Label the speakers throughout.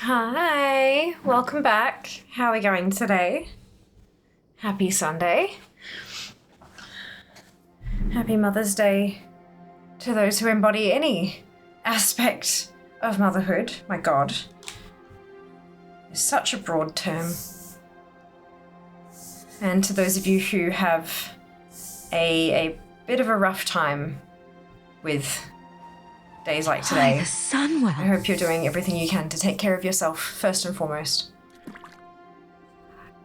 Speaker 1: Hi, welcome back. How are we going today? Happy Sunday. Happy Mother's Day to those who embody any aspect of motherhood. My God. It's such a broad term. And to those of you who have a bit of a rough time with days like today,
Speaker 2: the sun will.
Speaker 1: I hope you're doing everything you can to take care of yourself, first and foremost.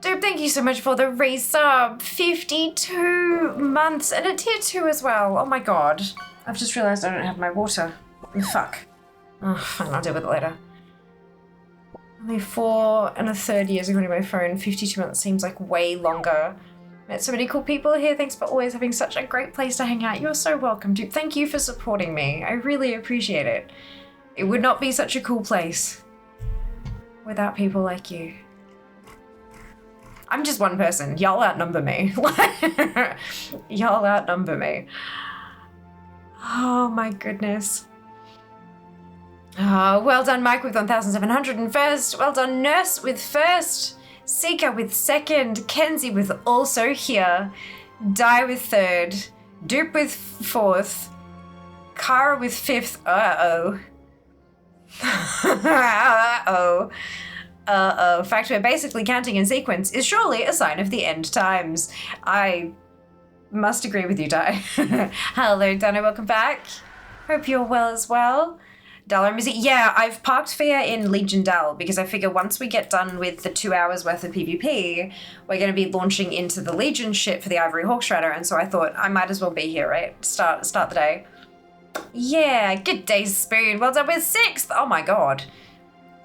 Speaker 1: Dude, thank you so much for the resub. 52 months and a tier 2 as well. Oh my God. I've just realized I don't have my water. Fuck. Oh, fine, I'll deal with it later. Only 4 1/3 years ago on my phone. 52 months seems like way longer. Met so many cool people here. Thanks for always having such a great place to hang out. You're so welcome, dude. Thank you for supporting me. I really appreciate it. It would not be such a cool place without people like you. I'm just one person. Y'all outnumber me. Y'all outnumber me. Oh my goodness. Well done, Mike, with 1,700 and first. Well done, Nurse, with first. Seeker with second. Kenzie with also here. Die with third. Dupe with fourth. Kara with fifth. Uh-oh. Uh-oh. Uh-oh. Fact we're basically counting in sequence is surely a sign of the end times. I must agree with you, Di. Hello, Donna. Welcome back. Hope you're well as well. Dollar music. Yeah, I've parked Fia in Legion Dal because I figure once we get done with the 2 hours worth of PvP, we're going to be launching into the Legion shit for the Ivory Hawkstrider, and so I thought I might as well be here, right? Start the day. Yeah, good day, Spoon. Well done with 6th. Oh my God.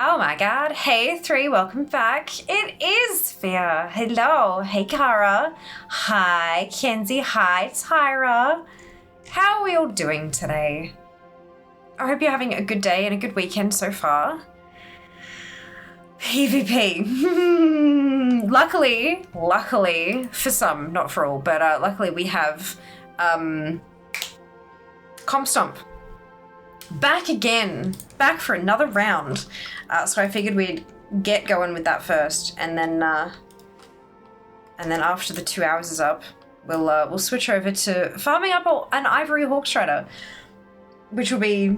Speaker 1: Oh my God. Hey, 3, welcome back. It is Fia. Hello. Hey, Kara. Hi, Kenzie. Hi, Tyra. How are we all doing today? I hope you're having a good day and a good weekend so far. PvP. Luckily, for some, not for all, but luckily we have Comp Stomp. Back again. Back for another round. So I figured we'd get going with that first, and then after the 2 hours is up, we'll switch over to farming up an Ivory Hawkstrider, which will be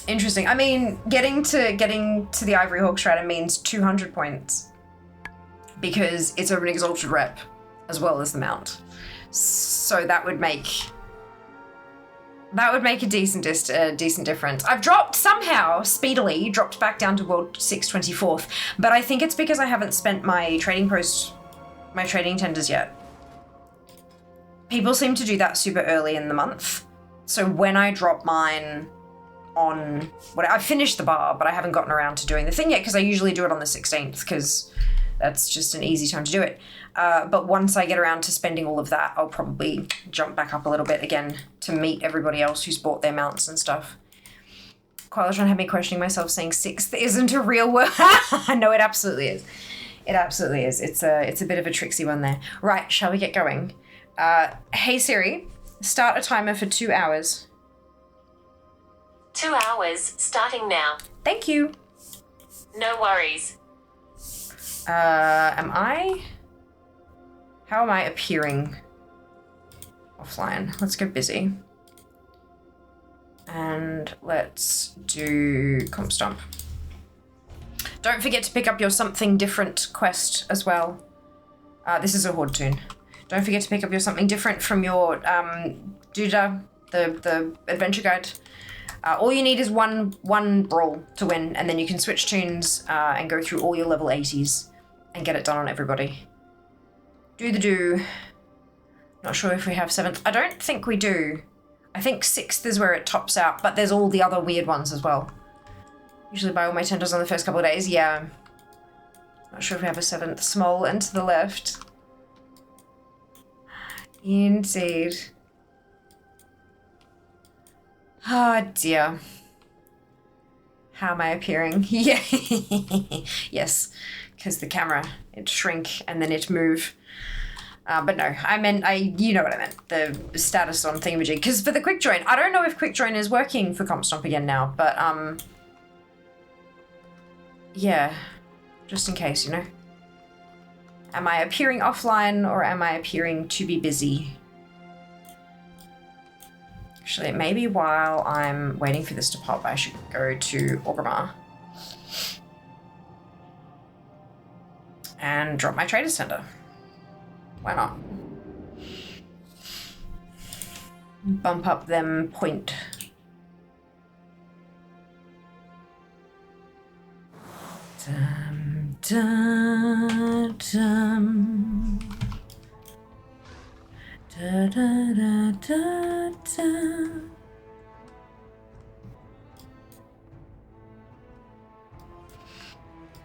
Speaker 1: interesting. I mean, getting to the Ivory Hawkstrider means 200 points because it's an exalted rep as well as the mount. So that would make a decent difference. I've somehow speedily dropped back down to World 624th, but I think it's because I haven't spent my trading tenders yet. People seem to do that super early in the month. So when I drop mine on, I finished the bar, but I haven't gotten around to doing the thing yet because I usually do it on the 16th because that's just an easy time to do it. But once I get around to spending all of that, I'll probably jump back up a little bit again to meet everybody else who's bought their mounts and stuff. Qualatron had me questioning myself saying 6th isn't a real word. No, it absolutely is. It absolutely is. It's a bit of a tricksy one there. Right, shall we get going? Hey Siri, start a timer for 2 hours.
Speaker 3: 2 hours, starting now.
Speaker 1: Thank you.
Speaker 3: No worries.
Speaker 1: How am I appearing offline? Let's go busy. And let's do Comp Stomp. Don't forget to pick up your something different quest as well. This is a Horde tune. Don't forget to pick up your something different from your Duda, the adventure guide. All you need is one brawl to win, and then you can switch tunes and go through all your level 80s and get it done on everybody. Do. Not sure if we have 7th. I don't think we do. I think 6th is where it tops out, but there's all the other weird ones as well. Usually buy all my tenders on the first couple of days, yeah. Not sure if we have a 7th. Small and to the left. Indeed. Oh dear. How am I appearing? Yeah. Yes, because the camera, it'd shrink and then it'd move. But no, you know what I meant. The status on thingamajig. Because for the quick join, I don't know if quick join is working for Comp Stomp again now, but yeah, just in case, you know. Am I appearing offline or am I appearing to be busy? Actually, maybe while I'm waiting for this to pop, I should go to Orgrimmar and drop my trader center. Why not? Bump up them point. Dum, dum, dum. Da, da, da, da, da.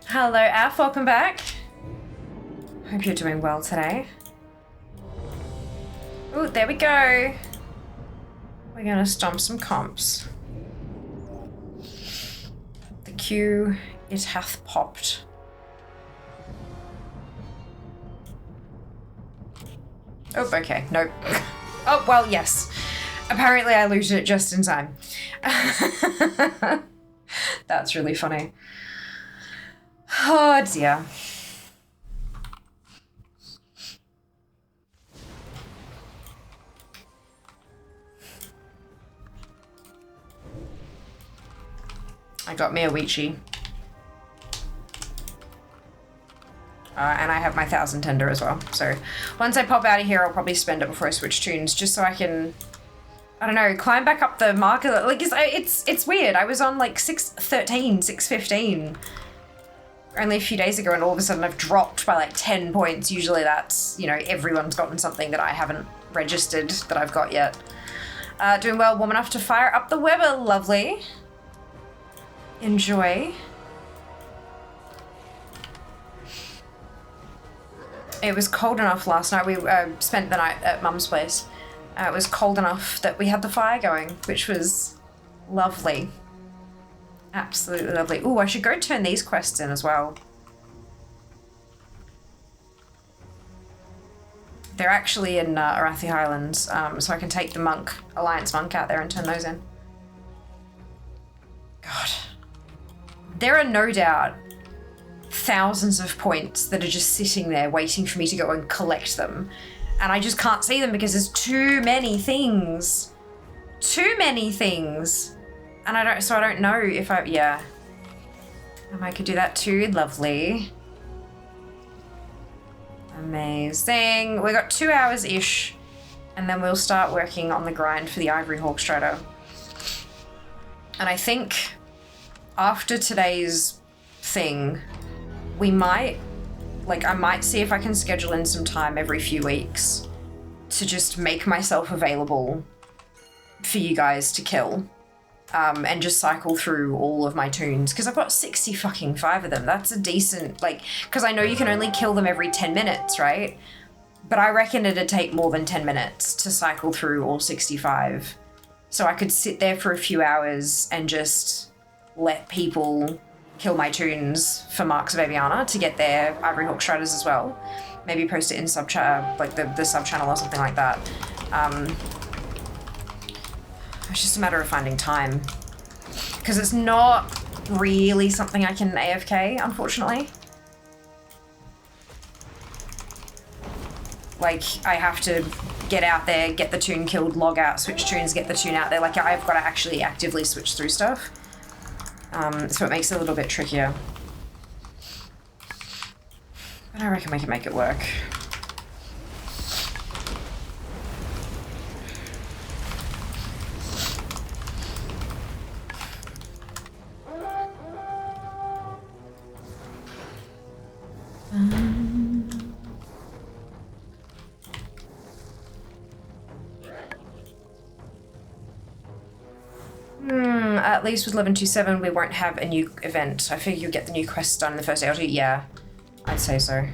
Speaker 1: Hello, Af, welcome back. Hope you're doing well today. Oh, there we go. We're gonna stomp some comps. The queue, it hath popped. Oh, okay, nope. Oh, well, yes. Apparently I looted it just in time. That's really funny. Oh, dear. I got me a Weechi. And I have my 1,000 tender as well. So once I pop out of here, I'll probably spend it before I switch tunes, just so I can, I don't know, climb back up the marker. Like, it's weird. I was on like 613, 615 only a few days ago, and all of a sudden I've dropped by like 10 points. Usually that's, you know, everyone's gotten something that I haven't registered that I've got yet. Doing well, warm enough to fire up the Weber. Lovely. Enjoy. It was cold enough last night. We spent the night at Mum's place. It was cold enough that we had the fire going, which was lovely. Absolutely lovely. Ooh, I should go turn these quests in as well. They're actually in Arathi Highlands, so I can take the Alliance monk out there and turn those in. God. There are no doubt thousands of points that are just sitting there waiting for me to go and collect them. And I just can't see them because there's too many things. Too many things. And I don't know if yeah. And I could do that too. Lovely. Amazing. We got 2 hours-ish, and then we'll start working on the grind for the Ivory Hawk Strider. And I think after today's thing, we might, I might see if I can schedule in some time every few weeks to just make myself available for you guys to kill. And just cycle through all of my toons, because I've got 65 of them. That's a decent, because I know you can only kill them every 10 minutes, right? But I reckon it'd take more than 10 minutes to cycle through all 65. So I could sit there for a few hours and just let people kill my toons for Marks of Aviana to get their Ivory Hawk Striders as well. Maybe post it in the sub-channel or something like that. It's just a matter of finding time, because it's not really something I can AFK, unfortunately. I have to get out there, get the toon killed, log out, switch toons, get the toon out there. I've got to actually actively switch through stuff. So it makes it a little bit trickier. But I reckon we can make it work. At least with 1127 we won't have a new event. I figure you'll get the new quests done in the first ALT. Yeah, I'd say so.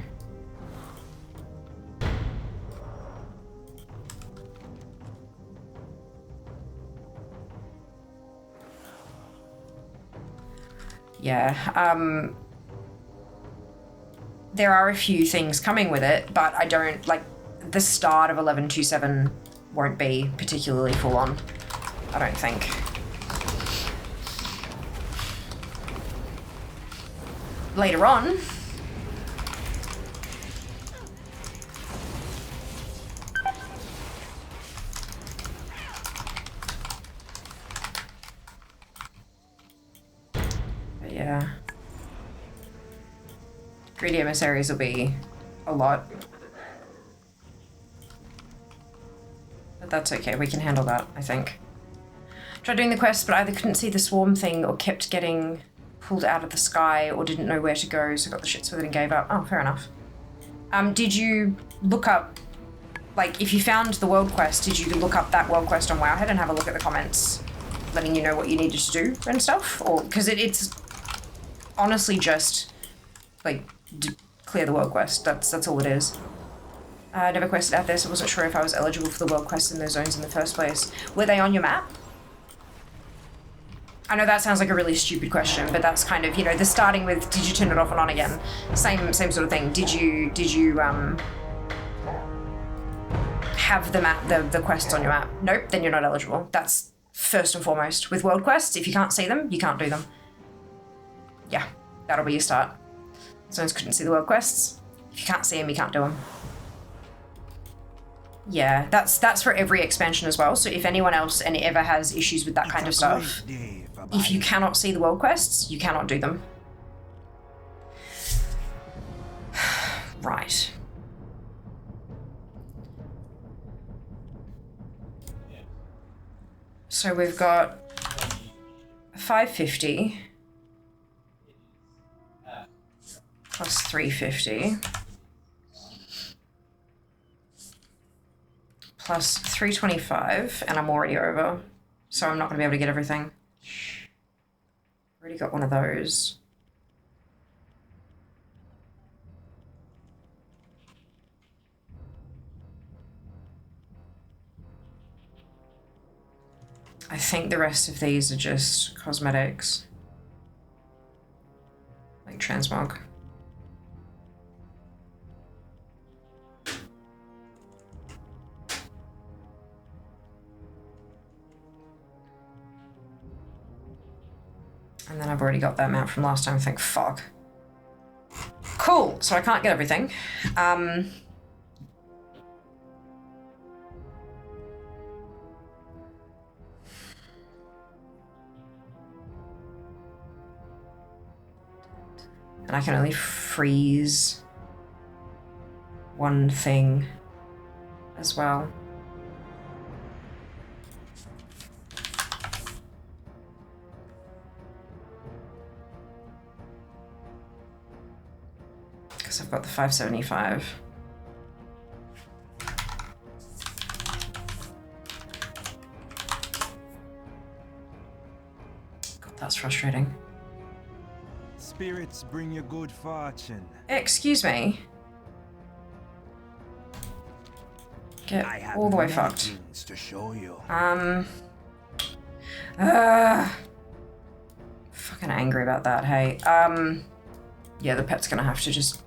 Speaker 1: Yeah, there are a few things coming with it, but I don't, the start of 1127 won't be particularly full on, I don't think. later on. But yeah. Greedy emissaries will be a lot. But that's okay, we can handle that, I think. Tried doing the quest, but either couldn't see the swarm thing or kept getting pulled out of the sky or didn't know where to go, so got the shits with it and gave up. Oh, fair enough. Did you look up, like, if you found the world quest, did you look up that world quest on Wowhead and have a look at the comments letting you know what you needed to do and stuff? Or, because it's honestly just, like, clear the world quest. That's all it is. Never quested out there, so I wasn't sure if I was eligible for the world quests in those zones in the first place. Were they on your map? I know that sounds like a really stupid question, but that's kind of, you know, the starting with, did you turn it off and on again? Same sort of thing. Did you have the map, the quests on your map? Nope, then you're not eligible. That's first and foremost. With world quests, if you can't see them, you can't do them. Yeah, that'll be your start. Zones couldn't see the world quests. If you can't see them, you can't do them. Yeah, that's for every expansion as well. So if anyone else ever has issues with that kind of stuff, if you cannot see the world quests, you cannot do them. Right. So we've got 550 plus 350 plus 325, and I'm already over, so I'm not going to be able to get everything. Already got one of those. I think the rest of these are just cosmetics. Like transmog. And then I've already got that map from last time, thank fuck. Cool, so I can't get everything. And I can only freeze one thing as well. Because I've got the 575. God, that's frustrating.
Speaker 2: Spirits bring you good fortune.
Speaker 1: Excuse me. Get all the way fucked.
Speaker 2: To show you.
Speaker 1: Fucking angry about that, hey. Yeah, the pet's gonna have to just...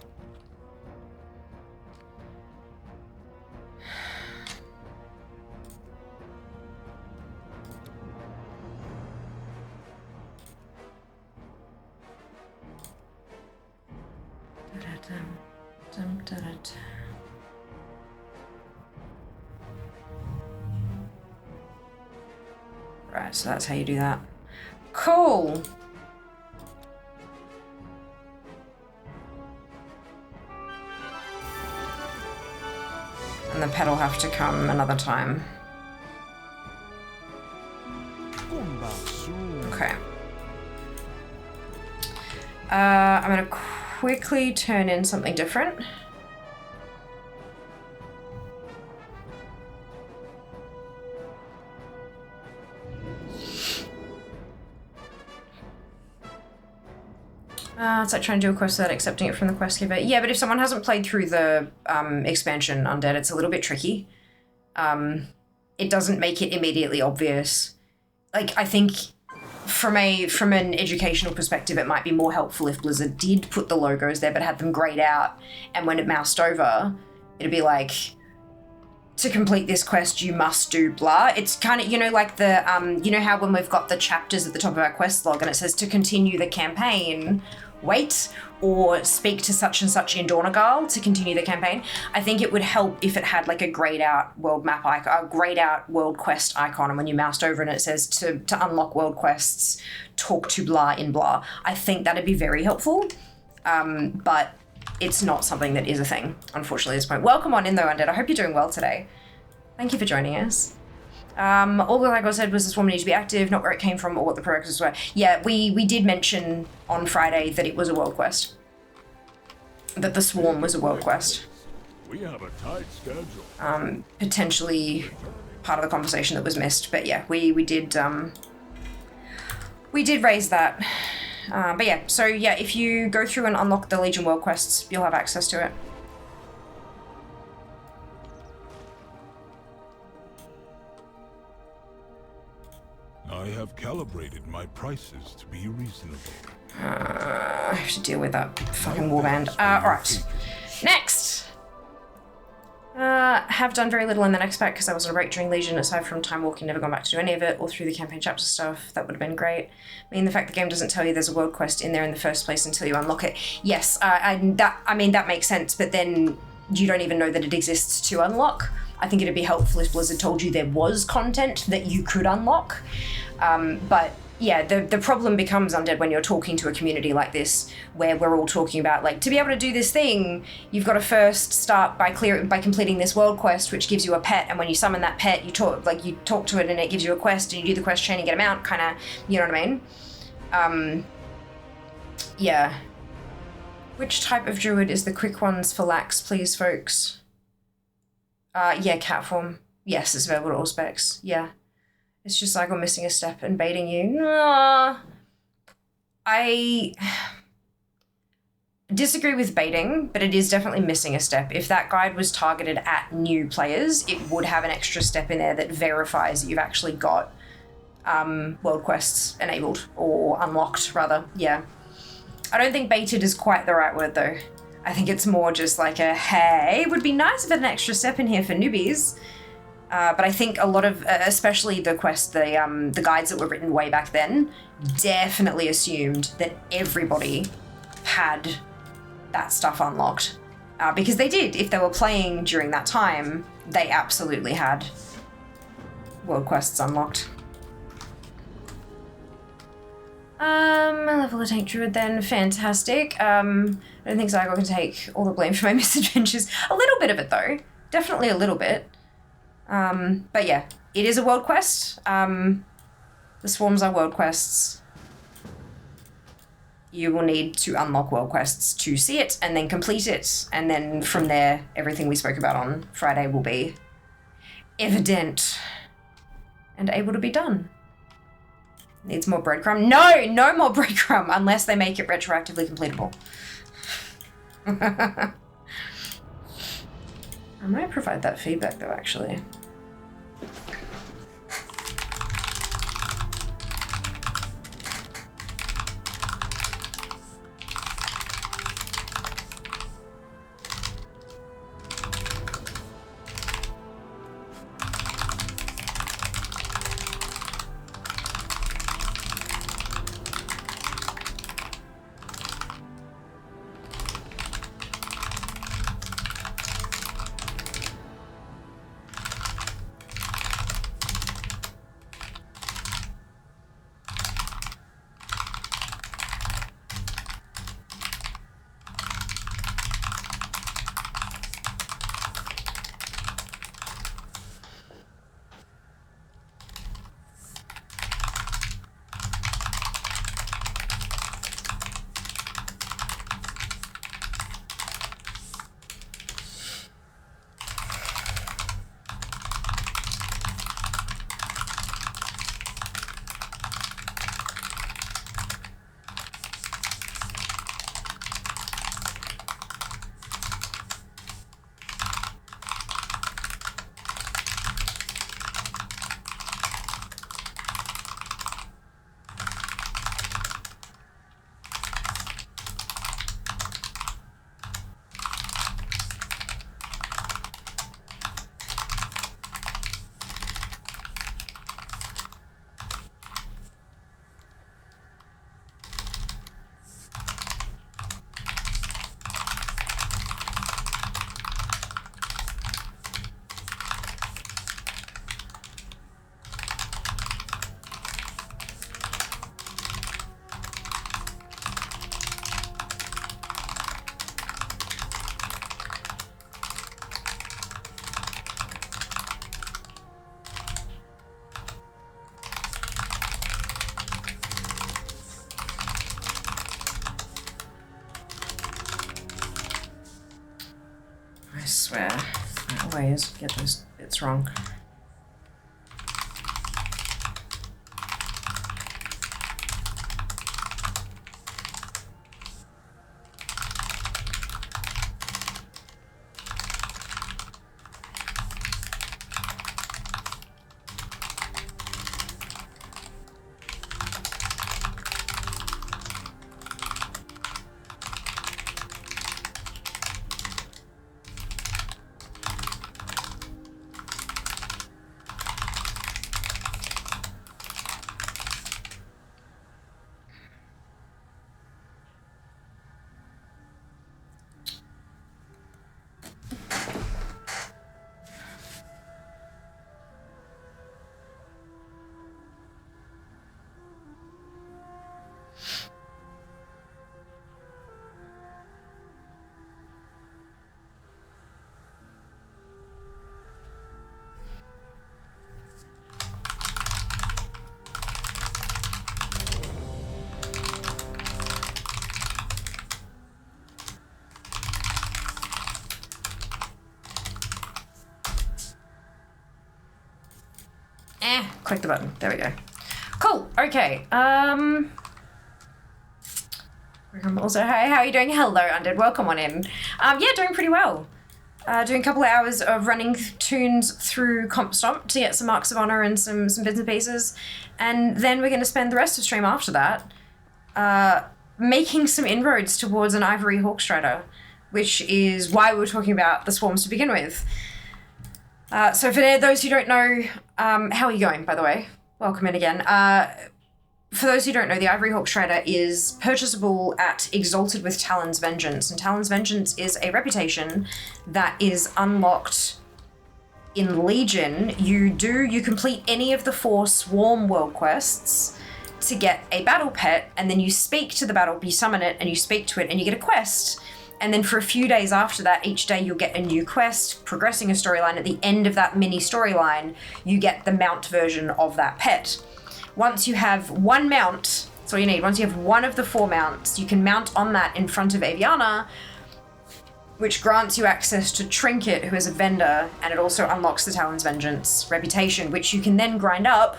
Speaker 1: Right, so that's how you do that. Cool! And the pet will have to come another time. Okay. I'm gonna quickly turn in something different. It's like trying to do a quest without accepting it from the quest giver. Yeah, but if someone hasn't played through the expansion Undead, it's a little bit tricky. It doesn't make it immediately obvious. Like, I think from an educational perspective, it might be more helpful if Blizzard did put the logos there but had them grayed out, and when it moused over, it'd be like, to complete this quest, you must do blah. It's kind of, you know, like the, you know how when we've got the chapters at the top of our quest log and it says to continue the campaign, wait or speak to such and such in Dornagal to continue the campaign. I think it would help if it had like a grayed out world map icon, a grayed out world quest icon, and when you moused over and it says to unlock world quests, talk to blah in blah. I think that'd be very helpful, but it's not something that is a thing, unfortunately, at this point. Welcome on in though, Undead. I hope you're doing well today. Thank you for joining us. All that I said was the swarm needed to be active, not where it came from or what the prerequisites were. Yeah, we did mention on Friday that it was a world quest. That the swarm was a world quest.
Speaker 4: We have a tight schedule.
Speaker 1: Potentially part of the conversation that was missed, but yeah, we did raise that. But yeah, so yeah, if you go through and unlock the Legion world quests, you'll have access to it.
Speaker 4: I have calibrated my prices to be reasonable.
Speaker 1: I have to deal with that fucking warband. Alright. Next! Have done very little in the next pack because I was on a break during Legion, aside from time walking, never gone back to do any of it, or through the campaign chapter stuff. That would have been great. I mean, the fact the game doesn't tell you there's a world quest in there in the first place until you unlock it. Yes, that makes sense, but then you don't even know that it exists to unlock. I think it'd be helpful if Blizzard told you there was content that you could unlock. But yeah, the problem becomes, Undead, when you're talking to a community like this, where we're all talking about, like, to be able to do this thing, you've got to first start by completing this world quest, which gives you a pet, and when you summon that pet, you talk to it and it gives you a quest, and you do the quest chain and get them out, kind of, you know what I mean? Yeah. Which type of druid is the quick ones for lax, please, folks? Yeah, cat form. Yes, it's available to all specs. Yeah. It's just like I'm missing a step and baiting you. Nah. I disagree with baiting, but it is definitely missing a step. If that guide was targeted at new players, it would have an extra step in there that verifies that you've actually got world quests enabled, or unlocked, rather. Yeah. I don't think baited is quite the right word, though. I think it's more just like a, hey, it would be nice if it had an extra step in here for newbies. But I think a lot of, especially the quest, the guides that were written way back then, definitely assumed that everybody had that stuff unlocked. Because they did. If they were playing during that time, they absolutely had world quests unlocked. Level a tank druid then, fantastic. I don't think Zygo can take all the blame for my misadventures. A little bit of it though, definitely a little bit. But yeah, it is a world quest. The swarms are world quests. You will need to unlock world quests to see it and then complete it. And then from there, everything we spoke about on Friday will be evident and able to be done. Needs more breadcrumb? No, no more breadcrumb unless they make it retroactively completable. I might provide that feedback though, actually. swear. I always get those bits wrong. Click the button. There we go. Cool. Okay. Also, hey, how are you doing? Hello, Undead. Welcome on in. Yeah, doing pretty well. Doing a couple of hours of running tunes through Comp Stomp to get some marks of honor and some bits and pieces, and then we're going to spend the rest of stream after that making some inroads towards an Ivory Hawkstrider, which is why we were talking about the swarms to begin with. So for those who don't know, how are you going, by the way? Welcome in again. For those who don't know, the Ivory Hawkstrider is purchasable at Exalted with Talon's Vengeance, and Talon's Vengeance is a reputation that is unlocked in Legion. You complete any of the 4 Swarm world quests to get a battle pet, and then you speak to the battle, you summon it, and you speak to it, and you get a quest. And then for a few days after that, each day you'll get a new quest, progressing a storyline. At the end of that mini storyline, you get the mount version of that pet. Once you have one mount, that's all you need. Once you have one of the 4 mounts, you can mount on that in front of Aviana, which grants you access to Trinket, who is a vendor, and it also unlocks the Talon's Vengeance reputation, which you can then grind up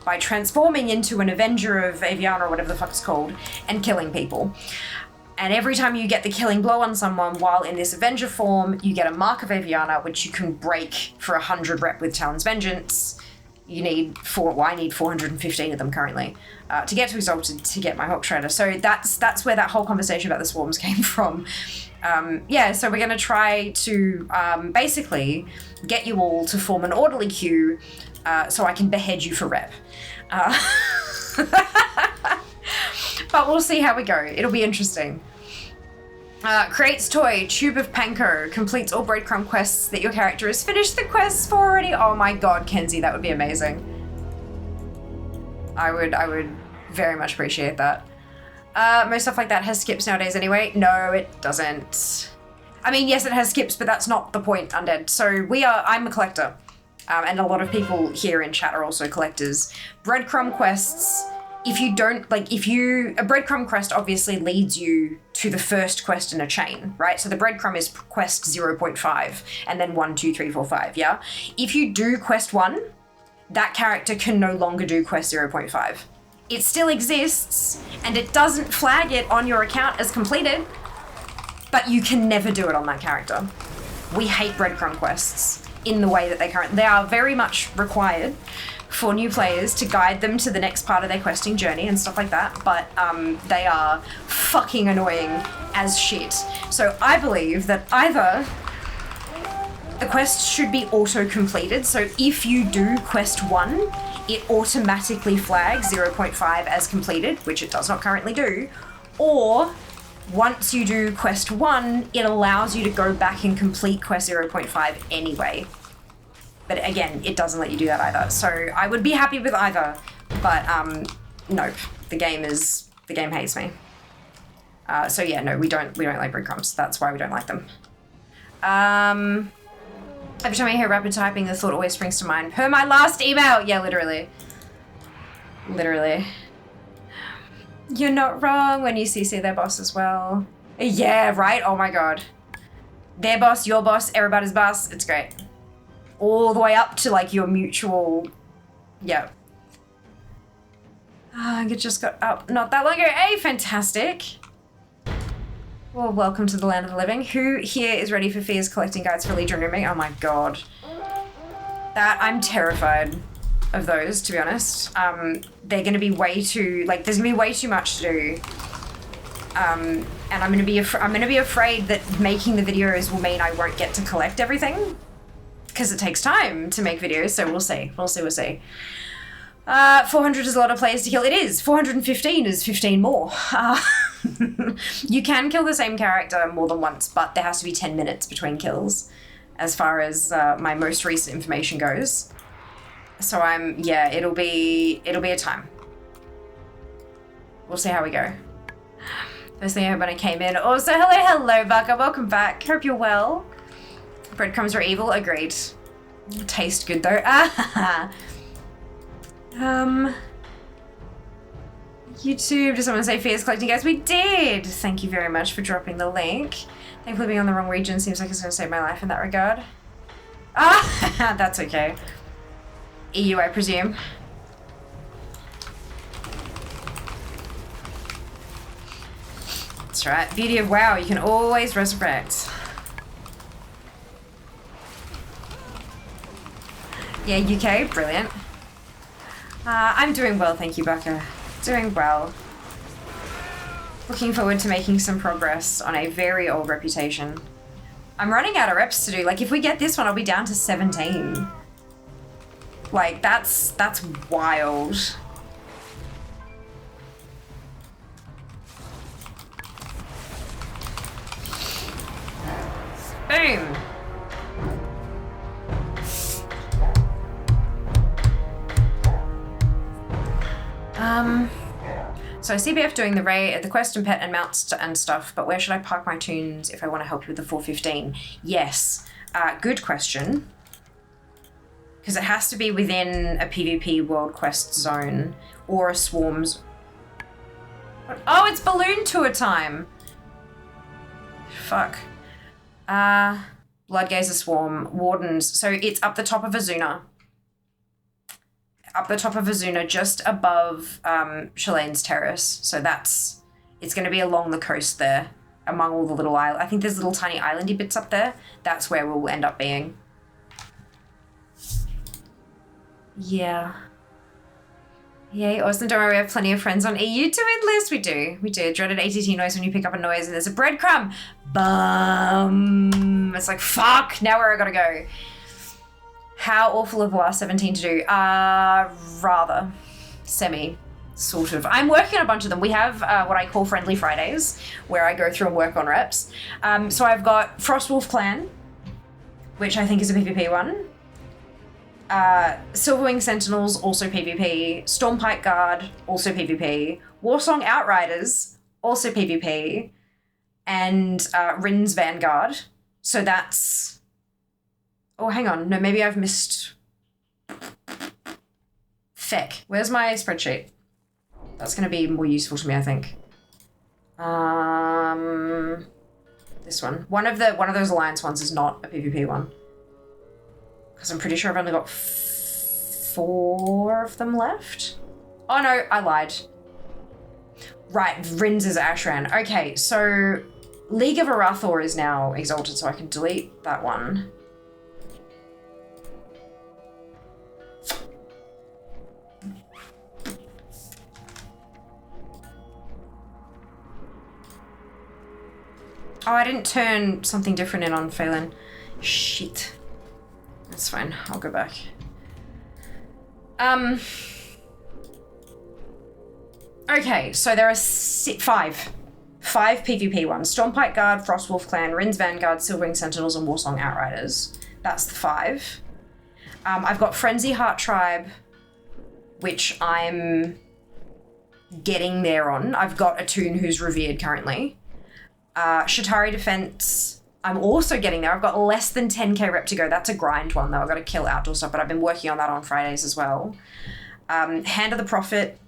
Speaker 1: by transforming into an Avenger of Aviana, or whatever the fuck it's called, and killing people. And every time you get the killing blow on someone while in this Avenger form, you get a Mark of Aviana, which you can break for 100 rep with Talon's Vengeance. You need I need 415 of them currently to get to Exalted to get my Hawkstrider. So that's where that whole conversation about the swarms came from. So we're going to try to basically get you all to form an orderly queue so I can behead you for rep. But we'll see how we go. It'll be interesting. Creates toy, Tube of Panko, completes all breadcrumb quests that your character has finished the quests for already. Oh my god, Kenzie, that would be amazing. I would very much appreciate that. Most stuff like that has skips nowadays anyway. No, it doesn't. I mean, yes, it has skips, but that's not the point, Undead. So I'm a collector. And a lot of people here in chat are also collectors. Breadcrumb quests, a breadcrumb quest obviously leads you to the first quest in a chain, right? So the breadcrumb is quest 0.5, and then 1, 2, 3, 4, 5, yeah? If you do quest 1, that character can no longer do quest 0.5. It still exists, and it doesn't flag it on your account as completed, but you can never do it on that character. We hate breadcrumb quests in the way that they are very much required for new players to guide them to the next part of their questing journey and stuff like that, but they are fucking annoying as shit. So I believe that either the quest should be auto-completed, so if you do quest 1, it automatically flags 0.5 as completed, which it does not currently do, or once you do quest 1, it allows you to go back and complete quest 0.5 anyway. But again, it doesn't let you do that either. So I would be happy with either, but nope. The game hates me. So yeah, no, we don't like breadcrumbs. That's why we don't like them. Every time I hear rapid typing, the thought always springs to mind. Per my last email! Yeah, literally. Literally. You're not wrong when you CC their boss as well. Yeah, right? Oh my god. their boss, your boss, everybody's boss. It's great. All the way up to like your mutual, yeah. It just got up not that long ago. Hey, fantastic. Well, welcome to the land of the living. Who here is ready for Fia's collecting guides for Legion Rooming? Oh my god. That, I'm terrified of those, to be honest. They're gonna be way too, like, there's gonna be way too much to do. And I'm gonna be afraid that making the videos will mean I won't get to collect everything. Because it takes time to make videos, so we'll see. We'll see. 400 is a lot of players to kill. It is. 415 is 15 more. You can kill the same character more than once, but there has to be 10 minutes between kills, as far as my most recent information goes. So yeah, it'll be a time. We'll see how we go. First thing I heard when I came in. Also, hello, Baka. Welcome back. Hope you're well. Breadcrumbs are evil. Agreed. Taste good though. YouTube, does someone say Fia's collecting guys? We did! Thank you very much for dropping the link. Thankfully being on the wrong region seems like it's going to save my life in that regard. That's okay. EU, I presume. That's right. Beauty of WoW, you can always resurrect. Yeah, UK, brilliant. I'm doing well, thank you, Baka. Doing well. Looking forward to making some progress on a very old reputation. I'm running out of reps to do. Like, if we get this one, I'll be down to 17. Like, that's wild. Boom. So CBF doing the quest and pet and mounts and stuff, but where should I park my tunes if I want to help you with the 415? Yes, good question. Because it has to be within a PvP World Quest zone or a Swarms. Oh, it's Balloon Tour time. Fuck. Bloodgazer Swarm, Wardens. So it's up the top of Azuna. Up the top of Azuna, just above Shalane's Terrace. So it's going to be along the coast there, among all the little islands. I think there's little tiny islandy bits up there. That's where we'll end up being. Yeah. Yay, awesome. Don't worry, we have plenty of friends on EU to enlist. We do. Dreaded ATT noise when you pick up a noise and there's a breadcrumb. Bum. It's like, fuck, now where I gotta go. How awful of last 17 to do? Rather. Semi. Sort of. I'm working on a bunch of them. We have what I call Friendly Fridays, where I go through and work on reps. So I've got Frostwolf Clan, which I think is a PvP one. Silverwing Sentinels, also PvP. Stormpike Guard, also PvP. Warsong Outriders, also PvP. And Rin's Vanguard. So that's... Oh, hang on. No, maybe I've missed... Feck. Where's my spreadsheet? That's going to be more useful to me, I think. This one. One of those alliance ones is not a PvP one. Because I'm pretty sure I've only got 4 of them left. Oh no, I lied. Right, Rin's is Ashran. Okay, so League of Arathor is now exalted, so I can delete that one. Oh, I didn't turn something different in on Phelan. Shit. That's fine. I'll go back. Okay, so there are 5 PvP ones. Stormpike Guard, Frostwolf Clan, Rin's Vanguard, Silverwing Sentinels, and Warsong Outriders. That's the 5. I've got Frenzy Heart Tribe, which I'm getting there on. I've got a Toon who's revered currently. Shatari Defense, I'm also getting there. I've got less than 10k rep to go. That's a grind one though. I've got to kill outdoor stuff, but I've been working on that on Fridays as well. Hand of the Prophet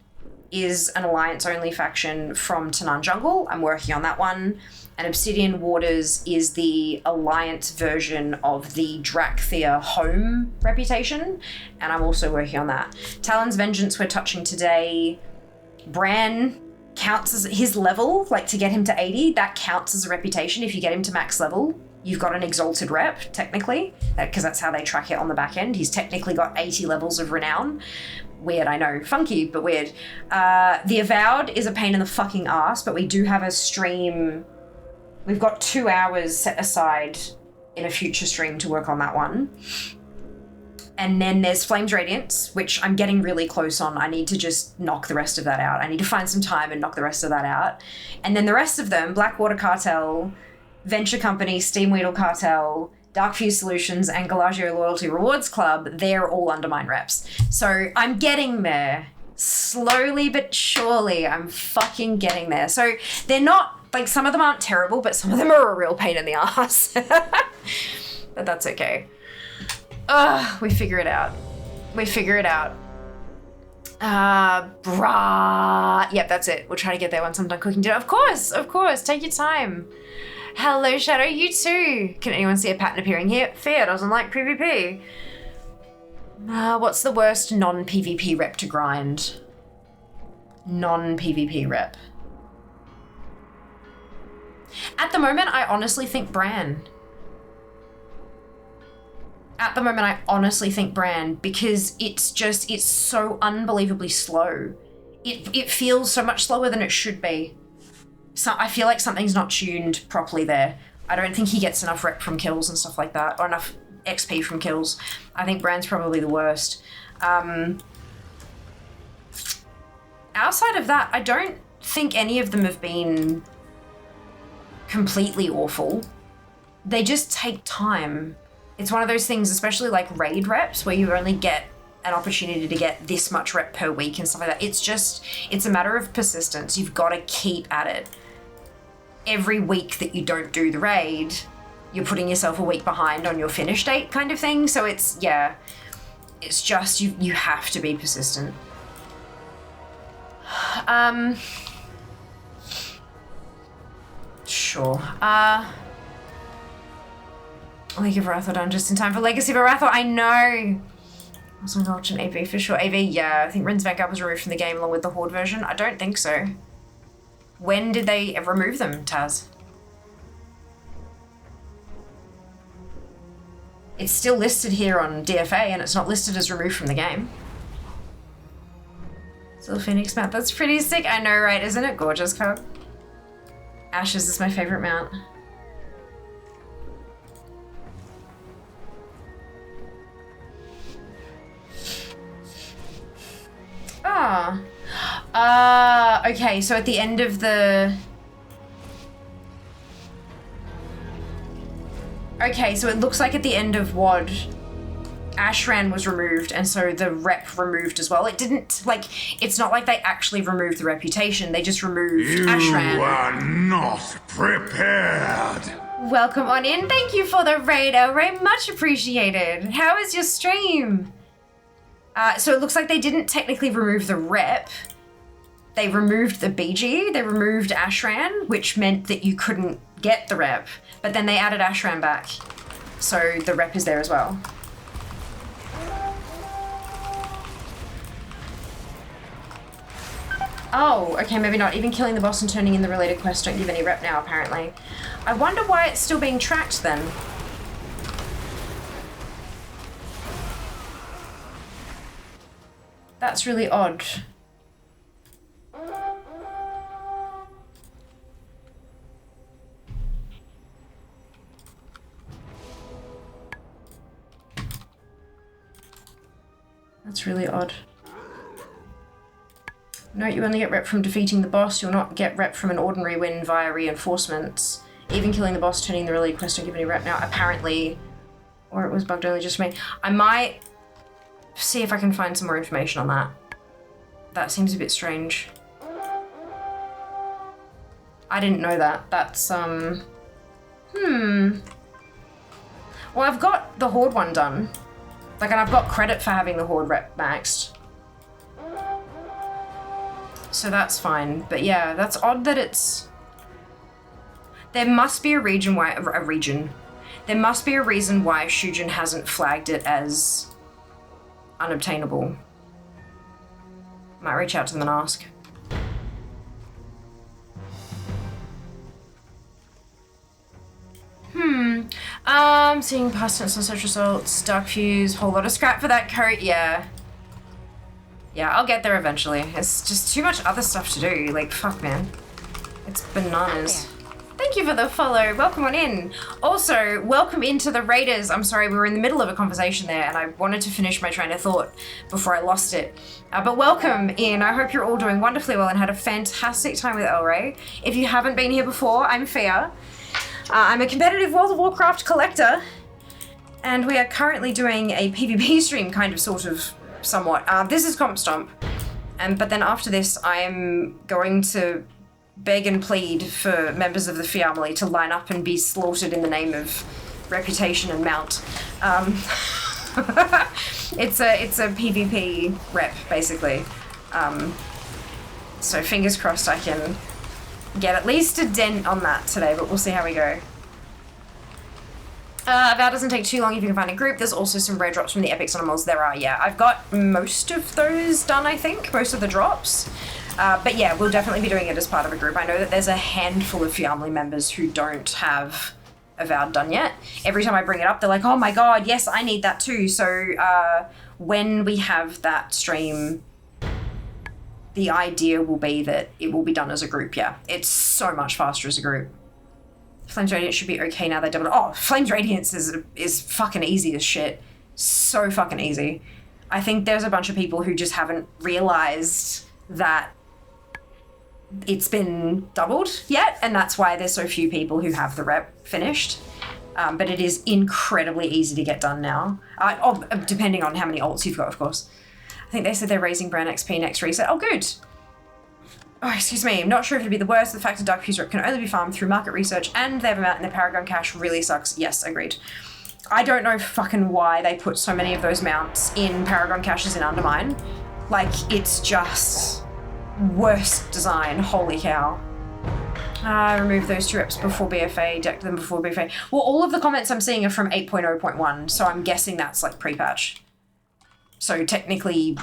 Speaker 1: is an alliance only faction from Tanan Jungle. I'm working on that one. And Obsidian Waters is the Alliance version of the Drakthea home reputation, and I'm also working on that. Talon's Vengeance we're touching today. Bran counts as his level, like to get him to 80, that counts as a reputation. If you get him to max level, you've got an exalted rep, technically, because that's how they track it on the back end. He's technically got 80 levels of renown. Weird, I know. Funky, but weird. The Avowed is a pain in the fucking ass, but we do have a stream. We've got 2 hours set aside in a future stream to work on that one. And then there's Flames Radiance, which I'm getting really close on. I need to just knock the rest of that out. I need to find some time and knock the rest of that out. And then the rest of them, Blackwater Cartel, Venture Company, Steamweedle Cartel, Darkfuse Solutions, and Galagio Loyalty Rewards Club, they're all Undermine reps. So I'm getting there. Slowly but surely, I'm fucking getting there. So they're not, like, some of them aren't terrible, but some of them are a real pain in the ass. But that's okay. We figure it out. We figure it out. Brah. Yep, that's it. We'll try to get there once I'm done cooking dinner. Of course. Take your time. Hello, Shadow. You too. Can anyone see a pattern appearing here? Fear doesn't like PvP. What's the worst non-PvP rep to grind? Non-PvP rep. At the moment, I honestly think Bran. Because it's so unbelievably slow. It feels so much slower than it should be. So I feel like something's not tuned properly there. I don't think he gets enough rep from kills and stuff like that, or enough XP from kills. I think Bran's probably the worst. Outside of that, I don't think any of them have been completely awful. They just take time. It's one of those things, especially like raid reps, where you only get an opportunity to get this much rep per week and stuff like that. It's a matter of persistence. You've got to keep at it. Every week that you don't do the raid, you're putting yourself a week behind on your finish date kind of thing. So it's just, you have to be persistent. Sure. League of Arathor done just in time for Legacy of Arathor. I know. I was going to watch an AV for sure. AV, yeah. I think Rin's Vanguard was removed from the game along with the Horde version. I don't think so. When did they remove them, Taz? It's still listed here on DFA and it's not listed as removed from the game. Still Phoenix mount. That's pretty sick. I know, right? Isn't it gorgeous, Cog? Ashes is my favorite mount. Okay, so at the end of the... Okay, so it looks like at the end of WOD, Ashran was removed, and so the rep removed as well. It didn't, like, it's not like they actually removed the reputation, they just removed Ashran.
Speaker 5: You are not prepared.
Speaker 1: Welcome on in. Thank you for the raid, Elray. Much appreciated. How is your stream? So it looks like they didn't technically remove the rep. They removed the BG. They removed Ashran, which meant that you couldn't get the rep. But then they added Ashran back. So the rep is there as well. Oh, okay, maybe not. Even killing the boss and turning in the related quest don't give any rep now, apparently. I wonder why it's still being tracked then. That's really odd. That's really odd. Note, you only get rep from defeating the boss. You'll not get rep from an ordinary win via reinforcements. Even killing the boss, turning the related quest don't give any rep now, apparently. Or it was bugged only just for me. I might see if I can find some more information on that. That seems a bit strange. I didn't know that. That's, Well, I've got the Horde one done. Like, and I've got credit for having the Horde rep maxed. So that's fine. But yeah, that's odd that it's... There must be a reason why There must be a reason why Shujin hasn't flagged it as unobtainable. Might reach out to them and ask. Seeing past tense on search results, dark fuse, whole lot of scrap for that coat, yeah. Yeah, I'll get there eventually. It's just too much other stuff to do, like, fuck, man. It's bananas. Thank you for the follow, welcome on in. Also, welcome into the Raiders. I'm sorry, we were in the middle of a conversation there and I wanted to finish my train of thought before I lost it. But welcome in, I hope you're all doing wonderfully well and had a fantastic time with El Rey. If you haven't been here before, I'm Fia. I'm a competitive World of Warcraft collector, and we are currently doing a PvP stream, kind of, sort of, somewhat. This is Comp Stomp, but then after this, I am going to beg and plead for members of the family to line up and be slaughtered in the name of reputation and mount. It's a PvP rep, basically. So fingers crossed I can get at least a dent on that today, but we'll see how we go. That doesn't take too long if you can find a group. There's also some rare drops from the Epics Animals. There are, yeah. I've got most of those done, I think. Most of the drops. But yeah, we'll definitely be doing it as part of a group. I know that there's a handful of family members who don't have Avowed done yet. Every time I bring it up, they're like, oh my god, yes, I need that too. So when we have that stream, the idea will be that it will be done as a group, yeah. It's so much faster as a group. Flames Radiance should be okay now they doubled. Oh, Flames Radiance is fucking easy as shit. So fucking easy. I think there's a bunch of people who just haven't realized that it's been doubled yet, and that's why there's so few people who have the rep finished. But it is incredibly easy to get done now. Depending on how many ults you've got, of course. I think they said they're raising brand XP next reset. Oh, good. Oh, excuse me. I'm not sure if it'd be the worst. The fact that Dark Fuse Rep can only be farmed through market research and they have them out in their Paragon cache really sucks. Yes, agreed. I don't know fucking why they put so many of those mounts in Paragon caches in Undermine. Like, it's just worst design. Holy cow. Remove those 2 reps before BFA, deck them before BFA. Well, all of the comments I'm seeing are from 8.0.1, so I'm guessing that's like pre-patch. So technically,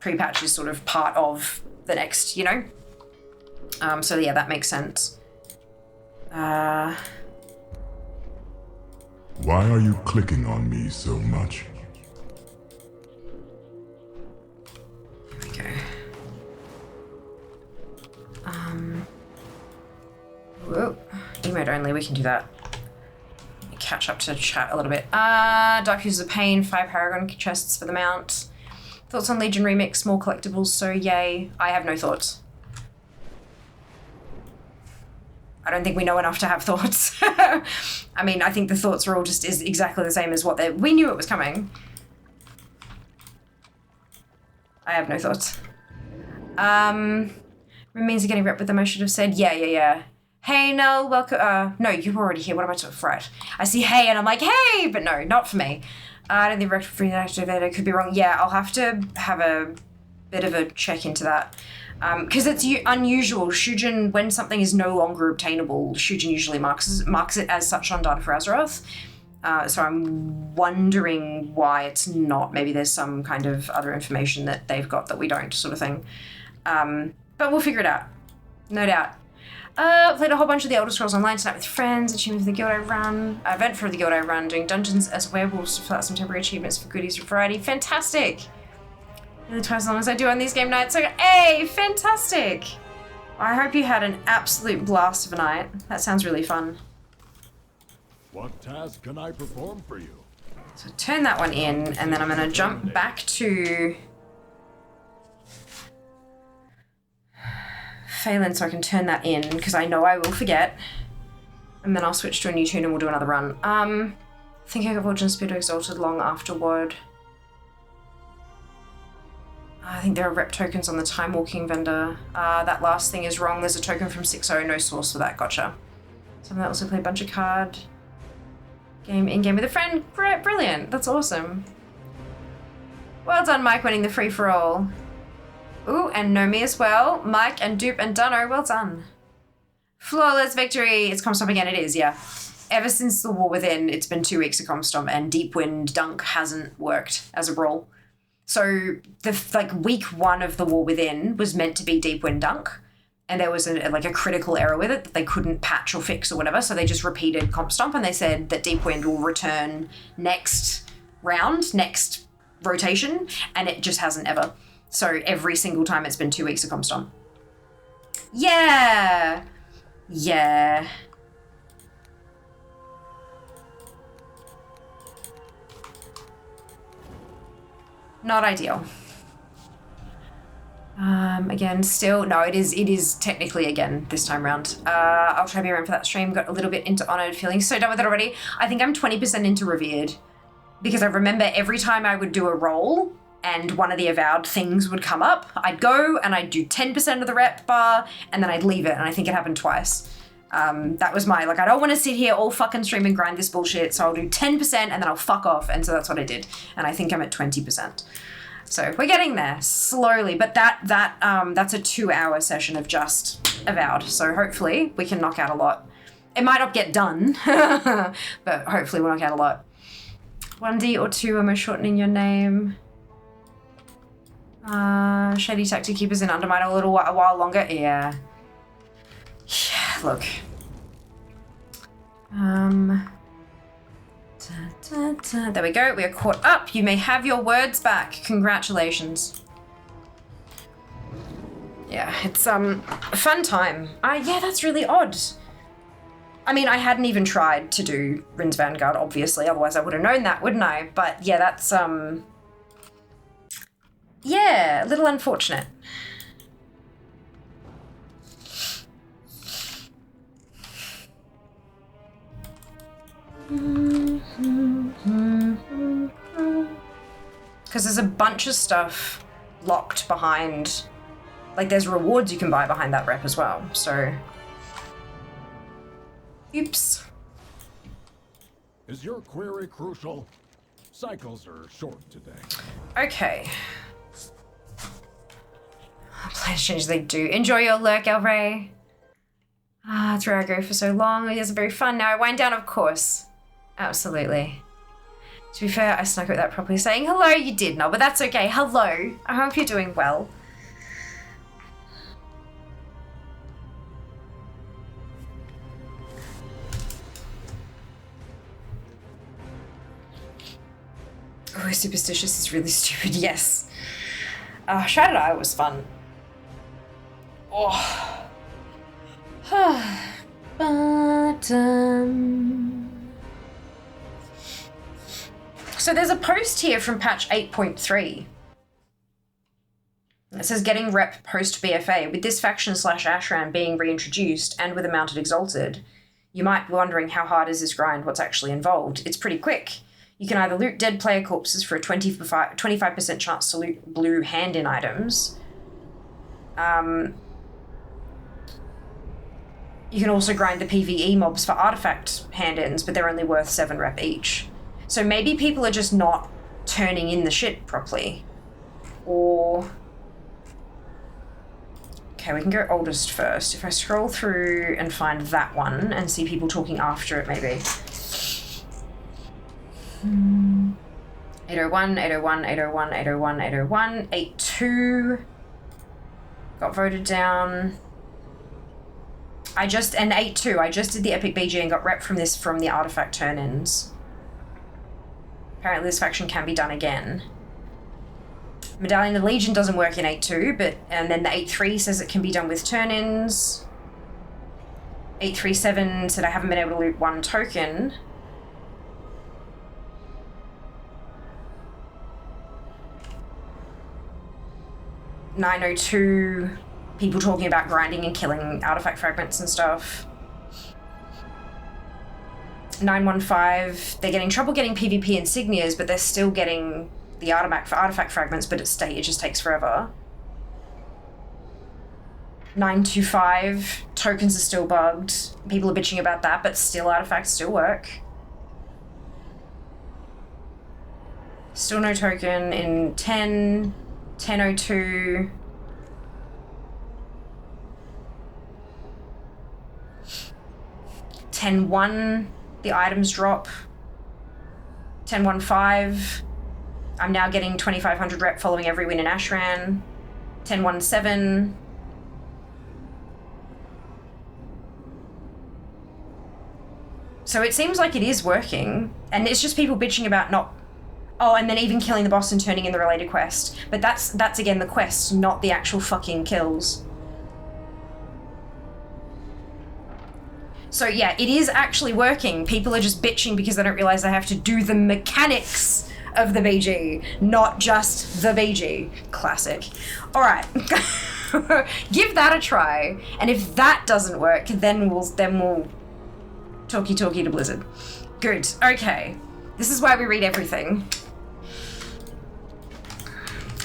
Speaker 1: pre-patch is sort of part of the next, you know? So yeah, that makes sense.
Speaker 5: Why are you clicking on me so much?
Speaker 1: Okay. Whoa. Emote only, we can do that. Let me catch up to chat a little bit. Dark Fuse is a pain, 5 Paragon chests for the mount. Thoughts on Legion Remix, more collectibles, so yay. I have no thoughts. I don't think we know enough to have thoughts. I mean, I think the thoughts are all just exactly the same as what they... We knew it was coming. I have no thoughts. Means of getting rep with them, I should have said. Yeah. Hey, Nell, welcome. No, you're already here. What am I talking? Right. I see hey, and I'm like, hey, but no, not for me. I don't think free activated. I could be wrong. Yeah, I'll have to have a bit of a check into that. Because it's unusual. Shujin, when something is no longer obtainable, Shujin usually marks it as such on data for Azeroth. So I'm wondering why it's not. Maybe there's some kind of other information that they've got that we don't, sort of thing. But we'll figure it out. No doubt. Played a whole bunch of the Elder Scrolls Online tonight with friends, achievement for the guild I run, event for the guild I run, doing dungeons as werewolves to fill out some temporary achievements for goodies for variety. Fantastic! Nearly twice as long as I do on these game nights. So, hey, fantastic! I hope you had an absolute blast of a night. That sounds really fun.
Speaker 4: What task can I perform for you?
Speaker 1: So turn that one in, and then I'm gonna jump back to Phelan so I can turn that in, because I know I will forget. And then I'll switch to a new tune and we'll do another run. I think I got Fortune Speed Exalted long afterward. I think there are rep tokens on the Time Walking vendor. That last thing is wrong. There's a token from 6.0, no source for that. Gotcha. Someone that also played a bunch of card game in-game with a friend. Brilliant. That's awesome. Well done, Mike, winning the free-for-all. Ooh, and Nomi as well. Mike and Dupe and Dunno, well done. Flawless victory. It's Comstomp again. It is, yeah. Ever since the War Within, it's been 2 weeks of Comstomp, and Deep Wind Dunk hasn't worked as a brawl. So week 1 of the War Within was meant to be Deep Wind Dunk, and there was a critical error with it that they couldn't patch or fix or whatever. So they just repeated Comstomp, and they said that Deep Wind will return next round, next rotation, and it just hasn't ever. So every single time it's been 2 weeks of Comstomp. Yeah. Yeah. Not ideal. Again, still, no, it is technically again this time around. I'll try to be around for that stream. Got a little bit into Honored, feeling so done with it already. I think I'm 20% into Revered, because I remember every time I would do a roll and one of the Avowed things would come up, I'd go and I'd do 10% of the rep bar and then I'd leave it, and I think it happened twice. That was my, I don't want to sit here all fucking stream and grind this bullshit, so I'll do 10% and then I'll fuck off, and so that's what I did. And I think I'm at 20%. So we're getting there, slowly, but that's a 2-hour session of just Avowed, so hopefully we can knock out a lot. It might not get done, but hopefully we'll knock out a lot. 1D or 2, am I shortening your name? Shady Tactic Keepers in Undermine a while longer, yeah. Yeah, look. There we go. We are caught up. You may have your words back. Congratulations. Yeah, it's a fun time. Yeah, that's really odd. I mean, I hadn't even tried to do Rin's Vanguard, obviously. Otherwise, I would have known that, wouldn't I? But yeah, that's yeah, a little unfortunate. Because there's a bunch of stuff locked behind, there's rewards you can buy behind that rep as well, so. Oops.
Speaker 6: Is your query crucial? Cycles are short today.
Speaker 1: Okay. Plan changes they do. Enjoy your lurk, Elray. It's where I go for so long. It is very fun. Now I wind down, of course. Absolutely. To be fair, I snuck it without properly saying hello. You did not, but that's okay. Hello. I hope you're doing well. Oh, Superstitious is really stupid. Yes. Shrouded Eye was fun. Oh. But, so there's a post here from patch 8.3. It says getting rep post BFA. With this faction / Ashran being reintroduced and with a mounted exalted, you might be wondering how hard is this grind, what's actually involved. It's pretty quick. You can either loot dead player corpses for a 25% chance to loot blue hand-in items. You can also grind the PvE mobs for artifact hand-ins, but they're only worth 7 rep each. So maybe people are just not turning in the shit properly. Or... Okay, we can go oldest first. If I scroll through and find that one and see people talking after it, maybe. 801, 801, 801, 801, 801, 82 got voted down. And 8-2, I just did the Epic BG and got rep from the artifact turn-ins. Apparently this faction can be done again. Medallion of Legion doesn't work in 8-2, and then the 8-3 says it can be done with turn-ins. 837 said I haven't been able to loot 1 token. $902, people talking about grinding and killing artifact fragments and stuff. 915, they're getting trouble getting PvP insignias, but they're still getting the artifact fragments, but it just takes forever. 925, tokens are still bugged. People are bitching about that, but still artifacts still work. Still no token in 10, 1002. 10-1, the items drop. 10-1-5. I'm now getting 2,500 rep following every win in Ashran. 10-1-7. So it seems like it is working, and it's just people bitching about not... Oh, and then even killing the boss and turning in the related quest. But that's again the quest, not the actual fucking kills. So yeah, it is actually working. People are just bitching because they don't realize they have to do the mechanics of the BG, not just the BG. Classic. All right, give that a try, and if that doesn't work, then we'll talkie to Blizzard. Good. Okay, this is why we read everything.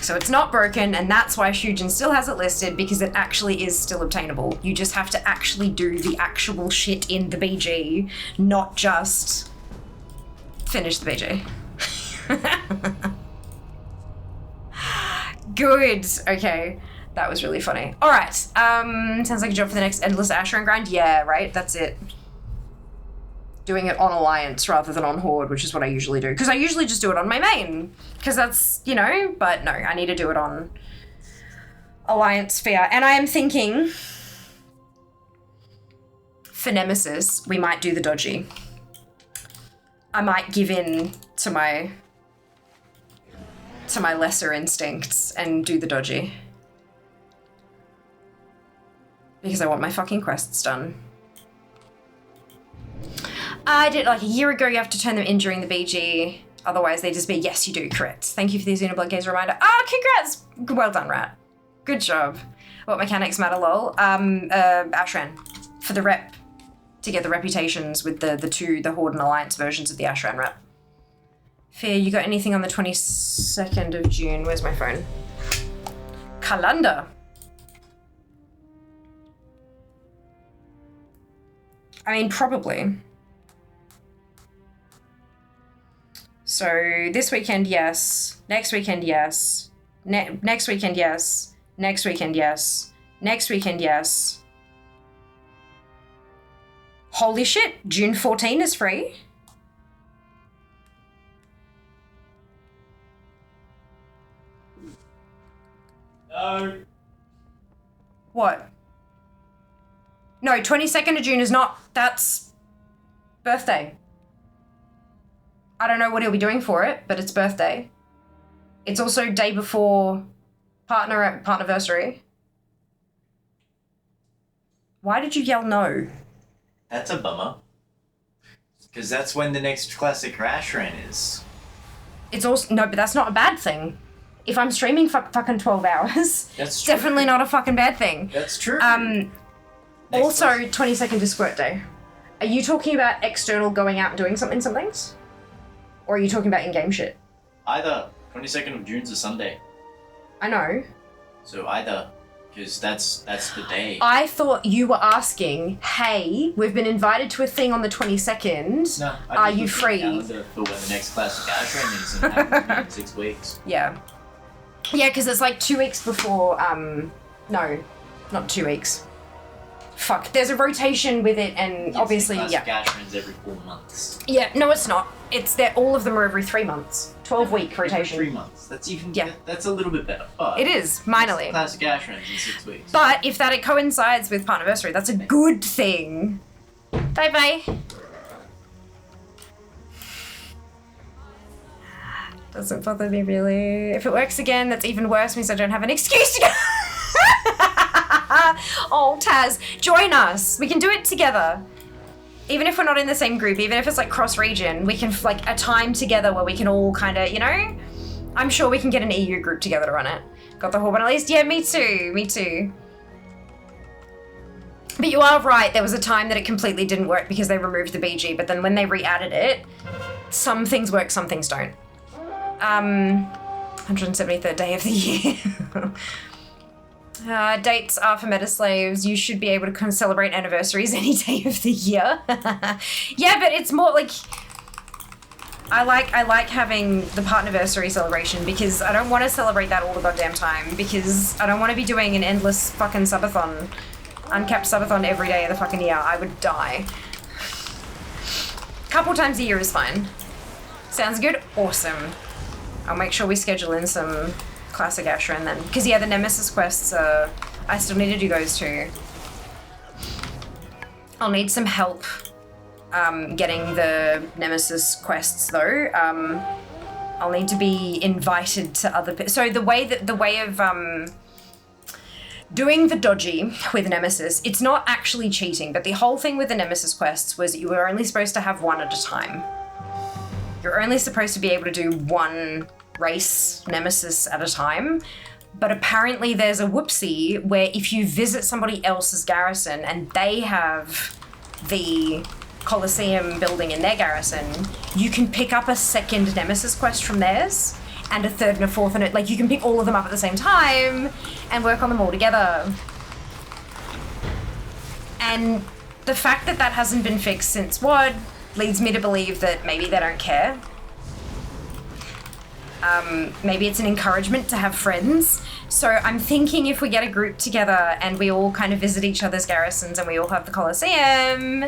Speaker 1: So it's not broken, and that's why Shujin still has it listed, because it actually is still obtainable. You just have to actually do the actual shit in the BG, not just finish the BG. Good. Okay. That was really funny. All right. Sounds like a job for the next Endless Ashran grind. Yeah, right? That's it. Doing it on Alliance rather than on Horde, which is what I usually do. Because I usually just do it on my main. Because that's, you know, but no, I need to do it on Alliance Sphere. And I am thinking, for Nemesis, we might do the dodgy. I might give in to my lesser instincts and do the dodgy. Because I want my fucking quests done. I did like a year ago, you have to turn them in during the BG. Otherwise they just be, yes, you do, correct. Thank you for the Xenoblade Gaze reminder. Ah, congrats! Well done, Rat. Good job. What mechanics matter, lol? Ashran. For the rep. To get the reputations with the Horde and Alliance versions of the Ashran rep. Fear, you got anything on the 22nd of June? Where's my phone? Calendar. I mean, probably. So this weekend, yes. Next weekend, yes. Next weekend, yes. Next weekend, yes. Next weekend, yes. Holy shit, June 14 is free.
Speaker 7: No.
Speaker 1: What? No, 22nd of June is not. That's birthday. I don't know what he'll be doing for it, but it's birthday. It's also day before partnerversary. Why did you yell no?
Speaker 7: That's a bummer. Because that's when the next classic Ashran is.
Speaker 1: It's also no, but that's not a bad thing. If I'm streaming fucking 12 hours,
Speaker 7: That's true.
Speaker 1: definitely not a fucking bad thing.
Speaker 7: That's true.
Speaker 1: Also, 22nd is Squirt Day. Are you talking about external going out and doing somethings? Or are you talking about in-game shit?
Speaker 7: Either. 22nd of June's a Sunday.
Speaker 1: I know.
Speaker 7: So either. Because that's the day.
Speaker 1: I thought you were asking, hey, we've been invited to a thing on the 22nd.
Speaker 7: No,
Speaker 1: Are you free?
Speaker 7: Calendar for when the next classic Ashran is and happens in 6 weeks.
Speaker 1: Yeah. Yeah, because it's like 2 weeks before, no, not 2 weeks. Fuck, there's a rotation with it, and
Speaker 7: Yes,
Speaker 1: obviously,
Speaker 7: the
Speaker 1: yeah.
Speaker 7: classic Ashran's every 4 months.
Speaker 1: Yeah, no, it's not. It's that all of them are every 3 months. 12-week rotation.
Speaker 7: Every 3 months. That's even.
Speaker 1: Yeah.
Speaker 7: That's a little bit better. But
Speaker 1: It is, minorly.
Speaker 7: Classic Ashran's in 6 weeks.
Speaker 1: But if that coincides with Partnerversary, that's a good thing. Bye-bye. Doesn't bother me, really. If it works again, that's even worse, means I don't have an excuse to go. Oh, Taz, join us. We can do it together. Even if we're not in the same group, even if it's like cross-region, we can like a time together where we can all kind of, you know? I'm sure we can get an EU group together to run it. Got the Horde at least? Yeah, me too. Me too. But you are right, there was a time that it completely didn't work because they removed the BG, but then when they re-added it, some things work, some things don't. 173rd day of the year. Dates are for Metaslaves. You should be able to celebrate anniversaries any day of the year. Yeah, but it's more like I like having the partnerversary celebration because I don't want to celebrate that all the goddamn time because I don't want to be doing an endless fucking subathon, uncapped subathon every day of the fucking year. I would die. couple times a year is fine. Sounds good? Awesome. I'll make sure we schedule in some classic Ashran then. Because yeah, the Nemesis quests, I still need to do those too. I'll need some help getting the Nemesis quests though. I'll need to be invited to other people. So the way of doing the dodgy with Nemesis, it's not actually cheating, but the whole thing with the Nemesis quests was you were only supposed to have one at a time. You're only supposed to be able to do one race Nemesis at a time, but apparently there's a whoopsie where if you visit somebody else's garrison and they have the Colosseum building in their garrison, you can pick up a second Nemesis quest from theirs, and a third and a fourth, and like you can pick all of them up at the same time and work on them all together. And the fact that that hasn't been fixed since WOD leads me to believe that maybe they don't care. Maybe it's an encouragement to have friends. So I'm thinking if we get a group together and we all kind of visit each other's garrisons and we all have the Colosseum,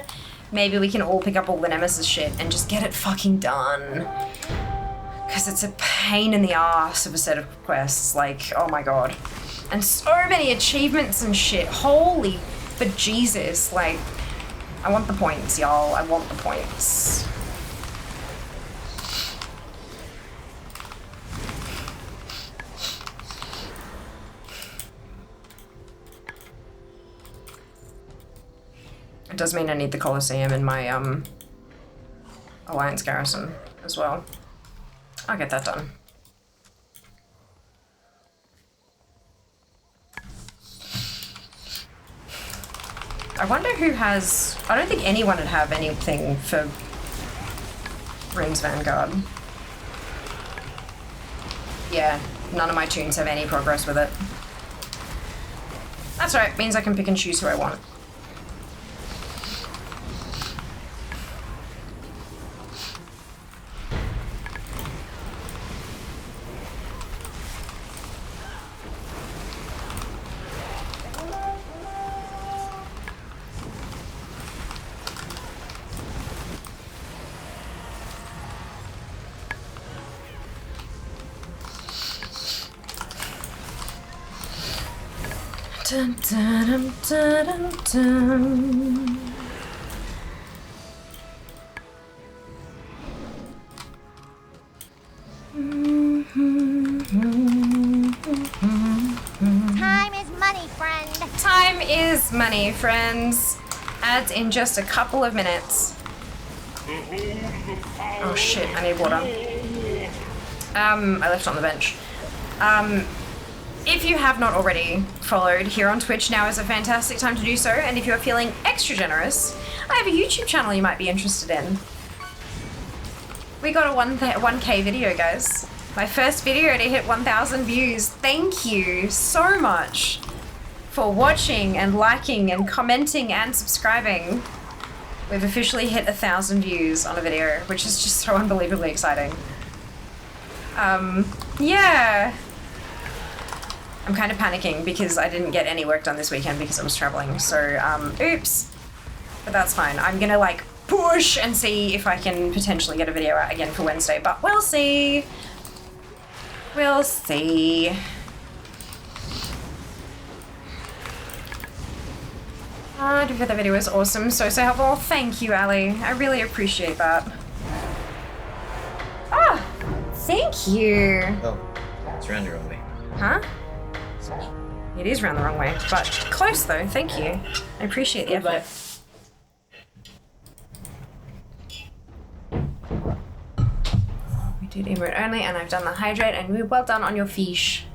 Speaker 1: maybe we can all pick up all the Nemesis shit and just get it fucking done. Because it's a pain in the ass of a set of quests, like, oh my god. And so many achievements and shit, holy bejesus, like, I want the points, y'all, I want the points. It does mean I need the Colosseum in my, Alliance garrison as well. I'll get that done. I wonder who has... I don't think anyone would have anything for Rings Vanguard. Yeah, none of my tunes have any progress with it. That's right, means I can pick and choose who I want. Dun, dun, dun, dun, dun.
Speaker 8: Time is money, friend.
Speaker 1: Time is money, friends. Ads in just a couple of minutes. Oh shit, I need water. I left it on the bench. If you have not already followed here on Twitch, now is a fantastic time to do so, and if you're feeling extra generous, I have a YouTube channel you might be interested in. We got a 1K video, guys. My first video to hit 1,000 views. Thank you so much for watching and liking and commenting and subscribing. We've officially hit 1,000 views on a video, which is just so unbelievably exciting. Yeah. I'm kind of panicking because I didn't get any work done this weekend because I was traveling, so, oops. But that's fine. I'm gonna, like, push and see if I can potentially get a video out again for Wednesday, but we'll see. We'll see. I think that video was awesome, so helpful. Thank you, Ali. I really appreciate that. Ah, thank you.
Speaker 7: Oh, it's around the wrong way.
Speaker 1: Huh? It is round the wrong way, but close though, thank you. I appreciate the effort. We did emote only, and I've done the hydrate, and we're well done on your fish.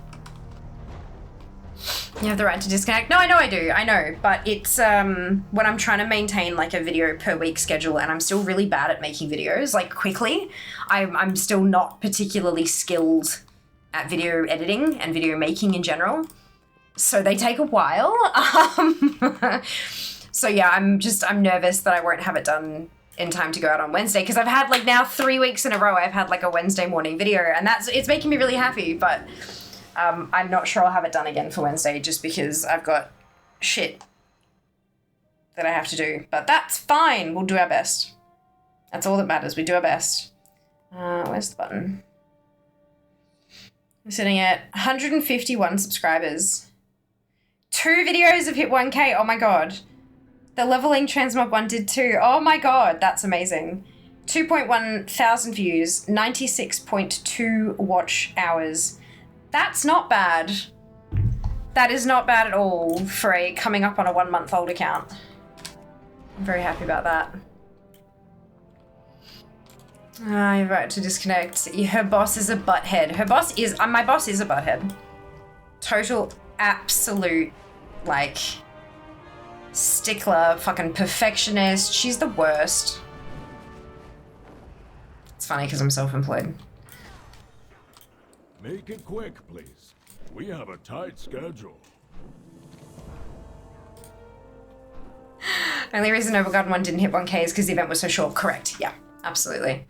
Speaker 1: You have the right to disconnect. No, I know I do, I know, but it's when I'm trying to maintain like a video per week schedule, and I'm still really bad at making videos, like quickly. I'm still not particularly skilled at video editing and video making in general. So they take a while. So yeah, I'm nervous that I won't have it done in time to go out on Wednesday, because I've had like now 3 weeks in a row I've had like a Wednesday morning video, and it's making me really happy, but I'm not sure I'll have it done again for Wednesday just because I've got shit that I have to do. But that's fine, we'll do our best. That's all that matters. We do our best. Where's the button? We're sitting at 151 subscribers. 2 videos have hit 1K. Oh my god. The leveling transmob one did too. Oh my god, that's amazing. 2.1 thousand views, 96.2 watch hours. That's not bad. That is not bad at all for a coming up on a 1-month-old account. I'm very happy about that. You're right to disconnect. Her boss is a butthead. Her boss is, my boss is a butthead. Total, absolute, like, stickler, fucking perfectionist. She's the worst. It's funny because I'm self-employed.
Speaker 6: Make it quick, please. We have a tight schedule.
Speaker 1: Only reason Overgarden 1 didn't hit 1K is because the event was so short. Correct. Yeah, absolutely.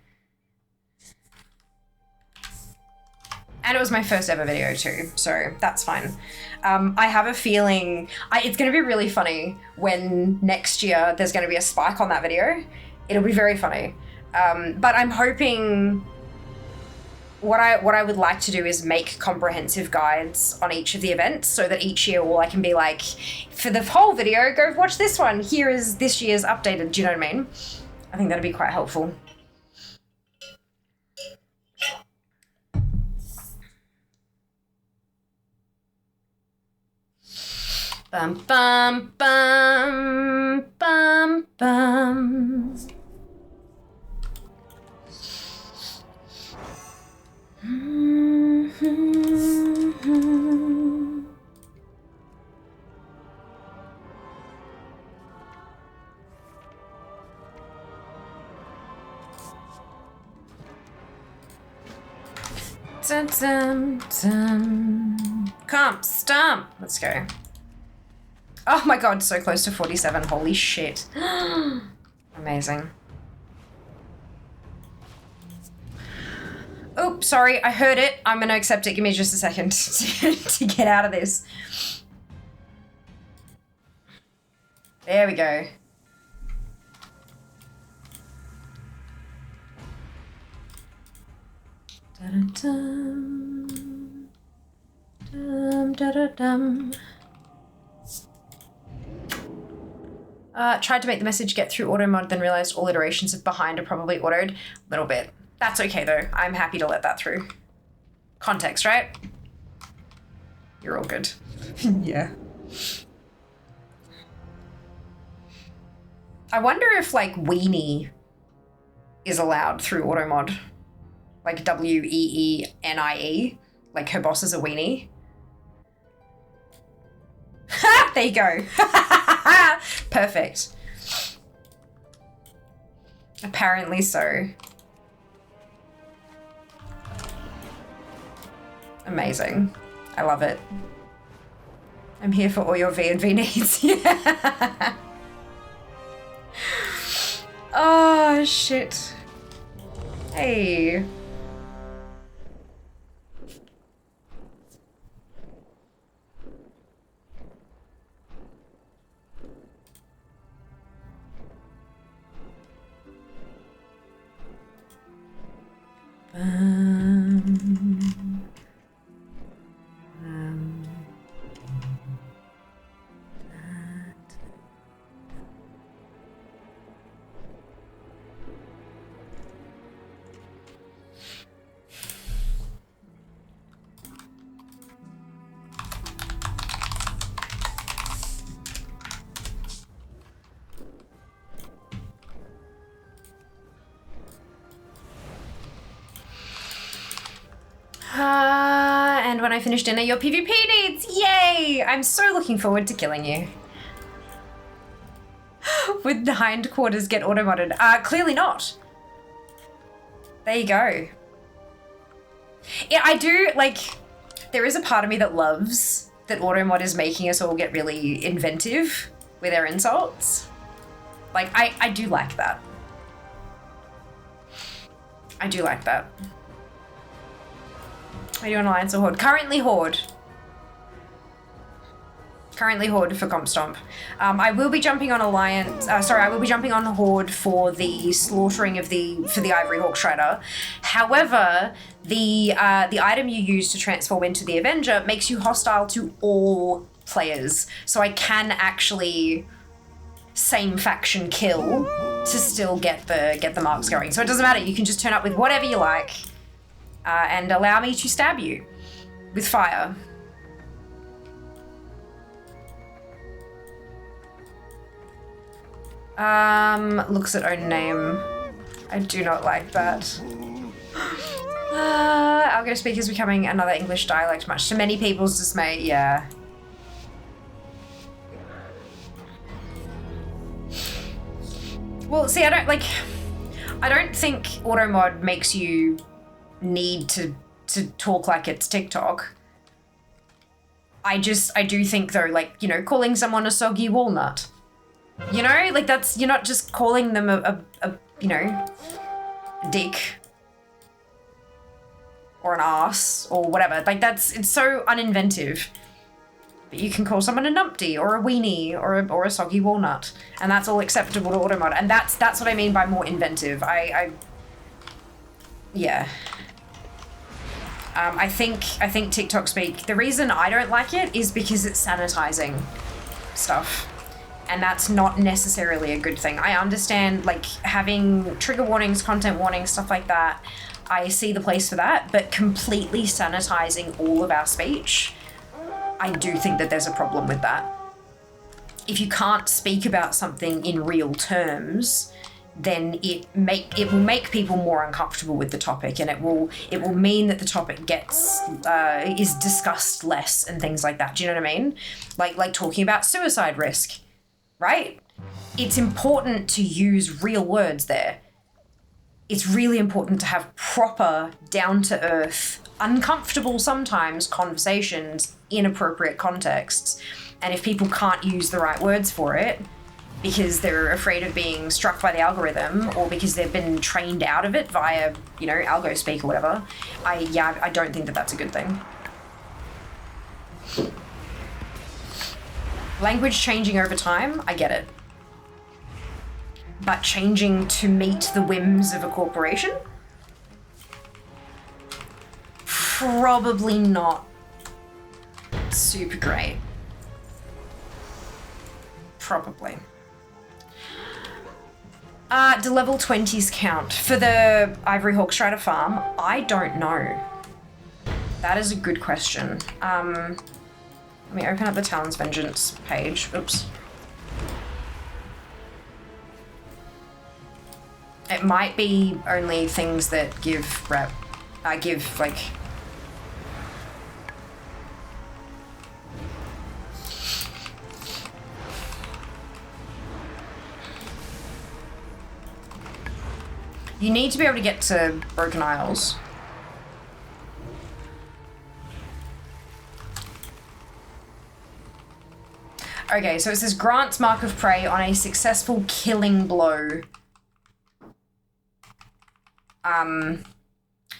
Speaker 1: And it was my first ever video too, so that's fine. I have a feeling it's going to be really funny when next year there's going to be a spike on that video. It'll be very funny. But I'm hoping what I would like to do is make comprehensive guides on each of the events so that each year all I can be like, for the whole video, go watch this one. Here is this year's updated. Do you know what I mean? I think that'd be quite helpful. Bum, bum, bum, bum, bum. Dun, dun, dun. Comp, stomp. Let's go. Oh my god, so close to 47. Holy shit. Amazing. Oops, sorry, I heard it. I'm gonna accept it. Give me just a second to get out of this. There we go. Dun-dun-dum. Dum-da-da-dum. Tried to make the message get through auto mod, then realized all iterations of behind are probably autoed. A little bit. That's okay though. I'm happy to let that through. Context, right? You're all good. Yeah. I wonder if like weenie is allowed through auto mod. Like WEENIE. Like her boss is a weenie. There you go. Perfect. Apparently so. Amazing. I love it. I'm here for all your V&V needs. Yeah. Oh, shit. Hey. And when I finish dinner, your PvP needs! Yay! I'm so looking forward to killing you. Would the hindquarters get auto-modded? Clearly not. There you go. Yeah, I do, like, there is a part of me that loves that auto-mod is making us all get really inventive with our insults. Like, I do like that. I do like that. Are you on Alliance or Horde? Currently Horde. Currently Horde for Comp Stomp. I will be jumping on Alliance. I will be jumping on Horde for the slaughtering of the Ivory Hawk Shredder. However, the item you use to transform into the Avenger makes you hostile to all players. So I can actually same faction kill to still get the marks going. So it doesn't matter. You can just turn up with whatever you like, and allow me to stab you with fire. Looks at own name. I do not like that. Algo speak is becoming another English dialect, much to many people's dismay. Yeah. Well, see, I don't think automod makes you need to talk like it's TikTok. I do think though, like, you know, calling someone a soggy walnut. You know, like that's, you're not just calling them a you know, dick or an ass or whatever. Like it's so uninventive. But you can call someone a numpty or a weenie or a soggy walnut, and that's all acceptable to automod. And that's what I mean by more inventive. Yeah. I think TikTok speak. The reason I don't like it is because it's sanitizing stuff. And that's not necessarily a good thing. I understand, like, having trigger warnings, content warnings, stuff like that. I see the place for that, but completely sanitizing all of our speech, I do think that there's a problem with that. If you can't speak about something in real terms, then it will make people more uncomfortable with the topic, and it will mean that the topic is discussed less and things like that. Do you know what I mean? Like talking about suicide risk. Right? It's important to use real words there. It's really important to have proper, down-to-earth, uncomfortable sometimes conversations in appropriate contexts. And if people can't use the right words for it because they're afraid of being struck by the algorithm or because they've been trained out of it via, you know, algo speak or whatever, I don't think that that's a good thing. Language changing over time, I get it. But changing to meet the whims of a corporation? Probably not super great. Probably. Do level 20s count? For the Ivory Hawk Strider farm, I don't know. That is a good question. Let me open up the Talon's Vengeance page. Oops. It might be only things that give like... You need to be able to get to Broken Isles. Okay, so it says grants Mark of Prey on a successful killing blow.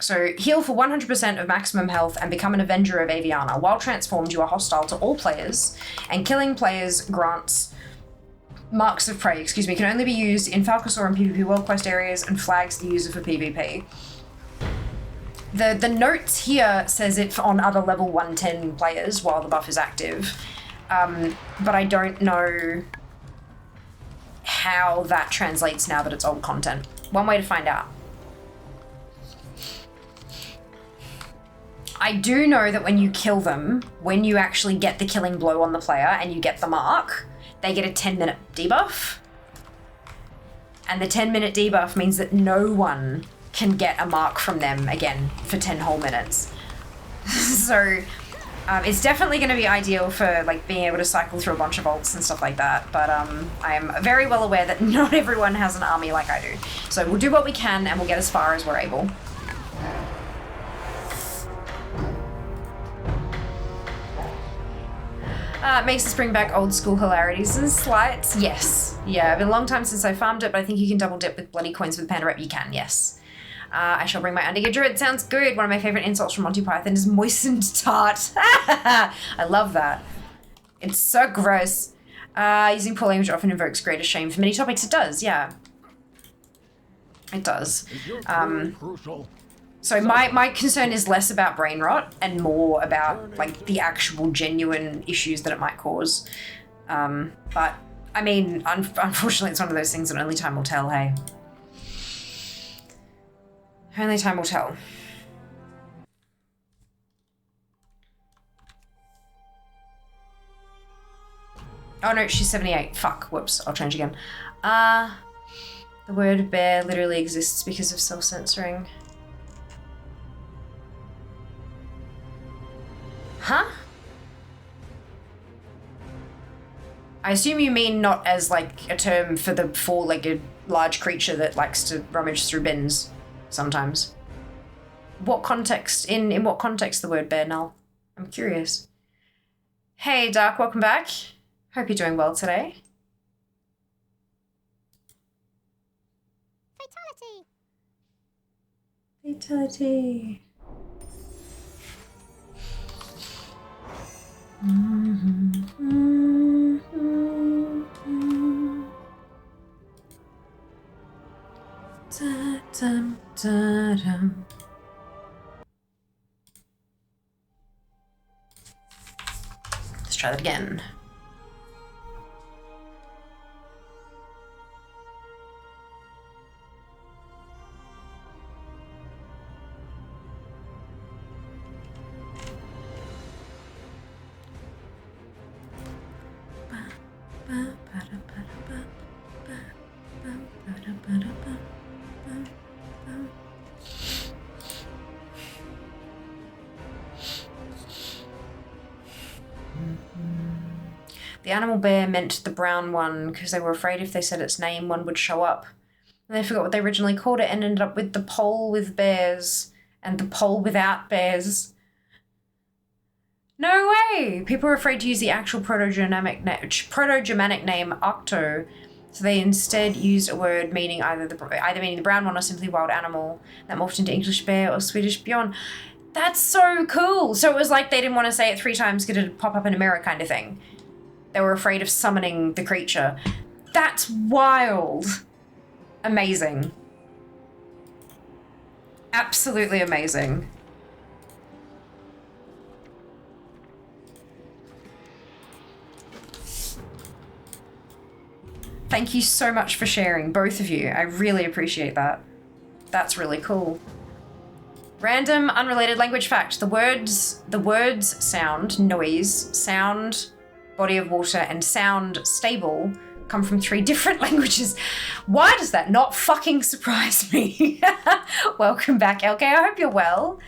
Speaker 1: So heal for 100% of maximum health and become an Avenger of Aviana. While transformed, you are hostile to all players, and killing players grants Marks of Prey, can only be used in Falcosaur and PvP World Quest areas and flags the user for PvP. The notes here says it on other level 110 players while the buff is active. But I don't know how that translates now that it's old content. One way to find out. I do know that when you kill them, when you actually get the killing blow on the player and you get the mark, they get a 10-minute debuff. And the 10-minute debuff means that no one can get a mark from them again for 10 whole minutes. So... it's definitely going to be ideal for like being able to cycle through a bunch of ults and stuff like that, but I am very well aware that not everyone has an army like I do. So we'll do what we can and we'll get as far as we're able. Makes us bring back old school hilarities and slights. Yes. Yeah, it's been a long time since I farmed it, but I think you can double dip with bloody coins with Panda Rep. You can, yes. I shall bring my Undigger Druid. Sounds good. One of my favorite insults from Monty Python is moistened tart. I love that. It's so gross. Using poor language often invokes greater shame for many topics. It does, yeah. It does.
Speaker 6: Is your query crucial?
Speaker 1: So my concern is less about brain rot and more about like the actual genuine issues that it might cause. But I mean, unfortunately, it's one of those things that only time will tell, hey? Only time will tell. Oh no, she's 78. Fuck, whoops, I'll change again. The word bear literally exists because of self-censoring. Huh? I assume you mean not as like a term for the four-legged large creature that likes to rummage through bins sometimes. What context, in what context the word bear, Null? I'm curious. Hey Dark, welcome back. Hope you're doing well today.
Speaker 8: Fatality.
Speaker 1: Fatality. Da-dum-da-dum. Let's try that again. The animal bear meant the brown one because they were afraid if they said its name, one would show up. And they forgot what they originally called it and ended up with the pole with bears and the pole without bears. No way! People were afraid to use the actual proto-Germanic name Octo, so they instead used a word meaning either meaning the brown one or simply wild animal that morphed into English bear or Swedish bjorn. That's so cool! So it was like they didn't want to say it 3 times because it'd pop up in a mirror kind of thing. They were afraid of summoning the creature. That's wild! Amazing. Absolutely amazing. Thank you so much for sharing, both of you. I really appreciate that. That's really cool. Random, unrelated language fact. The words sound, noise, sound, body of water, and sound, stable, come from 3 different languages. Why does that not fucking surprise me? Welcome back, LK. I hope you're well.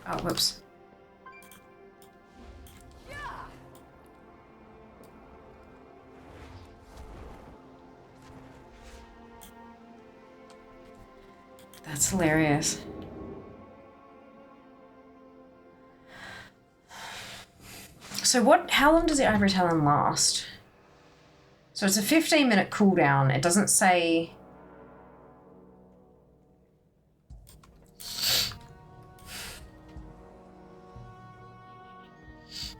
Speaker 1: Oh, whoops. That's hilarious. So how long does the Ivory Talon last? So it's a 15-minute cooldown. It doesn't say...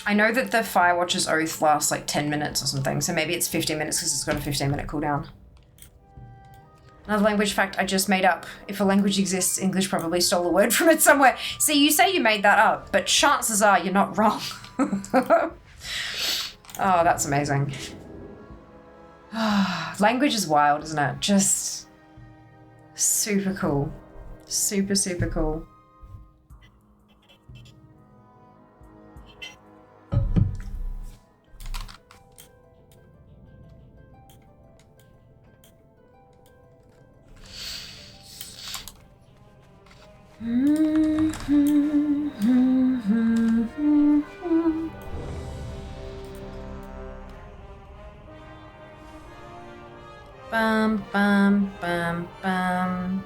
Speaker 1: I know that the Firewatcher's Oath lasts like 10 minutes or something, so maybe it's 15 minutes because it's got a 15-minute cooldown. Another language fact I just made up. If a language exists, English probably stole a word from it somewhere. See, you say you made that up, but chances are you're not wrong. Oh, that's amazing. Language is wild, isn't it? Just super cool. Super, super cool. Bum, bum, bum, bum.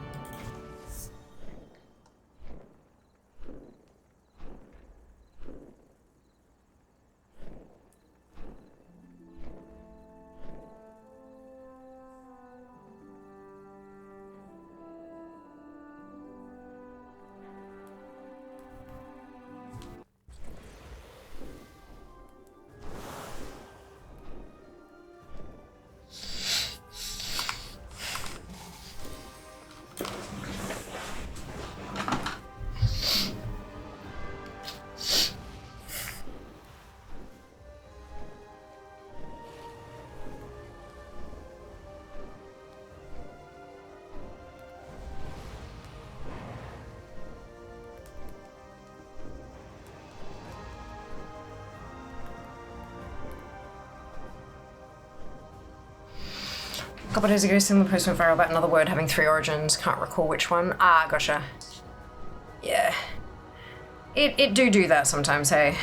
Speaker 1: A couple days ago, similar post went viral about another word having 3 origins. Can't recall which one. Ah, gotcha. Yeah. It do that sometimes, hey.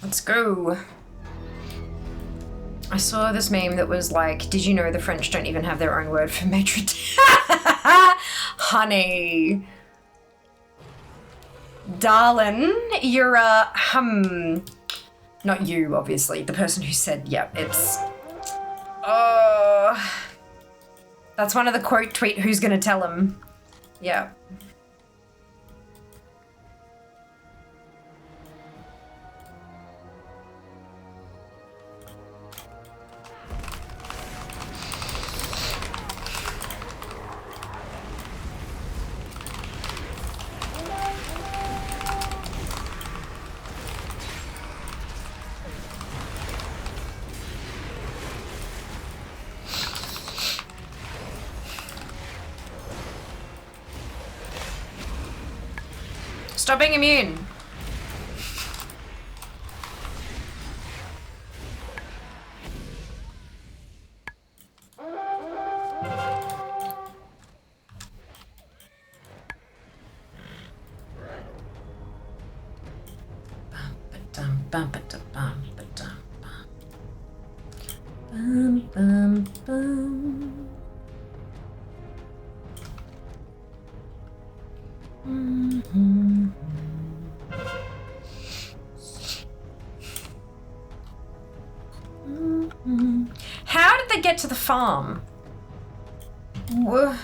Speaker 1: Let's go. I saw this meme that was like, did you know the French don't even have their own word for maitre d'? Honey. Darlin', you're a, not you, obviously, the person who said, yep, it's, oh, that's one of the quote tweet, who's gonna tell him? Yeah. Stop being immune. How did they get to the farm? Whoa.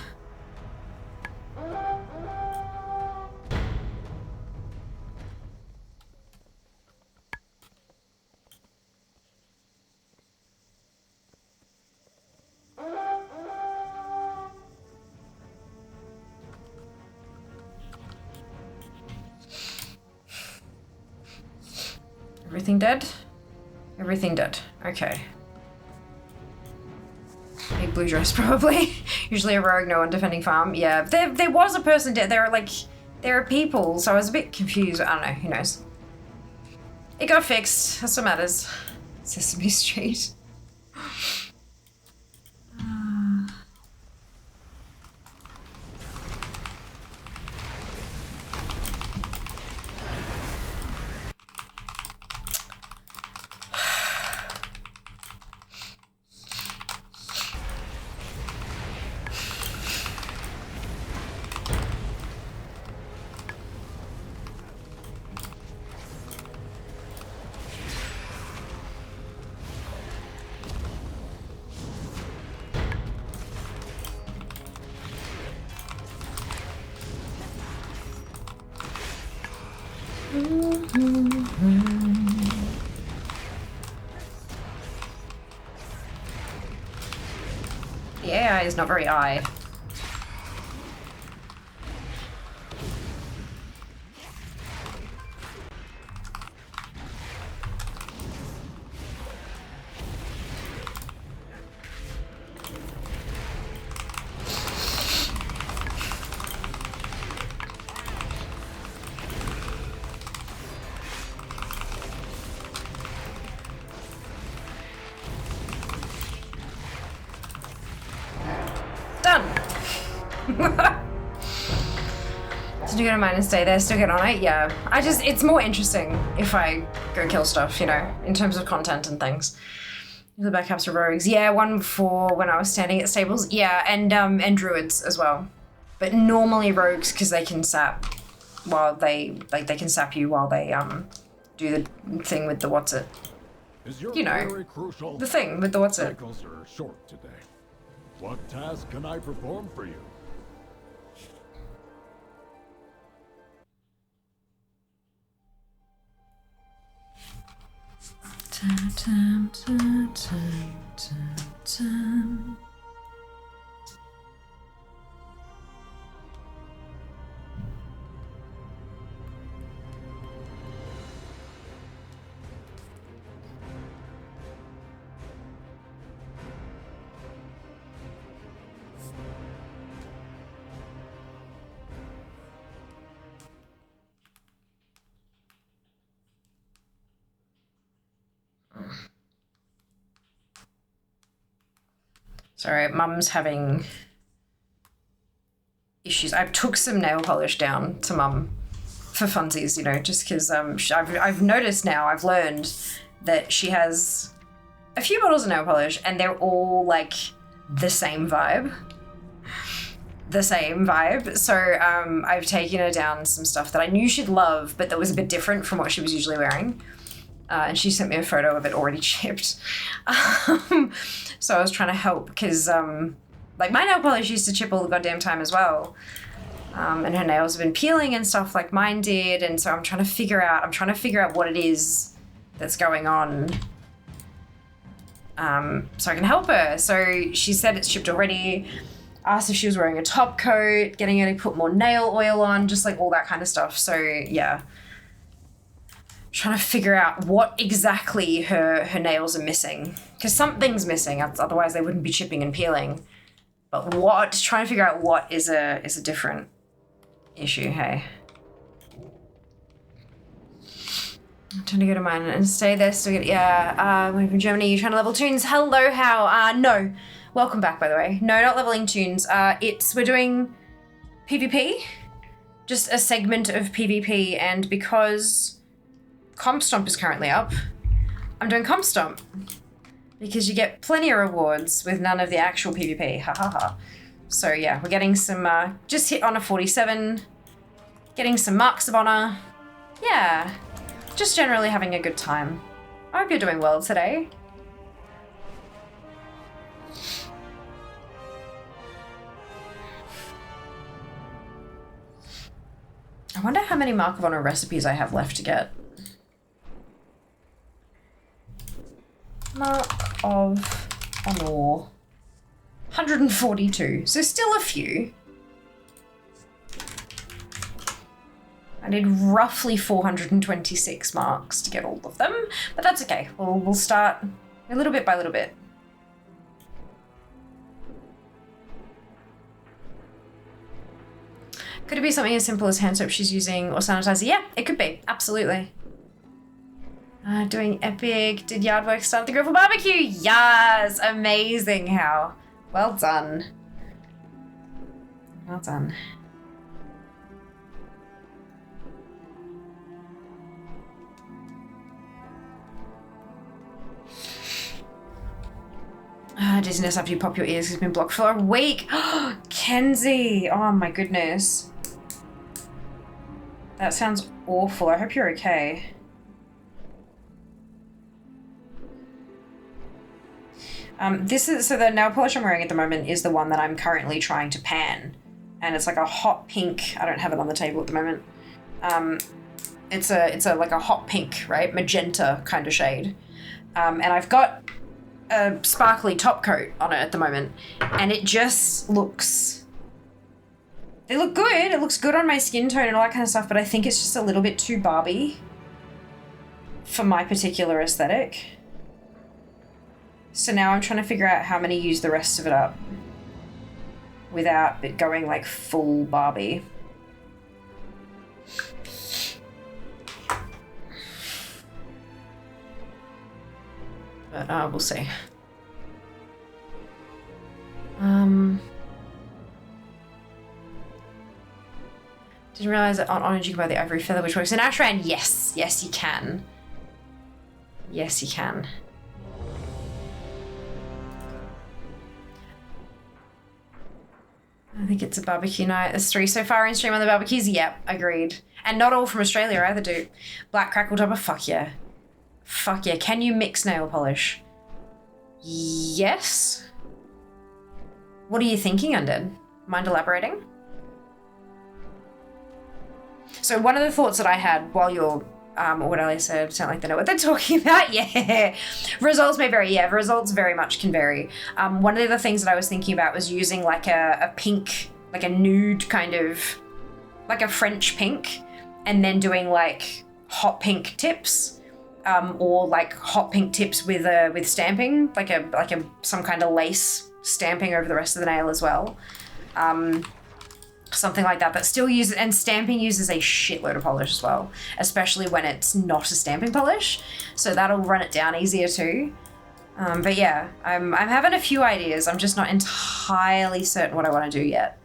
Speaker 1: Everything dead? Everything dead. Okay. Big blue dress, probably. Usually a rogue, no one defending farm. Yeah, there was a person dead. There are people, so I was a bit confused. I don't know, who knows. It got fixed, that's what matters. Sesame Street. The AI is not very eye. Did you go to mine and stay there? Still get on it? Yeah. It's more interesting if I go kill stuff, you know, in terms of content and things. The backups are rogues. Yeah, one before when I was standing at stables. Yeah, and druids as well. But normally rogues because they can sap. while they can sap you while they do the thing with the what's it.
Speaker 6: Is your
Speaker 1: You know,
Speaker 6: query crucial?
Speaker 1: The thing with the what's it.
Speaker 6: Cycles are short today. What task can I perform for you?
Speaker 1: Sorry, Mum's having issues. I took some nail polish down to Mum for funsies, you know, just because I've noticed now, I've learned that she has a few bottles of nail polish and they're all like the same vibe. So I've taken her down some stuff that I knew she'd love, but that was a bit different from what she was usually wearing. And she sent me a photo of it already chipped. So I was trying to help because, like, my nail polish used to chip all the goddamn time as well. And her nails have been peeling and stuff like mine did. And so I'm trying to figure out what it is that's going on. So I can help her. So she said it's chipped already. Asked if she was wearing a top coat, getting her to put more nail oil on, just like all that kind of stuff. So yeah. Trying to figure out what exactly her nails are missing. Because something's missing, otherwise they wouldn't be chipping and peeling. But what? Trying to figure out what is a different issue, hey. I'm trying to go to mine and stay there, still get, yeah, we're from Germany, you trying to level tunes? Hello, how? No. Welcome back, by the way. No, not leveling tunes. We're doing PvP. Just a segment of PvP, and because Comp Stomp is currently up, I'm doing Comp Stomp. Because you get plenty of rewards with none of the actual PvP, ha ha ha. So yeah, we're getting some, just hit Honor 47, getting some Marks of Honor. Yeah, just generally having a good time. I hope you're doing well today. I wonder how many Mark of Honor recipes I have left to get. Mark of Honor. 142, so still a few. I need roughly 426 marks to get all of them, but that's okay. We'll start a little bit by little bit. Could it be something as simple as hand soap she's using or sanitizer? Yeah, it could be, absolutely. Doing epic. Did yard work start at the Griffle Barbecue? Yes, amazing, how. Well done. Well done. Dizziness after you pop your ears has been blocked for a week. Kenzie! Oh my goodness. That sounds awful. I hope you're okay. So the nail polish I'm wearing at the moment is the one that I'm currently trying to pan. And it's like a hot pink. I don't have it on the table at the moment. It's like a hot pink, right? Magenta kind of shade. And I've got a sparkly top coat on it at the moment. And it just looks... They look good. It looks good on my skin tone and all that kind of stuff, but I think it's just a little bit too Barbie for my particular aesthetic. So now I'm trying to figure out how many use the rest of it up without it going like full Barbie. But we'll see. Didn't realize that on Orange you can buy the ivory feather which works in Ashran. Yes, yes you can. Yes you can. I think it's a barbecue night. There's 3 so far in stream on the barbecues. Yep, agreed. And not all from Australia either, dude. Black crackle topper, fuck yeah. Fuck yeah. Can you mix nail polish? Yes. What are you thinking, Undead? Mind elaborating? So one of the thoughts that I had while you're, what I said, sound like they know what they're talking about. Yeah. Results may vary. Yeah, results very much can vary. One of the things that I was thinking about was using like a pink, like a nude kind of, like a French pink, and then doing like hot pink tips, or like hot pink tips with stamping, like a some kind of lace stamping over the rest of the nail as well. Something like that still uses, and stamping uses a shitload of polish as well, especially when it's not a stamping polish. So that'll run it down easier too. But yeah, I'm having a few ideas. I'm just not entirely certain what I want to do yet.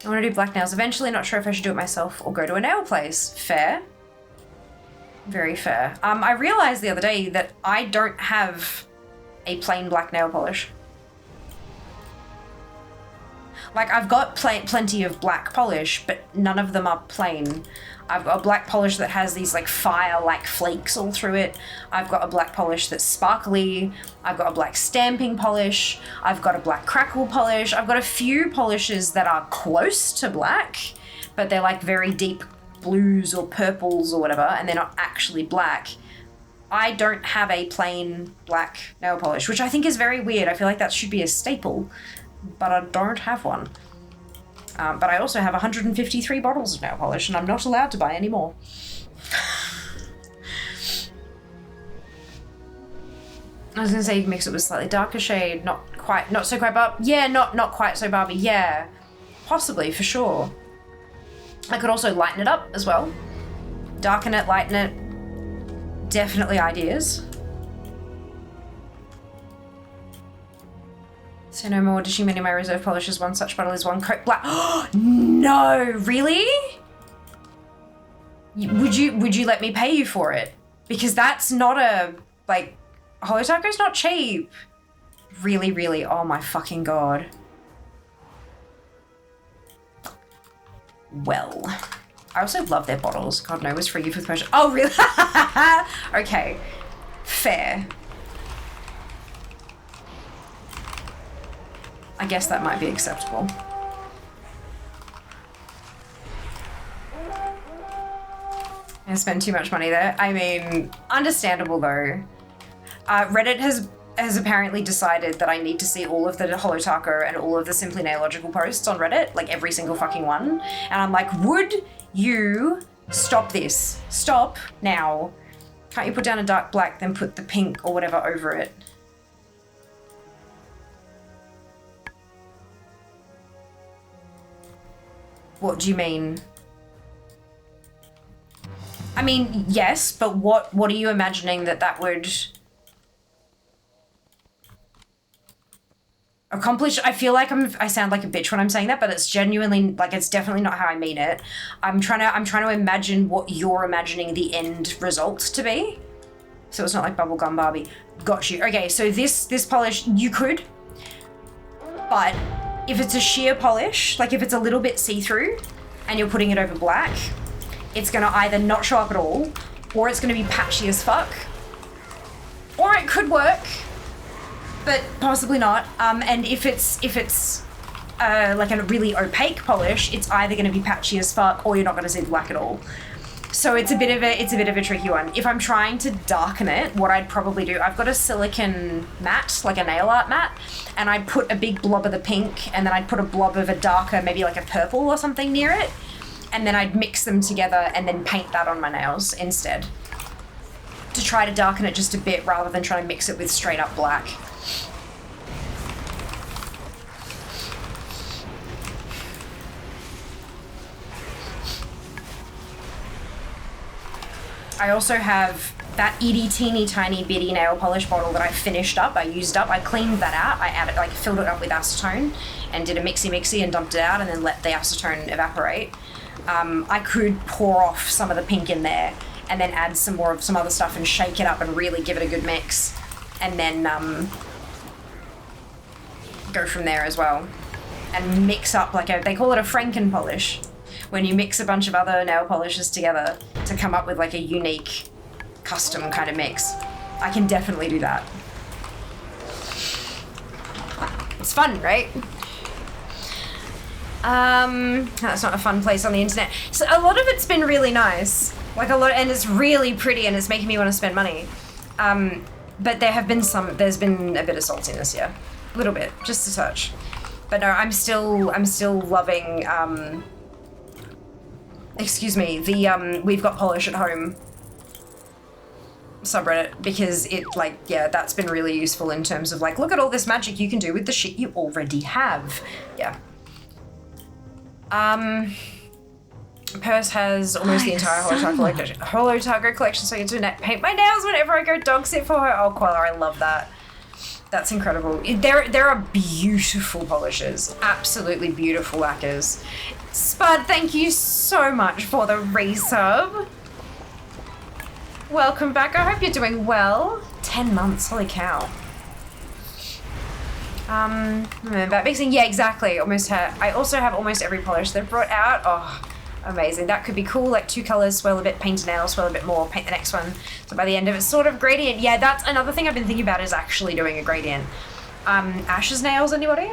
Speaker 1: I want to do black nails eventually. Not sure if I should do it myself or go to a nail place. Fair. Very fair. I realized the other day that I don't have a plain black nail polish. Like, I've got plenty of black polish, but none of them are plain. I've got a black polish that has these, like, fire-like flakes all through it. I've got a black polish that's sparkly. I've got a black stamping polish. I've got a black crackle polish. I've got a few polishes that are close to black, but they're, like, very deep blues or purples or whatever, and they're not actually black. I don't have a plain black nail polish, which I think is very weird. I feel like that should be a staple, but I don't have one. But I also have 153 bottles of nail polish, and I'm not allowed to buy any more. I was gonna say you can mix it with slightly darker shade, not so quite Barbie. Yeah, not quite so Barbie. Yeah, possibly, for sure. I could also lighten it up as well. Darken it, lighten it. Definitely ideas. So no more dishing many of my reserve polishes. One such bottle is one coat black. No, really? Would you let me pay you for it? Because that's not a, like, Holo Taco's not cheap. Really, really, oh my fucking god. Well, I also love their bottles. God, no, it was free for the promotion. Oh, really? Okay, fair. I guess that might be acceptable. I spend too much money there. I mean, understandable though. Reddit has apparently decided that I need to see all of the Holo Taco and all of the Simply Nailogical posts on Reddit, like every single fucking one. And I'm like, would you stop this? Stop now. Can't you put down a dark black, then put the pink or whatever over it? What do you mean? I mean, yes, but what are you imagining that would accomplish? I feel like I sound like a bitch when I'm saying that, but it's genuinely, like, it's definitely not how I mean it. I'm trying to imagine what you're imagining the end result to be. So it's not like bubblegum Barbie. Got you. Okay, so this polish, you could, but if it's a sheer polish, like if it's a little bit see-through and you're putting it over black, it's gonna either not show up at all, or it's gonna be patchy as fuck. Or it could work, but possibly not. And if it's like a really opaque polish, it's either gonna be patchy as fuck, or you're not gonna see the black at all. So it's a bit of a tricky one. If I'm trying to darken it, what I'd probably do, I've got a silicone mat, like a nail art mat, and I'd put a big blob of the pink, and then I'd put a blob of a darker, maybe like a purple or something near it, and then I'd mix them together and then paint that on my nails instead, to try to darken it just a bit rather than trying to mix it with straight up black. I also have that itty teeny tiny bitty nail polish bottle that I finished up, I used up, I cleaned that out, I added, like, filled it up with acetone and did a mixy and dumped it out and then let the acetone evaporate. I could pour off some of the pink in there and then add some more of some other stuff and shake it up and really give it a good mix, and then go from there as well. and mix up like they call it a Franken polish, when you mix a bunch of other nail polishes together to come up with like a unique custom kind of mix. I can definitely do that. It's fun, right? That's not a fun place on the internet. So a lot of it's been really nice, like a lot, and it's really pretty, and it's making me want to spend money. But there's been a bit of saltiness, yeah, a little bit, just a touch. But no, I'm still loving. Excuse me, the We've Got Polish at Home subreddit, because it, like, yeah, that's been really useful in terms of like, look at all this magic you can do with the shit you already have. Yeah. Purse has almost the entire Holotargo collection, so I get to paint my nails whenever I go dog sit for her. Oh, Koala, I love that. That's incredible. There are beautiful polishes, absolutely beautiful lacquers. Spud, thank you so much for the resub. Welcome back. I hope you're doing well. 10 months, holy cow. About mixing, yeah, exactly. I also have almost every polish they've brought out. Oh, amazing. That could be cool. Like 2 colors, swirl a bit, paint a nail, swirl a bit more, paint the next one. So by the end of it, sort of gradient. Yeah, that's another thing I've been thinking about, is actually doing a gradient. Ash's nails, anybody?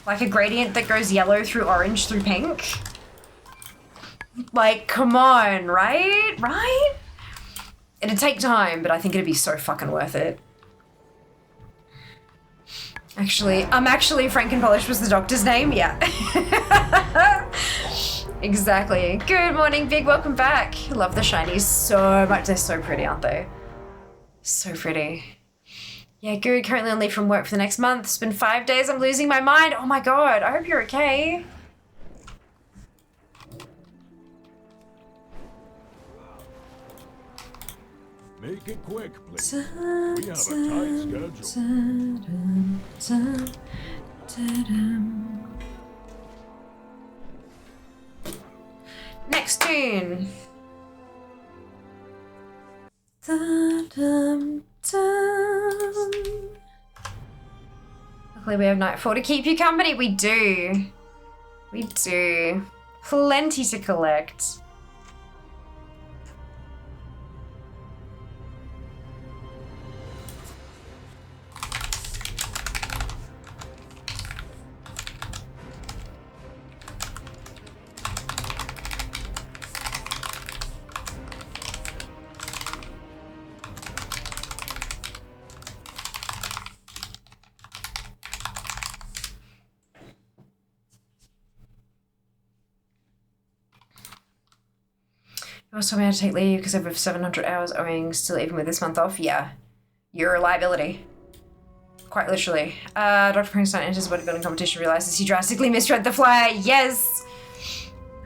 Speaker 1: Like a gradient that goes yellow through orange through pink. Like, come on, right? Right? It'd take time, but I think it'd be so fucking worth it. Actually, Frankenpolish was the doctor's name, yeah. Exactly. Good morning, Big, welcome back. Love the shinies so much. They're so pretty, aren't they? So pretty. Yeah, good. Currently on leave from work for the next month. It's been 5 days. I'm losing my mind. Oh my god. I hope you're okay.
Speaker 6: Make it quick, please. We have a tight schedule.
Speaker 1: Next tune. Luckily we have Nightfall to keep you company. We do. We do. Plenty to collect. I was told me I had to take leave because of 700 hours owing, still even with this month off. Yeah, you're a liability. Quite literally. Dr. Princeton enters bodybuilding competition, realizes he drastically misread the flyer. Yes!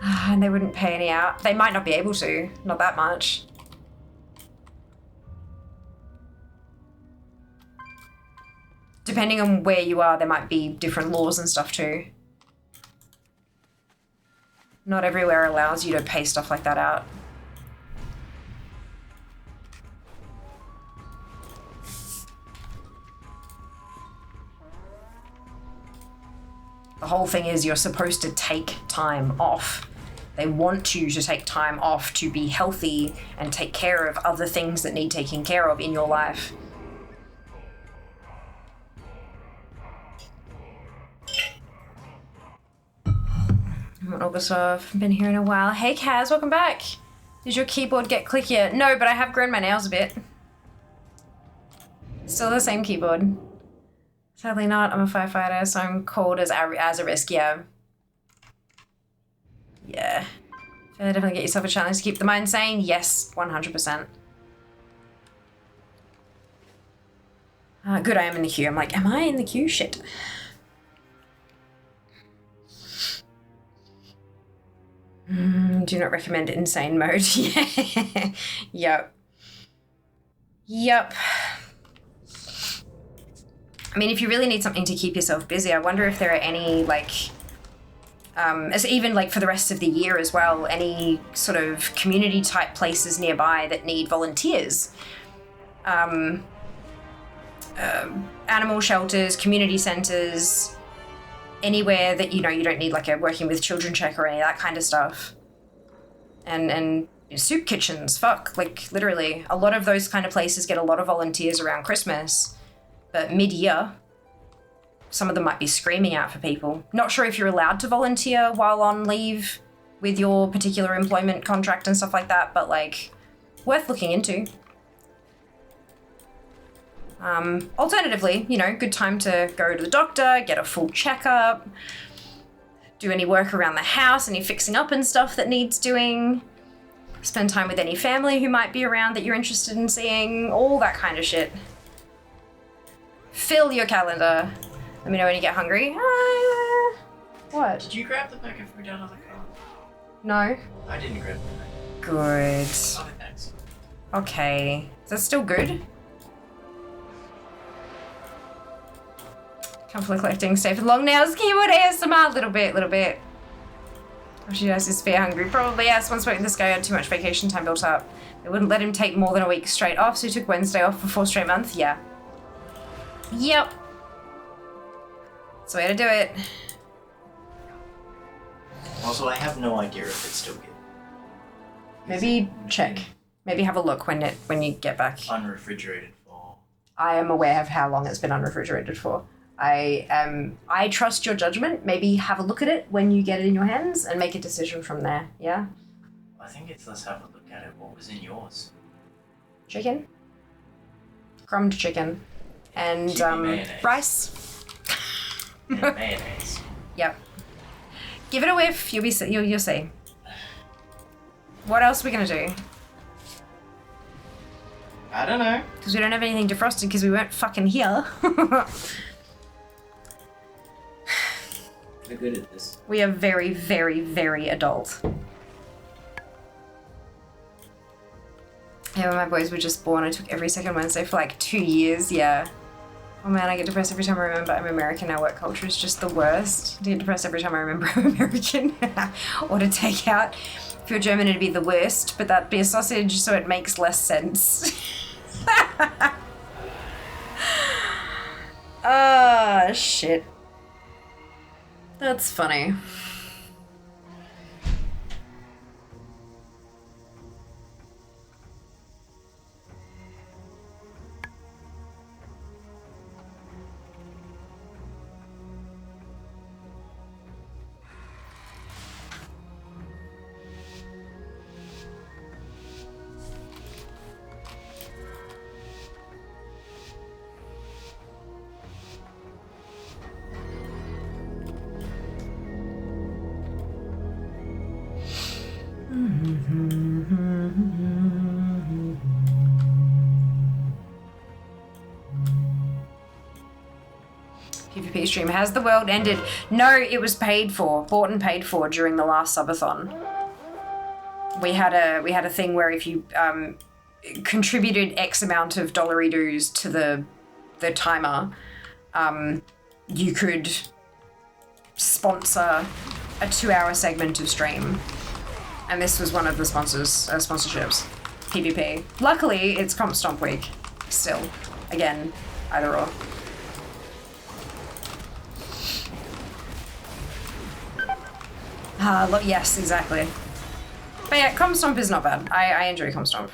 Speaker 1: And they wouldn't pay any out. They might not be able to. Not that much. Depending on where you are, there might be different laws and stuff too. Not everywhere allows you to pay stuff like that out. The whole thing is you're supposed to take time off. They want you to take time off to be healthy and take care of other things that need taking care of in your life. Augustov, been here in a while. Hey Kaz, welcome back. Did your keyboard get clickier? No, but I have grown my nails a bit. Still the same keyboard. Sadly not, I'm a firefighter, so I'm called as a risk, yeah. Yeah. Definitely get yourself a challenge to keep the mind sane. Yes, 100%. Good, I am in the queue. I'm like, am I in the queue? Shit. Do not recommend insane mode. Yeah. Yep. Yep. I mean, if you really need something to keep yourself busy, I wonder if there are any, like, even like for the rest of the year as well, any sort of community type places nearby that need volunteers. animal shelters, community centers, anywhere that you don't need like a working with children check or any of that kind of stuff. And soup kitchens, fuck, like literally a lot of those kind of places get a lot of volunteers around Christmas, but mid-year some of them might be screaming out for people. Not sure if you're allowed to volunteer while on leave with your particular employment contract and stuff like that, but like worth looking into. Alternatively, good time to go to the doctor, get a full checkup, do any work around the house, any fixing up and stuff that needs doing, spend time with any family who might be around that you're interested in seeing, all that kind of shit. Fill your calendar. Let me know when you get hungry. What?
Speaker 7: Did you grab the bag of food out of the car?
Speaker 1: No.
Speaker 7: I didn't grab the bag.
Speaker 1: Good.
Speaker 7: Oh, thanks.
Speaker 1: Okay. Is that still good? Comfortable collecting, stay for the long nails, keyword ASMR, little bit. Oh, she knows he's fair hungry. Probably, yes. Once spoke to this guy, had too much vacation time built up. They wouldn't let him take more than a week straight off, so he took Wednesday off for 4 straight months. Yeah. Yep. That's the way to do it.
Speaker 7: Also, I have no idea if it's still good.
Speaker 1: Maybe check. Maybe have a look when you get back.
Speaker 7: Unrefrigerated for...
Speaker 1: I am aware of how long it's been unrefrigerated for. I trust your judgment. Maybe have a look at it when you get it in your hands and make a decision from there, yeah?
Speaker 7: I think let's have a look at it. What was in yours?
Speaker 1: Chicken. Crumbed chicken. And,
Speaker 7: mayonnaise.
Speaker 1: Rice.
Speaker 7: And mayonnaise.
Speaker 1: Yep. Give it a whiff, you'll see. What else are we gonna do?
Speaker 7: I don't know.
Speaker 1: Because we don't have anything defrosted because we weren't fucking here.
Speaker 7: We're good at this.
Speaker 1: We are very, very, very adult. Yeah, when my boys were just born, I took every second Wednesday for like 2 years, yeah. Oh man, I get depressed every time I remember I'm American. Our work culture is just the worst. I get depressed every time I remember I'm American. Or to take out. If you're German, it'd be the worst, but that'd be a sausage, so it makes less sense. Ah, shit. That's funny. PvP stream. Has the world ended? No, it was paid for. Bought and paid for during the last subathon. We had a thing where if you contributed X amount of dollary dues to the timer, you could sponsor a 2-hour segment of stream. And this was one of the sponsorships. PvP. Luckily, it's Comp Stomp week. Still. Again, either or. Yes, exactly. But yeah, Comp Stomp is not bad. I enjoy Comp Stomp.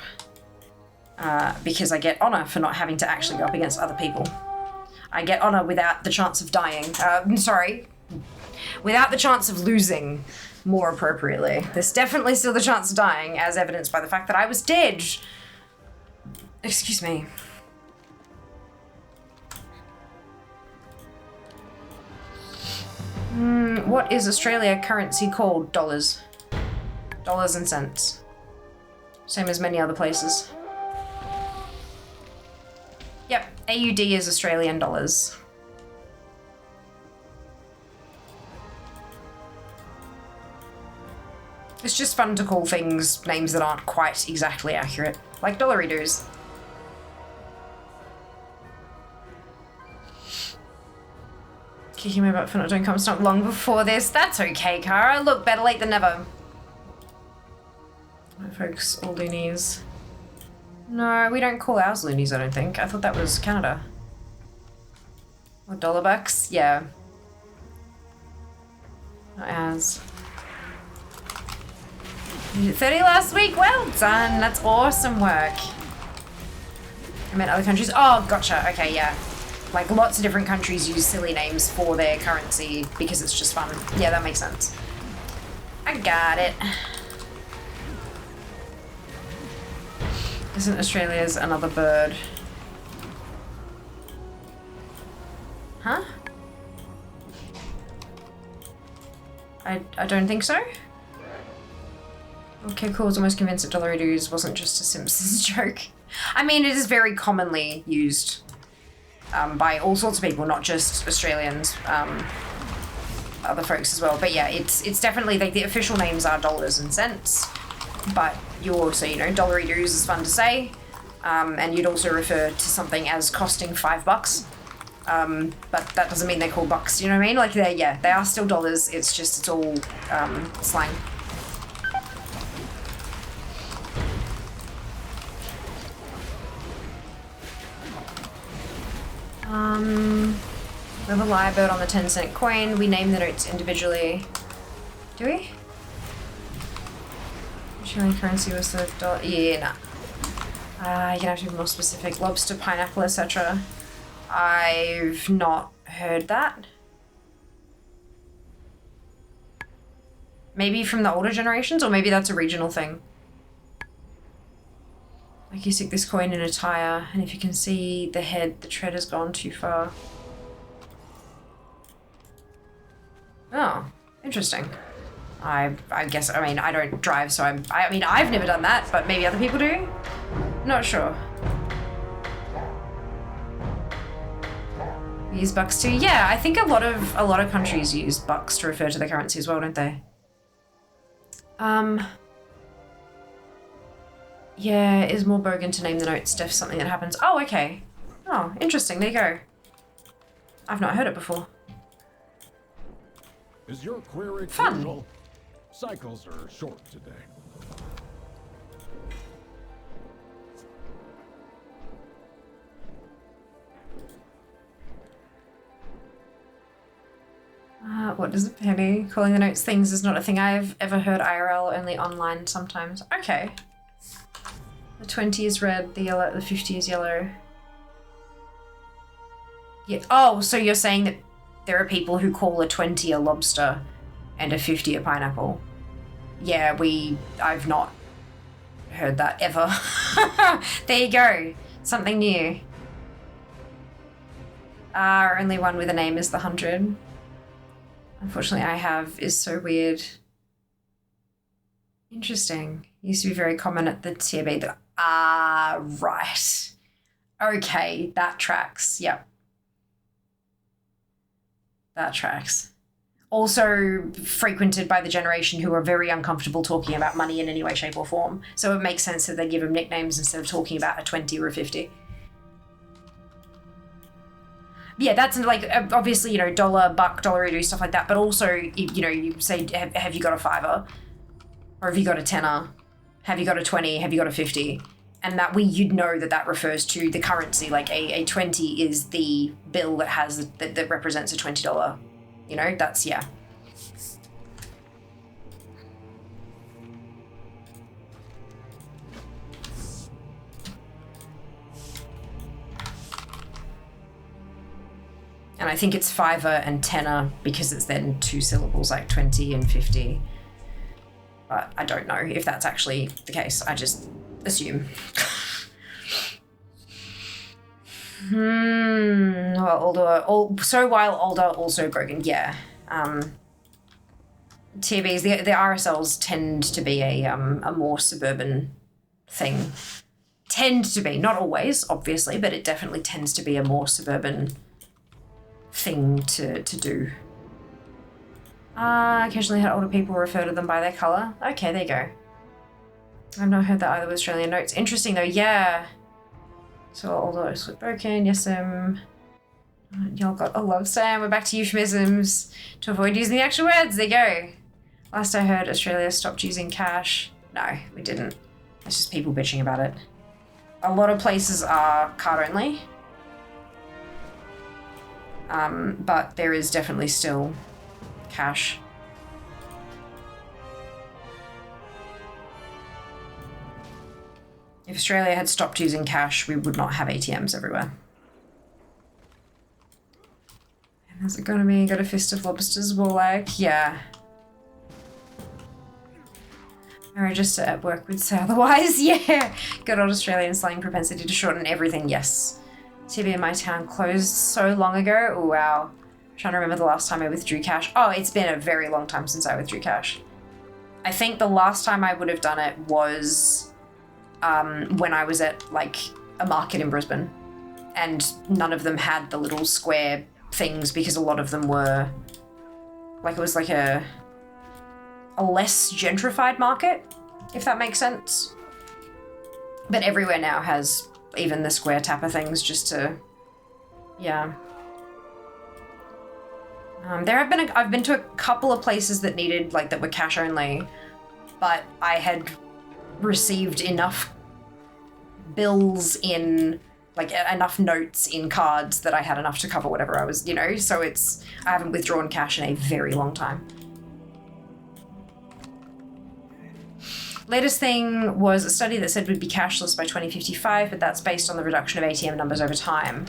Speaker 1: Because I get honor for not having to actually go up against other people. I get honor without the chance of dying. Without the chance of losing, more appropriately. There's definitely still the chance of dying, as evidenced by the fact that I was dead. Excuse me. What is Australia currency called? Dollars. Dollars and cents. Same as many other places. Yep, AUD is Australian dollars. It's just fun to call things names that aren't quite exactly accurate, like dollary dues. Kicking my butt for not doing Comp Stomp long before this. That's okay, Kara. Look, better late than never. Right, folks, all loonies. No, we don't call ours loonies, I don't think. I thought that was Canada. Or dollar bucks? Yeah. Not ours. You did 30 last week? Well done. That's awesome work. I meant other countries. Oh, gotcha. Okay, yeah. Like lots of different countries use silly names for their currency because it's just fun. Yeah, that makes sense. I got it. Isn't Australia's another bird? Huh? I don't think so. Okay, cool. I was almost convinced that Dollaridoos wasn't just a Simpsons joke. I mean, it is very commonly used by all sorts of people, not just Australians, other folks as well. But yeah, it's definitely like the official names are dollars and cents, but you also, you know, Dollaridoos is fun to say, and you'd also refer to something as costing $5. But that doesn't mean they're called bucks, you know what I mean? Like they are still dollars, it's all slang. We have a lyrebird on the 10-cent coin. We name the notes individually. Do we? Australian currency was the dollar. Yeah, nah. You're gonna have to be more specific. Lobster, pineapple, etc. I've not heard that. Maybe from the older generations, or maybe that's a regional thing. Like you stick this coin in a tire, and if you can see the head, the tread has gone too far. Oh, interesting. I guess, I mean, I don't drive, so I mean, I've never done that, but maybe other people do? Not sure. We use bucks too? Yeah, I think a lot of countries use bucks to refer to the currency as well, don't they? Yeah, is more bogan to name the notes def something that happens. Oh, okay. Oh, interesting. There you go. I've not heard it before.
Speaker 6: Is your query
Speaker 1: Fun.
Speaker 6: crucial? Cycles are short today.
Speaker 1: What does it penny? Calling the notes things is not a thing I've ever heard IRL, only online sometimes. Okay. The 20 is red, the 50 is yellow. Yeah. Oh, so you're saying that there are people who call a 20 a lobster and a 50 a pineapple. Yeah, I've not heard that ever. There you go. Something new. Our only one with a name is the 100. Unfortunately, I have is so weird. Interesting. Used to be very common at the TB. Right. Okay, that tracks. Yep. That tracks. Also frequented by the generation who are very uncomfortable talking about money in any way, shape, or form. So it makes sense that they give them nicknames instead of talking about a 20 or a 50. Yeah, that's like, obviously, you know, dollar, buck, Dollarito, stuff like that. But also, you know, you say, have you got a $5? Or have you got a $10? Have you got a 20? Have you got a 50? And that you'd know that refers to the currency. Like a 20 is the bill that has, that represents a $20. You know, that's, yeah. And I think it's fiver and tenner because it's then 2 syllables, like 20 and 50. But I don't know if that's actually the case. I just assume. Well, older, so while older, also broken. Yeah. TBs, the RSLs tend to be a more suburban thing. Tend to be, not always, obviously, but it definitely tends to be a more suburban thing to do. Occasionally had older people refer to them by their colour. Okay, there you go. I've not heard that either with Australian notes. Interesting though, yeah. So older, split broken, yes, y'all got a love Sam. We're back to euphemisms to avoid using the actual words. There you go. Last I heard, Australia stopped using cash. No, we didn't. It's just people bitching about it. A lot of places are card only. But there is definitely still cash. If Australia had stopped using cash, we would not have ATMs everywhere. And how's it gonna be? Got a fist of lobsters, Warlike? Yeah. My register at work would say otherwise. Yeah. Good old Australian slang propensity to shorten everything. Yes. TV in my town closed so long ago. Oh, wow. I'm trying to remember the last time I withdrew cash. Oh, it's been a very long time since I withdrew cash. I think the last time I would have done it was when I was at like a market in Brisbane, and none of them had the little square things because a lot of them were like, it was like a less gentrified market, if that makes sense. But everywhere now has even the square tapper things just to, yeah. I've been to a couple of places that needed, like, that were cash only, but I had received enough bills in, like, enough notes in cards that I had enough to cover whatever I was, you know, so I haven't withdrawn cash in a very long time. Latest thing was a study that said we'd be cashless by 2055, but that's based on the reduction of ATM numbers over time.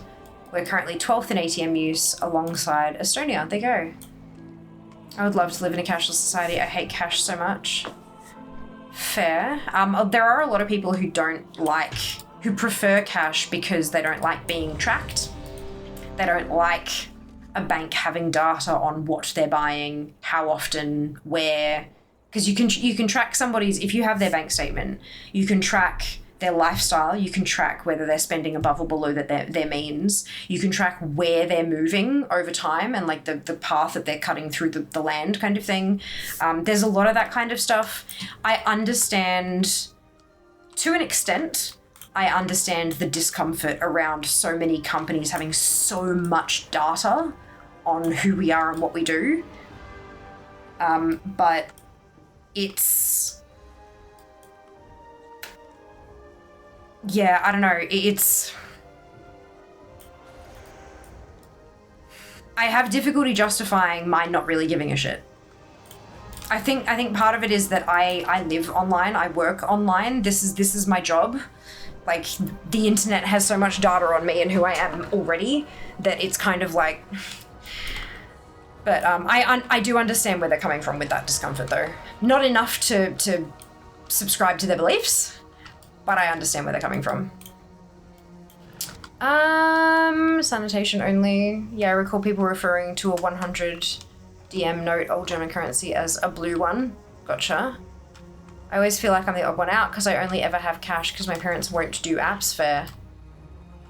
Speaker 1: We're currently 12th in ATM use alongside Estonia. There you go. I would love to live in a cashless society. I hate cash so much. Fair. There are a lot of people who who prefer cash because they don't like being tracked. They don't like a bank having data on what they're buying, how often, where. Because you can track somebody's, if you have their bank statement, you can track their lifestyle, you can track whether they're spending above or below their means, you can track where they're moving over time and like the path that they're cutting through the land kind of thing. There's a lot of that kind of stuff. I understand, to an extent, I understand the discomfort around so many companies having so much data on who we are and what we do. But yeah, I don't know, I have difficulty justifying my not really giving a shit. I think part of it is that I live online, I work online, this is my job. Like, the internet has so much data on me and who I am already that it's kind of like... But I do understand where they're coming from with that discomfort, though. Not enough to subscribe to their beliefs, but I understand where they're coming from. Sanitation only. Yeah, I recall people referring to a 100 DM note, old German currency, as a blue one. Gotcha. I always feel like I'm the odd one out because I only ever have cash because my parents won't do apps fair.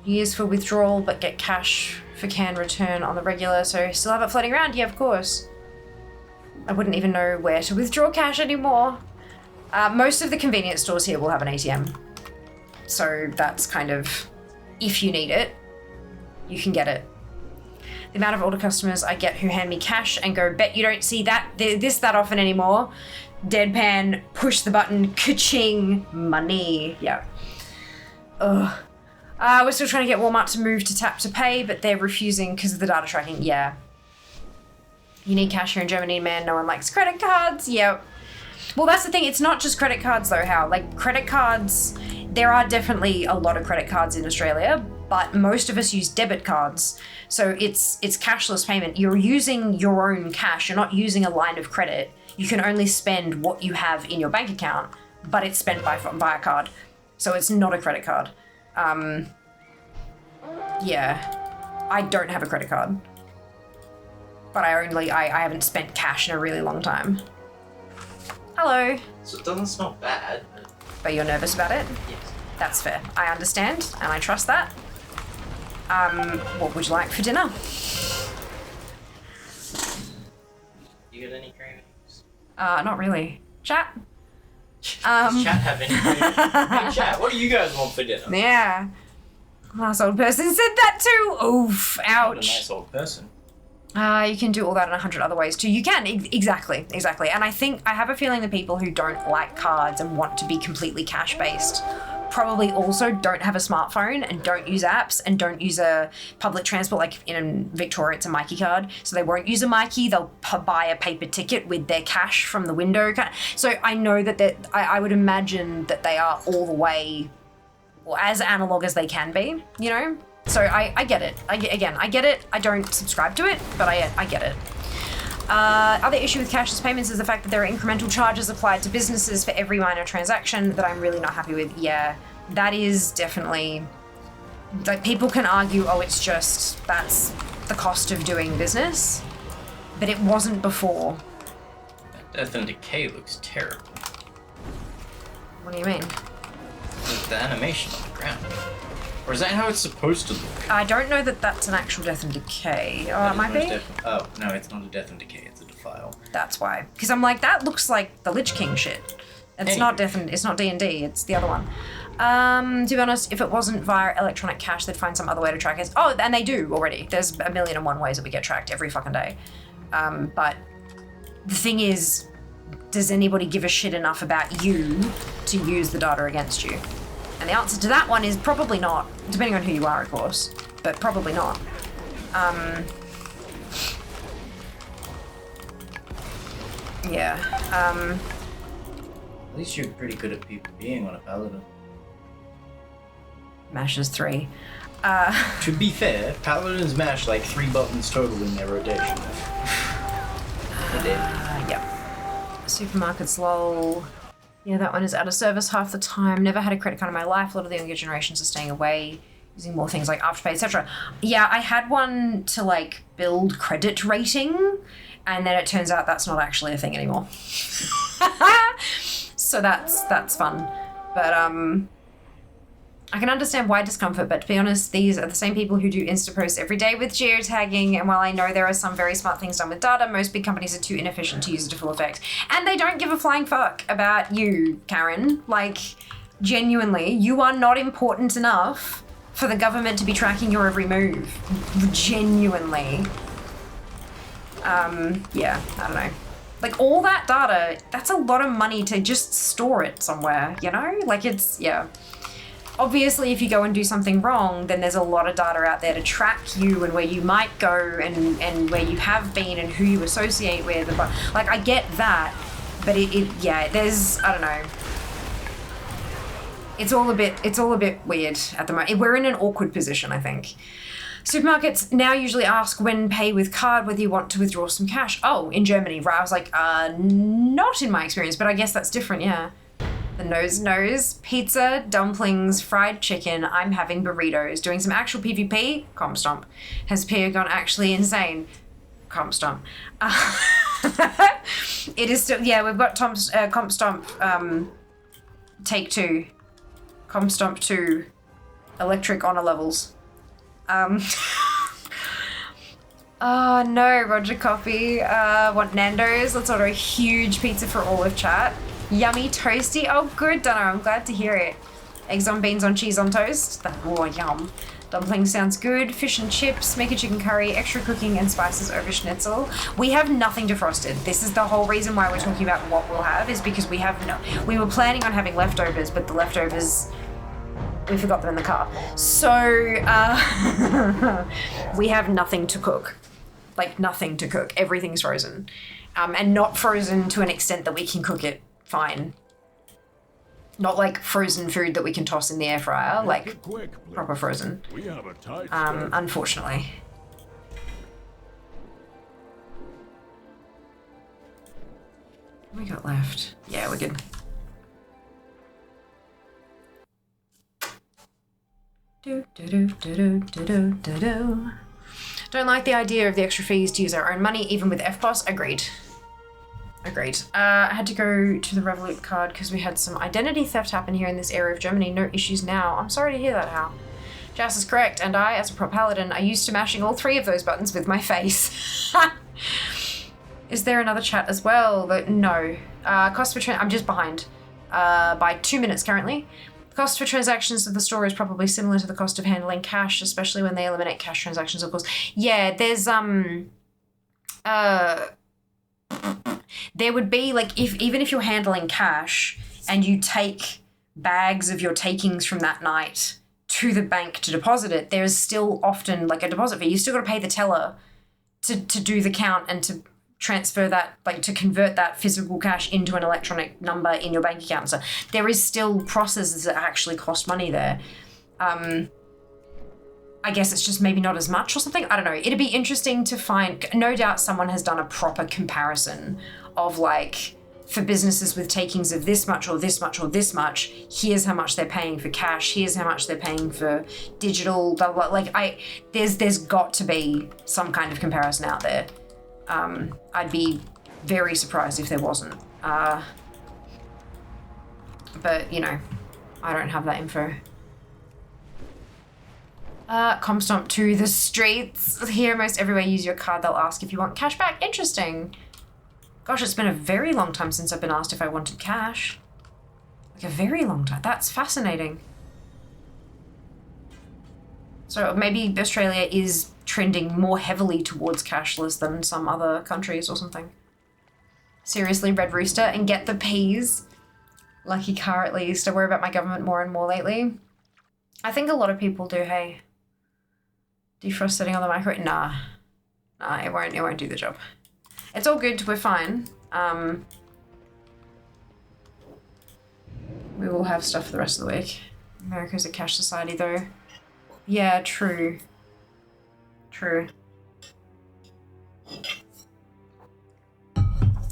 Speaker 1: Use for withdrawal, but get cash for can return on the regular, so still have it floating around. Yeah, of course. I wouldn't even know where to withdraw cash anymore. Most of the convenience stores here will have an ATM. So that's kind of, if you need it, you can get it. The amount of older customers I get who hand me cash and go, bet you don't see that often anymore. Deadpan, push the button, ka-ching, money. Yeah. Ugh. We're still trying to get Walmart to move to tap to pay, but they're refusing because of the data tracking. Yeah. You need cash here in Germany, man. No one likes credit cards. Yep. Well, that's the thing. It's not just credit cards, though, Hal. Like, credit cards, there are definitely a lot of credit cards in Australia, but most of us use debit cards. So it's cashless payment. You're using your own cash. You're not using a line of credit. You can only spend what you have in your bank account, but it's spent by a card. So it's not a credit card. Yeah, I don't have a credit card, but I haven't spent cash in a really long time. Hello.
Speaker 7: So it doesn't smell bad.
Speaker 1: But you're nervous about it?
Speaker 7: Yes.
Speaker 1: That's fair. I understand, and I trust that. What would you like for dinner?
Speaker 7: You got any cravings?
Speaker 1: Not really. Chat?
Speaker 7: Does chat have any cravings? Hey chat, what do you guys want for dinner?
Speaker 1: Yeah. Last old person said that too. Oof.
Speaker 7: What a
Speaker 1: Ouch.
Speaker 7: nice old person.
Speaker 1: You can do all that in 100 other ways too. You can, exactly. And I have a feeling the people who don't like cards and want to be completely cash-based probably also don't have a smartphone and don't use apps and don't use a public transport. Like in Victoria, it's a Mikey card. So they won't use a Mikey. They'll buy a paper ticket with their cash from the window. So I know that I would imagine that they are all the way as analog as they can be, you know? So I get it. I get it. I don't subscribe to it, but I get it. Other issue with cashless payments is the fact that there are incremental charges applied to businesses for every minor transaction that I'm really not happy with. Yeah, that is definitely, like, people can argue, oh, it's just, that's the cost of doing business, but it wasn't before.
Speaker 9: Death and Decay looks terrible.
Speaker 1: What do you mean?
Speaker 9: With the animation on the ground. Or is that how it's supposed to look?
Speaker 1: I don't know that that's an actual Death and Decay. Oh, it might be?
Speaker 9: Oh, no, it's not a Death and Decay, it's a Defile.
Speaker 1: That's why. Because I'm like, that looks like the Lich King shit. It's not it's not D&D, it's the other one. To be honest, if it wasn't via electronic cash, they'd find some other way to track us. Oh, and they do already. There's 1,000,001 ways that we get tracked every fucking day. But the thing is, does anybody give a shit enough about you to use the data against you? And the answer to that one is probably not, depending on who you are, of course, but probably not. Yeah.
Speaker 9: At least you're pretty good at PvPing on a paladin.
Speaker 1: Mashes 3.
Speaker 9: To be fair, paladins mash like 3 buttons total in their rotation.
Speaker 1: Yep. Supermarkets, lol. Yeah, that one is out of service half the time. Never had a credit card in my life. A lot of the younger generations are staying away, using more things like Afterpay, etc. Yeah, I had one to like build credit rating, and then it turns out that's not actually a thing anymore. So that's fun. But I can understand why discomfort, but to be honest, these are the same people who do Insta posts every day with geotagging, and while I know there are some very smart things done with data, most big companies are too inefficient to use it to full effect. And they don't give a flying fuck about you, Karen. Like, genuinely, you are not important enough for the government to be tracking your every move. Genuinely. Yeah, I don't know. Like, all that data, that's a lot of money to just store it somewhere, you know? Like, it's, yeah. Obviously, if you go and do something wrong, then there's a lot of data out there to track you and where you might go and where you have been and who you associate with. But like, I get that, but yeah, there's, I don't know. It's all a bit weird at the moment. We're in an awkward position, I think. Supermarkets now usually ask when pay with card whether you want to withdraw some cash. Oh, in Germany, right? I was like, not in my experience, but I guess that's different, yeah. The nose, pizza, dumplings, fried chicken, I'm having burritos, doing some actual PvP, comp stomp. Has Pia gone actually insane? Comp stomp. It is still, yeah, we've got comp stomp, take 2. Comp stomp 2, electric honor levels. Oh no, Roger Coffee, want Nando's? Let's order a huge pizza for all of chat. Yummy toasty. Oh, good, Donna. I'm glad to hear it. Eggs on beans on cheese on toast. Oh, yum. Dumpling sounds good. Fish and chips. Make a chicken curry. Extra cooking and spices over schnitzel. We have nothing defrosted. This is the whole reason why we're talking about what we'll have, is because we have no. We were planning on having leftovers, but the leftovers, we forgot them in the car. So we have nothing to cook. Like, nothing to cook. Everything's frozen, and not frozen to an extent that we can cook it fine. Not like frozen food that we can toss in the air fryer, like proper frozen.
Speaker 6: We have a tight
Speaker 1: unfortunately. What we got left? Yeah, we're good. Don't like the idea of the extra fees to use our own money, even with FBOS. Agreed. I had to go to the Revolut card because we had some identity theft happen here in this area of Germany. No issues now. I'm sorry to hear that, Hal. Jas is correct, and I, as a pro paladin, are used to mashing all 3 of those buttons with my face. Is there another chat as well? No. Cost per I'm just behind by 2 minutes currently. The cost for transactions at the store is probably similar to the cost of handling cash, especially when they eliminate cash transactions, of course. Yeah, there's there would be, like, even if you're handling cash and you take bags of your takings from that night to the bank to deposit it, there's still often like a deposit fee. You still got to pay the teller to do the count and to transfer that, like to convert that physical cash into an electronic number in your bank account. So there is still processes that actually cost money there. I guess it's just maybe not as much or something. I don't know. It'd be interesting to find, no doubt someone has done a proper comparison of like, for businesses with takings of this much or this much or this much, here's how much they're paying for cash, here's how much they're paying for digital, blah, blah. Like there's got to be some kind of comparison out there. I'd be very surprised if there wasn't. But, you know, I don't have that info. Comstomp to the streets. Here, most everywhere you use your card, they'll ask if you want cash back. Interesting. Gosh, it's been a very long time since I've been asked if I wanted cash. Like a very long time. That's fascinating. So maybe Australia is trending more heavily towards cashless than some other countries or something. Seriously, Red Rooster, and get the peas. Lucky car at least. I worry about my government more and more lately. I think a lot of people do, hey. Defrost setting on the micro? Nah, it won't do the job. It's all good, we're fine. We will have stuff for the rest of the week. America's a cash society though. Yeah, true. True.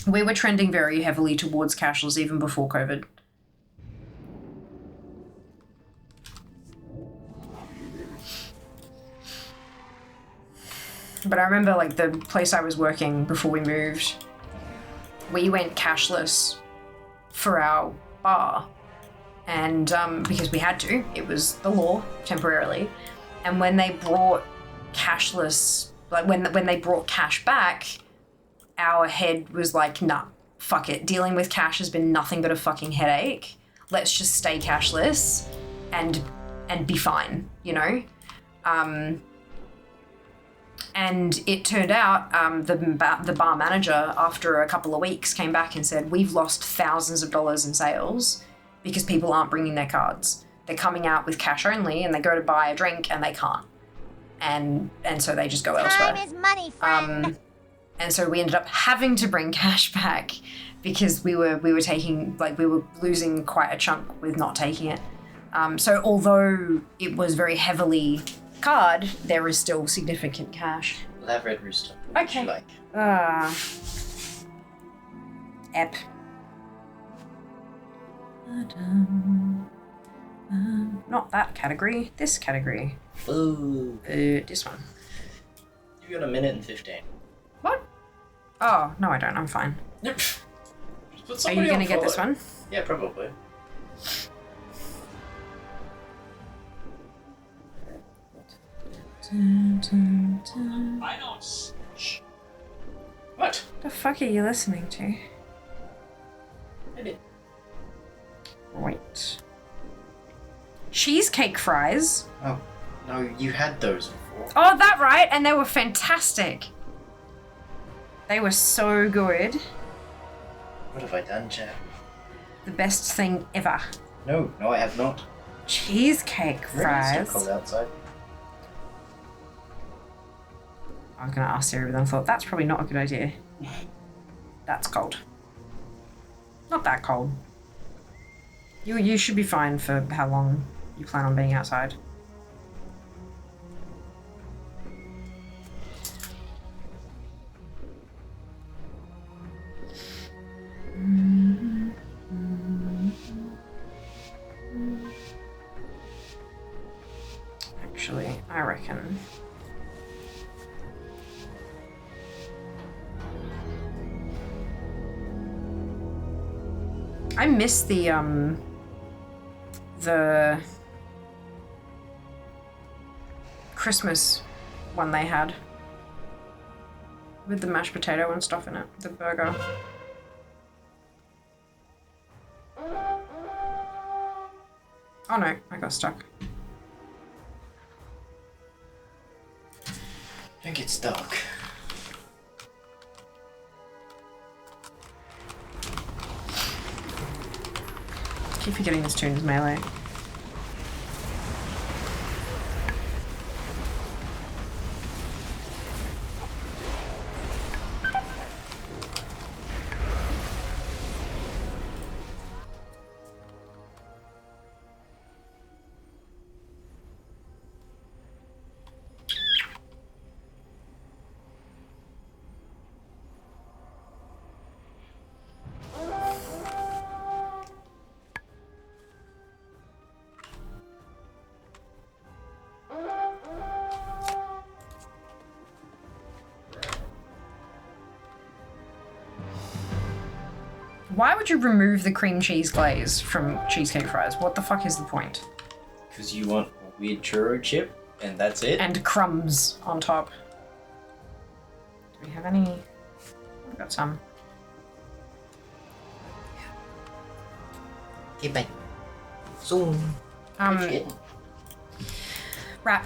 Speaker 1: We were trending very heavily towards cashless even before COVID. But I remember like the place I was working before we moved, we went cashless for our bar. And because we had to, it was the law temporarily. And when they brought cashless, like when they brought cash back, our head was like, nah, fuck it. Dealing with cash has been nothing but a fucking headache. Let's just stay cashless and be fine, you know? And it turned out the bar manager, after a couple of weeks, came back and said, we've lost thousands of dollars in sales because people aren't bringing their cards. They're coming out with cash only and they go to buy a drink and they can't. And so they just go elsewhere.
Speaker 10: Time is money, friend.
Speaker 1: And so we ended up having to bring cash back because we were losing quite a chunk with not taking it. So although it was very heavily card, there is still significant cash.
Speaker 9: We'll have Red Rooster.
Speaker 1: Okay.
Speaker 9: Like.
Speaker 1: Ep. Not that category. This category.
Speaker 9: Ooh.
Speaker 1: This one.
Speaker 9: You got a minute and 15.
Speaker 1: What? Oh, no I don't. I'm fine.
Speaker 9: Yep.
Speaker 1: Are you gonna get this one?
Speaker 9: Yeah, probably.
Speaker 10: I don't.
Speaker 9: What?
Speaker 1: The fuck are you listening to?
Speaker 9: I did.
Speaker 1: Wait. Cheesecake fries?
Speaker 9: Oh, no, you had those before.
Speaker 1: Oh, that right, and they were fantastic. They were so good.
Speaker 9: What have I done, Chad?
Speaker 1: The best thing ever.
Speaker 9: No, I have not.
Speaker 1: Cheesecake
Speaker 9: Really?
Speaker 1: fries.
Speaker 9: It's still cold outside.
Speaker 1: I was going to ask Sarah, but then I thought, that's probably not a good idea. That's cold. Not that cold. You should be fine for how long you plan on being outside. Actually, I reckon... I miss the Christmas one they had with the mashed potato and stuff in it, the burger. Oh no, I got stuck.
Speaker 9: I think it's dark.
Speaker 1: Keep forgetting this tune is melee. Why would you remove the cream cheese glaze from cheesecake fries? What the fuck is the point?
Speaker 9: Because you want a weird churro chip, and that's it?
Speaker 1: And crumbs on top. Do we have any? We've got some.
Speaker 9: Okay, bye. Zoom.
Speaker 1: Wrap.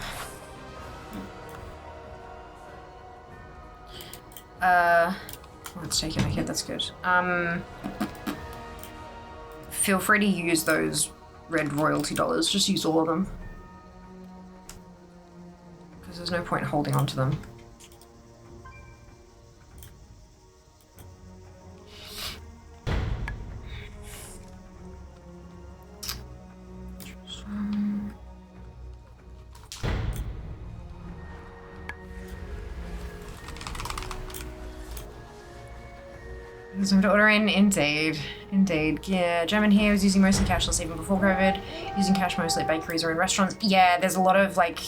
Speaker 1: Let's take it. Okay, that's good. Feel free to use those red royalty dollars. Just use all of them. Because there's no point holding on to them. There's room to order in, indeed. Yeah, German here was using mostly cashless even before COVID. Using cash mostly at bakeries or in restaurants. Yeah, there's a lot of like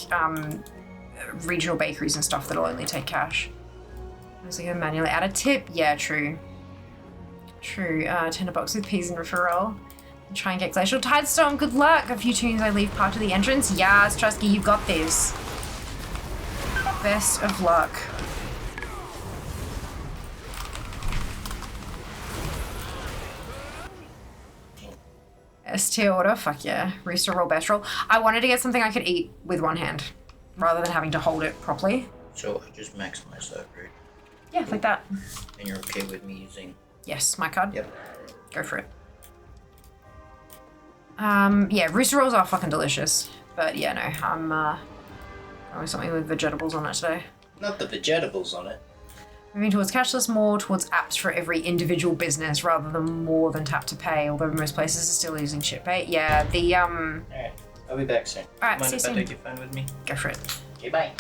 Speaker 1: regional bakeries and stuff that'll only take cash. I was like, manually add a tip. Yeah, true. Tender box with peas and referral. Try and get Glacial Tidestorm. Good luck. A few tunes I leave part of the entrance. Yes, Trusky, you've got this. Best of luck. S-tier order, fuck yeah. Rooster roll, best roll. I wanted to get something I could eat with one hand, rather than having to hold it properly.
Speaker 9: So I just maximize that, right?
Speaker 1: Yeah, like that.
Speaker 9: And you're okay with me using...
Speaker 1: Yes, my card?
Speaker 9: Yep.
Speaker 1: Go for it. Yeah, rooster rolls are fucking delicious. But yeah, no, I'm going something with vegetables on it today.
Speaker 9: Not the vegetables on it.
Speaker 1: Moving towards cashless, more towards apps for every individual business rather than more than tap to pay, although most places are still using chip pay. Yeah, the
Speaker 9: Alright, I'll be back soon.
Speaker 1: Alright,
Speaker 9: Mind
Speaker 1: see you
Speaker 9: if I
Speaker 1: soon.
Speaker 9: take your phone with me?
Speaker 1: Go for it.
Speaker 9: Okay, bye.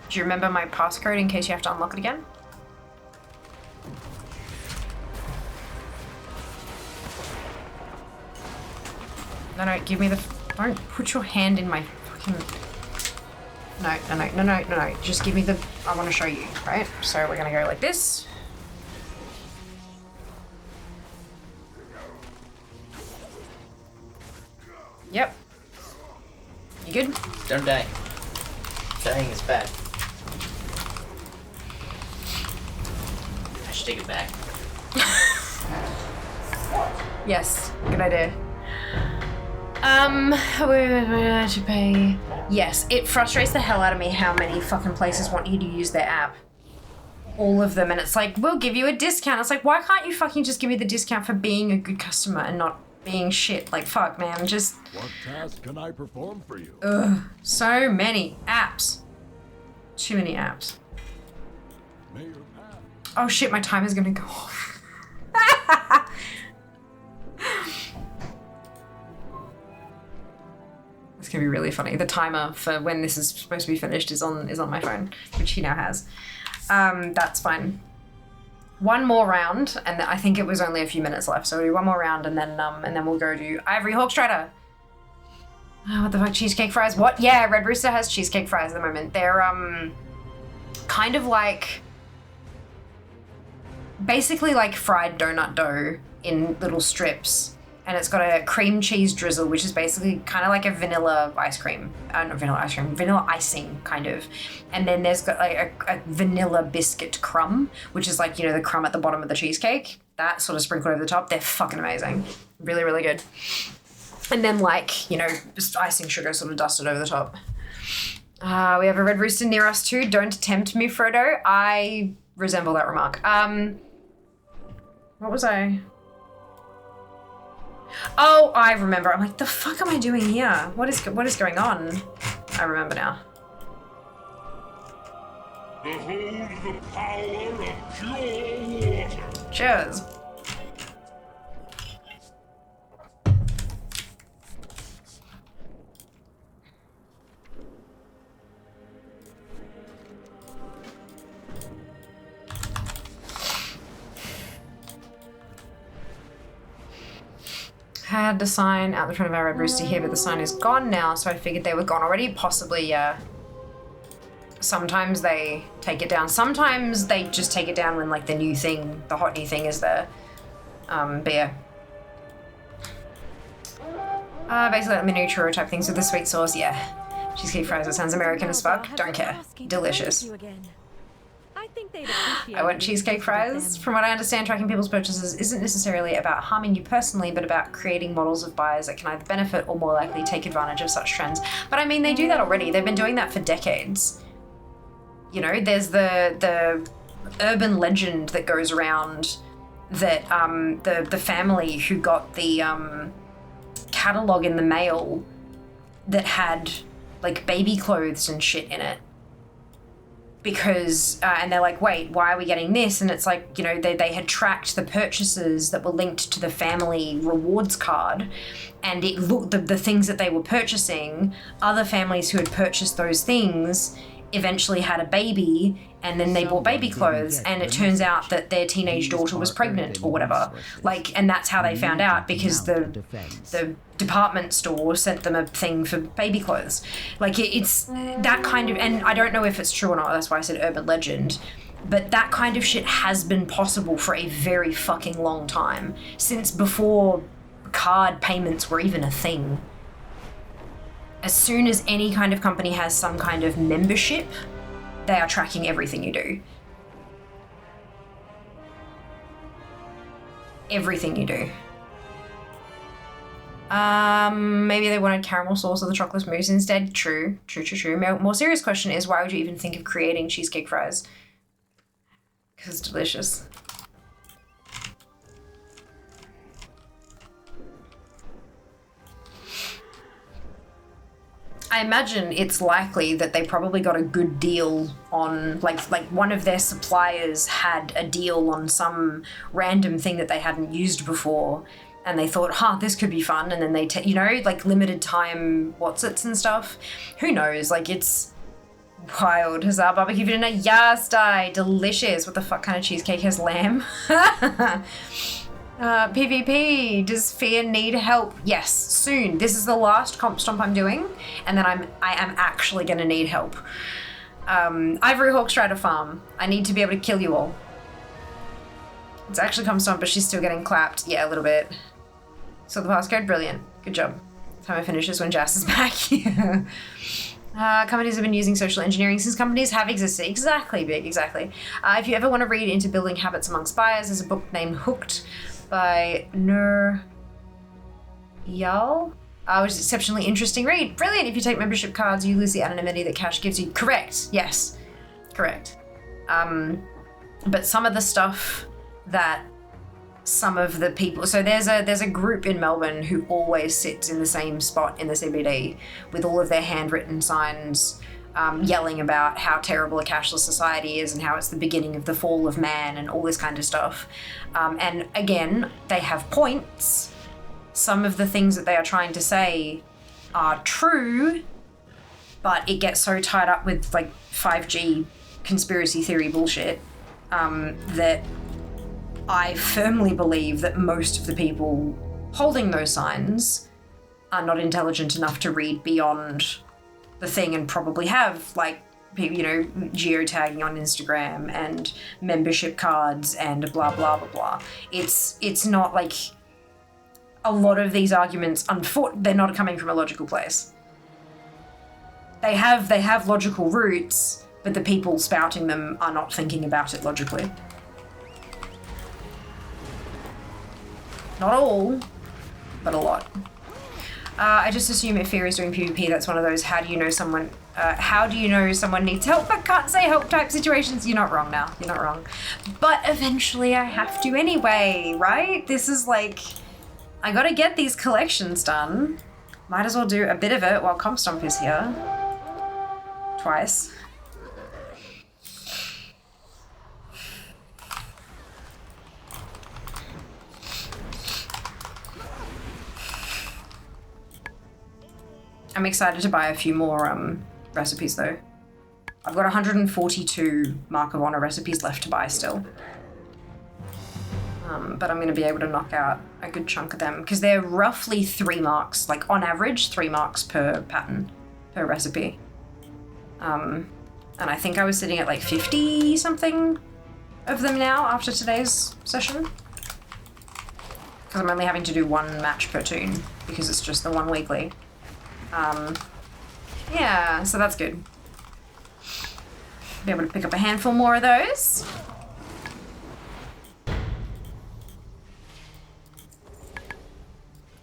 Speaker 1: Do you remember my passcode in case you have to unlock it again? No, give me the... Don't put your hand in my fucking... No. Just give me the... I want to show you, right? So we're going to go like this. Yep. You good?
Speaker 9: Don't die. Dying is bad. I should take it back.
Speaker 1: Yes, good idea. Where to pay? Yes, it frustrates the hell out of me how many fucking places want you to use their app. All of them, and it's like, we'll give you a discount. It's like, why can't you fucking just give me the discount for being a good customer and not being shit? Like, fuck, man, just...
Speaker 6: What task can I perform for you?
Speaker 1: Ugh, so many apps. Too many apps.
Speaker 6: Mayor Pat.
Speaker 1: Oh shit, my timer's gonna go off. It's gonna be really funny. The timer for when this is supposed to be finished is on my phone, which he now has. That's fine. One more round, and I think it was only a few minutes left, so we'll do one more round, and then we'll go to Ivory Hawkstrider. Oh, what the fuck, cheesecake fries? What? Yeah, Red Rooster has cheesecake fries at the moment. They're kind of like, basically like fried donut dough in little strips. And it's got a cream cheese drizzle, which is basically kind of like a vanilla ice cream. Not vanilla ice cream, vanilla icing, kind of. And then there's got like a vanilla biscuit crumb, which is like, you know, the crumb at the bottom of the cheesecake. That sort of sprinkled over the top. They're fucking amazing. Really, really good. And then like, you know, just icing sugar sort of dusted over the top. We have a Red Rooster near us too. Don't tempt me, Frodo. I resemble that remark. What was I... Oh, I remember. I'm like, the fuck am I doing here? What is going on? I remember now.
Speaker 6: Behold the power of pure water.
Speaker 1: Cheers. Had the sign out the front of our red rooster here, but the sign is gone now, so I figured they were gone already. Possibly, sometimes they take it down. Sometimes they just take it down when, like, the new thing, the hot new thing is there. But yeah. Basically, like miniature type things with the sweet sauce, yeah. Cheesecake fries, that sounds American as fuck. Don't care. Delicious. I want cheesecake fries. From what I understand, tracking people's purchases isn't necessarily about harming you personally, but about creating models of buyers that can either benefit or more likely take advantage of such trends. But I mean, they do that already. They've been doing that for decades. You know, there's the urban legend that goes around that the family who got the catalog in the mail that had like baby clothes and shit in it. Because, and they're like, wait, why are we getting this? And it's like, you know, they had tracked the purchases that were linked to the family rewards card, and it looked, the things that they were purchasing, other families who had purchased those things eventually had a baby, and then they bought baby clothes, and it turns out that their teenage daughter was pregnant or whatever. Like, and that's how they found out, because the department store sent them a thing for baby clothes. Like, it's that kind of, and I don't know if it's true or not, that's why I said urban legend, but that kind of shit has been possible for a very fucking long time, since before card payments were even a thing. As soon as any kind of company has some kind of membership, they are tracking everything you do. Everything you do. Maybe they wanted caramel sauce or the chocolate mousse instead. True. More serious question is, why would you even think of creating cheesecake fries? Because it's delicious. I imagine it's likely that they probably got a good deal on, like one of their suppliers had a deal on some random thing that they hadn't used before, and they thought, this could be fun, and then they, you know, like limited time what's-its and stuff. Who knows? Like, it's wild. Huzzah, barbecue for dinner. Yes, die. Delicious. What the fuck kind of cheesecake has lamb? PvP, does Fear need help? Yes, soon. This is the last comp stomp I'm doing, and then I am actually gonna need help. Ivory Hawk Strider Farm. I need to be able to kill you all. It's actually comp stomp, but she's still getting clapped. Yeah, a little bit. So the passcode, brilliant. Good job. Time I finish is when Jas is back. Companies have been using social engineering since companies have existed. Exactly, Big, exactly. If you ever want to read into building habits amongst buyers, there's a book named Hooked by Nur Yal. Which is an exceptionally interesting read. Brilliant. If you take membership cards, you lose the anonymity that cash gives you. Correct. Yes. Correct. But some of the stuff that some of the people, so there's a group in Melbourne who always sits in the same spot in the CBD with all of their handwritten signs, yelling about how terrible a cashless society is and how it's the beginning of the fall of man and all this kind of stuff. And again, they have points. Some of the things that they are trying to say are true, but it gets so tied up with like 5G conspiracy theory bullshit that I firmly believe that most of the people holding those signs are not intelligent enough to read beyond the thing, and probably have, like, you know, geotagging on Instagram and membership cards and blah blah blah blah. It's not like a lot of these arguments, they're not coming from a logical place. They have logical roots, but the people spouting them are not thinking about it logically. Not all, but a lot. I just assume if Fear is doing PvP, that's one of those how do you know someone needs help but can't say help type situations. You're not wrong now. You're not wrong. But eventually I have to anyway, right? This is like, I gotta get these collections done. Might as well do a bit of it while Compstomp is here. Twice. I'm excited to buy a few more recipes though. I've got 142 Mark of Honor recipes left to buy still. But I'm going to be able to knock out a good chunk of them because they're roughly 3 marks, like on average 3 marks per pattern, per recipe. And I think I was sitting at like 50 something of them now after today's session. Because I'm only having to do 1 match per toon because it's just the 1 weekly. Yeah, so that's good. Be able to pick up a handful more of those.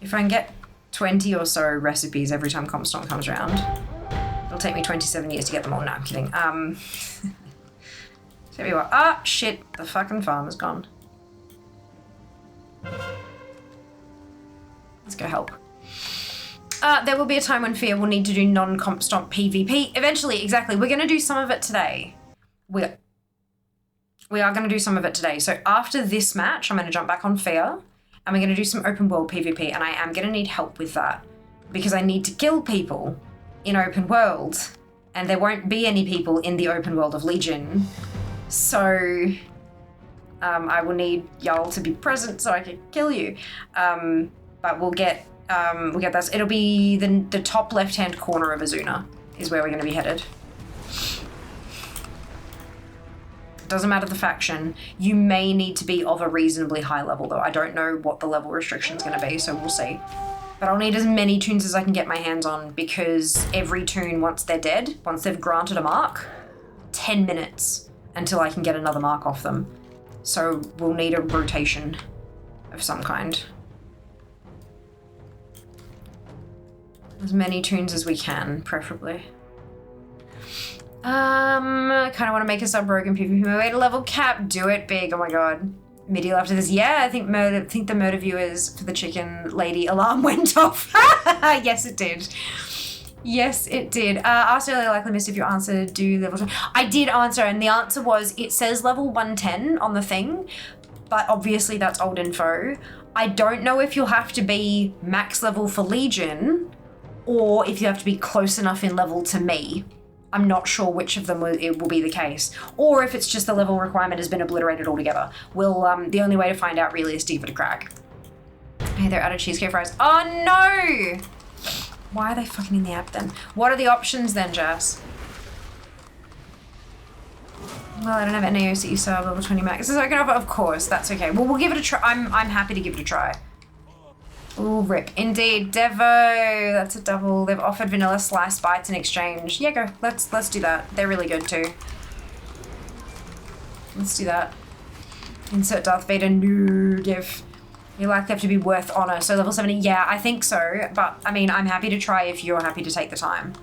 Speaker 1: If I can get 20 or so recipes every time Compstomp comes around, it'll take me 27 years to get them all. No, I'm kidding. Tell you what. Ah, shit. The fucking farm is gone. Let's go help. There will be a time when Fear will need to do non-Compstomp PvP. Eventually, exactly. We're going to do some of it today. We are going to do some of it today. So after this match, I'm going to jump back on Fear. And we're going to do some open world PvP. And I am going to need help with that. Because I need to kill people in open world. And there won't be any people in the open world of Legion. So I will need y'all to be present so I can kill you. But we'll get that. It'll be the top left-hand corner of Azuna is where we're going to be headed. Doesn't matter the faction. You may need to be of a reasonably high level though. I don't know what the level restriction's going to be, so we'll see. But I'll need as many toons as I can get my hands on because every toon, once they're dead, once they've granted a mark, 10 minutes until I can get another mark off them. So we'll need a rotation of some kind. As many toons as we can, preferably. I kind of want to make a sub-broken PvP. My way to level cap. Do it big. Oh my god. Mid-deal after this. Yeah, I think the murder viewers for the chicken lady alarm went off. Yes, it did. Yes, it did. Asked earlier, likely missed if you answered, do level 2. I did answer, and the answer was, it says level 110 on the thing, but obviously that's old info. I don't know if you'll have to be max level for Legion, or if you have to be close enough in level to me. I'm not sure which of them it will be the case. Or if it's just the level requirement has been obliterated altogether. We'll, the only way to find out really is to give it a crack. Hey, they're out of cheesecake fries. Oh no! Why are they fucking in the app then? What are the options then, Jess? Well, I don't have NAOC, so level 20 max. Is I can offer? Of course, that's okay. Well, we'll give it a try. I'm happy to give it a try. Ooh, rip. Indeed. Devo, that's a double. They've offered vanilla sliced bites in exchange. Yeah, go. Let's do that. They're really good too. Let's do that. Insert Darth Vader. No, give. You like them to be worth honor. So level 70, yeah, I think so. But I mean, I'm happy to try if you're happy to take the time.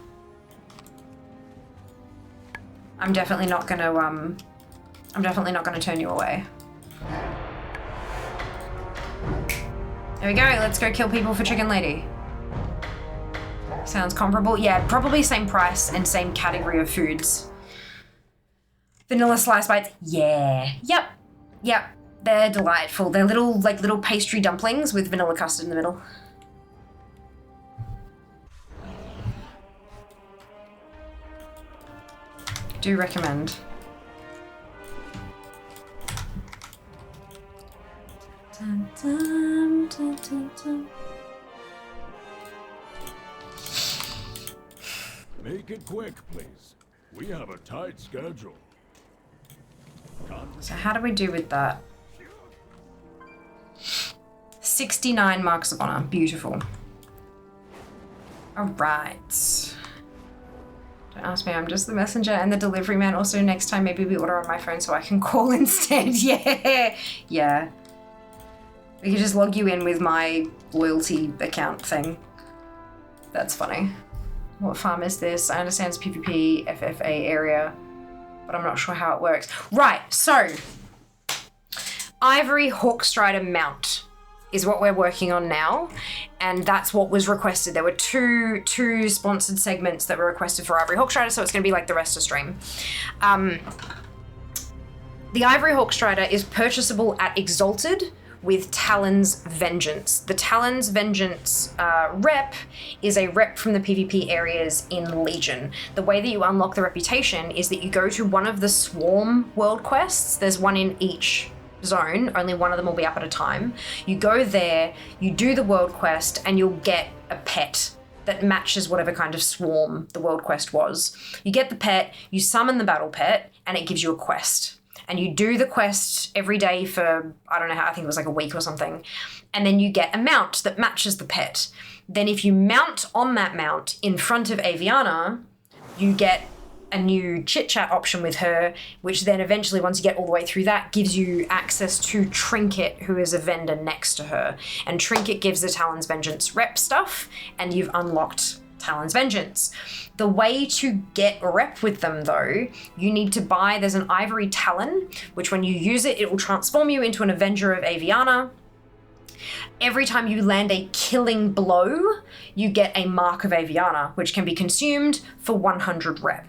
Speaker 1: I'm definitely not gonna turn you away. There we go, let's go kill people for Chicken Lady. Sounds comparable. Yeah, probably same price and same category of foods. Vanilla slice bites, yeah. Yep. They're delightful. They're little pastry dumplings with vanilla custard in the middle. Do recommend. Dun, dun, dun, dun, dun.
Speaker 6: Make it quick, please. We have a tight schedule.
Speaker 1: So how do we do with that? 69 marks of honor. Beautiful. Alright. Don't ask me, I'm just the messenger and the delivery man. Also, next time maybe we order on my phone so I can call instead. Yeah. We could just log you in with my loyalty account thing. That's funny. What farm is this? I understand it's PvP, FFA area, but I'm not sure how it works. Right, so Ivory Hawkstrider mount. is what we're working on now, and that's what was requested. There were two sponsored segments that were requested for Ivory Hawkstrider, so it's going to be like the rest of stream. The Ivory Hawkstrider is purchasable at Exalted with Talon's Vengeance. The Talon's Vengeance rep is a rep from the PvP areas in Legion. The way that you unlock the reputation is that you go to one of the Swarm world quests. There's one in each zone, only one of them will be up at a time. You go there, you do the world quest, and you'll get a pet that matches whatever kind of swarm the world quest was. You get the pet, you summon the battle pet, and it gives you a quest. And you do the quest every day for, I don't know how, I think it was like a week or something. And then you get a mount that matches the pet. Then if you mount on that mount in front of Aviana, you get a new chit-chat option with her, which then eventually, once you get all the way through that, gives you access to Trinket, who is a vendor next to her. And Trinket gives the Talon's Vengeance rep stuff, and you've unlocked Talon's Vengeance. The way to get rep with them, though, you need to buy, there's an Ivory Talon, which when you use it, it will transform you into an Avenger of Aviana. Every time you land a killing blow, you get a Mark of Aviana, which can be consumed for 100 rep.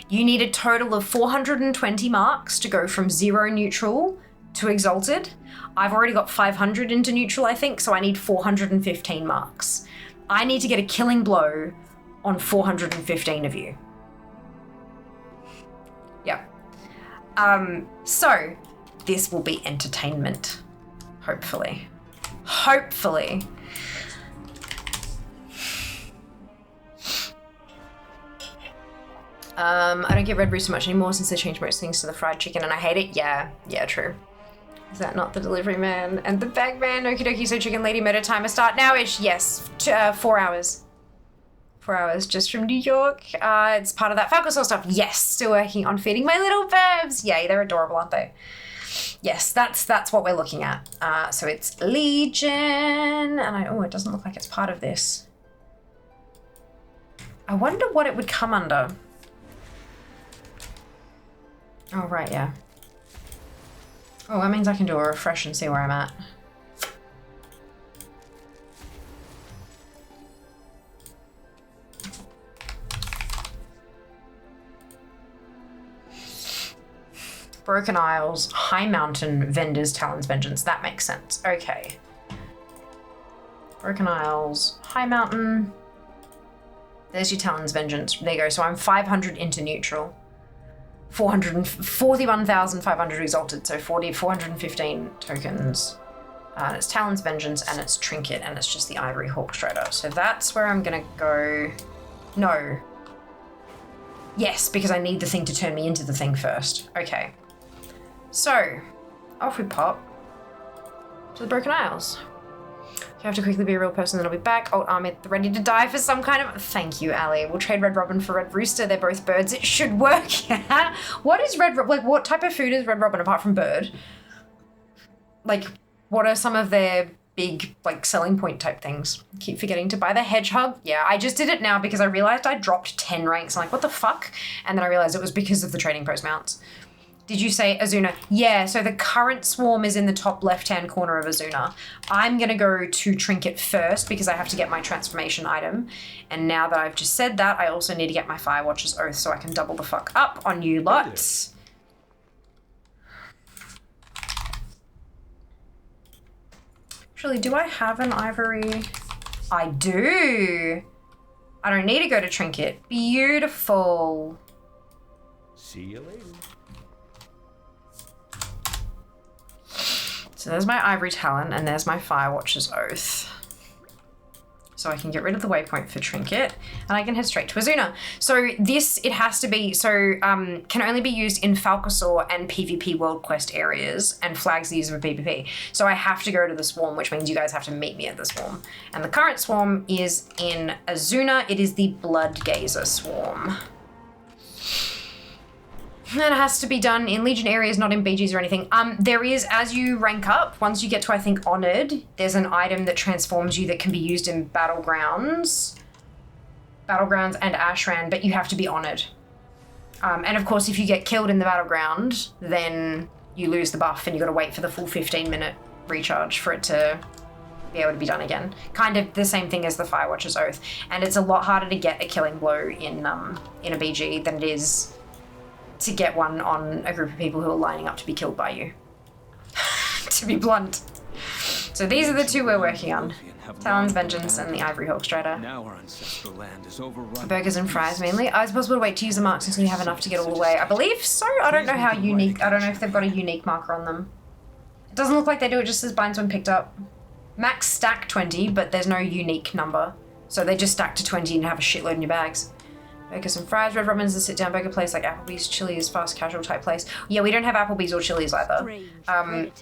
Speaker 1: You need a total of 420 marks to go from 0 neutral to Exalted. I've already got 500 into neutral, I think, so I need 415 marks. I need to get a killing blow on 415 of you. Yep. So this will be entertainment. Hopefully. Hopefully. I don't get Red Rooster much anymore since they changed most things to the fried chicken and I hate it. Yeah, true. Is that not the delivery man and the bag man? Okie dokie, so chicken lady murder timer start now-ish. Yes, 4 hours. 4 hours just from New York. It's part of that Falcosaur stuff. Yes, still working on feeding my little birds. Yay, they're adorable, aren't they? Yes, that's what we're looking at. So it's Legion, and it doesn't look like it's part of this. I wonder what it would come under. Oh, right, yeah. Oh, that means I can do a refresh and see where I'm at. Broken Isles, High Mountain, Vendors, Talon's Vengeance. That makes sense. Okay. Broken Isles, High Mountain. There's your Talon's Vengeance. There you go. So I'm 500 into neutral. 41,500 exalted. So 415 tokens. And it's Talon's Vengeance and it's Trinket and it's just the Ivory Hawkstrider. So that's where I'm going to go. No. Yes, because I need the thing to turn me into the thing first. Okay. So, off we pop to the Broken Isles. You have to quickly be a real person, then I'll be back. Old army ready to die for some kind of... Thank you, Ali. We'll trade Red Robin for Red Rooster. They're both birds. It should work. What is Red Robin? Like, what type of food is Red Robin apart from bird? Like, what are some of their big, like, selling point type things? Keep forgetting to buy the hedgehog. Yeah, I just did it now because I realized I dropped 10 ranks. I'm like, what the fuck? And then I realized it was because of the trading post mounts. Did you say Azuna? Yeah, so the current swarm is in the top left-hand corner of Azuna. I'm going to go to Trinket first because I have to get my transformation item. And now that I've just said that, I also need to get my Firewatcher's Oath so I can double the fuck up on you lots. Actually, do I have an ivory? I do. I don't need to go to Trinket. Beautiful.
Speaker 6: See you later.
Speaker 1: So there's my Ivory Talon and there's my Firewatcher's Oath. So I can get rid of the waypoint for Trinket and I can head straight to Azuna. So this, it has to be, can only be used in Falcosaur and PvP World Quest areas and flags the user for PvP. So I have to go to the Swarm, which means you guys have to meet me at the Swarm. And the current Swarm is in Azuna. It is the Bloodgazer Swarm. And it has to be done in Legion areas, not in BGs or anything. There is, as you rank up, once you get to, I think, Honored, there's an item that transforms you that can be used in Battlegrounds and Ashran, but you have to be Honored. And of course, if you get killed in the Battleground, then you lose the buff and you gotta wait for the full 15-minute recharge for it to be able to be done again. Kind of the same thing as the Firewatcher's Oath. And it's a lot harder to get a killing blow in a BG than it is to get one on a group of people who are lining up to be killed by you. To be blunt. So these are the two we're working on. Talon's Vengeance and the Ivory Hawk Strider.
Speaker 2: Now our ancestral land is overrun.
Speaker 1: Burgers and fries mainly. Oh, it's possible to wait to use the marks until you have enough to get all the way. I believe so. I don't know how unique. I don't know if they've got a unique marker on them. It doesn't look like they do. It just says binds when picked up. Max stack 20, but there's no unique number. So they just stack to 20 and have a shitload in your bags. Burgers and fries. Red Robin's a sit-down burger place like Applebee's. Chili's, fast casual type place. Yeah, we don't have Applebee's or Chili's either.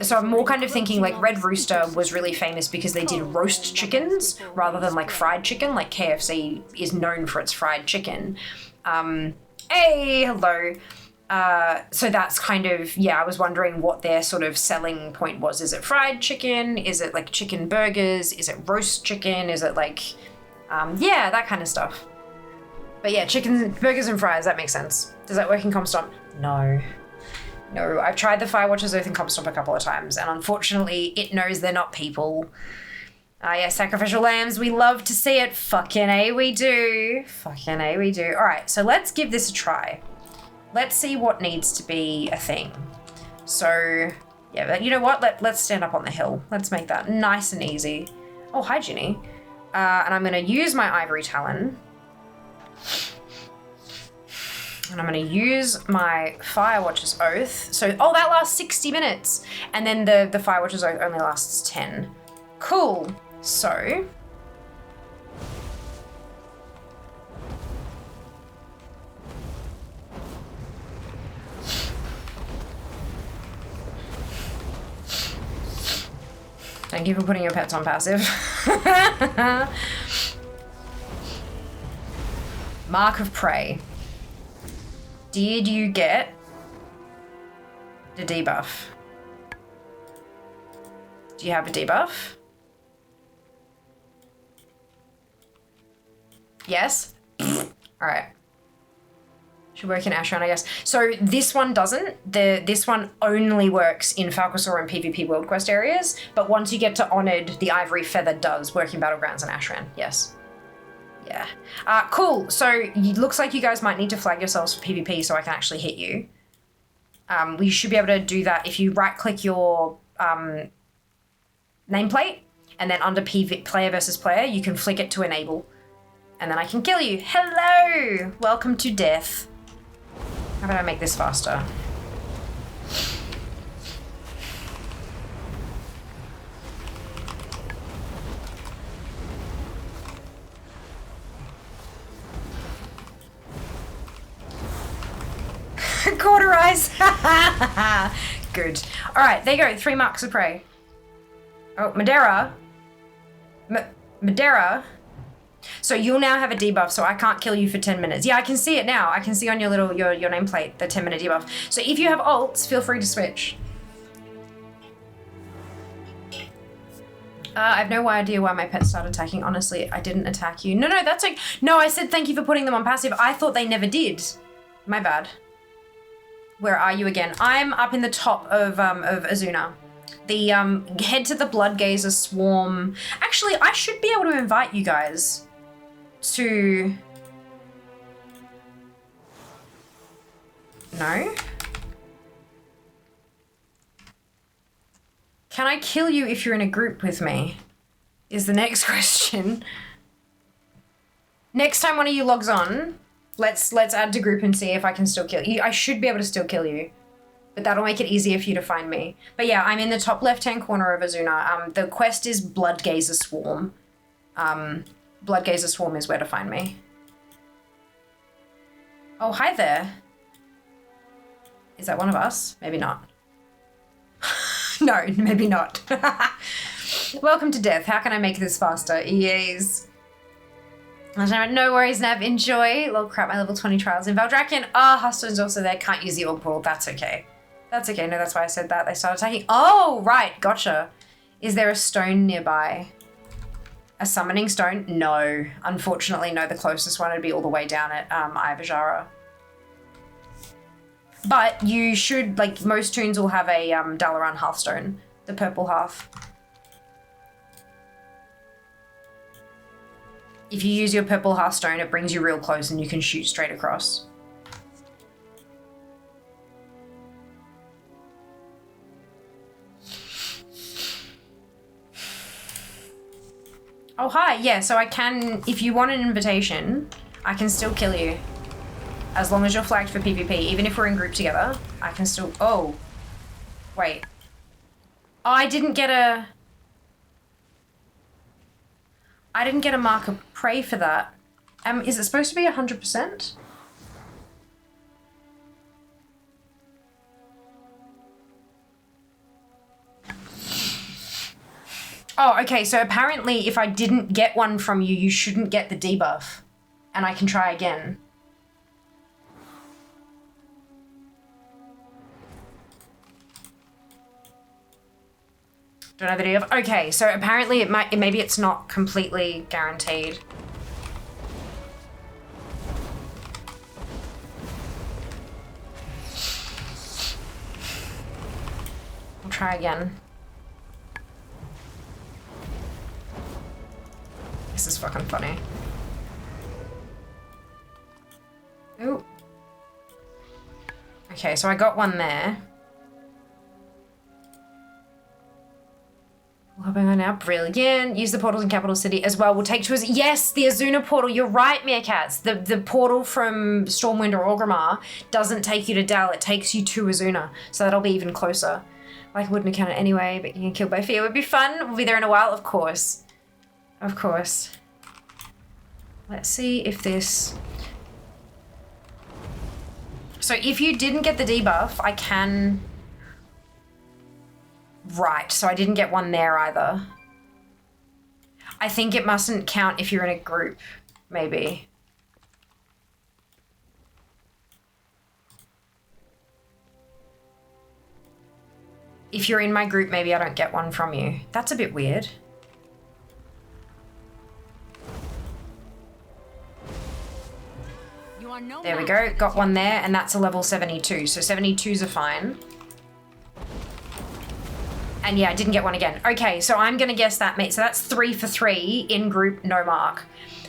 Speaker 1: So I'm more kind of thinking like Red Rooster was really famous because they did roast chickens rather than like fried chicken. Like KFC is known for its fried chicken. Hey, hello. So that's kind of, yeah, I was wondering what their sort of selling point was. Is it fried chicken? Is it like chicken burgers? Is it roast chicken? Is it like, yeah, that kind of stuff. But yeah, chicken, burgers and fries, that makes sense. Does that work in Comstomp? No. No, I've tried the Firewatcher's Oath in Comstomp a couple of times, and unfortunately, it knows they're not people. Ah, yeah, sacrificial lambs, we love to see it. Fucking A, we do. Fucking A, we do. All right, so let's give this a try. Let's see what needs to be a thing. So, yeah, but you know what? Let's stand up on the hill. Let's make that nice and easy. Oh, hi, Ginny. And I'm going to use my Ivory Talon. And I'm going to use my Firewatcher's Oath. So, oh, that lasts 60 minutes. And then the Firewatcher's Oath only lasts 10. Cool. So... Thank you for putting your pets on passive. Mark of Prey. Did you get the debuff? Do you have a debuff? Yes? Alright. Should work in Ashran, I guess. So this one doesn't. This one only works in Falcosaur and PvP World Quest areas, but once you get to Honored, the Ivory Feather does work in Battlegrounds and Ashran. Yes. Yeah. Cool. So it looks like you guys might need to flag yourselves for PvP so I can actually hit you. We should be able to do that if you right-click your nameplate, and then under Player versus Player, you can flick it to enable. And then I can kill you. Hello! Welcome to death. How about I make this faster? Cauterize! Good. Alright, there you go. 3 marks of prey. Oh, Madeira. Madeira. So you'll now have a debuff, so I can't kill you for 10 minutes. Yeah, I can see it now. I can see on your little your nameplate the 10-minute debuff. So if you have ults, feel free to switch. I have no idea why my pet started attacking. Honestly, I didn't attack you. No, that's like... No, I said thank you for putting them on passive. I thought they never did. My bad. Where are you again? I'm up in the top of Azuna. The, head to the Bloodgazer Swarm. Actually, I should be able to invite you guys to... No? Can I kill you if you're in a group with me? Is the next question. Next time one of you logs on, let's add to group and see if I can still kill you. I should be able to still kill you, but that'll make it easier for you to find me. But yeah, I'm in the top left-hand corner of Azuna. The quest is Bloodgazer Swarm. Bloodgazer Swarm is where to find me. Oh, hi there. Is that one of us? Maybe not. No, maybe not. Welcome to death. How can I make this faster? EAs. No worries, Nav. Enjoy. Lol, crap, my level 20 trials in Valdrakken. Hearthstone's also there. Can't use the orb pool. That's okay. That's okay. No, that's why I said that. They started attacking. Oh, right. Gotcha. Is there a stone nearby? A summoning stone? No. Unfortunately, no. The closest one would be all the way down at Ivajara. But you should, like, most toons will have a Dalaran Hearthstone. The purple half. If you use your purple hearthstone, it brings you real close and you can shoot straight across. Oh, hi. Yeah, so I can, if you want an invitation, I can still kill you. As long as you're flagged for PvP. Even if we're in group together, I can still... Oh. Wait. Oh, I didn't get a mark of prey for that. Is it supposed to be 100%? Oh, okay, so apparently if I didn't get one from you, you shouldn't get the debuff. And I can try again. Don't have the debuff. Okay, so apparently maybe it's not completely guaranteed. I'll try again. This is fucking funny. Ooh. Okay, so I got one there. Hopping on now, brilliant. Use the portals in Capital City as well. We'll take to us. Yes, the Azuna portal. You're right, Meerkats. The portal from Stormwind or Orgrimmar doesn't take you to Dal. It takes you to Azuna. So that'll be even closer. Like, I wouldn't account it anyway, but getting killed by fear would be fun. We'll be there in a while, of course. Of course. Let's see if this... So if you didn't get the debuff, I can... Right, so I didn't get one there either. I think it mustn't count if you're in a group, maybe. If you're in my group, maybe I don't get one from you. That's a bit weird. There we go, got one there, and that's a level 72, so 72s are fine. And yeah, I didn't get one again. Okay, so I'm gonna guess that, mate. So that's 3 for 3 in group, no mark.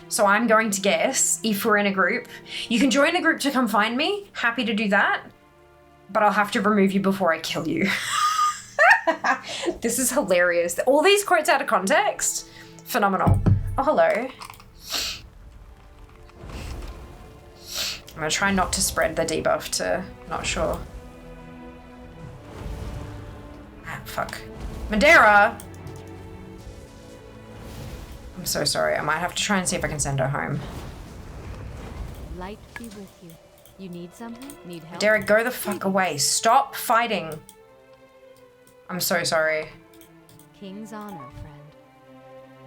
Speaker 1: So I'm going to guess if we're in a group. You can join a group to come find me. Happy to do that. But I'll have to remove you before I kill you. This is hilarious. All these quotes out of context. Phenomenal. Oh, hello. I'm gonna try not to spread the debuff to not sure. Ah, fuck. Madeira! I'm so sorry. I might have to try and see if I can send her home.
Speaker 11: Light be with you. You need something? Need help?
Speaker 1: Madeira, go the fuck away. Stop fighting. I'm so sorry.
Speaker 11: King's honor, friend.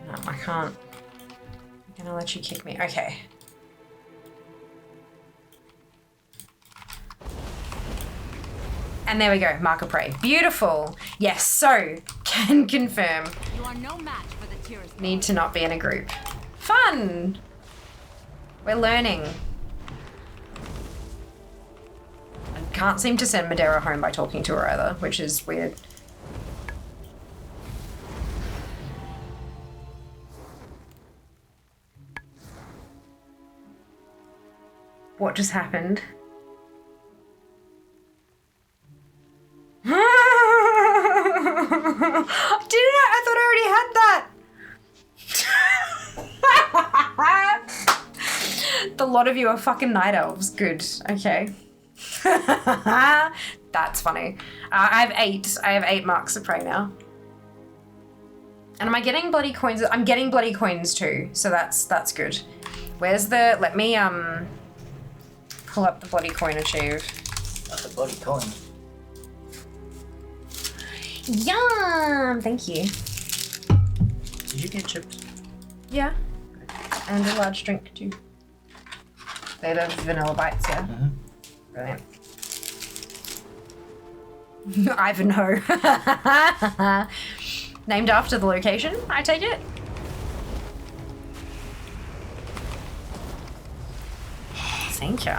Speaker 1: No, I can't. I'm gonna let you kick me. Okay. And there we go, marker prey. Beautiful. Yes, so can confirm.
Speaker 11: You are no match for the tears.
Speaker 1: Need to not be in a group. Fun. We're learning. I can't seem to send Madeira home by talking to her either, which is weird. What just happened? Didn't I? I thought I already had that. The lot of you are fucking night elves. Good. Okay. That's funny. I have 8. I have 8 marks of prey now. And am I getting bloody coins? I'm getting bloody coins too. So that's good. Where's the? Let me pull up the bloody coin achieve.
Speaker 9: Not the bloody coin.
Speaker 1: Yum! Thank you.
Speaker 9: Did you get chips?
Speaker 1: Yeah. And a large drink too. They're the vanilla bites, yeah?
Speaker 9: Mm-hmm.
Speaker 1: Brilliant. Ivanhoe. Named after the location, I take it? Thank you.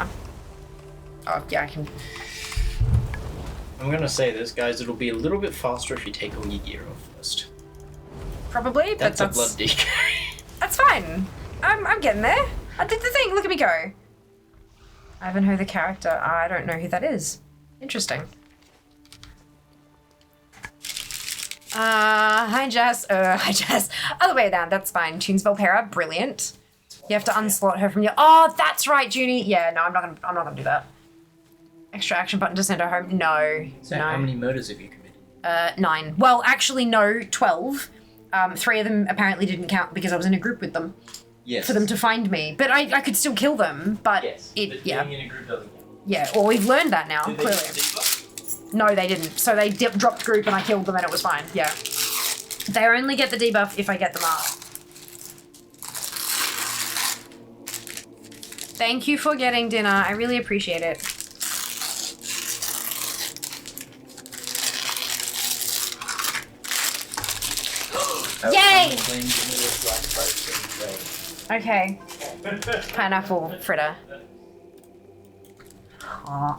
Speaker 1: Oh, yeah, I can...
Speaker 9: I'm gonna say this, guys. It'll be a little bit faster if you take all your gear off first.
Speaker 1: Probably, but
Speaker 9: That's a blood decay.
Speaker 1: That's fine. I'm getting there. I did the thing. Look at me go. Ivanhoe the character. I don't know who that is. Interesting. Hi Jess. Hi Jess. Other way down. That's fine. Tunes Volpera. Brilliant. You have to unslot her from your. Oh, that's right, Junie. Yeah, no, I'm not gonna do that. Extra action button to send her home. No.
Speaker 9: So
Speaker 1: no.
Speaker 9: how many murders have you committed?
Speaker 1: 9. Well, actually, no. 12. 3 of them apparently didn't count because I was in a group with them.
Speaker 9: Yes.
Speaker 1: For them to find me, but I could still kill them. But
Speaker 9: Yes.
Speaker 1: it
Speaker 9: But being in a group doesn't count.
Speaker 1: Yeah. Well, we've learned that now.
Speaker 9: Did they
Speaker 1: Clearly.
Speaker 9: get the debuff?
Speaker 1: No, they didn't. So they dropped group and I killed them and it was fine. Yeah. They only get the debuff if I get them up. Thank you for getting dinner. I really appreciate it. Yay! Okay. Pineapple fritter. Aw.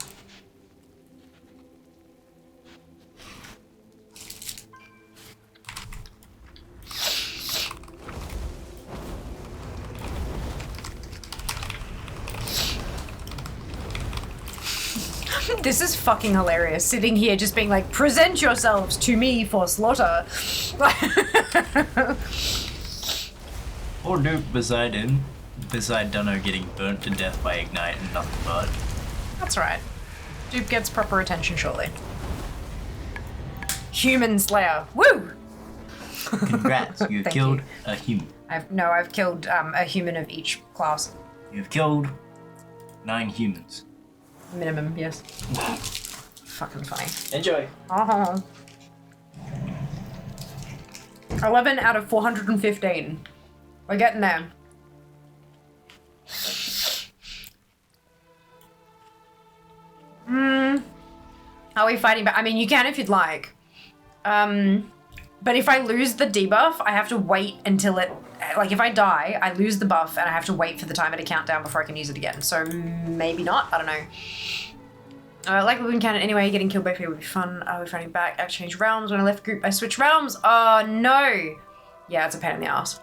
Speaker 1: This is fucking hilarious. Sitting here just being like, present yourselves to me for slaughter.
Speaker 9: Or Duke beside Dunno getting burnt to death by Ignite and nothing but.
Speaker 1: That's right. Dupe gets proper attention shortly. Human Slayer. Woo!
Speaker 9: Congrats, you've
Speaker 1: Thank
Speaker 9: killed
Speaker 1: you.
Speaker 9: a human.
Speaker 1: I've killed a human of each class.
Speaker 9: You've killed 9 humans.
Speaker 1: Minimum, yes. Fucking funny.
Speaker 9: Enjoy.
Speaker 1: Uh-huh. 11 out of 415. We're getting there. Are we fighting back? I mean, you can if you'd like. But if I lose the debuff, I have to wait until it... Like, if I die, I lose the buff, and I have to wait for the timer to count down before I can use it again. So, maybe not. I don't know. Like we encountered anyway, getting killed by people would be fun. We're fighting back. I've changed realms. When I left group, I switched realms. Oh, no. Yeah, it's a pain in the ass.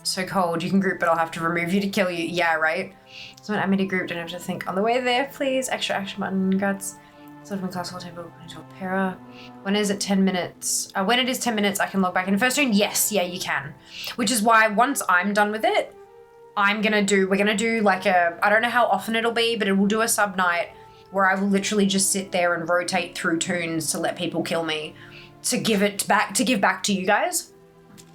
Speaker 1: So cold. You can group, but I'll have to remove you to kill you. Yeah, right? So when I'm in a group, don't have to think on the way there, please. Extra action button. Guts. So from class table into Opera. When is it 10 minutes? When it is 10 minutes, I can log back in the first turn. Yes, yeah, you can. Which is why once I'm done with it, we're gonna do like I don't know how often it'll be, but it will do a sub night where I will literally just sit there and rotate through tunes to let people kill me, to give back to you guys.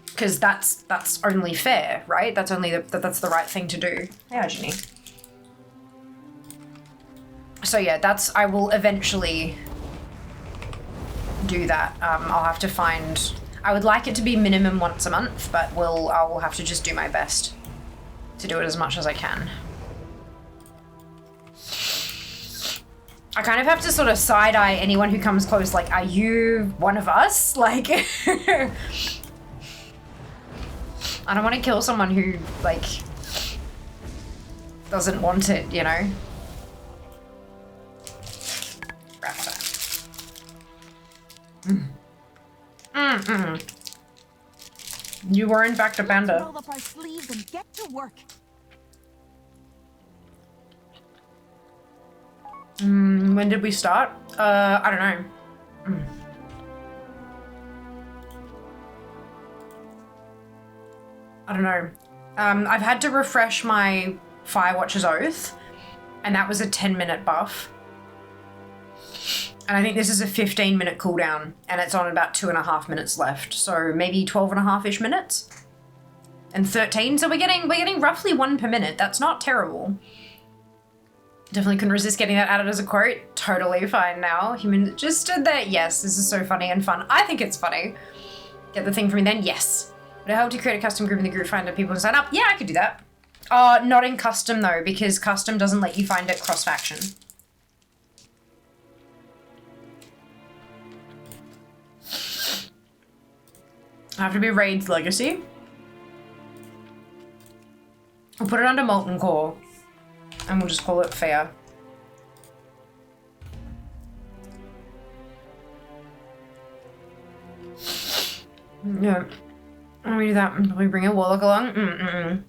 Speaker 1: Because that's only fair, right? That's only that's the right thing to do. Yeah, Ginny. So yeah, I will eventually do that. I'll have to find, I would like it to be minimum once a month, but I will have to just do my best to do it as much as I can. I kind of have to sort of side-eye anyone who comes close, like, are you one of us? Like, I don't want to kill someone who, like, doesn't want it, you know? You were in fact a panda.
Speaker 12: Roll up our sleeves and get to work.
Speaker 1: When did we start? I don't know. I don't know. I've had to refresh my Firewatcher's Oath, and that was a 10-minute buff. And I think this is a 15-minute cooldown, and it's on about 2.5 minutes left. So maybe 12.5-ish minutes. And 13, so we're getting roughly 1 per minute. That's not terrible. Definitely couldn't resist getting that added as a quote. Totally fine now. Human just stood there. Yes, this is so funny and fun. I think it's funny. Get the thing from me then? Yes. Would it help to create a custom group in the group finder people to sign up? Yeah, I could do that. Not in custom though, because custom doesn't let you find it cross-faction. I have to be Raid's Legacy. I'll put it under Molten Core, and we'll just call it fair. No. Let me do that and probably bring a warlock along.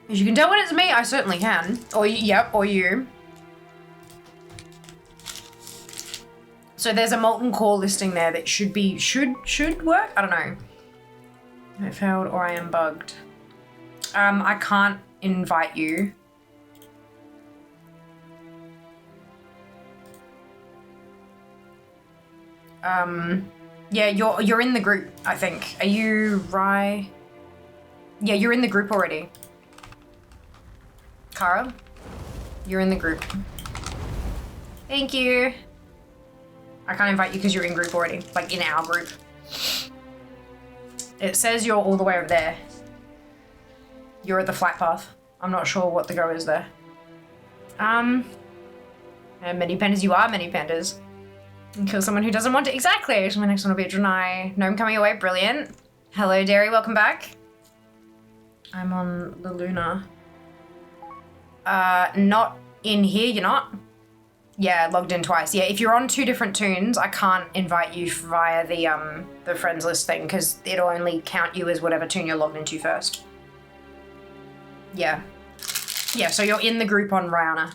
Speaker 1: If you can tell when it's me, I certainly can. Or yep, or you. So there's a molten core listing there that should work? I don't know. I failed or I am bugged. I can't invite you. Yeah, you're in the group, I think. Are you Rye? Yeah, you're in the group already. Kara, you're in the group. Thank you. I can't invite you because you're in group already, like in our group. It says you're all the way over there. You're at the flight path. I'm not sure what the go is there. And many pandas, you are many pandas. And kill someone who doesn't want to. Exactly. My next one will be Drenai. Gnome coming away. Brilliant. Hello, Derry. Welcome back. I'm on the Luna. Not in here. You're not? Yeah, logged in twice. Yeah, if you're on two different tunes, I can't invite you via the friends list thing because it'll only count you as whatever tune you're logged into first. Yeah. Yeah, so you're in the group on Rihanna.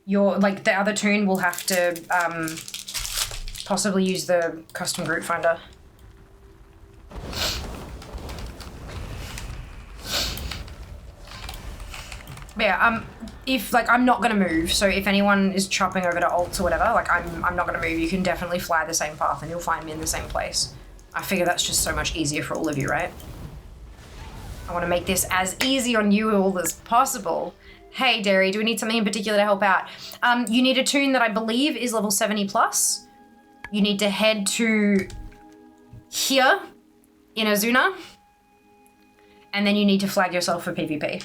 Speaker 1: Your, like, the other tune will have to, possibly use the custom group finder. Yeah, if, like, I'm not gonna move, so if anyone is chopping over to alts or whatever, like, I'm not gonna move, you can definitely fly the same path and you'll find me in the same place. I figure that's just so much easier for all of you, right? I want to make this as easy on you all as possible. Hey, Derry, do we need something in particular to help out? You need a tune that I believe is level 70 plus. You need to head to here in Azuna, and then you need to flag yourself for PvP.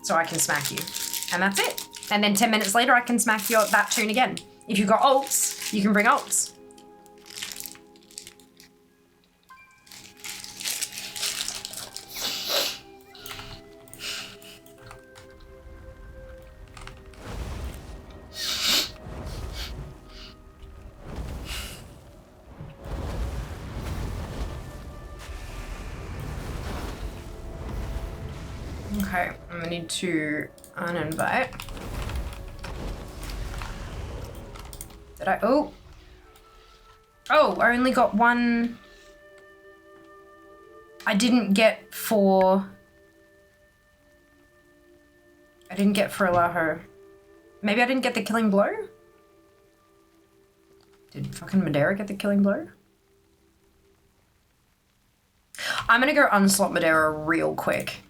Speaker 1: So I can smack you. And that's it. And then 10 minutes later, I can smack that tune again. If you've got ults, you can bring ults. Okay, I'm gonna need to uninvite. Did I? Oh, I only got one. I didn't get for. I didn't get for Alaho. Maybe I didn't get the killing blow? Did fucking Madeira get the killing blow? I'm gonna go unslot Madeira real quick.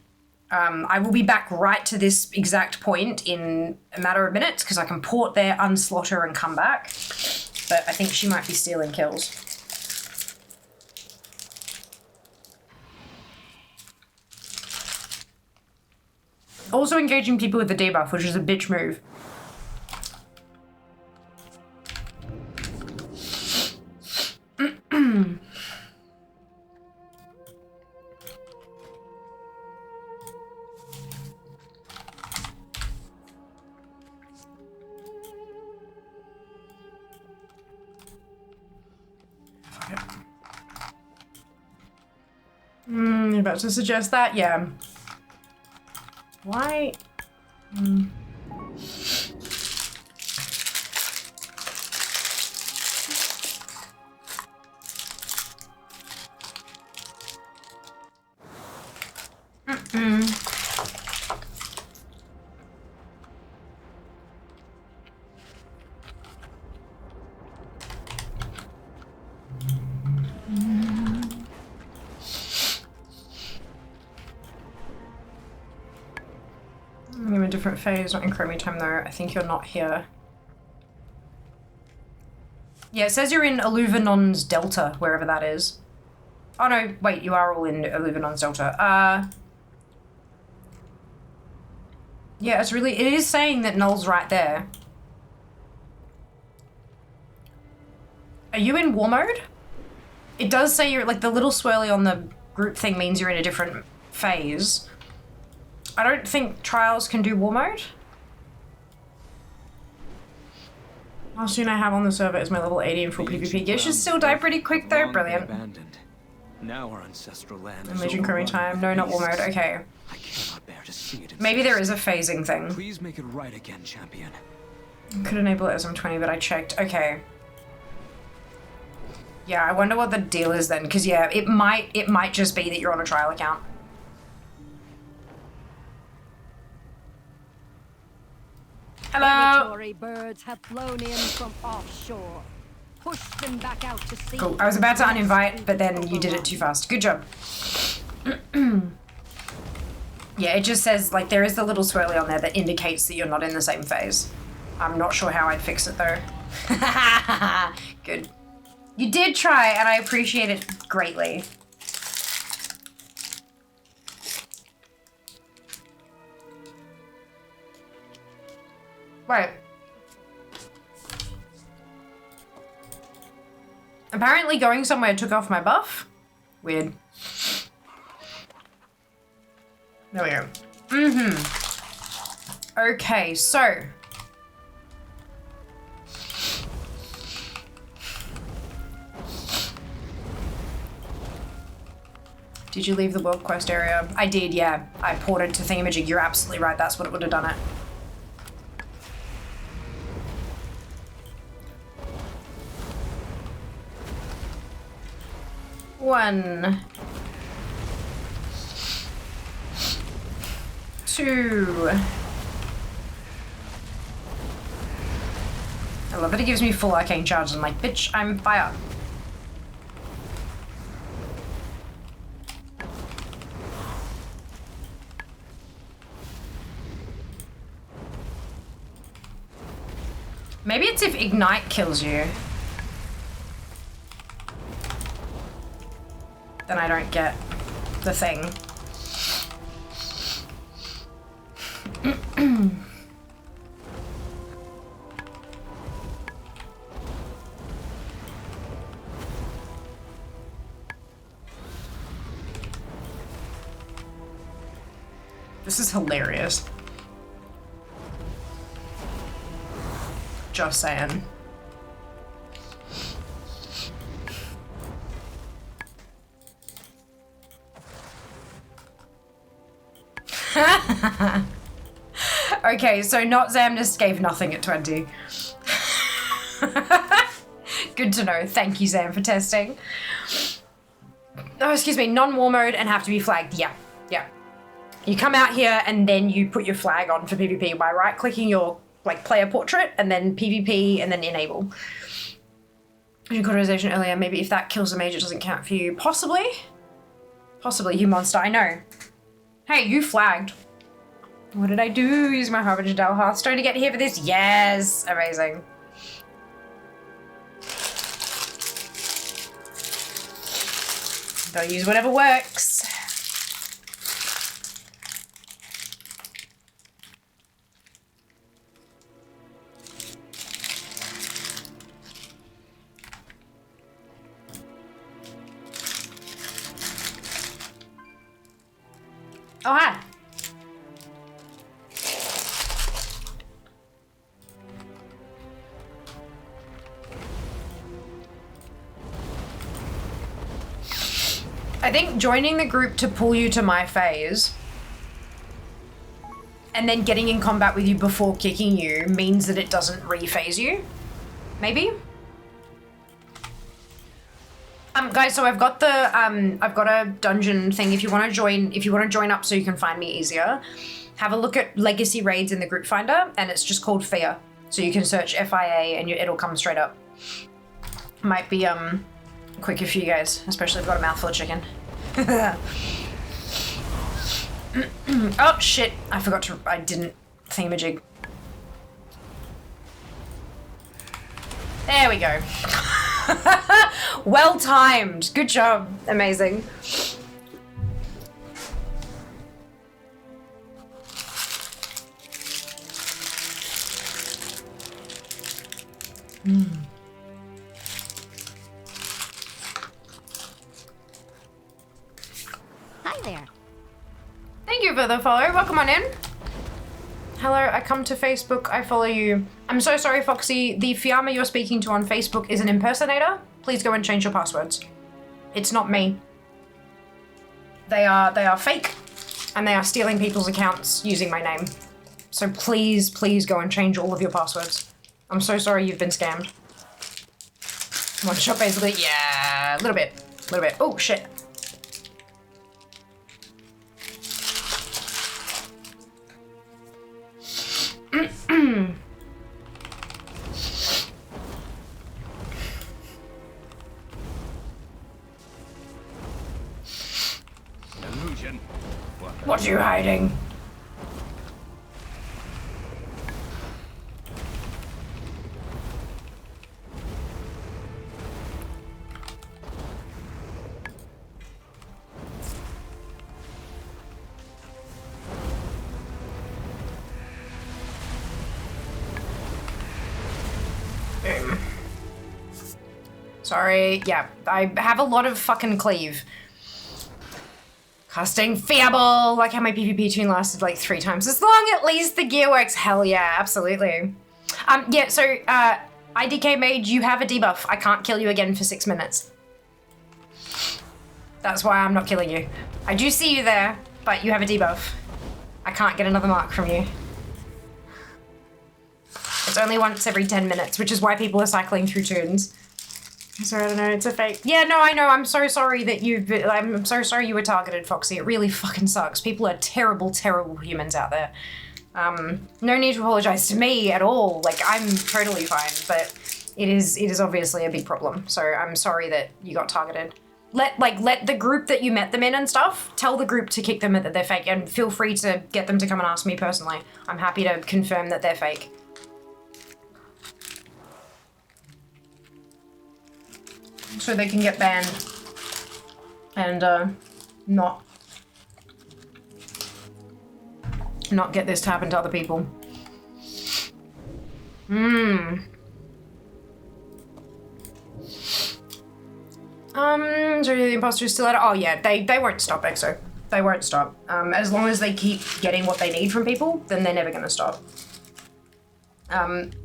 Speaker 1: I will be back right to this exact point in a matter of minutes because I can port there, unslot her, and come back. But I think she might be stealing kills. Also engaging people with the debuff, which is a bitch move. You're about to suggest that? Yeah. Why? I'm in a different phase, not in Chromie time though. I think you're not here. Yeah, it says you're in Aluvinon's Delta, wherever that is. Oh no, wait, you are all in Aluvinon's Delta. Yeah, it is saying that Null's right there. Are you in war mode? It does say you're, like, the little swirly on the group thing means you're in a different phase. I don't think Trials can do war mode. How soon I have on the server is my level 80 in full PvP. You should still die pretty quick though. Brilliant.
Speaker 2: Abandoned. Now our ancestral land is
Speaker 1: Imagine curry time. No, not war mode. Okay.
Speaker 2: I cannot bear to see it.
Speaker 1: Maybe there is a phasing thing.
Speaker 2: Please make it right again, champion.
Speaker 1: Could enable it as M20, but I checked. Okay. Yeah, I wonder what the deal is then, because yeah, it might just be that you're on a trial account. Hello.
Speaker 12: Predatory birds have flown in from offshore. Push them back out to sea.
Speaker 1: Cool. I was about to uninvite, but then you did it too fast. Good job. Yeah, it just says, like, there is the little swirly on there that indicates that you're not in the same phase. I'm not sure how I'd fix it, though. Good. You did try, and I appreciate it greatly. Wait. Apparently going somewhere took off my buff. Weird. There we go. Okay, so. Did you leave the world quest area? I did, yeah. I ported to Thingamajig. You're absolutely right. That's what it would have done it. One. 2. I love that it gives me full arcane charges. I'm like, bitch, I'm fire. Maybe it's if Ignite kills you. Then I don't get the thing. This is hilarious. Just saying. Okay, so not Zamnus gave nothing at 20. Good to know. Thank you, Zam, for testing. Oh, excuse me, non-war mode and have to be flagged. Yeah, yeah. You come out here and then you put your flag on for PvP by right-clicking your like player portrait and then PvP and then enable. Cauterization earlier, maybe if that kills the mage, it doesn't count for you. Possibly. Possibly, you monster, I know. Hey, you flagged. What did I do? Use my Harbinger Dell Hearthstone to get here for this? Yes! Amazing. Gotta use whatever works. Oh, hi. I think joining the group to pull you to my phase and then getting in combat with you before kicking you means that it doesn't re-phase you. Maybe? Guys, so I've got a dungeon thing if you want to join up so you can find me easier. Have a look at legacy raids in the group finder and it's just called FIA. So you can search FIA and it'll come straight up. Might be quicker for you guys, especially if you've got a mouthful of chicken. Oh shit, I didn't thingamajig. There we go. Well timed. Good job. Amazing.
Speaker 12: Hi there.
Speaker 1: Thank you for the follow. Welcome on in. Hello, I come to Facebook, I follow you. I'm so sorry, Foxy. The Fiamma you're speaking to on Facebook is an impersonator. Please go and change your passwords. It's not me. They are fake, and they are stealing people's accounts using my name. So please, please go and change all of your passwords. I'm so sorry you've been scammed. One shot basically, yeah, a little bit. Oh, shit.
Speaker 6: Illusion.
Speaker 1: What are you hiding? Sorry, yeah, I have a lot of fucking cleave. Casting Fiable, like how my PvP tune lasted like 3 times as long, at least the gear works. Hell yeah, absolutely. Yeah, so, IDK Mage, you have a debuff. I can't kill you again for 6 minutes. That's why I'm not killing you. I do see you there, but you have a debuff. I can't get another mark from you. It's only once every 10 minutes, which is why people are cycling through tunes. Sorry, I don't know, it's a fake. Yeah, no, I know, I'm so sorry that I'm so sorry you were targeted, Foxy. It really fucking sucks. People are terrible, terrible humans out there. No need to apologize to me at all. Like, I'm totally fine, but it is obviously a big problem. So I'm sorry that you got targeted. Let the group that you met them in and stuff, tell the group to kick them that they're fake, and feel free to get them to come and ask me personally. I'm happy to confirm that they're fake. So they can get banned and not get this to happen to other people. So the imposters still at it? Oh yeah, they won't stop, Exo. They won't stop. As long as they keep getting what they need from people, then they're never gonna stop.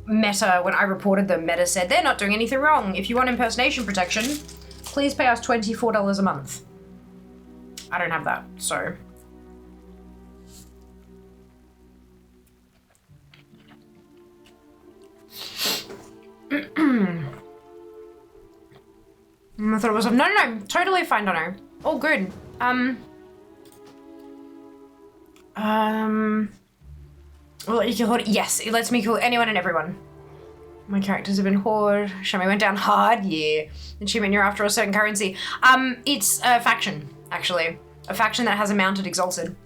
Speaker 1: Meta, when I reported them, Meta said, they're not doing anything wrong. If you want impersonation protection, please pay us $24 a month. I don't have that, so. I thought it was, no, totally fine, Dono. All good. Well, you can hold it. Yes, it lets me kill anyone and everyone. My characters have been horde. Shami went down hard, yeah. Achievement, you're after a certain currency. It's a faction, actually. A faction that has a mounted exalted.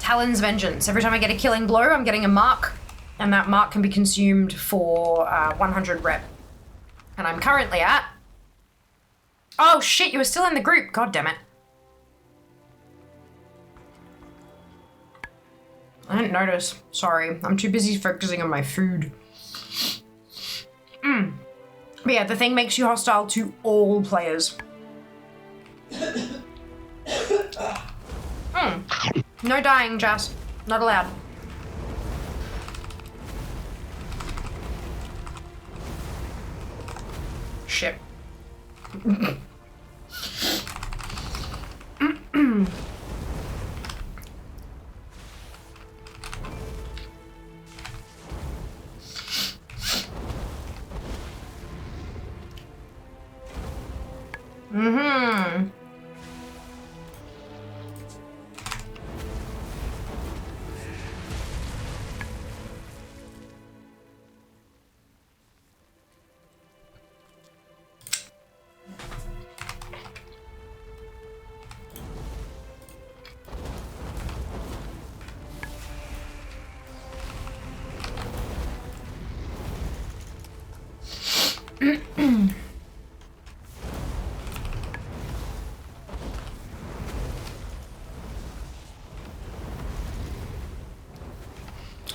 Speaker 1: Talon's Vengeance. Every time I get a killing blow, I'm getting a mark, and that mark can be consumed for 100 rep. And I'm currently at... Oh shit, you were still in the group. God damn it. I didn't notice. Sorry. I'm too busy focusing on my food. But yeah, the thing makes you hostile to all players. No dying, Jazz. Not allowed. Shit.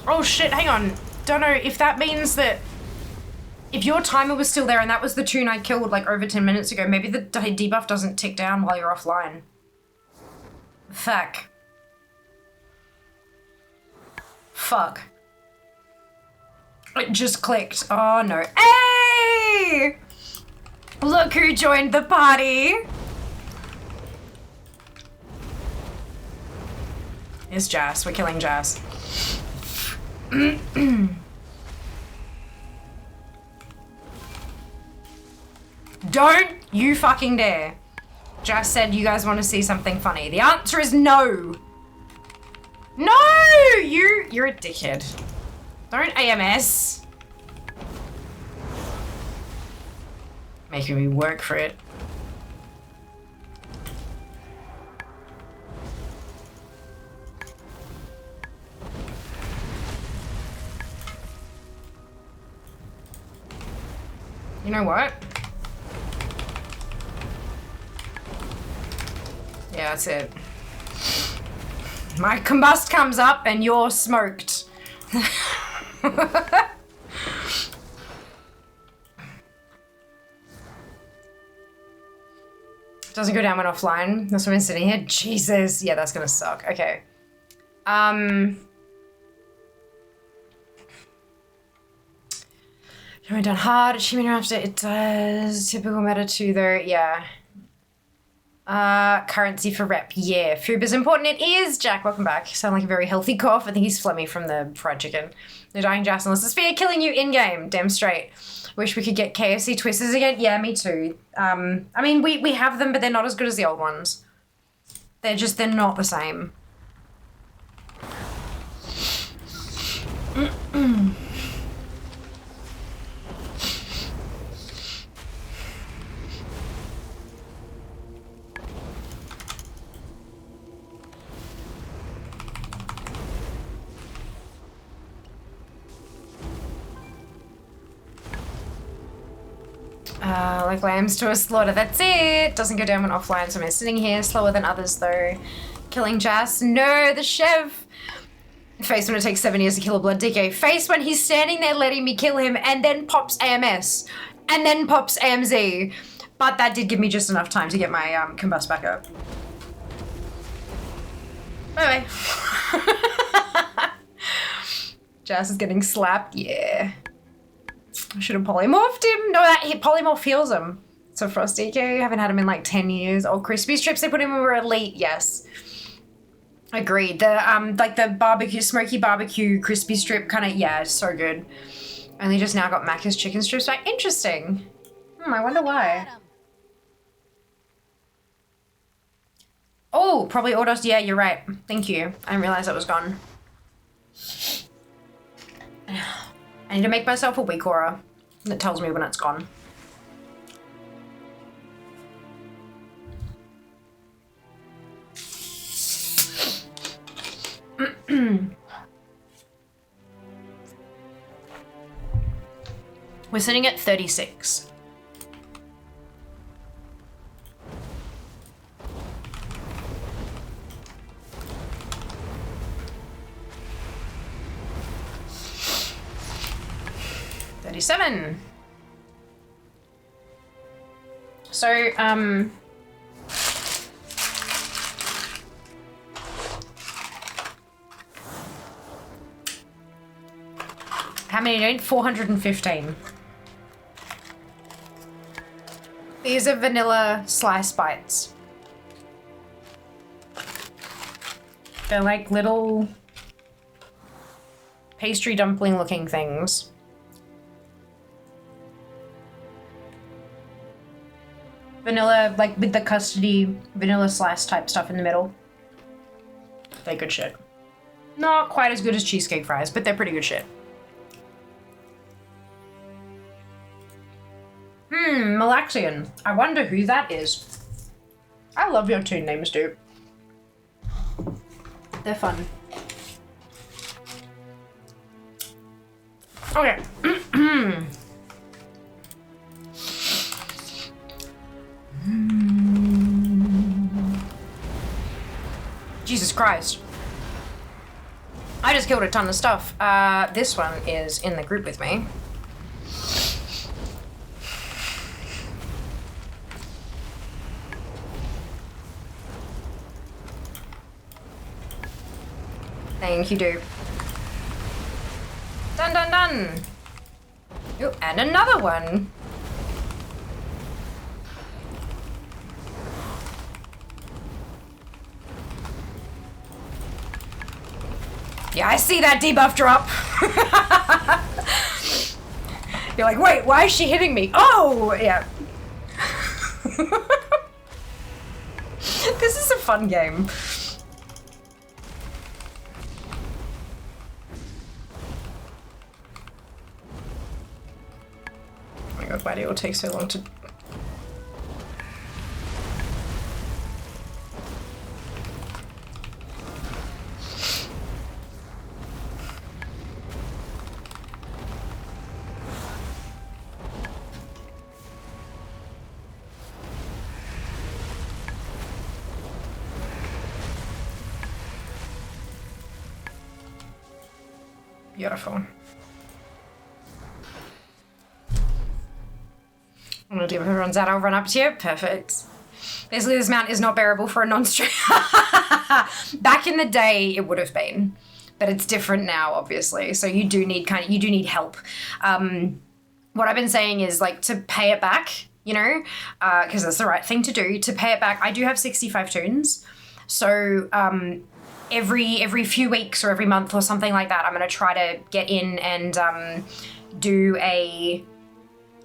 Speaker 1: Oh shit, hang on. Don't know if that means that If your timer was still there and that was the tune I killed like over 10 minutes ago, maybe the debuff doesn't tick down while you're offline. Fuck. Fuck. It just clicked. Oh no. Hey! Look who joined the party. It's Jas. We're killing Jas. Don't you fucking dare. Jas said you guys want to see something funny. The answer is no. No! You're a dickhead. Don't AMS. Making me work for it. You know what? Yeah, that's it. My combust comes up and you're smoked. Doesn't go down when offline. That's why I'm sitting here. Jesus. Yeah, that's gonna suck. Okay. You went down hard. Achievement after it does. Typical meta too, though. Yeah. Currency for rep. Yeah. Food is important. It is. Jack, welcome back. You sound like a very healthy cough. I think he's phlegmy from the fried chicken. The dying Jas unless the spear killing you in game. Damn straight. Wish we could get KFC twisters again. Yeah, me too. I mean, we have them, but they're not as good as the old ones. They're not the same. Like lambs to a slaughter, that's it. Doesn't go down when offline, so I'm sitting here slower than others though. Killing Jas, no, the chef. Face when it takes 7 years to kill a blood DK. Face when he's standing there letting me kill him and then pops AMS. And then pops AMZ. But that did give me just enough time to get my combust back up. Anyway. Jas is getting slapped, yeah. I should have polymorphed him. No, that polymorph heals him. So Frost DK, haven't had him in like 10 years. Oh, crispy strips they put him when we were elite, yes. Agreed. The like the barbecue, smoky barbecue crispy strip kind of, yeah, so good. Only just now got Macca's chicken strips back. Interesting. I wonder why. Oh, probably autos. Yeah, you're right. Thank you. I didn't realize that was gone. I need to make myself a weak aura that tells me when it's gone. We're sitting at 36. $37. So, how many do you need? 415. These are vanilla slice bites. They're like little pastry dumpling looking things. Vanilla, like with the custardy vanilla slice type stuff in the middle. They're good shit. Not quite as good as cheesecake fries, but they're pretty good shit. Malaxian. I wonder who that is. I love your two names, dude. They're fun. Okay. Jesus Christ. I just killed a ton of stuff. This one is in the group with me. Thank you, dude. Done, done, done. Ooh, and another one. Yeah, I see that debuff drop. You're like, wait, why is she hitting me? Oh, yeah. This is a fun game. Oh my god, why do it all take so long to... Beautiful. I'm gonna do if everyone's out, I'll run up to you. Perfect. Basically, this mount is not bearable for a non-stream. Back in the day, it would have been, but it's different now, obviously. So you do need help. What I've been saying is like to pay it back, you know, because that's the right thing to do. To pay it back, I do have 65 tunes, so every few weeks or every month or something like that, I'm gonna try to get in and do a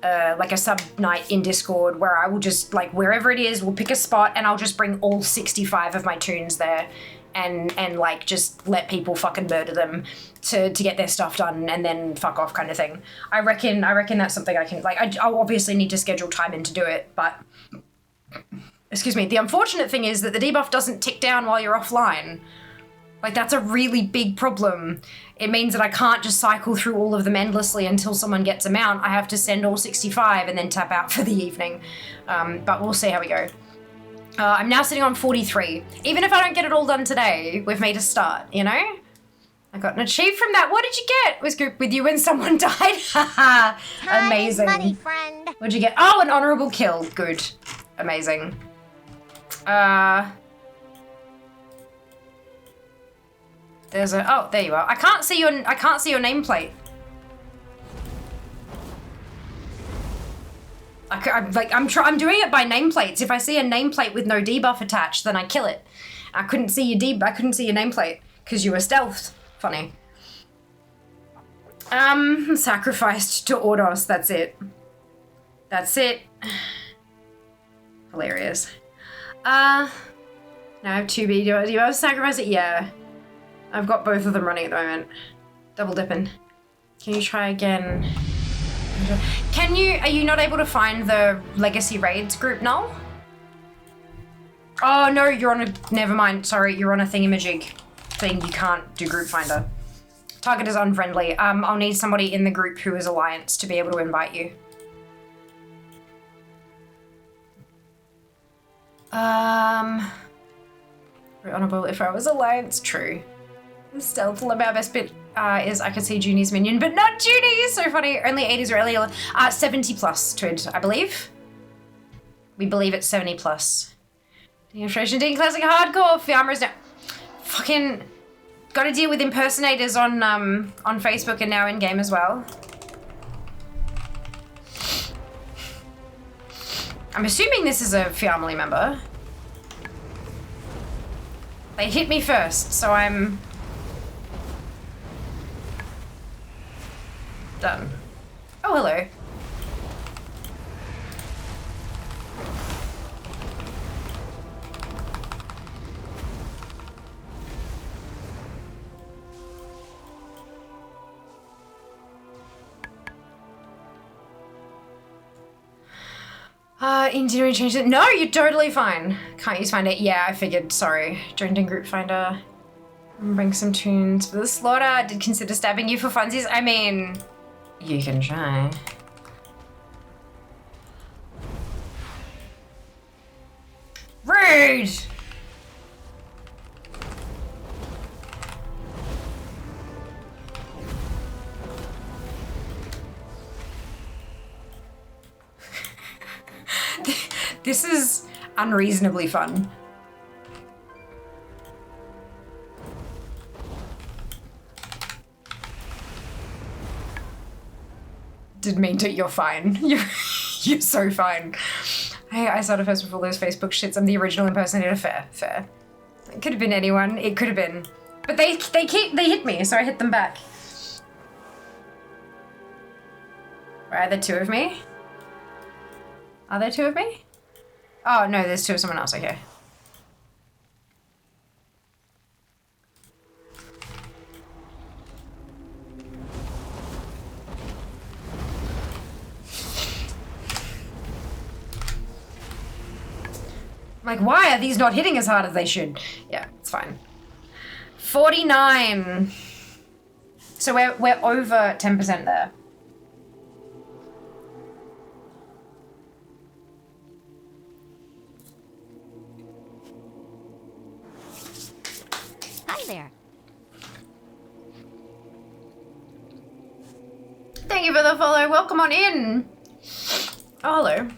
Speaker 1: like a sub night in Discord where I will just like wherever it is, we'll pick a spot and I'll just bring all 65 of my tunes there and like just let people fucking murder them to get their stuff done and then fuck off kind of thing. I reckon that's something I can like. I'll obviously need to schedule time in to do it, but excuse me. The unfortunate thing is that the debuff doesn't tick down while you're offline. Like, that's a really big problem. It means that I can't just cycle through all of them endlessly until someone gets a mount. I have to send all 65 and then tap out for the evening. But we'll see how we go. I'm now sitting on 43. Even if I don't get it all done today, we've made a start, you know? I got an achieve from that. What did you get? Was group with you when someone died? Haha, amazing.
Speaker 12: Money, friend.
Speaker 1: What'd you get? Oh, an honorable kill. Good. Amazing. There's a, oh, there you are. I can't see your nameplate. I'm doing it by nameplates. If I see a nameplate with no debuff attached, then I kill it. I couldn't see your nameplate because you were stealthed. Funny. Sacrificed to Ordos. That's it. That's it. Hilarious. Now I have 2B. Do you have to sacrifice it? Yeah. I've got both of them running at the moment. Double dipping. Can you try again? Are you not able to find the Legacy Raids group, Null? Oh no, you're on a, never mind, sorry, you're on a thingamajig thing, you can't do group finder. Target is unfriendly. I'll need somebody in the group who is Alliance to be able to invite you. Very honorable if I was Alliance, true. Stealth limit, best bit is I could see Junie's minion, but not Junie! So funny. Only 80s or early. 70 plus, Twid, I believe. We believe it's 70 plus. Demonstration Dean Classic Hardcore. Fiamra's now. Fucking gotta deal with impersonators on Facebook and now in game as well. I'm assuming this is a family member. They hit me first, so I'm done. Oh, hello. Engineering changed it. No, you're totally fine. Can't use find it. Yeah, I figured. Sorry. Joined in group finder. Bring some tunes for the slaughter. I did consider stabbing you for funsies. I mean, you can try. Rude! This is unreasonably fun. Didn't mean to. You're fine. You're so fine. Hey, I started first with all those Facebook shits. I'm the original impersonator. Fair. It could have been anyone. It could have been. But they hit me, so I hit them back. Are there two of me? Are there two of me? Oh, no, there's two of someone else. Okay. Like, why are these not hitting as hard as they should? Yeah, it's fine. 49. So we're over 10% there.
Speaker 11: Hi there.
Speaker 1: Thank you for the follow. Welcome on in. Oh, hello.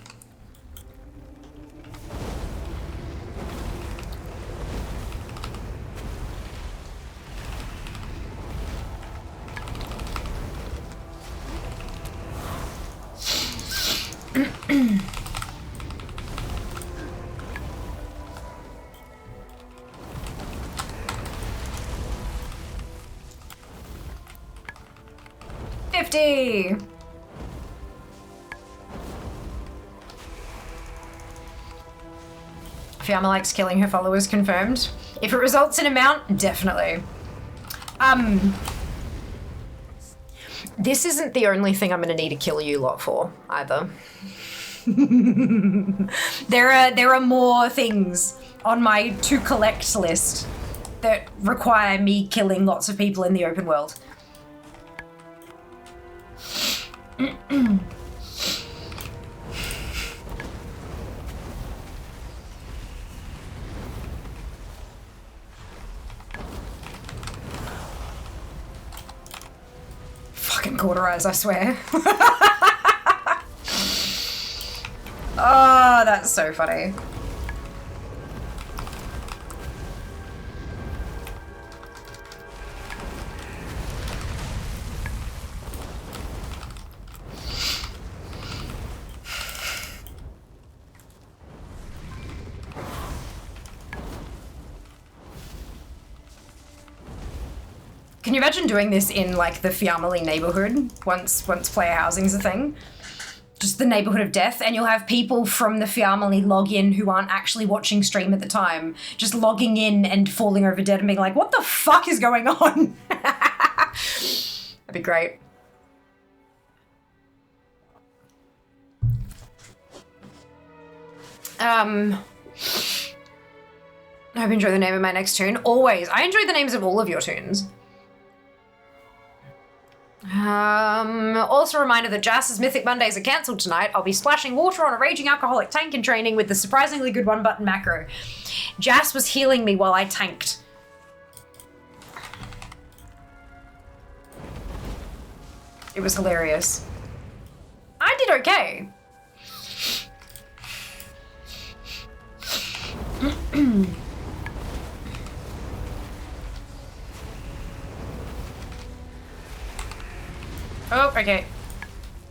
Speaker 1: Fiamma likes killing her followers, confirmed. If it results in a mount, definitely. This isn't the only thing I'm gonna need to kill you lot for, either. There are more things on my to collect list that require me killing lots of people in the open world. Fucking cauterize, I swear. Oh, that's so funny. Can you imagine doing this in like the Fiamma neighborhood once player housing's a thing? Just the neighborhood of death, and you'll have people from the Fiamma log in who aren't actually watching stream at the time, just logging in and falling over dead and being like, what the fuck is going on? That'd be great. I hope you enjoy the name of my next tune. Always. I enjoy the names of all of your tunes. Also a reminder that Jass's Mythic Mondays are cancelled tonight. I'll be splashing water on a raging alcoholic tank in training with the surprisingly good one-button macro. Jass was healing me while I tanked. It was hilarious. I did okay. Oh, okay.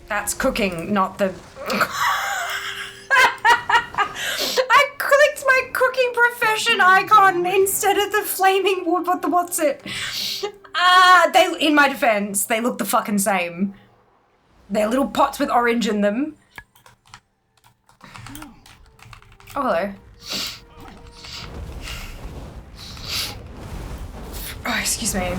Speaker 1: That's cooking, not the... I clicked my cooking profession icon instead of the flaming wood. What's it? In my defense, they look the fucking same. They're little pots with orange in them. Oh, hello. Oh, excuse me.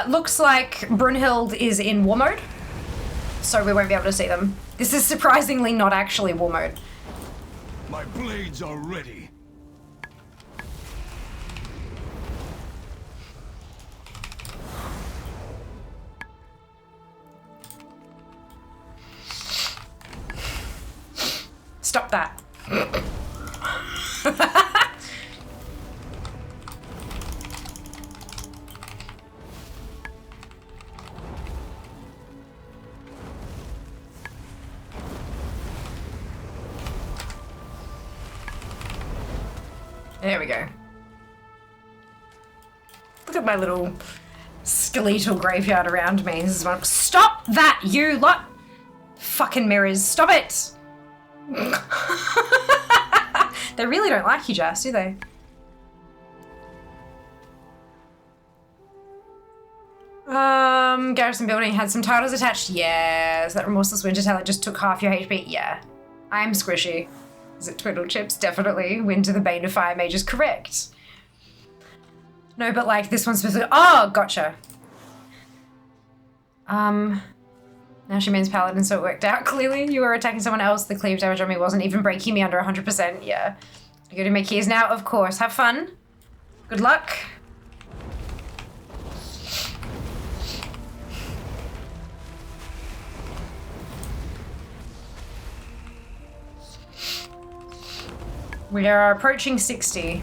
Speaker 1: Looks like Brunhild is in war mode, so we won't be able to see them. This is surprisingly not actually war mode.
Speaker 6: My blades are ready.
Speaker 1: Stop that. There we go. at my little skeletal graveyard around me. This is one. Stop that, you lot! Fucking mirrors, stop it! They really don't like you, Jess, do they? Garrison building had some titles attached. Yes, that remorseless winter talent just took half your HP. Yeah, I'm squishy. Is it Twiddle Chips? Definitely. Winter the Bane of Fire Mage is correct. No, but like this one specifically. Oh, gotcha. Now she means Paladin, so it worked out. Clearly, you were attacking someone else. The cleave damage on me wasn't even breaking me under 100%. Yeah. I go to my keys now, of course. Have fun. Good luck. We are approaching 60.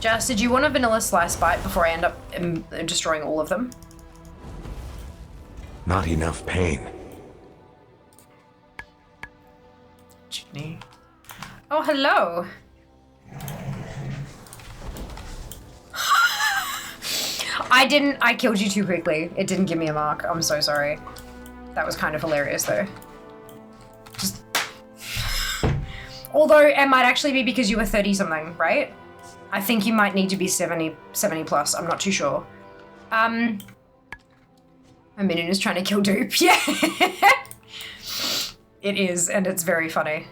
Speaker 1: Jess, did you want a vanilla slice bite before I end up destroying all of them?
Speaker 13: Not enough pain.
Speaker 1: Chitney. Oh, hello. I killed you too quickly. It didn't give me a mark. I'm so sorry. That was kind of hilarious though. Just... Although it might actually be because you were 30 something, right? I think you might need to be 70 plus. I'm not too sure. A minion is trying to kill Dupe. Yeah. It is, and it's very funny.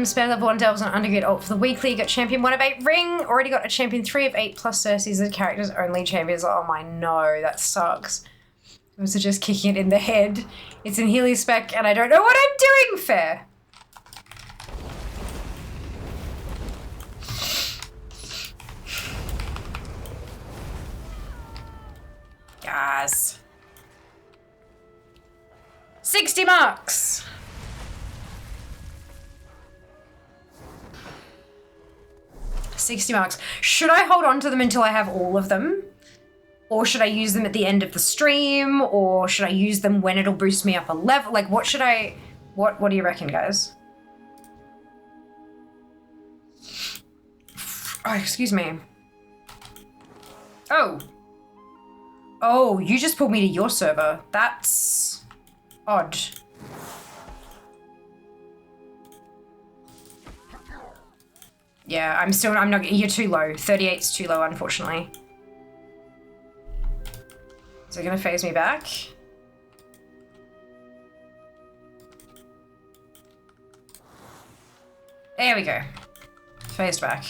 Speaker 1: Spare level 1 Delves on Undergrad ult for the weekly. Got champion 1 of 8 ring. Already got a champion 3 of 8 plus Cersei's the characters only champions. Oh my no, that sucks. It was just kicking it in the head. It's in Healy spec and I don't know what I'm doing. Fair. Guys. 60 marks. $60 marks. Should I hold on to them until I have all of them? Or should I use them at the end of the stream? Or should I use them when it'll boost me up a level? Like, what should I... What do you reckon, guys? Oh, excuse me. Oh. Oh, you just pulled me to your server. That's... odd. Yeah, I'm not, you're too low. 38's too low, unfortunately. Is it gonna phase me back? There we go. Phased back.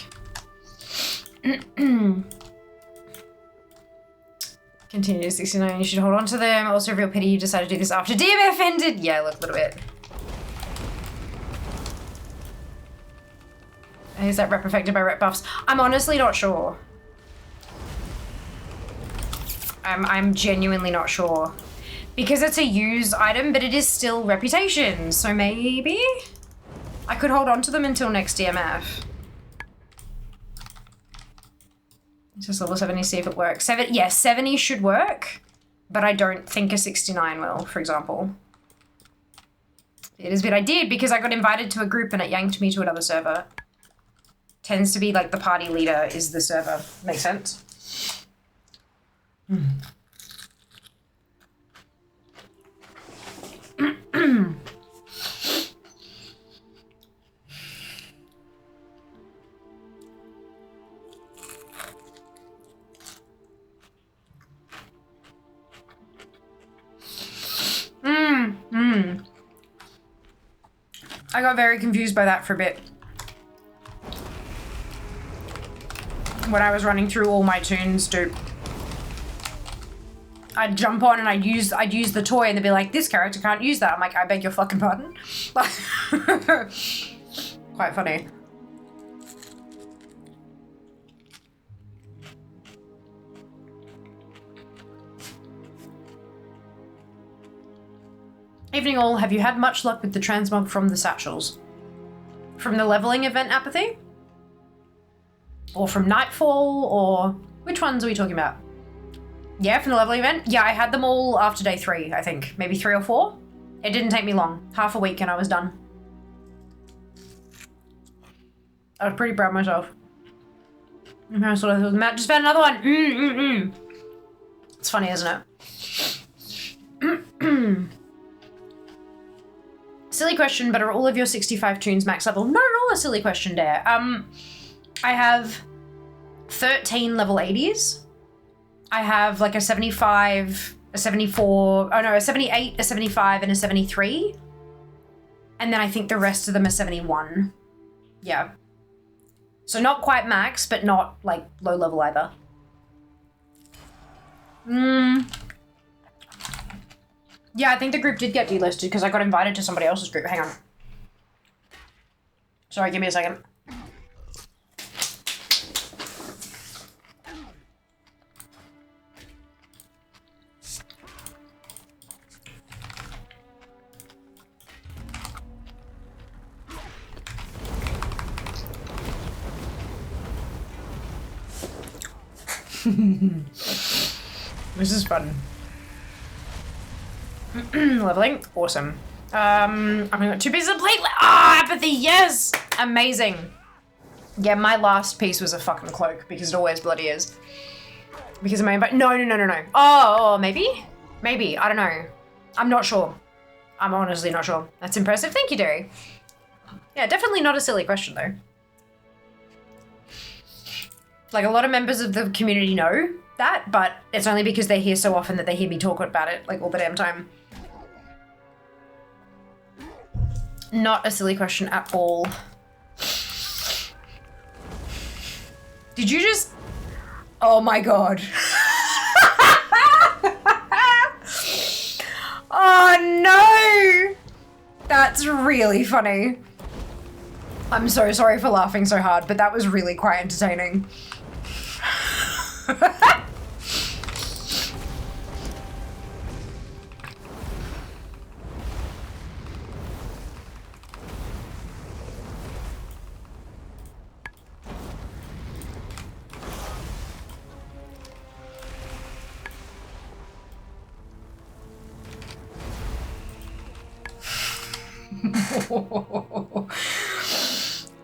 Speaker 1: Continue to 69, you should hold on to them. Also, real pity you decided to do this after DMF ended. Yeah, look, a little bit. Is that rep affected by rep buffs? I'm honestly not sure. I'm genuinely not sure. Because it's a used item, but it is still reputation, so maybe? I could hold on to them until next DMF. Just level 70, see if it works. 70 should work, but I don't think a 69 will, for example. It is what I did because I got invited to a group and it yanked me to another server. Tends to be like the party leader is the server. Makes sense? I got very confused by that for a bit. When I was running through all my tunes, dude. I'd jump on and I'd use the toy and they'd be like, this character can't use that. I'm like, I beg your fucking pardon. Quite funny. Evening all, have you had much luck with the transmog from the satchels? From the leveling event apathy? Or from Nightfall, or which ones are we talking about? Yeah, from the leveling event? Yeah, I had them all after day 3, I think. Maybe 3 or 4? It didn't take me long. Half a week and I was done. I was pretty proud of myself. I sort of Matt just found another one. It's funny, isn't it? Silly question, but are all of your 65 tunes max level? Not at all a silly question, Dare. I have 13 level 80s. I have like a 75, a 74, oh no, a 78, a 75, and a 73. And then I think the rest of them are 71. Yeah. So not quite max, but not like low level either. Yeah, I think the group did get delisted because I got invited to somebody else's group. Hang on. Sorry, give me a second. This is fun. Leveling, awesome. I've got 2 pieces of plate. Apathy, yes, amazing. Yeah, my last piece was a fucking cloak because it always bloody is. Because of my invite. No. Oh, maybe, I don't know. I'm not sure. I'm honestly not sure. That's impressive. Thank you, Derry. Yeah, definitely not a silly question though. Like, a lot of members of the community know that, but it's only because they're here so often that they hear me talk about it, like, all the damn time. Not a silly question at all. Did you just... Oh my god. Oh no! That's really funny. I'm so sorry for laughing so hard, but that was really quite entertaining.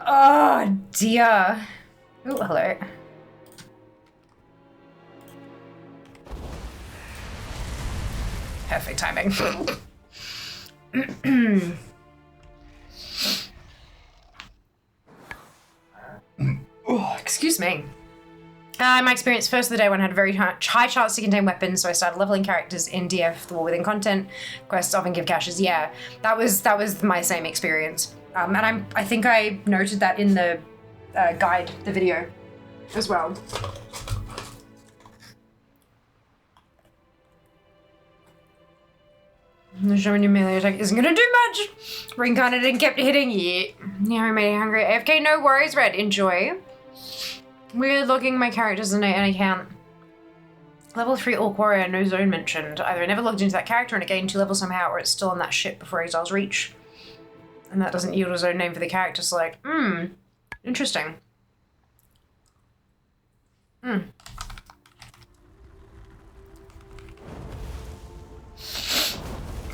Speaker 1: Oh dear. Oh, hello. Perfect timing. Oh, excuse me. My experience first of the day one had a very high chance to contain weapons, so I started leveling characters in DF, the War Within content. Quests often give caches. Yeah, that was my same experience. And I think I noted that in the guide, the video, as well. Showing your melee attack isn't gonna do much. Reincarnated and kept hitting. Yeah, I made it hungry. AFK, no worries, Red. Enjoy. We're logging my characters and I can't. Level 3 Orc Warrior, no zone mentioned. Either I never logged into that character and it gained 2 levels somehow, or it's still on that ship before Exile's Reach. And that doesn't yield a zone name for the character, so like, interesting.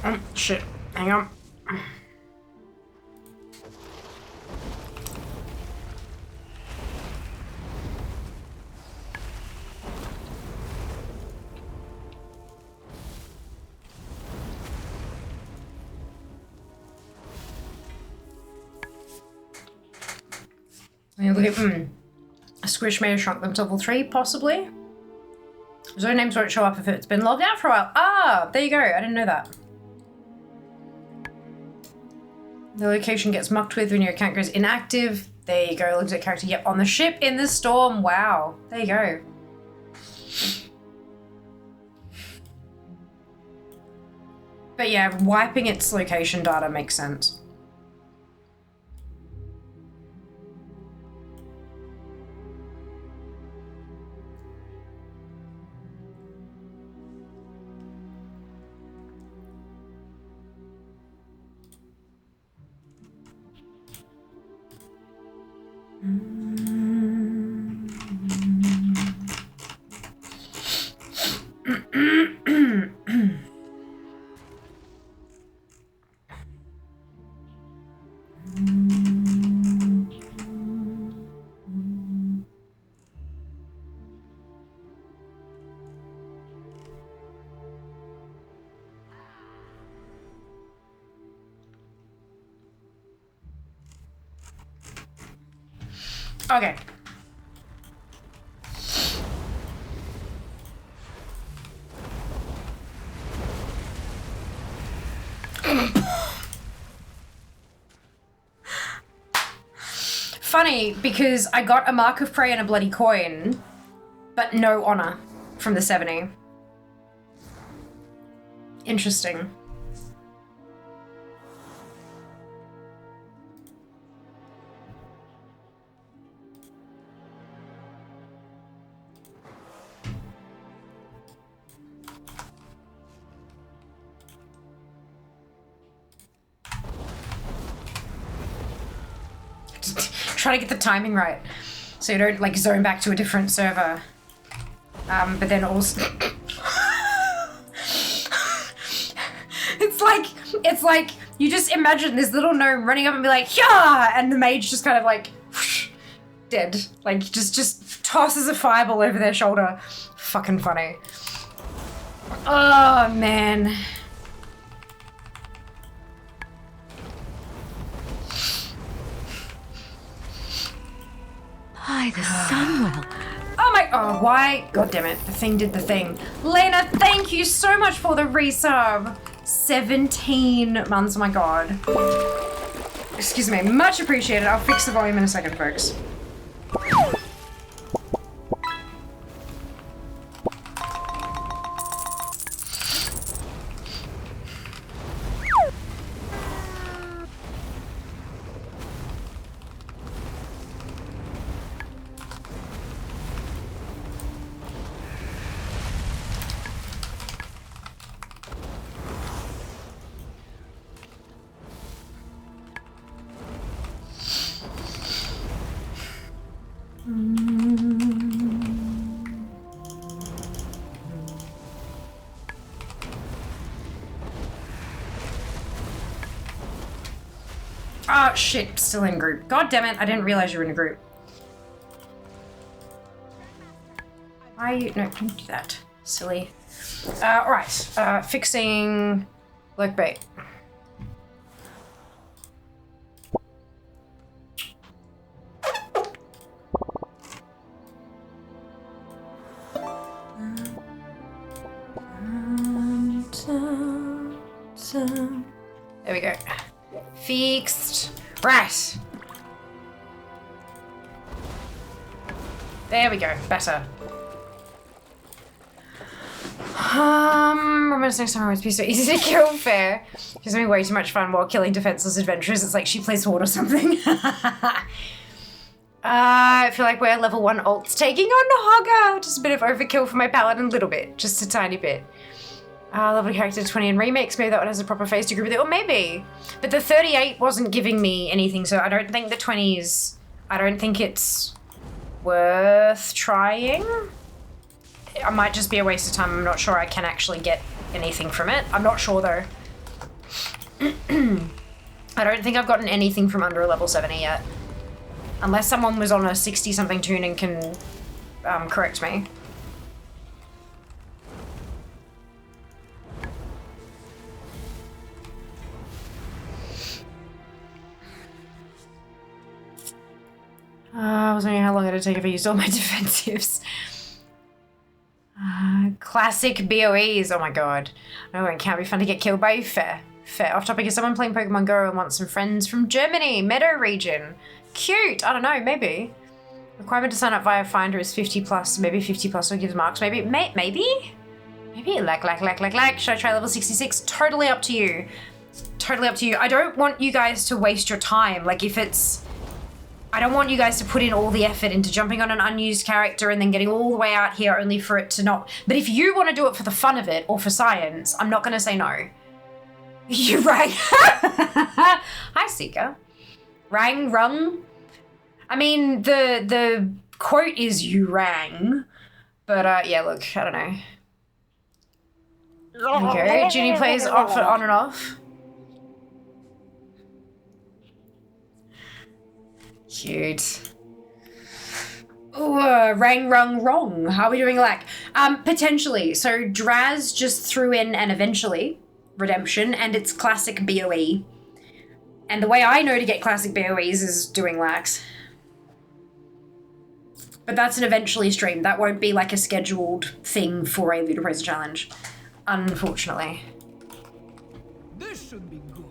Speaker 1: Oh, shit. Hang on. A squish may have shrunk them to level 3, possibly. Zone names won't show up if it's been logged out for a while. Ah, there you go. I didn't know that. The location gets mucked with when your account goes inactive. There you go. Looks at character. Yep, on the ship in the storm. Wow. There you go. But yeah, wiping its location data makes sense. Okay. Funny, because I got a Mark of Prey and a bloody coin, but no honor from the 70. Interesting. Try to get the timing right so you don't like zone back to a different server. But then also it's like you just imagine this little gnome running up and be like, yeah, and the mage just kind of like whoosh, dead. Like just tosses a fireball over their shoulder. Fucking funny. Oh man.
Speaker 11: Hi, the Sunwell.
Speaker 1: Oh my, oh, why? God damn it, the thing did the thing. Lena, thank you so much for the resub. 17 months, oh my god. Excuse me, much appreciated. I'll fix the volume in a second, folks. Oh shit, still in group. God damn it, I didn't realize you were in a group. Why are you, no, don't do that. Silly. Alright, fixing lurk bait. There we go. Fixed. Right. There we go. Better. Remember next time I was so easy to kill. Fair. She's having way too much fun while killing defenseless adventurers. It's like she plays Horde or something. I feel like we're level 1 alts taking on Hogger. Just a bit of overkill for my paladin, a little bit. Just a tiny bit. Lovely character 20 in remakes. Maybe that one has a proper face to agree with it. Or maybe. But the 38 wasn't giving me anything, so I don't think the 20s... I don't think it's worth trying. It might just be a waste of time. I'm not sure I can actually get anything from it. I'm not sure, though. I don't think I've gotten anything from under a level 70 yet. Unless someone was on a 60-something tune and can correct me. I was wondering how long it'd take if I used all my defensives. Classic BOEs, oh my god. No, it can't be fun to get killed by you. Fair. Fair. Off topic, is someone playing Pokemon Go and wants some friends from Germany, Meadow region? Cute, I don't know, maybe. Requirement to sign up via Finder is 50 plus, maybe 50 plus will give marks, maybe? Maybe? Like. Should I try level 66? Totally up to you. Totally up to you. I don't want you guys to waste your time. Like, if it's... I don't want you guys to put in all the effort into jumping on an unused character and then getting all the way out here only for it to not... But if you want to do it for the fun of it or for science, I'm not going to say no. You rang. Hi, Seeker. Rung. I mean, the quote is you rang. But, yeah, look, I don't know. Okay, Ginny plays off on and off. Cute. Ooh, rang rung wrong. How are we doing like? Potentially. So Draz just threw in an eventually redemption and it's classic BOE. And the way I know to get classic BOEs is doing lax. But that's an eventually stream. That won't be like a scheduled thing for a Ludicrous challenge. Unfortunately.
Speaker 6: This should be good.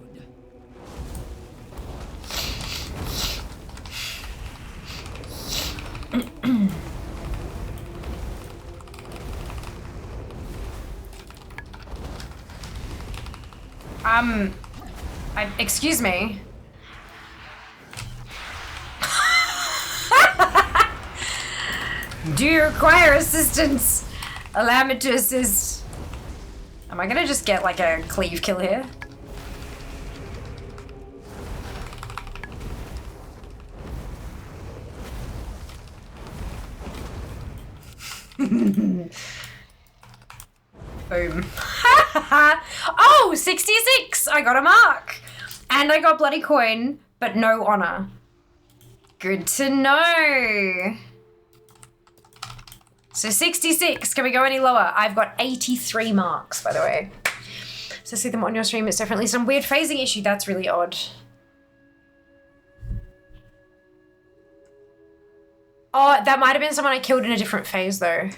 Speaker 1: Excuse me. Do you require assistance? Allow me to assist. Am I gonna just get like a cleave kill here? Boom. Oh, 66! I got a mark! And I got bloody coin, but no honor. Good to know. So 66, can we go any lower? I've got 83 marks, by the way. So see them on your stream, it's definitely some weird phasing issue. That's really odd. Oh, that might have been someone I killed in a different phase though.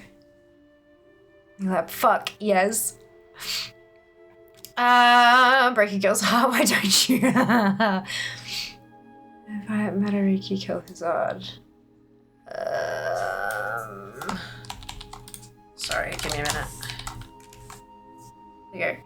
Speaker 1: Like, fuck, yes. Break a girl's heart, why don't you? If I Madariki kill Hazard. Sorry, give me a minute. There you go.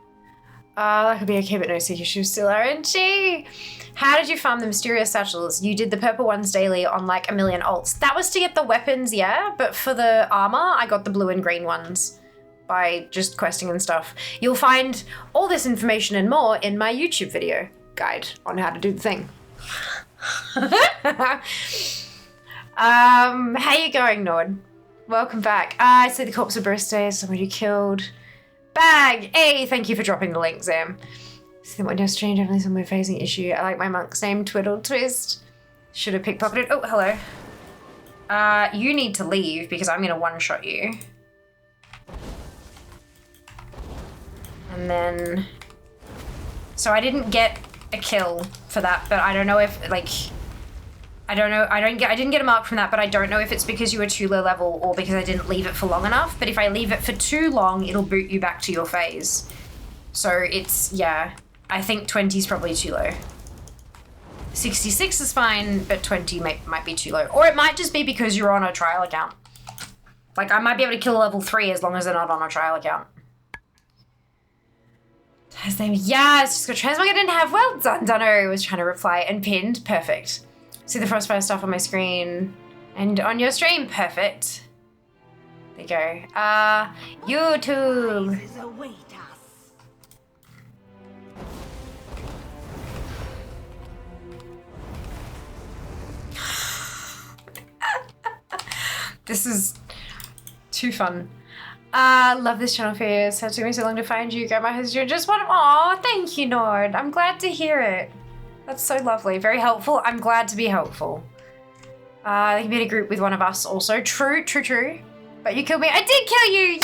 Speaker 1: That could be okay, but no secret, she was still RNG. How did you farm the mysterious satchels? You did the purple ones daily on like 1,000,000 alts. That was to get the weapons, yeah, but for the armor, I got the blue and green ones by just questing and stuff. You'll find all this information and more in my YouTube video guide on how to do the thing. How you going, Nord? Welcome back. I see the corpse of birthday, somebody killed. Bag! Hey, thank you for dropping the link, Zam. See what just strange, definitely some weird phasing issue. I like my monk's name, Twiddle Twist. Should have pickpocketed. Oh, hello. You need to leave because I'm gonna one-shot you. And then... So I didn't get a kill for that, but I don't know if, like... I don't know, I didn't get a mark from that, but I don't know if it's because you were too low level or because I didn't leave it for long enough. But if I leave it for too long, it'll boot you back to your phase. So it's, yeah, I think 20 is probably too low. 66 is fine, but 20 might be too low. Or it might just be because you're on a trial account. Like, I might be able to kill a level 3 as long as they're not on a trial account. His name, yeah, it's just got transmog I didn't have. Well done, Dunno was trying to reply and pinned. Perfect. See the Frostfire stuff on my screen and on your stream. Perfect. There you go. YouTube. This is too fun. Love this channel for years. It took me so long to find you. Grandma has you just one. Aw, thank you, Nord. I'm glad to hear it. That's so lovely. Very helpful. I'm glad to be helpful. They can be in a group with one of us also. True. But you killed me. I did kill you!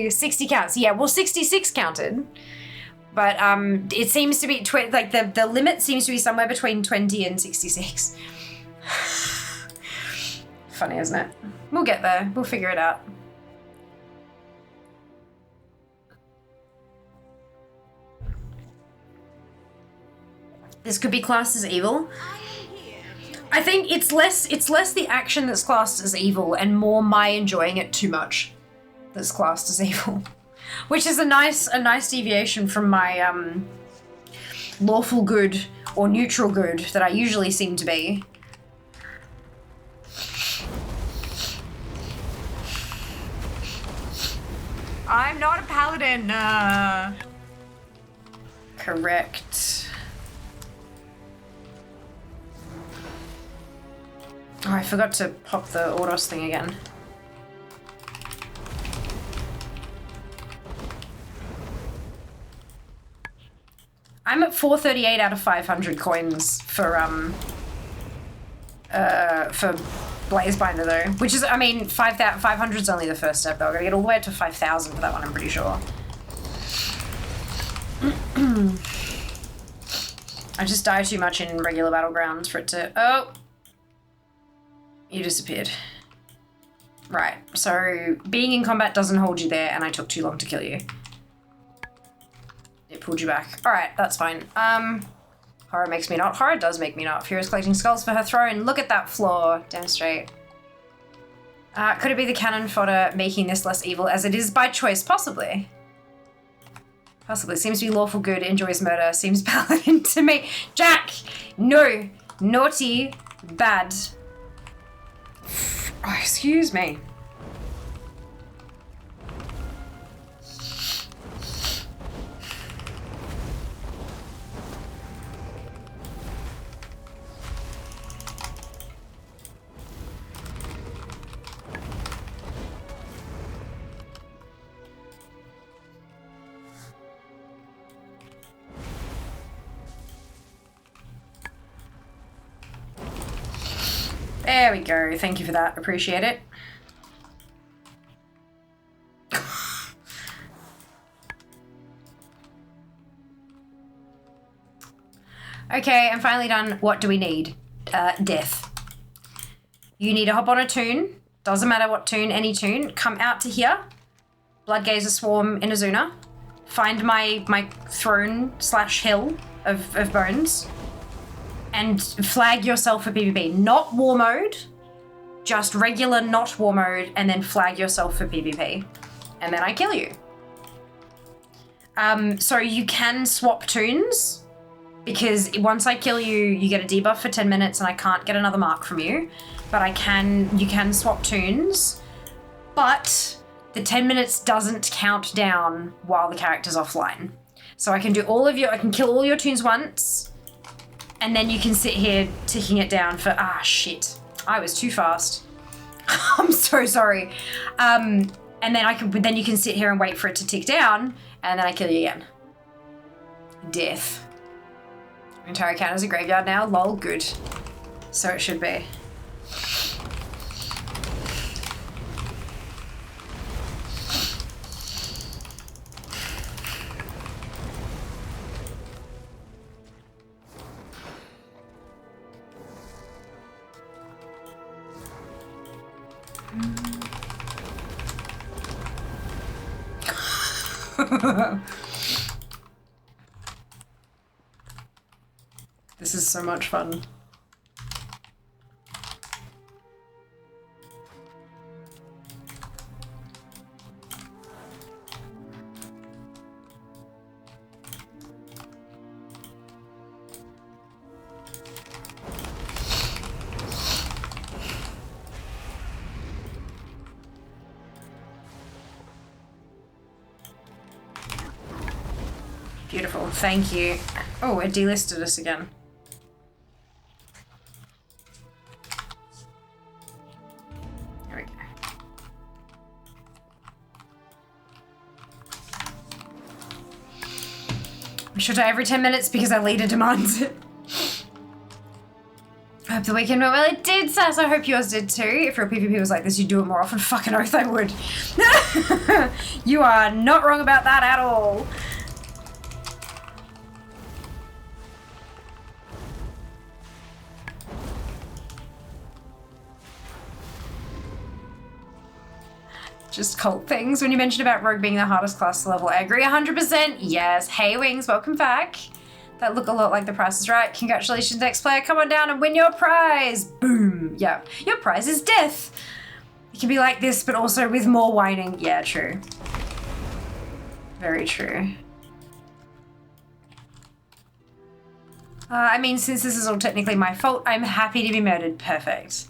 Speaker 1: Yay! 60 counts. Yeah, well, 66 counted. But it seems to be, like, the limit seems to be somewhere between 20 and 66. Funny, isn't it? We'll get there. We'll figure it out. This could be classed as evil. I think it's less the action that's classed as evil and more my enjoying it too much that's classed as evil. Which is a nice deviation from my lawful good or neutral good that I usually seem to be. I'm not a paladin. Correct. Oh, I forgot to pop the Ordos thing again. I'm at 438 out of 500 coins for Blazebinder though, which is, I mean, 500 is only the first step though. I gotta get all the way up to 5,000 for that one, I'm pretty sure. I just die too much in regular battlegrounds for it to, oh, you disappeared. Right, so being in combat doesn't hold you there and I took too long to kill you. It pulled you back. All right, that's fine. Horror makes me not. Horror does make me not. Furious collecting skulls for her throne. Look at that flaw. Damn straight. Could it be the cannon fodder making this less evil as it is by choice? Possibly. Possibly. Seems to be lawful good, enjoys murder, seems paladin to me. Jack! No. Naughty. Bad. Oh, excuse me. There we go. Thank you for that. Appreciate it. Okay, I'm finally done. What do we need? Death. You need to hop on a toon. Doesn't matter what toon, any toon. Come out to here. Bloodgazer Swarm Inazuna. Find my throne / hill of bones. And flag yourself for PvP. Not war mode, just regular not war mode, and then flag yourself for PvP. And then I kill you. So you can swap toons, because once I kill you, you get a debuff for 10 minutes and I can't get another mark from you. But you can swap toons, but the 10 minutes doesn't count down while the character's offline. So I can kill all your toons once, and then you can sit here ticking it down for, shit, I was too fast. I'm so sorry. And then you can sit here and wait for it to tick down, and then I kill you again. Death. Entire account is a graveyard now, lol, good. So it should be. This is so much fun. Beautiful, thank you. Oh, it delisted us again. There we go. I should die every 10 minutes because our leader demands it. I hope the weekend went well. It did, Sass. I hope yours did too. If your PvP was like this, you'd do it more often. Fucking oath I would. You are not wrong about that at all. Just cult things. When you mentioned about Rogue being the hardest class to level, I agree 100%. Yes. Hey, Wings, welcome back. That look a lot like The Price is Right. Congratulations, next player. Come on down and win your prize. Boom. Yeah. Your prize is death. It can be like this, but also with more whining. Yeah, true. Very true. I mean, since this is all technically my fault, I'm happy to be murdered. Perfect.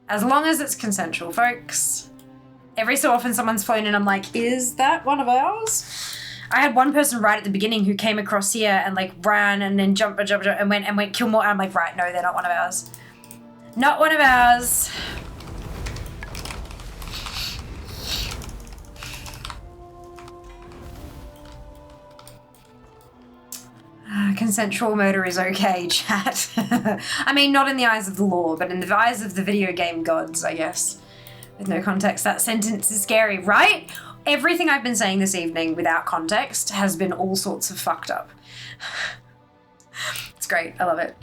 Speaker 1: As long as it's consensual, folks. Every so often someone's flown in, I'm like, is that one of ours? I had one person right at the beginning who came across here and like ran and then jumped and went kill more. And I'm like, right, no, they're not one of ours. Not one of ours. Consensual murder is okay, chat. I mean, not in the eyes of the law, but in the eyes of the video game gods, I guess. With no context, that sentence is scary, right? Everything I've been saying this evening without context has been all sorts of fucked up. It's great. I love it.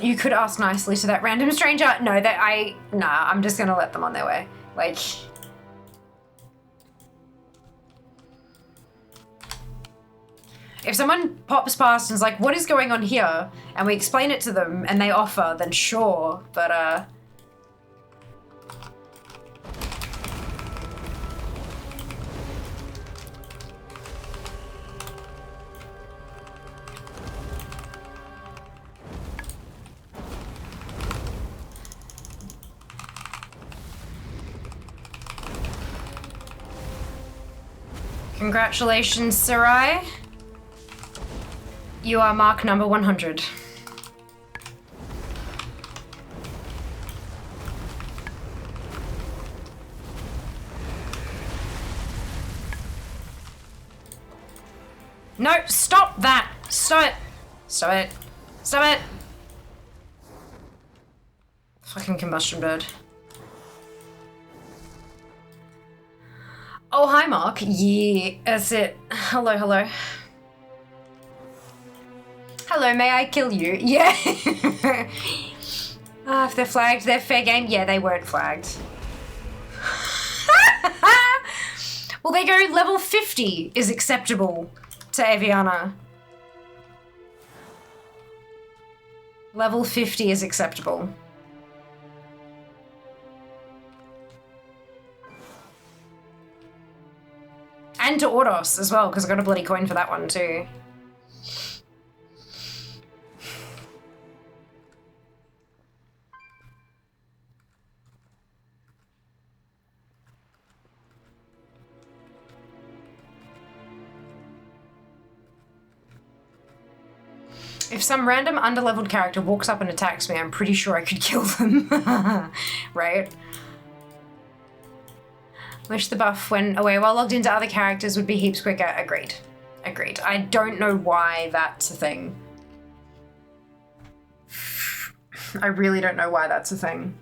Speaker 1: You could ask nicely to that random stranger. No, I'm just gonna let them on their way. Like, if someone pops past and is like, what is going on here? And we explain it to them and they offer, then sure, but congratulations, Sarai. You are mark number 100. No, stop that! Stop it! Stop it! Stop it! Fucking combustion bird. Oh, hi, Mark. Yeah, that's it. Hello, hello. Hello, may I kill you? Yeah. If they're flagged, they're fair game. Yeah, they weren't flagged. Well, they go level 50 is acceptable to Aviana. Level 50 is acceptable. And to Ordos as well, because I got a bloody coin for that one too. If some random underleveled character walks up and attacks me, I'm pretty sure I could kill them. Right? Wish the buff went away while logged into other characters would be heaps quicker. Agreed. Agreed. I don't know why that's a thing. I really don't know why that's a thing.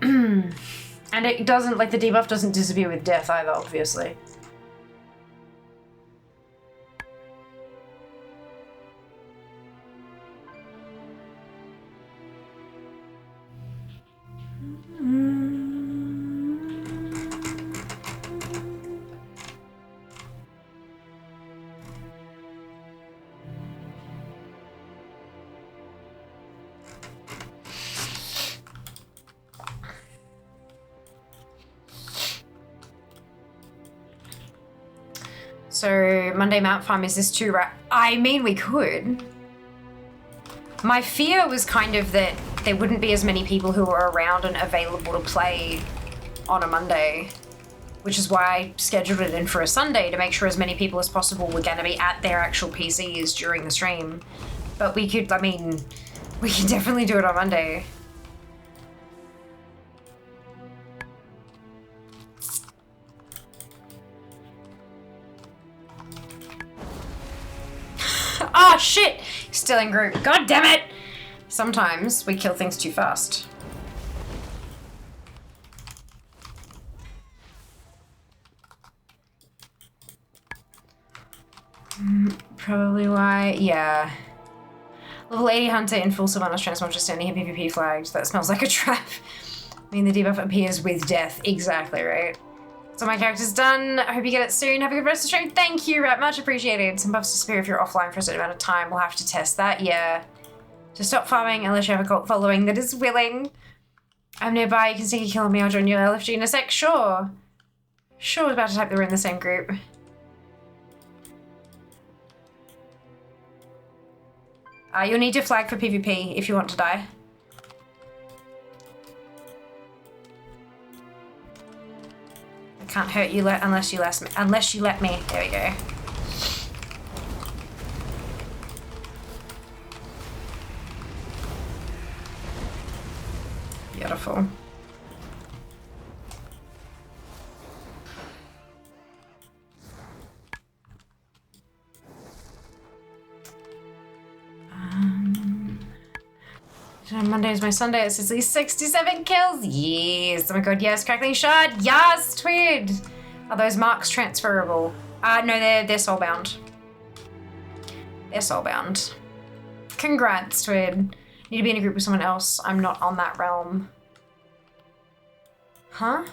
Speaker 1: And it doesn't, like, the debuff doesn't disappear with death either, obviously. So, Monday Mount Farm, is this too right? I mean, we could. My fear was kind of that there wouldn't be as many people who were around and available to play on a Monday, which is why I scheduled it in for a Sunday to make sure as many people as possible were going to be at their actual PCs during the stream. But we could, I mean, we can definitely do it on Monday. Oh shit! Still in group. God damn it! Sometimes we kill things too fast. Probably why, yeah. Level 80 Hunter in full Sylvanas transmog just standing here PvP flagged. That smells like a trap. I mean, the debuff appears with death. Exactly, right? So my character's done. I hope you get it soon. Have a good rest of the stream. Thank you, Rat. Much appreciated. Some buffs disappear if you're offline for a certain amount of time. We'll have to test that, yeah. To stop farming unless you have a cult following that is willing. I'm nearby. You can sneaky kill me. I'll join your LFG in a sec. Sure. Sure, I was about to type that we're in the same group. You'll need to flag for PvP if you want to die. can't hurt you unless you let me. There we go. Beautiful. Monday is my Sunday. It's at least 67 kills. Yes. Oh my god, yes. Crackling shot. Yes, Twid. Are those marks transferable? No, they're soulbound. They're soulbound. Congrats, Twid. Need to be in a group with someone else. I'm not on that realm. Huh?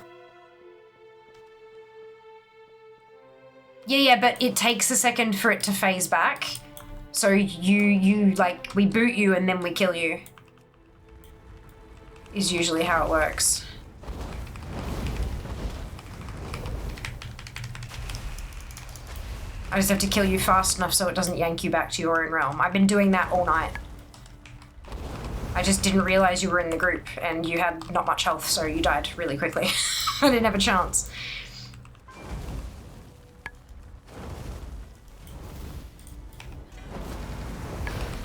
Speaker 1: Yeah, but it takes a second for it to phase back. So you like, we boot you and then we kill you. Is usually how it works. I just have to kill you fast enough so it doesn't yank you back to your own realm. I've been doing that all night. I just didn't realize you were in the group and you had not much health, so you died really quickly. I didn't have a chance.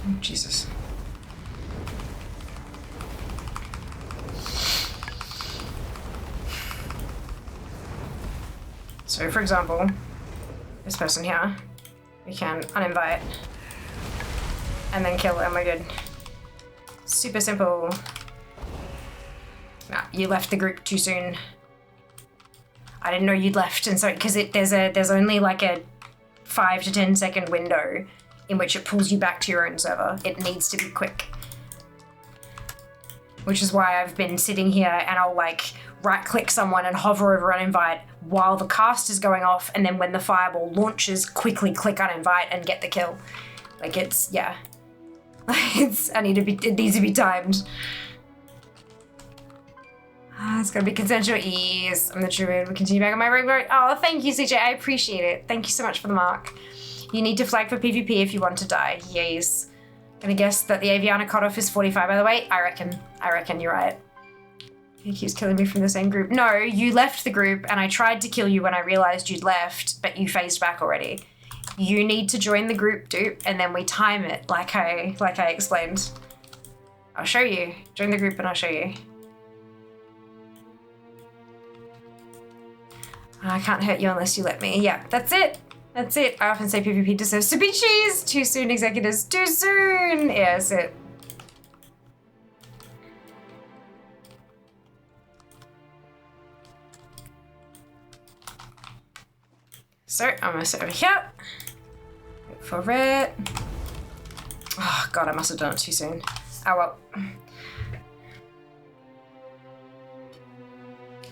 Speaker 1: Oh, Jesus. So, for example, this person here, we can uninvite and then kill and we're good. Super simple. Nah, you left the group too soon. I didn't know you'd left, and so because there's only like a 5 to 10 second window in which it pulls you back to your own server. It needs to be quick. Which is why I've been sitting here and I'll like right-click someone and hover over uninvite while the cast is going off, and then when the fireball launches, quickly click uninvite and get the kill. Like it's, yeah. It needs to be timed. It's gonna be consensual. Yes, I'm the druid. We continue back on my regular. Oh, thank you, CJ. I appreciate it. Thank you so much for the mark. You need to flag for PvP if you want to die. Yes. Gonna guess that the Aviana cutoff is 45, by the way. I reckon you're right. He keeps killing me from the same group. No, you left the group and I tried to kill you when I realized you'd left, but you phased back already. You need to join the group, dupe, and then we time it like I explained. I'll show you. Join the group and I'll show you. I can't hurt you unless you let me. Yeah, that's it. That's it. I often say PvP deserves to be cheese. Too soon, executives. Too soon. Yeah, that's it. So, I'm gonna sit over here. Wait for it. Oh, God, I must have done it too soon. Oh, well.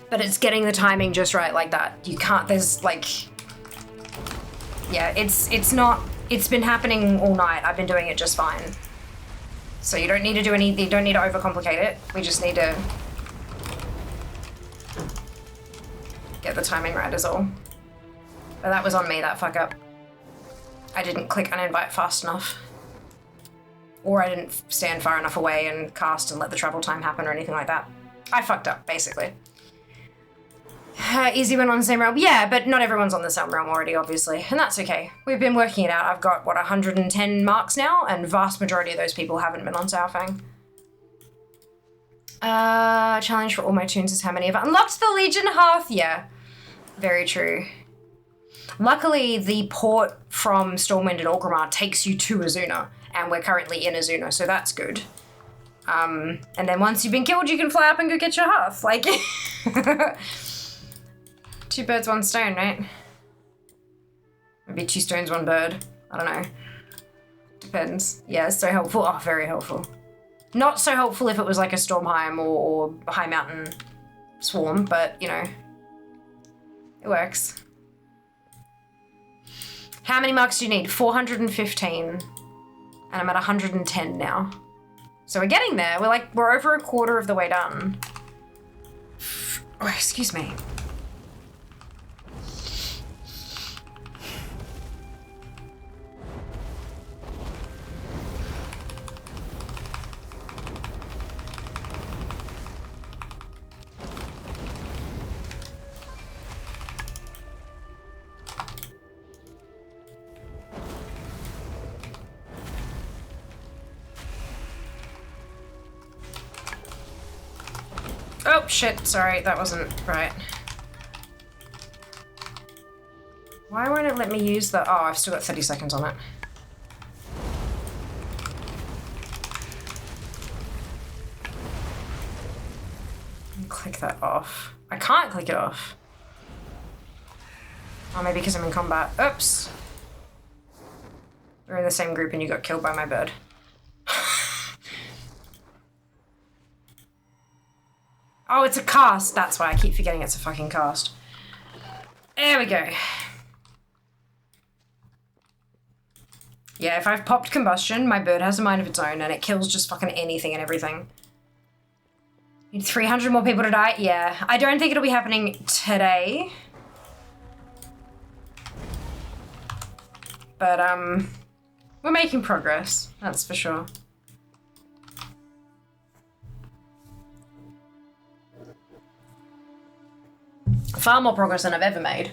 Speaker 1: But it's getting the timing just right like that. You can't, there's like... Yeah, it's not, it's been happening all night. I've been doing it just fine. So you don't need to do anything, you don't need to overcomplicate it. We just need to get the timing right is all. But that was on me, that fuck up. I didn't click uninvite fast enough. Or I didn't stand far enough away and cast and let the travel time happen or anything like that. I fucked up, basically. Easy went on the same realm. Yeah, but not everyone's on the same realm already, obviously. And that's okay. We've been working it out. I've got, what, 110 marks now? And vast majority of those people haven't been on Saurfang. Challenge for all my tunes is how many have unlocked the Legion Hearth? Yeah, very true. Luckily, the port from Stormwind and Orgrimmar takes you to Azuna, and we're currently in Azuna, so that's good. And then once you've been killed, you can fly up and go get your hearth. Like, 2 birds, 1 stone, right? Maybe 2 stones, 1 bird. I don't know. Depends. Yeah, it's so helpful. Oh, very helpful. Not so helpful if it was like a Stormheim or High Mountain Swarm, but, you know, it works. How many marks do you need? 415. And I'm at 110 now. So we're getting there. We're over a quarter of the way done. Oh, excuse me. Oh, shit. Sorry, that wasn't right. Why won't it let me use the... Oh, I've still got 30 seconds on it. Click that off. I can't click it off. Oh, maybe because I'm in combat. Oops. We're in the same group and you got killed by my bird. Oh, it's a cast. That's why I keep forgetting it's a fucking cast. There we go. Yeah, if I've popped combustion, my bird has a mind of its own and it kills just fucking anything and everything. Need 300 more people to die? Yeah. I don't think it'll be happening today. But, we're making progress. That's for sure. Far more progress than I've ever made.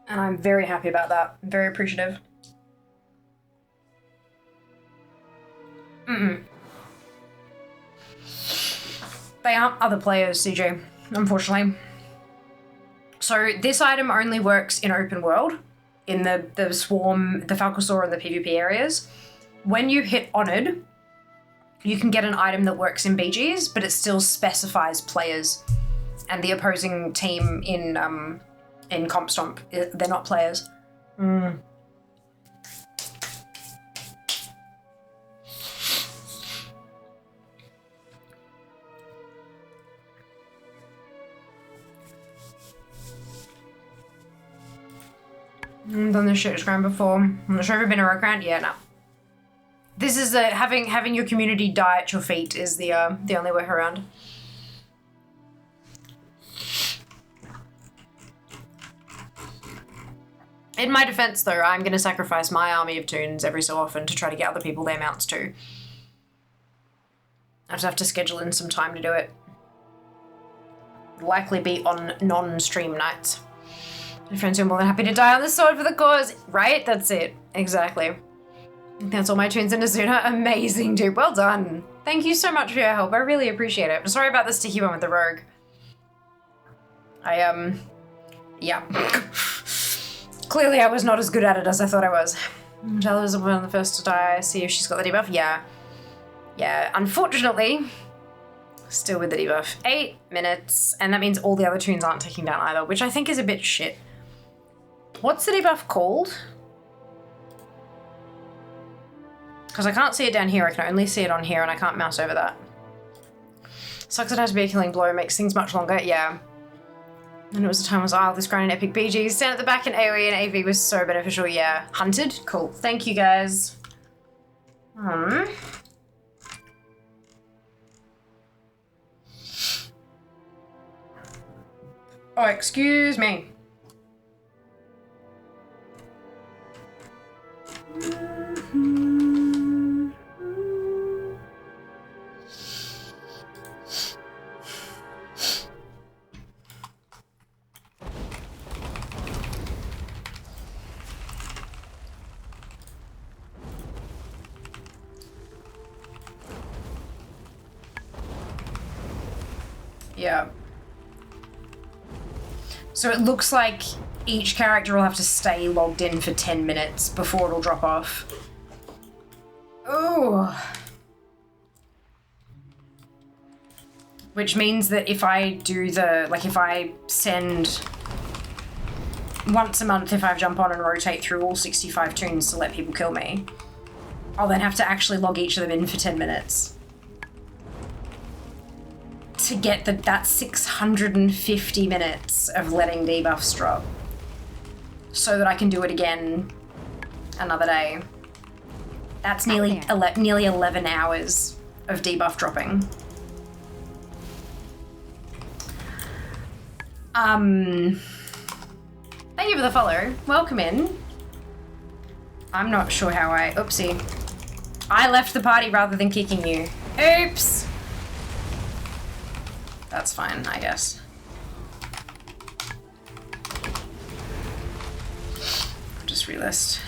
Speaker 1: And I'm very happy about that. I'm very appreciative. They aren't other players, CJ, unfortunately. So this item only works in open world, in the swarm, the Falcosaur and the PvP areas. When you hit Honored, you can get an item that works in BGs, but it still specifies players. And the opposing team in Comp Stomp, they're not players. I've done this shit grind before. I'm not sure if I've been a rock grind. Yeah, no. This is having your community die at your feet is the only way around. In my defense, though, I'm going to sacrifice my army of toons every so often to try to get other people their mounts too. I just have to schedule in some time to do it. Likely be on non-stream nights. My friends are more than happy to die on the sword for the cause. Right? That's it. Exactly. That's all my tunes in Azuna. Amazing, dude. Well done. Thank you so much for your help. I really appreciate it. Sorry about the sticky one with the rogue. Yeah. Clearly I was not as good at it as I thought I was. Jella was one of the first to die. See if she's got the debuff. Yeah. Yeah, unfortunately, still with the debuff. 8 minutes, and that means all the other tunes aren't taking down either, which I think is a bit shit. What's the debuff called? Because I can't see it down here, I can only see it on here, and I can't mouse over that. Sucks it has to be a killing blow, makes things much longer, yeah. And it was a time was this grind in epic BGs. Stand at the back in AoE and AV was so beneficial, yeah. Hunted? Cool. Thank you guys. Oh, excuse me. Yeah. So it looks like each character will have to stay logged in for 10 minutes before it'll drop off. Oh. Which means that if I do if I send once a month, if I jump on and rotate through all 65 tunes to let people kill me, I'll then have to actually log each of them in for 10 minutes. To get that 650 minutes of letting debuffs drop so that I can do it again another day. That's nearly 11 hours of debuff dropping. Thank you for the follow. Welcome in. I'm not sure how oopsie. I left the party rather than kicking you. Oops! That's fine, I guess. I'll just relist.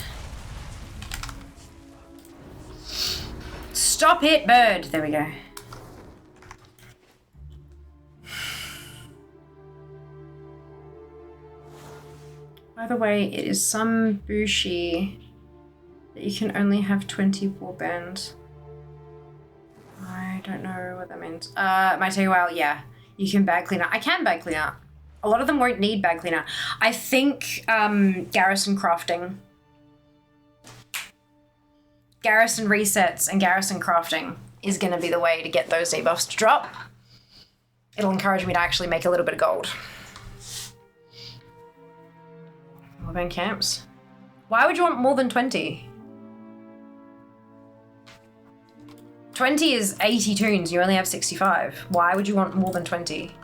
Speaker 1: Stop it, bird! There we go. By the way, it is some bushi that you can only have 20 warbands. I don't know what that means. It might take a while. Yeah, you can bag clean out. I can bag clean out. A lot of them won't need bag clean out. I think garrison crafting, garrison resets and garrison crafting is going to be the way to get those debuffs to drop. It'll encourage me to actually make a little bit of gold. Warband camps. Why would you want more than 20? 20 is 80 toons, you only have 65. Why would you want more than 20?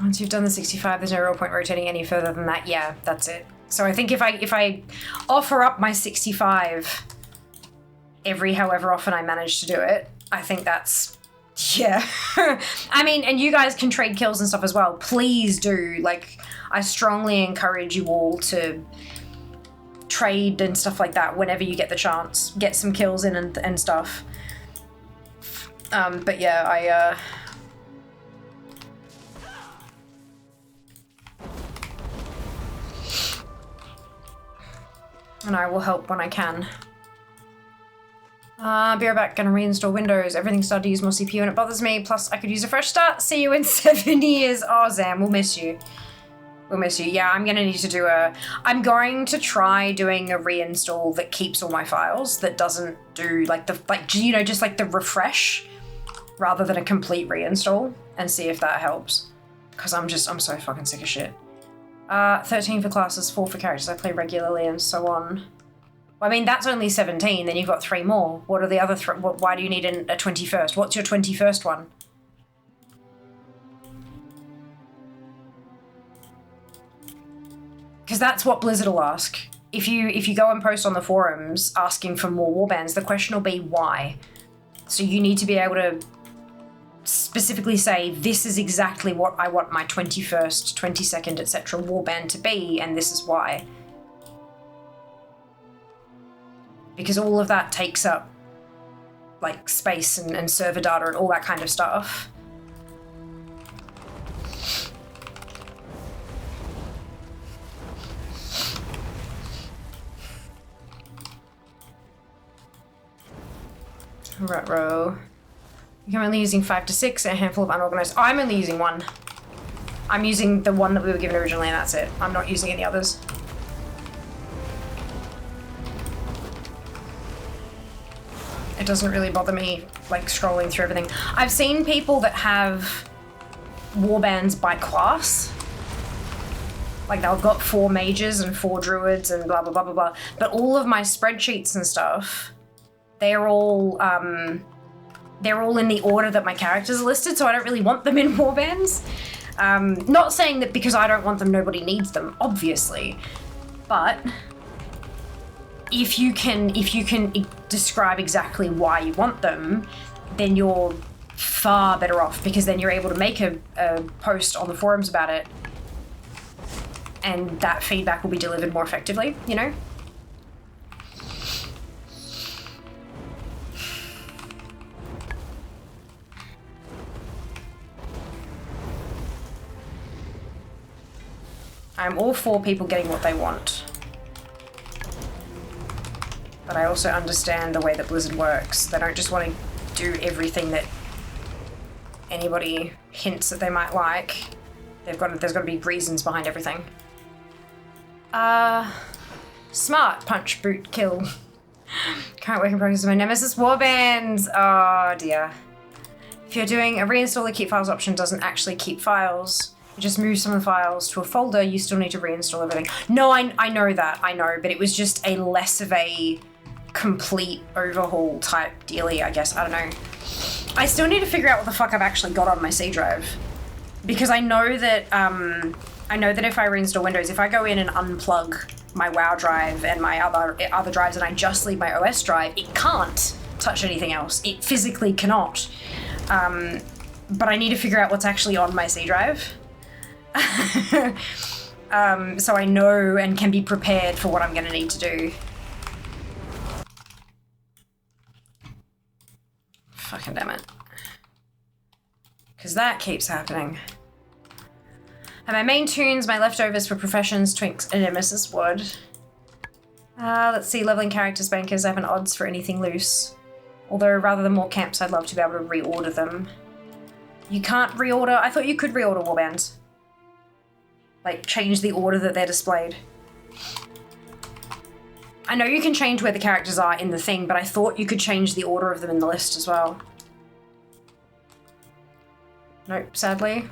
Speaker 1: Once you've done the 65, there's no real point rotating any further than that. Yeah, that's it. So I think if I offer up my 65 every however often I manage to do it, I think that's, yeah. I mean, and you guys can trade kills and stuff as well. Please do. Like, I strongly encourage you all to trade and stuff like that whenever you get the chance. Get some kills in and stuff. But yeah, and I will help when I can. Be right back, gonna reinstall Windows. Everything started to use more CPU and it bothers me. Plus, I could use a fresh start. See you in 7 years. Oh, Zam, we'll miss you. We'll miss you. Yeah, I'm gonna need to do I'm going to try doing a reinstall that keeps all my files, that doesn't do just like the refresh, rather than a complete reinstall, and see if that helps. Because I'm so fucking sick of shit. 13 for classes, 4 for characters I play regularly, and so on. Well, I mean, that's only 17, then you've got 3 more. What are the other why do you need a 21st? What's your 21st one? Because that's what Blizzard will ask. If you go and post on the forums asking for more warbands, the question will be why. So you need to be able to specifically say, this is exactly what I want my 21st, 22nd, etc. warband to be, and this is why. Because all of that takes up like space and server data and all that kind of stuff. Ruh-roh. I'm only using 5 to 6, a handful of unorganized. Oh, I'm only using 1. I'm using the one that we were given originally, and that's it. I'm not using any others. It doesn't really bother me, like, scrolling through everything. I've seen people that have warbands by class. Like, they've got 4 mages and 4 druids and blah, blah, blah, blah, blah. But all of my spreadsheets and stuff, they're all in the order that my characters are listed, so I don't really want them in warbands. Not saying that because I don't want them, nobody needs them, obviously. But if you can describe exactly why you want them, then you're far better off, because then you're able to make a post on the forums about it, and that feedback will be delivered more effectively, you know? I'm all for people getting what they want. But I also understand the way that Blizzard works. They don't just want to do everything that anybody hints that they might like. There's got to be reasons behind everything. Smart punch, boot, kill. Current work in progress of my Nemesis warbands. Oh dear. If you're doing a reinstall the keep files option doesn't actually keep files. You just move some of the files to a folder, you still need to reinstall everything. No, I know that, I know, but it was just a less of a complete overhaul type dealie, I guess, I don't know. I still need to figure out what the fuck I've actually got on my C drive. Because I know that if I reinstall Windows, if I go in and unplug my WoW drive and my other drives and I just leave my OS drive, it can't touch anything else. It physically cannot. But I need to figure out what's actually on my C drive. So I know and can be prepared for what I'm going to need to do. Fucking damn it. Because that keeps happening. And my main tunes, my leftovers for professions, twinks, and nemesis wood. Let's see, leveling characters, bankers. I have an odds for anything loose. Although rather than more camps, I'd love to be able to reorder them. You can't reorder. I thought you could reorder warbands. Like change the order that they're displayed. I know you can change where the characters are in the thing, but I thought you could change the order of them in the list as well. Nope, sadly.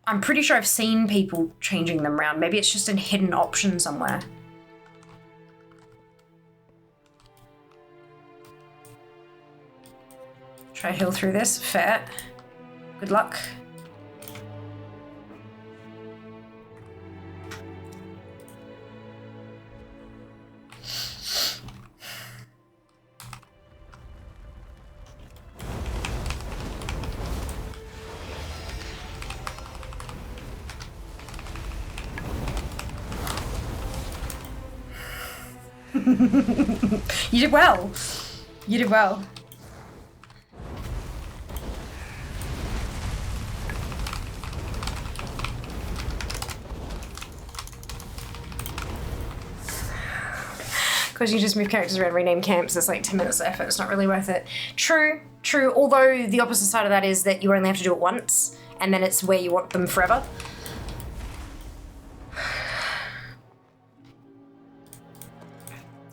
Speaker 1: I'm pretty sure I've seen people changing them around. Maybe it's just a hidden option somewhere. Try to heal through this. Fair. Good luck. You did well. You did well. Because you just move characters around, rename camps, it's like 10 minutes of effort, it's not really worth it. True, true, although the opposite side of that is that you only have to do it once, and then it's where you want them forever.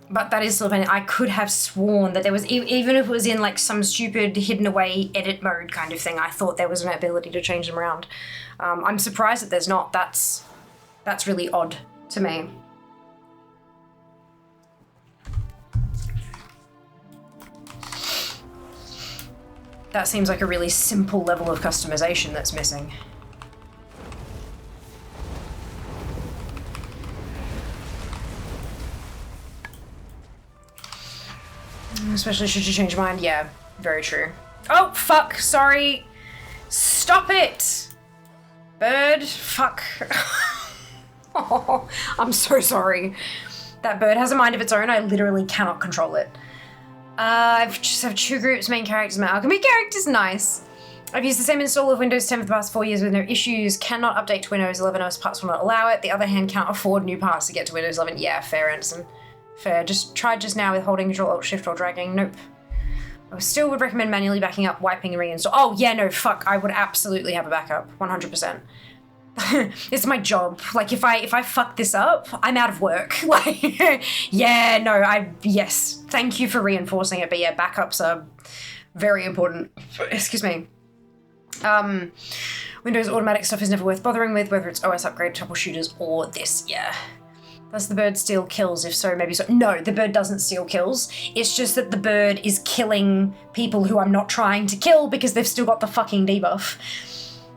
Speaker 1: But that is still funny. I could have sworn that there was, even if it was in like some stupid hidden away edit mode kind of thing, I thought there was an ability to change them around. I'm surprised that there's not. That's really odd to me. That seems like a really simple level of customization that's missing. Especially should you change your mind. Yeah, very true. Oh, fuck, sorry. Stop it. Bird, fuck. Oh, I'm so sorry. That bird has a mind of its own. I literally cannot control it. I've just have two groups, main characters, my alchemy characters, nice. I've used the same install of Windows 10 for the past 4 years with no issues. Cannot update to Windows 11, OS parts will not allow it. The other hand, can't afford new parts to get to Windows 11. Yeah, fair, Anderson. Fair. Just tried just now with holding Control Alt Shift while dragging. Nope. I still would recommend manually backing up, wiping, and reinstall. Oh yeah, no, fuck. I would absolutely have a backup, 100%. It's my job. Like if I fuck this up, I'm out of work. Like, yeah, no, yes. Thank you for reinforcing it, but yeah, backups are very important. Excuse me. Windows automatic stuff is never worth bothering with, whether it's OS upgrade, troubleshooters, or this. Yeah. Does the bird steal kills? If so, maybe so. No, the bird doesn't steal kills. It's just that the bird is killing people who I'm not trying to kill because they've still got the fucking debuff.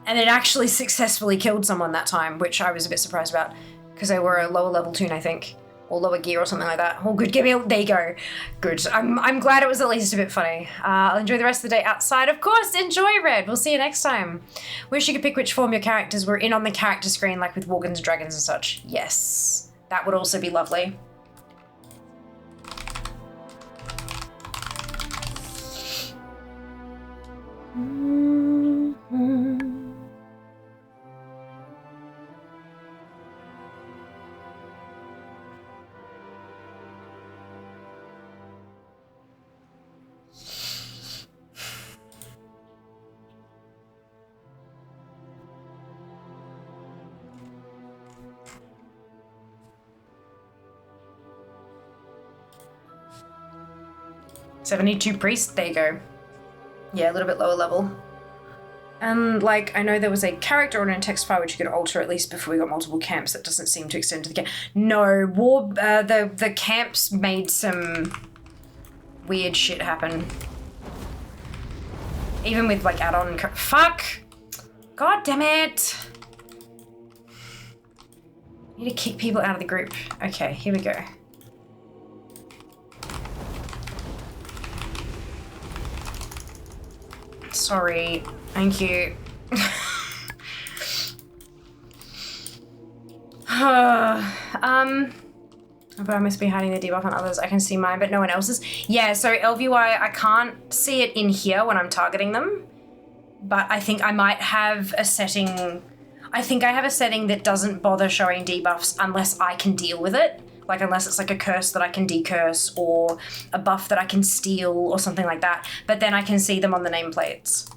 Speaker 1: And it actually successfully killed someone that time, which I was a bit surprised about because they were a lower level tune, I think, or lower gear or something like that. Oh, good. There you go. Good. I'm glad it was at least a bit funny. I'll enjoy the rest of the day outside. Of course, enjoy, Red. We'll see you next time. Wish you could pick which form your characters were in on the character screen, like with Worgens, Dragons, and such. Yes. That would also be lovely. $72 priest, there you go. Yeah, a little bit lower level. And like, I know there was a character order in text file which you could alter at least before we got multiple camps. That doesn't seem to extend to the camp. No, the camps made some weird shit happen. Even with like add-on, fuck! God damn it! I need to kick people out of the group. Okay, here we go. Sorry. Thank you. But I must be hiding the debuff on others. I can see mine, but no one else's. Yeah, so LVY, I can't see it in here when I'm targeting them, but I think I might have a setting. I think I have a setting that doesn't bother showing debuffs unless I can deal with it. Like unless it's like a curse that I can decurse or a buff that I can steal or something like that. But then I can see them on the nameplates.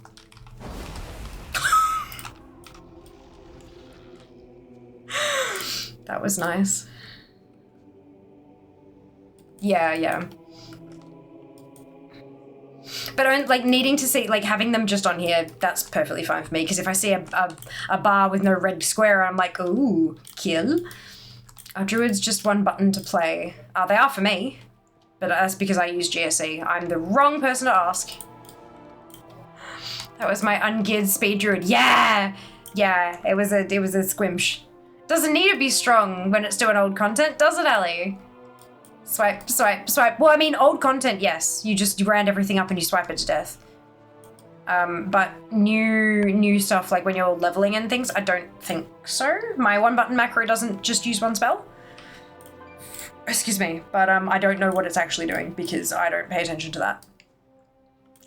Speaker 1: That was nice. Yeah. But I like needing to see, like having them just on here, that's perfectly fine for me. Because if I see a bar with no red square, I'm like, ooh, kill. Our druid's just one button to play. They are for me, but that's because I use GSE. I'm the wrong person to ask. That was my ungeared speed druid. Yeah, it was a squimsh. Doesn't need to be strong when it's doing old content, does it, Ellie? Swipe, swipe, swipe. Well, I mean, old content, yes. You round everything up and you swipe it to death. But new stuff, like when you're leveling and things, I don't think so. My one button macro doesn't just use one spell. Excuse me, but I don't know what it's actually doing because I don't pay attention to that.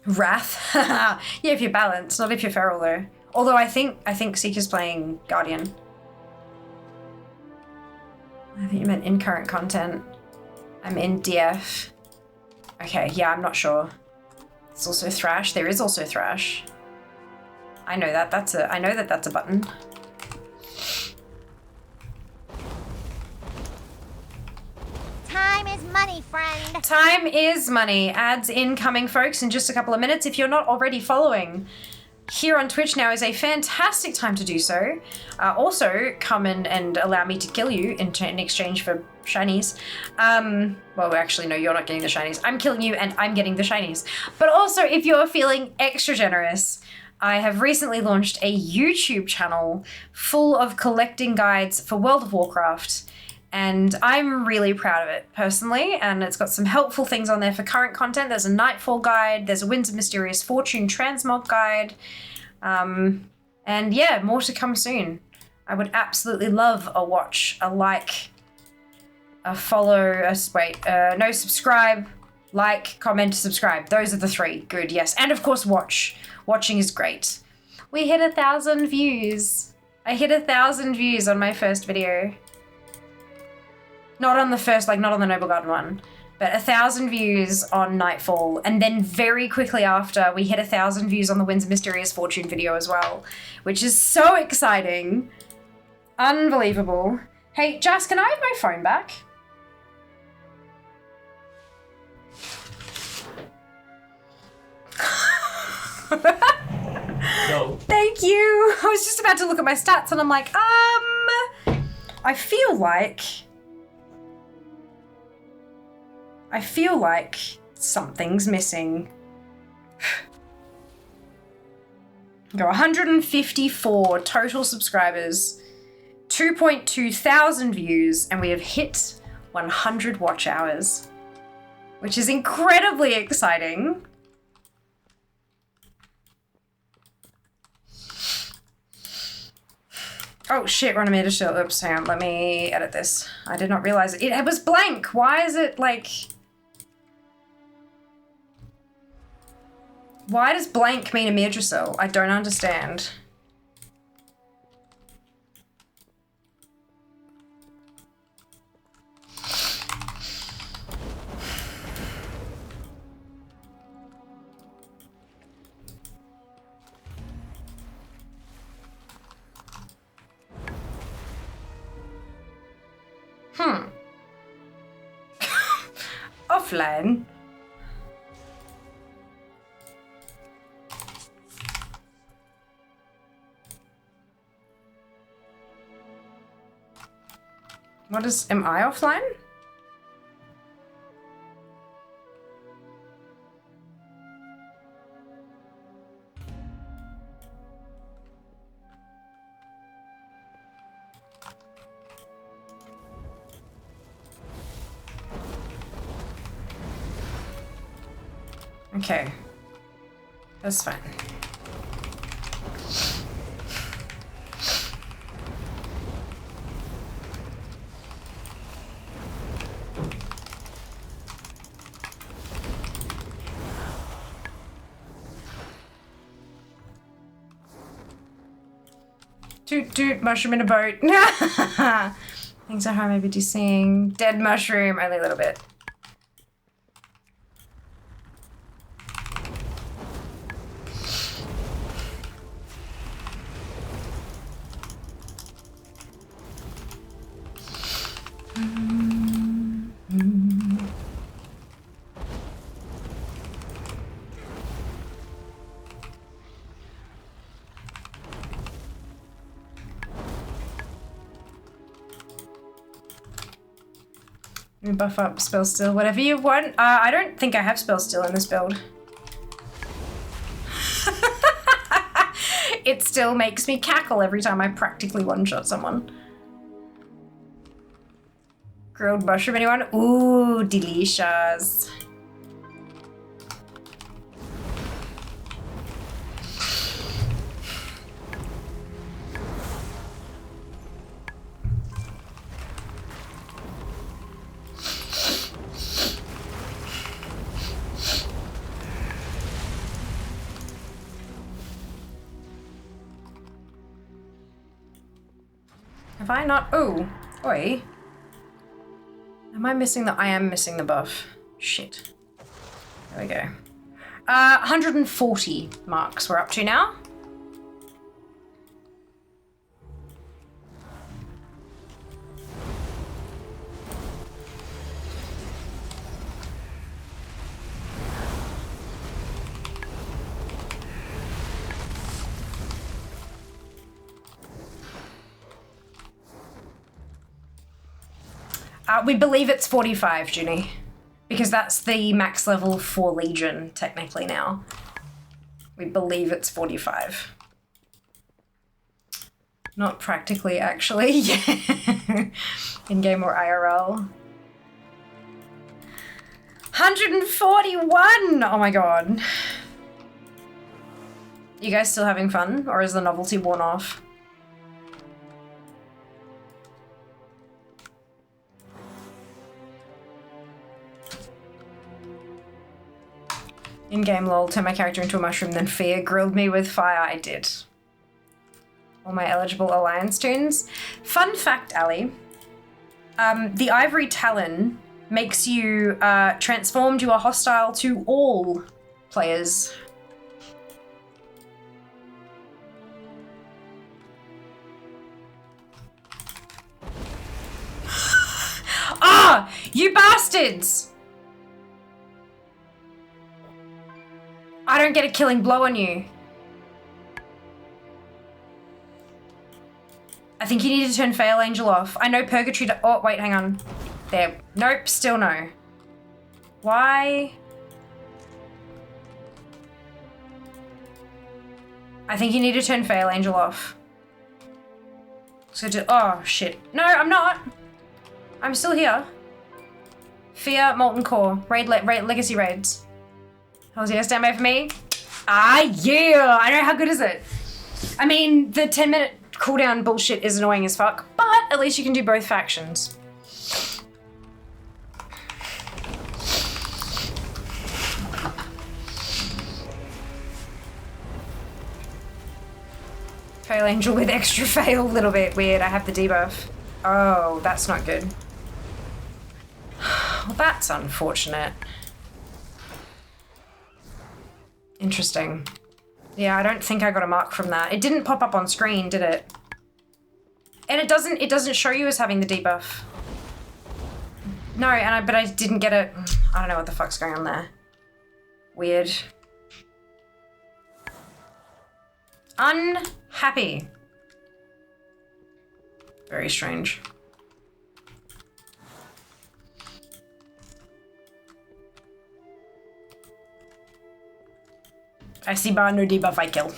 Speaker 1: Wrath? Yeah, if you're balanced, not if you're feral though. Although I think Seeker's playing Guardian. I think you meant in current content. I'm in DF. Okay, yeah, I'm not sure. It's also Thrash. There is also Thrash. I know that. I know that that's a button.
Speaker 13: Time is money, friend.
Speaker 1: Time is money. Ads incoming, folks, in just a couple of minutes. If you're not already following here on Twitch now is a fantastic time to do so. Also, come in and allow me to kill you in exchange for shinies. Well, actually, no, you're not getting the shinies. I'm killing you and I'm getting the shinies. But also, if you're feeling extra generous, I have recently launched a YouTube channel full of collecting guides for World of Warcraft. And I'm really proud of it, personally, and it's got some helpful things on there for current content. There's a Nightfall guide, there's a Winds of Mysterious Fortune transmog guide, and yeah, more to come soon. I would absolutely love a watch, a like, a follow, no, subscribe, like, comment, subscribe. Those are the three. Good, yes. And of course, watch. Watching is great. We hit 1,000 views. I hit 1,000 views on my first video. Not on the first, not on the Noble Garden one, but 1,000 views on Nightfall. And then very quickly after, we hit 1,000 views on the Winds of Mysterious Fortune video as well, which is so exciting. Unbelievable. Hey, Jas, can I have my phone back?
Speaker 9: No.
Speaker 1: Thank you. I was just about to look at my stats and I'm like, I feel like something's missing. Go 154 total subscribers, 2.2 thousand views, and we have hit 100 watch hours, which is incredibly exciting. Oh shit, Runamir Shield. Oops, hang on, let me edit this. I did not realize it. It was blank. Why is it like... Why does blank mean a Midricil? I don't understand. Offline. Am I offline? Okay. That's fine. Toot toot, mushroom in a boat. Things are hard maybe to sing. Dead mushroom, only a little bit. Buff up spell still, whatever you want. I don't think I have spell still in this build. It still makes me cackle every time I practically one-shot someone. Grilled mushroom, anyone? Ooh, delicious. Have I not? Oh, oi. Am I missing the? I am missing the buff. Shit. There we go. 140 marks we're up to now. We believe it's 45, Junie, because that's the max level for Legion, technically now. We believe it's 45. Not practically, actually. In-game or IRL. 141! Oh my god. You guys still having fun, or is the novelty worn off? In-game lol, turn my character into a mushroom, then fear grilled me with fire. I did. All my eligible alliance tunes. Fun fact, Ali. The Ivory Talon makes you transformed. You are hostile to all players. Ah! You bastards! I don't get a killing blow on you. I think you need to turn Fail Angel off. I know Purgatory. Oh, wait, hang on. There. Nope, still no. Why? I think you need to turn Fail Angel off. So oh, shit. No, I'm not. I'm still here. Fear, Molten Core. Legacy Raids. How's your stand by for me? Ah, yeah! I know, how good is it? I mean, the 10-minute cooldown bullshit is annoying as fuck, but at least you can do both factions. Fail Angel with extra fail, little bit weird. I have the debuff. Oh, that's not good. Well, that's unfortunate. Interesting. Yeah, I don't think I got a mark from that. It didn't pop up on screen, did it? And it doesn't show you as having the debuff. No, but I didn't get it. I don't know what the fuck's going on there. Weird. Unhappy. Very strange. I see bar, no debuff, I kill.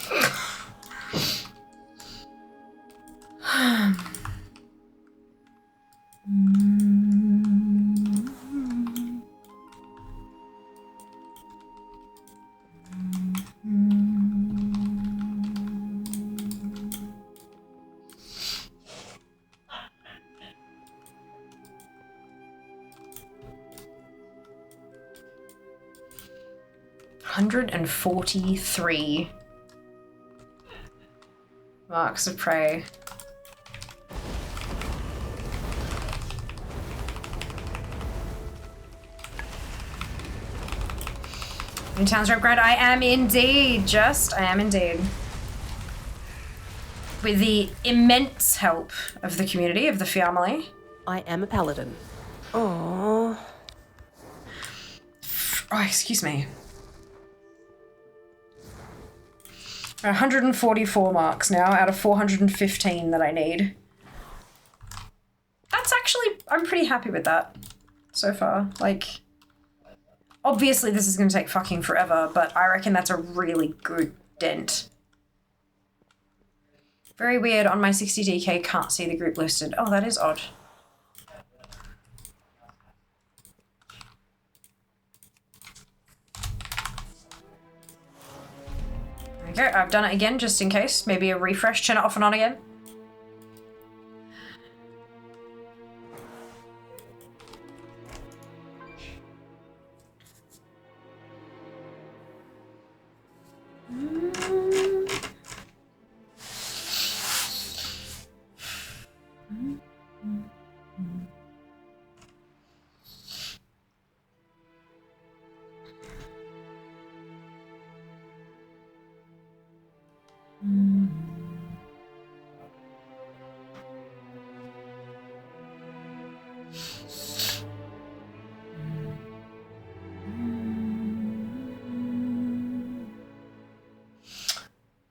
Speaker 1: 143. Marks of prey. In Town's Rep Grad, I am indeed, I am indeed. With the immense help of the community, of the family.
Speaker 14: I am a paladin. Oh,
Speaker 1: excuse me. 144 marks now out of 415 that I need. That's actually, I'm pretty happy with that so far. Like, obviously this is going to take fucking forever, but I reckon that's a really good dent. Very weird, on my 60 DK can't see the group listed. Oh, that is odd. There we go, I've done it again just in case. Maybe a refresh, turn it off and on again.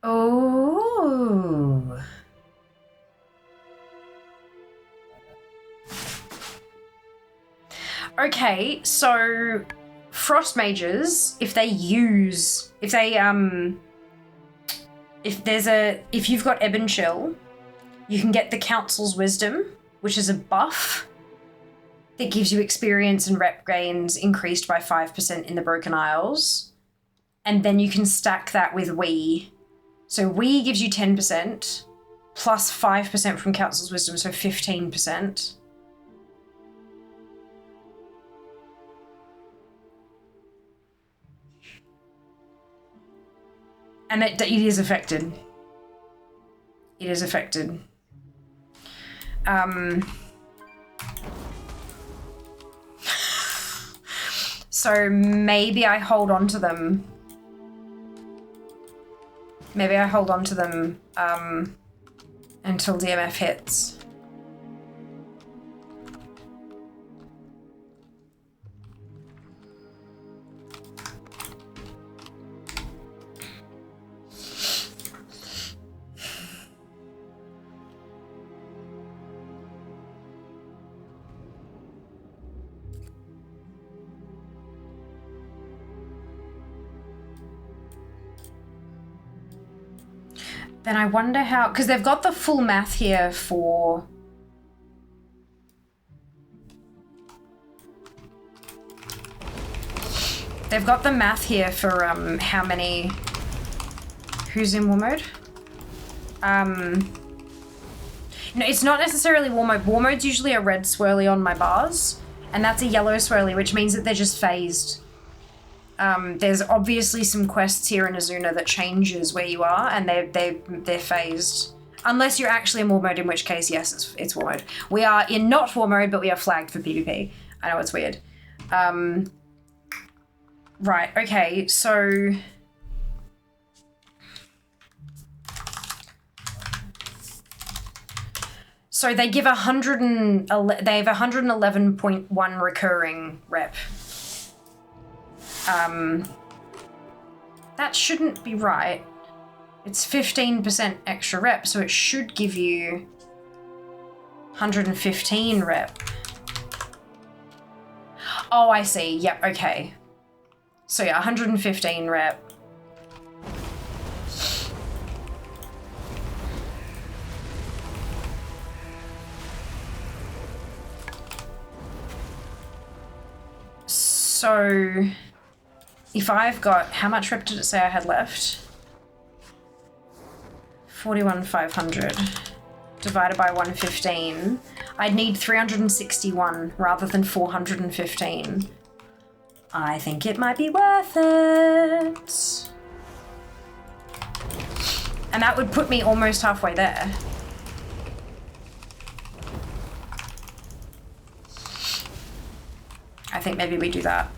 Speaker 1: Oh. Okay, so frost mages, if you've got Ebon Chill, you can get the Council's Wisdom, which is a buff that gives you experience and rep gains increased by 5% in the Broken Isles. And then you can stack that with Wii. So Wii gives you 10%, plus 5% from Council's Wisdom, so 15%. And it is affected. It is affected. So maybe I hold on to them. Maybe I hold on to them until DMF hits. Then I wonder how, because they've got the full math here for... They've got the math here for how many... Who's in war mode? No, it's not necessarily war mode. War mode's usually a red swirly on my bars, and that's a yellow swirly, which means that they're just phased. There's obviously some quests here in Azuna that changes where you are, and they're phased. Unless you're actually in war mode, in which case, yes, it's war mode. We are in not war mode, but we are flagged for PvP. I know it's weird. Right, okay, so... So they give they have 111.1 recurring rep. That shouldn't be right. It's 15% extra rep, so it should give you 115 rep. Oh, I see. Yep, okay. So yeah, 115 rep. So if I've got, how much rep did it say I had left? 41,500 divided by 115. I'd need 361 rather than 415. I think it might be worth it. And that would put me almost halfway there. I think maybe we do that.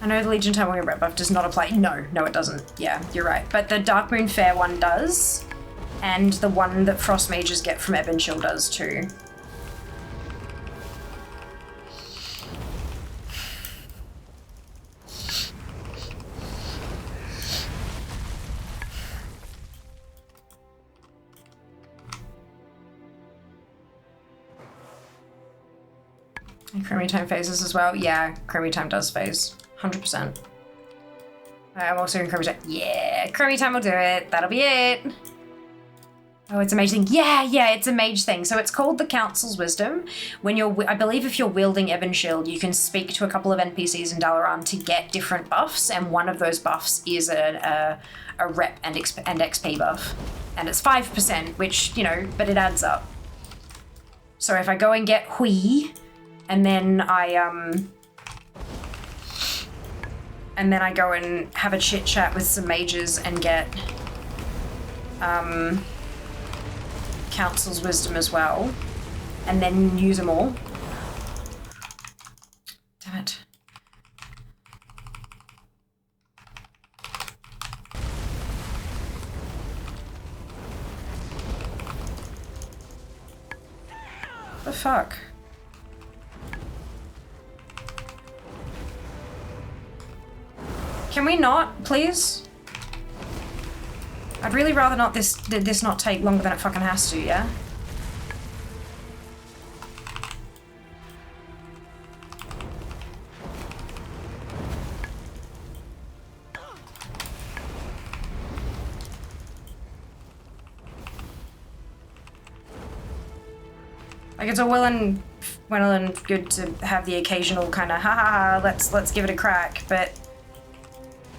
Speaker 1: I know the Legion Timewing ret buff does not apply. No, it doesn't. Yeah, you're right. But the Darkmoon Fair one does. And the one that Frost Mages get from Ebonshield does too. And Chromie Time phases as well. Yeah, Chromie Time does phase. 100%. I'm also in Chromie Time. Yeah, Chromie Time will do it. That'll be it. Oh, it's a mage thing. Yeah, it's a mage thing. So it's called the Council's Wisdom. When you're, I believe if you're wielding Ebonshield, you can speak to a couple of NPCs in Dalaran to get different buffs, and one of those buffs is a rep and XP buff. And it's 5%, which, you know, but it adds up. So if I go and get Hui, and then I go and have a chit chat with some mages and get Council's Wisdom as well, and then use them all. Damn it. The fuck? Can we not, please? I'd really rather not this not take longer than it fucking has to, yeah? Like, it's all well and good to have the occasional kind of ha, let's give it a crack, but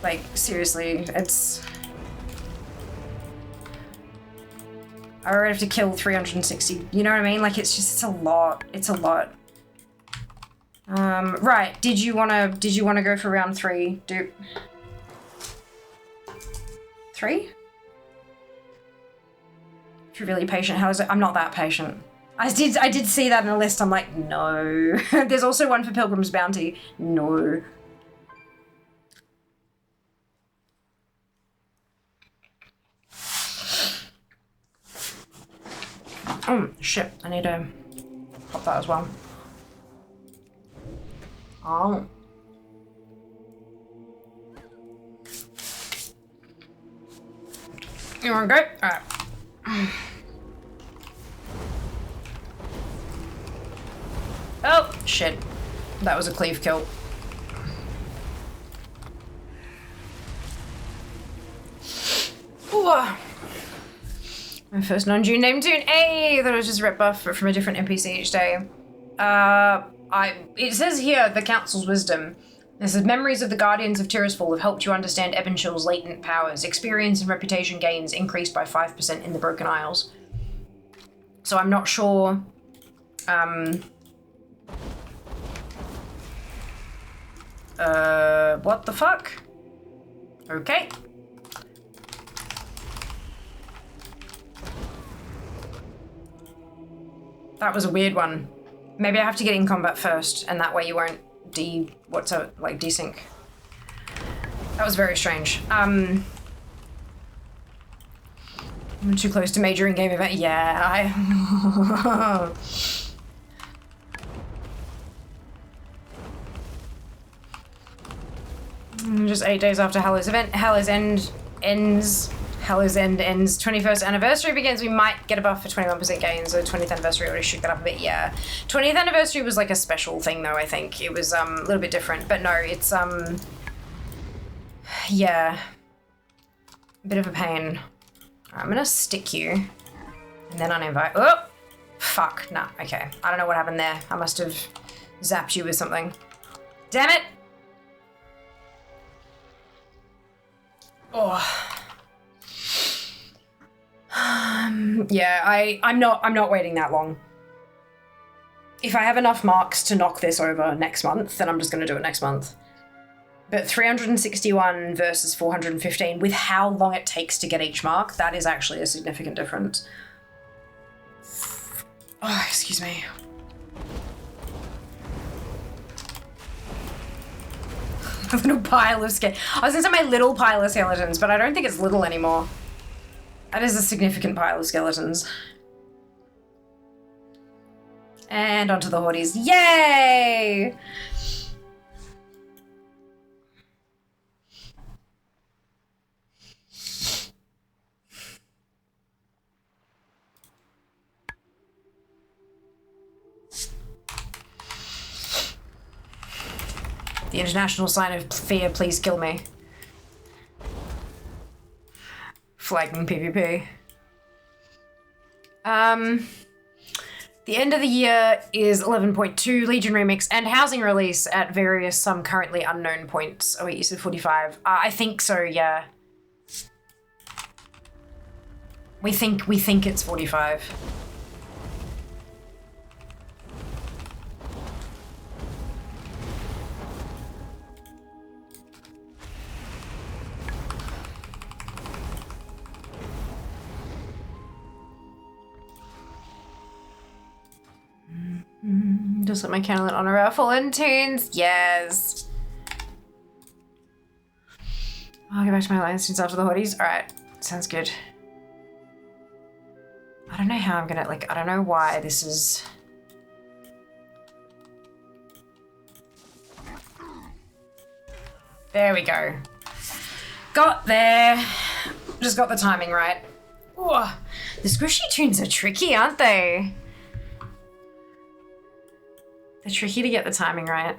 Speaker 1: like, seriously, it's... I already have to kill 360, you know what I mean? Like, it's just, it's a lot. It's a lot. Right, did you wanna go for round 3, Dupe? 3? If you're really patient, how is it? I'm not that patient. I did see that in a list, I'm like, no. There's also one for Pilgrim's Bounty. No. Oh, shit. I need to pop that as well. Oh. You wanna go? Alright. Oh, shit. That was a cleave kill. Ooh. My first non-June name tune. Hey, that was just a rep buff from a different NPC each day. It says here, the Council's Wisdom. This is memories of the Guardians of Tirisfal have helped you understand Ebonshield's latent powers. Experience and reputation gains increased by 5% in the Broken Isles. So I'm not sure. What the fuck? Okay. That was a weird one. Maybe I have to get in combat first, and that way you won't desync. That was very strange. I'm too close to major in-game event. Yeah, Just 8 days after Hallow's event. Hallow's End ends 21st anniversary begins. We might get a buff for 21% gains. So 20th anniversary already shook that up a bit. Yeah, 20th anniversary was like a special thing though. I think it was a little bit different, but no, it's yeah, a bit of a pain. I'm gonna stick you and then uninvite. Oh, fuck. Nah. Okay. I don't know what happened there. I must have zapped you with something. Damn it. Oh. Yeah, I'm not waiting that long. If I have enough marks to knock this over next month, then I'm just gonna do it next month. But 361 versus 415, with how long it takes to get each mark, that is actually a significant difference. Oh, excuse me. A little pile of I was gonna say my little pile of skeletons, but I don't think it's little anymore. That is a significant pile of skeletons. And onto the Hordes. Yay! The international sign of fear, please kill me. Flagging PvP. The end of the year is 11.2 Legion Remix and housing release at various some currently unknown points. Oh wait, you said 45. I think so, yeah. We think it's 45. Just let my candle honor our fallen tunes. Yes. I'll get back to my alliance tunes after the Hordes. Alright, sounds good. I don't know how I'm gonna, I don't know why this is... There we go. Got there. Just got the timing right. Ooh, the squishy tunes are tricky, aren't they? They're tricky to get the timing right.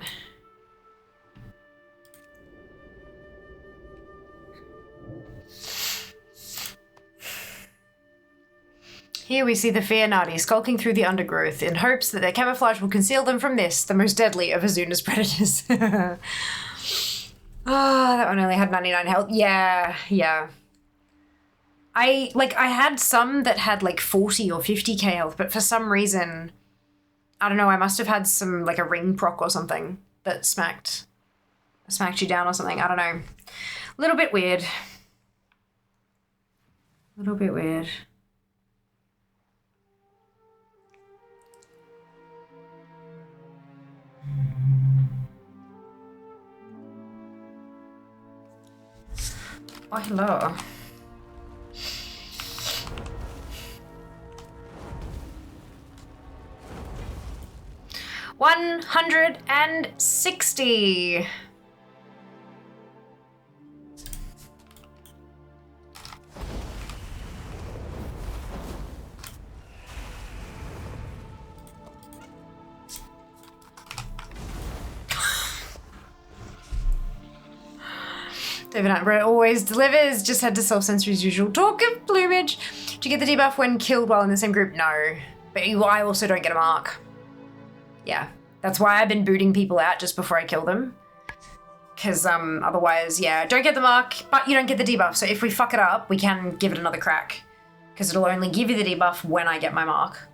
Speaker 1: Here we see the Fearnati skulking through the undergrowth in hopes that their camouflage will conceal them from this, the most deadly of Azuna's predators. Ah, that one only had 99 health. Yeah. I had some that had 40 or 50k health, but for some reason, I don't know, I must have had some, a ring proc or something that smacked you down or something. I don't know. A little bit weird. Oh, hello. $160. David Attenborough always delivers. Just had to self-censor his usual talk of plumage. Do you get the debuff when killed while in the same group? No. But I also don't get a mark. Yeah. That's why I've been booting people out just before I kill them. Because otherwise, yeah, don't get the mark, but you don't get the debuff. So if we fuck it up, we can give it another crack. Because it'll only give you the debuff when I get my mark.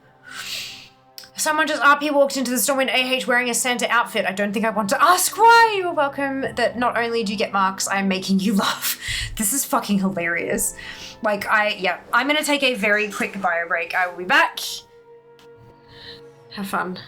Speaker 1: Someone just RP walked into the Stormwind AH wearing a Santa outfit. I don't think I want to ask why. You're welcome. That not only do you get marks, I'm making you laugh. This is fucking hilarious. I'm gonna take a very quick bio break. I will be back. Have fun.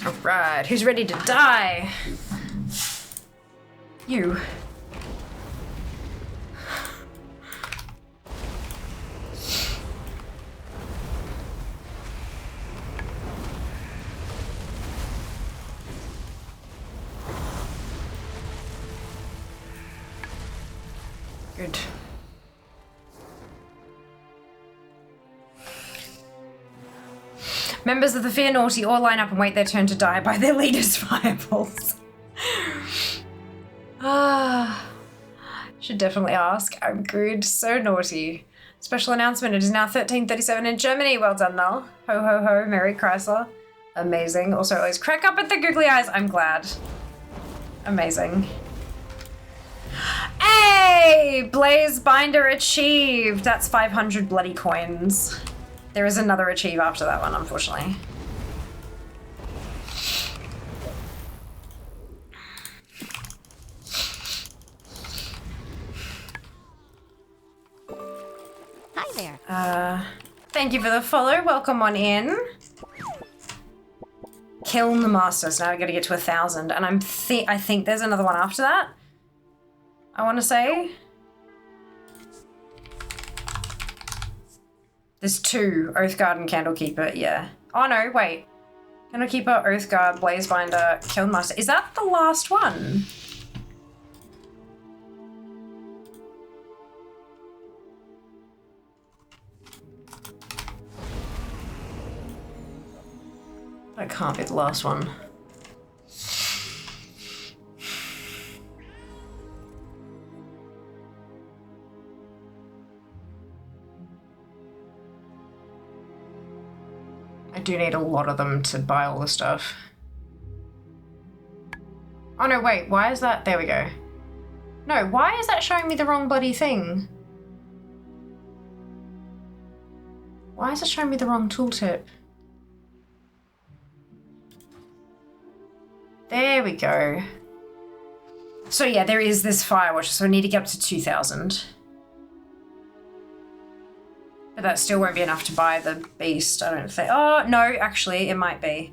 Speaker 1: Alright, who's ready to die? You. Good. Members of the Fear Naughty all line up and wait their turn to die by their leader's fireballs. Should definitely ask. I'm good. So naughty. Special announcement. It is now 13:37 in Germany. Well done, Null. Ho ho ho. Merry Chrysler. Amazing. Also, always crack up at the googly eyes. I'm glad. Amazing. Hey! Blaze Binder achieved. That's 500 bloody coins. There is another achieve after that one, unfortunately.
Speaker 12: Hi there.
Speaker 1: Thank you for the follow. Welcome on in. Kiln the Masters. Now I gotta get to 1,000, and I think there's another one after that. I want to say. There's 2, Oathguard and Candlekeeper, yeah. Oh no, wait. Candlekeeper, Oathguard, Blazebinder, Kilnmaster. Is that the last one? That can't be the last one. I do need a lot of them to buy all the stuff. Oh no, wait, why is that? There we go. No, why is that showing me the wrong bloody thing? Why is it showing me the wrong tooltip? There we go. So yeah, there is this Firewatch, so I need to get up to 2,000. But that still won't be enough to buy the beast, I don't think. Oh, no, actually, it might be.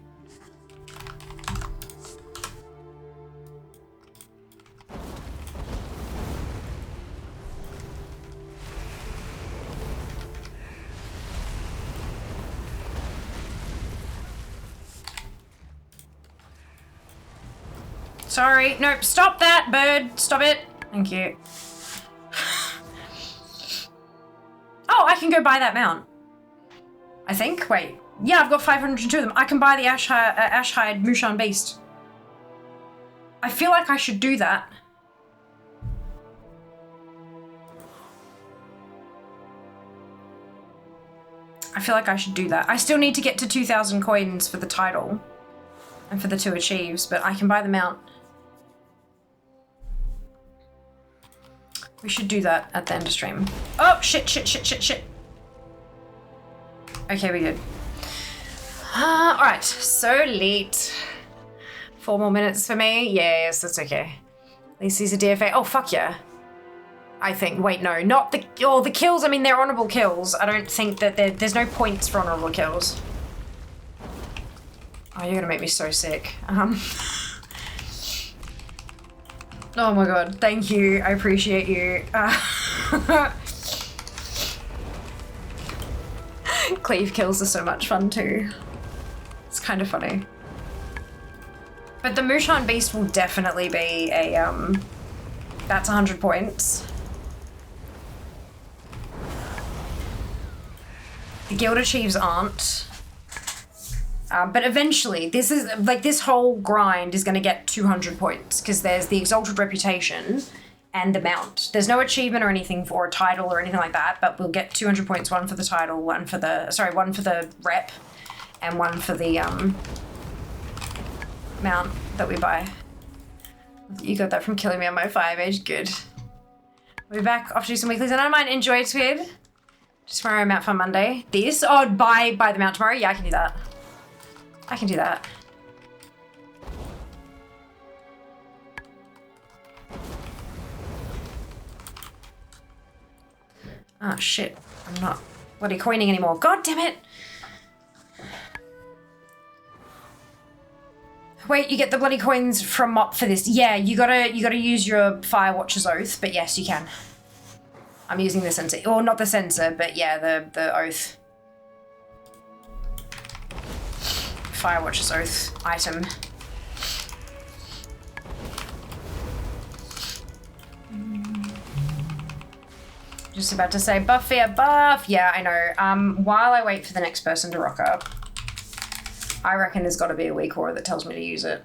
Speaker 1: Sorry, nope, stop that, bird. Stop it. Thank you. Oh, I can go buy that mount. I think. Wait. Yeah, I've got 502 of them. I can buy the Ashhide Mushan Beast. I feel like I should do that. I feel like I should do that. I still need to get to 2,000 coins for the title and for the 2 achieves, but I can buy the mount. We should do that at the end of stream. Oh, shit, shit, shit, shit, shit. Okay, we're good. Alright, so late. 4 more minutes for me? Yes, that's okay. At least he's a DFA. Oh, fuck yeah. I think. Wait, no, not the... Oh, the kills, I mean, they're honorable kills. I don't think that there's no points for honorable kills. Oh, you're gonna make me so sick. Oh my god, thank you. I appreciate you. Cleave kills are so much fun too. It's kind of funny. But the Mushan Beast will definitely be a, that's 100 points. The Guild Achieves aren't. But eventually, this is like this whole grind is going to get 200 points because there's the Exalted Reputation and the mount. There's no achievement or anything for a title or anything like that, but we'll get 200 points, one for the title, one for the rep, and one for the mount that we buy. You got that from killing me on my 5-age. Good. We'll be back after do some weeklies, and I might enjoy it, Squid. Just tomorrow, mount for Monday. This? Oh, buy the mount tomorrow? Yeah, I can do that. I can do that. Ah, shit. I'm not bloody coining anymore. God damn it! Wait, you get the bloody coins from Mop for this. Yeah, you gotta use your Firewatcher's Oath, but yes, you can. I'm using the sensor, or not the sensor, but yeah, the oath. Firewatcher's Oath item. Just about to say buff via buff. Yeah, I know. While I wait for the next person to rock up, I reckon there's got to be a weak aura that tells me to use it.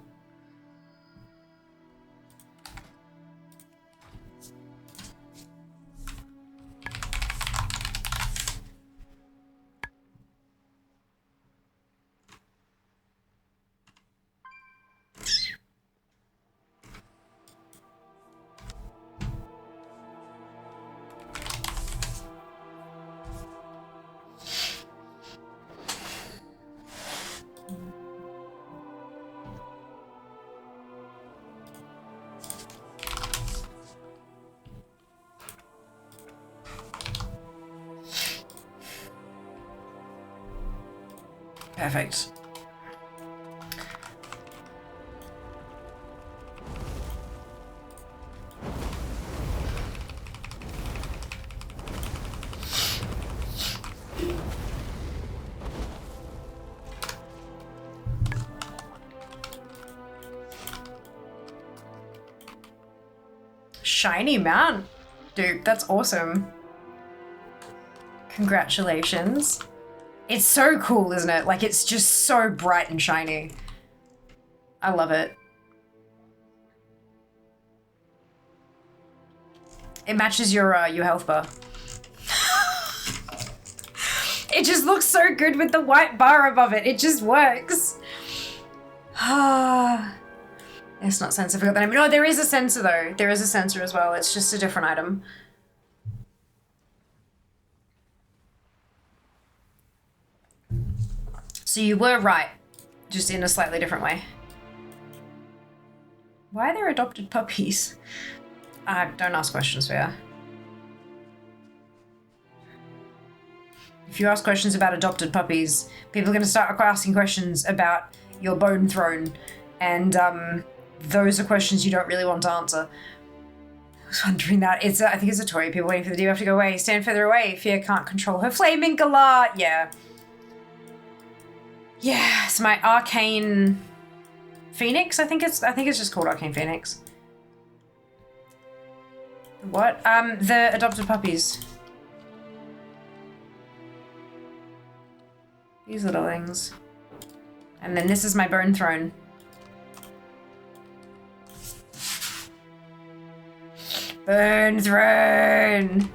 Speaker 1: Perfect. Shiny mount. Dude, that's awesome. Congratulations. It's so cool, isn't it? Like, it's just so bright and shiny. I love it. It matches your health bar. It just looks so good with the white bar above it. It just works. It's not sensor. I forgot the name. No, there is a sensor though. There is a sensor as well. It's just a different item. So you were right, just in a slightly different way. Why are there adopted puppies? Don't ask questions, Fair. If you ask questions about adopted puppies, people are going to start asking questions about your bone throne, and those are questions you don't really want to answer. I was wondering that. I think it's a toy. People waiting for the debuff to go away. Stand further away. Fear can't control her flaming galah. Yeah. Yeah, it's my Arcane Phoenix. I think it's just called Arcane Phoenix. What? The adopted puppies. These little things. And then this is my bone throne. Bone throne!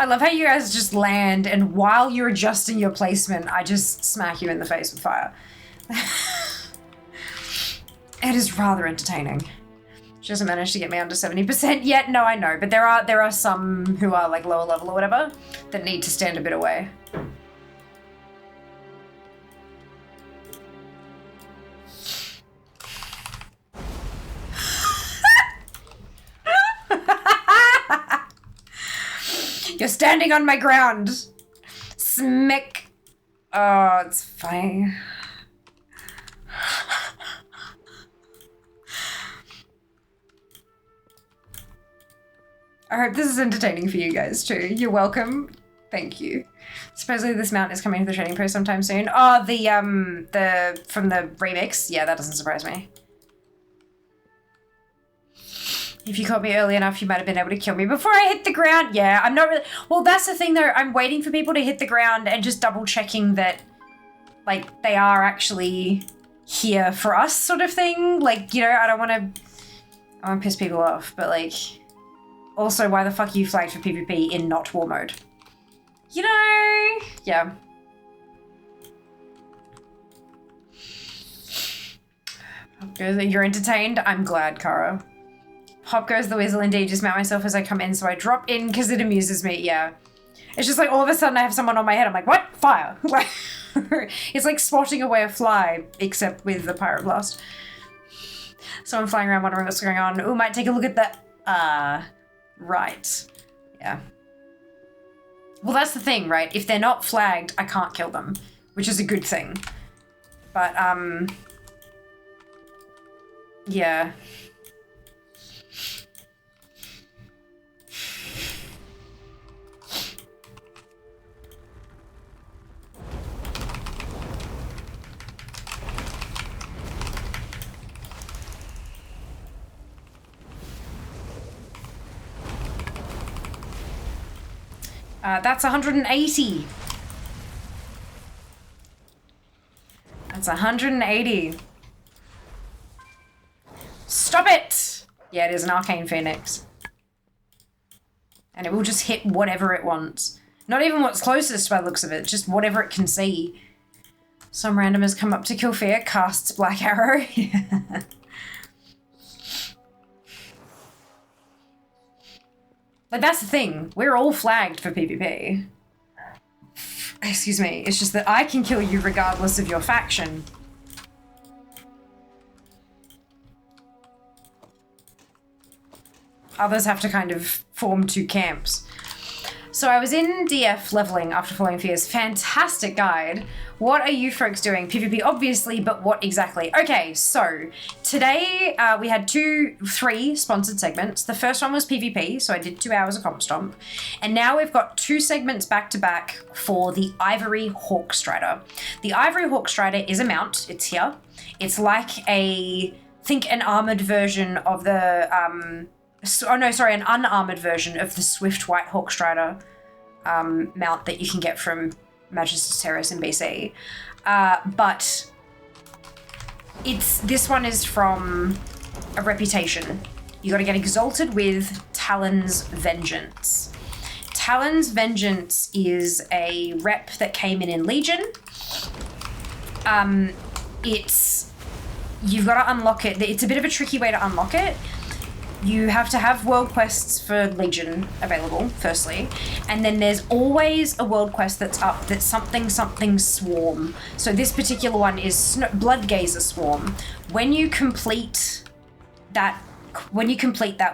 Speaker 1: I love how you guys just land, and while you're adjusting your placement, I just smack you in the face with fire. It is rather entertaining. She hasn't managed to get me under 70% yet. No, I know, but there are some who are like lower level or whatever that need to stand a bit away. You're standing on my ground. Smick. Oh, it's funny. I hope this is entertaining for you guys too. You're welcome. Thank you. Supposedly this mount is coming to the trading post sometime soon. Oh, the from the remix. Yeah, that doesn't surprise me. If you caught me early enough, you might have been able to kill me before I hit the ground. Yeah, I'm not really... Well, that's the thing, though. I'm waiting for people to hit the ground and just double-checking that, like, they are actually here for us sort of thing. Like, you know, I don't want to piss people off, but, like... Also, why the fuck are you flagged for PvP in not war mode? You know... Yeah. You're entertained? I'm glad, Kara. Hop goes the weasel indeed. Just mount myself as I come in, so I drop in because it amuses me. Yeah. It's just like all of a sudden I have someone on my head. I'm like, what? Fire. It's like swatting away a fly, except with the pyroblast. So I'm flying around wondering what's going on. Ooh, might take a look at the... right. Yeah. Well, that's the thing, right? If they're not flagged, I can't kill them, which is a good thing. But, yeah. That's 180. That's 180. Stop it! Yeah, it is an arcane phoenix. And it will just hit whatever it wants. Not even what's closest by the looks of it, just whatever it can see. Some random has come up to kill Fear, casts Black Arrow. Like, that's the thing. We're all flagged for PvP. Excuse me. It's just that I can kill you regardless of your faction. Others have to kind of form two camps. So I was in DF leveling after following Fear's fantastic guide. What are you folks doing? PvP, obviously, but what exactly? Okay, so today we had 3 sponsored segments. The first one was PvP, so I did 2 hours of Comp Stomp. And now we've got 2 segments back to back for the Ivory Hawkstrider. The Ivory Hawkstrider is a mount. It's here. It's like think an armored version of the, an unarmored version of the Swift White Hawkstrider mount that you can get from Majesty's Terrace in BC. But this one is from a reputation. You gotta get exalted with Talon's Vengeance. Talon's Vengeance is a rep that came in Legion. You've gotta unlock it. It's a bit of a tricky way to unlock it. You have to have world quests for Legion available, firstly. And then there's always a world quest that's up that's something swarm. So this particular one is Bloodgazer Swarm. When you complete that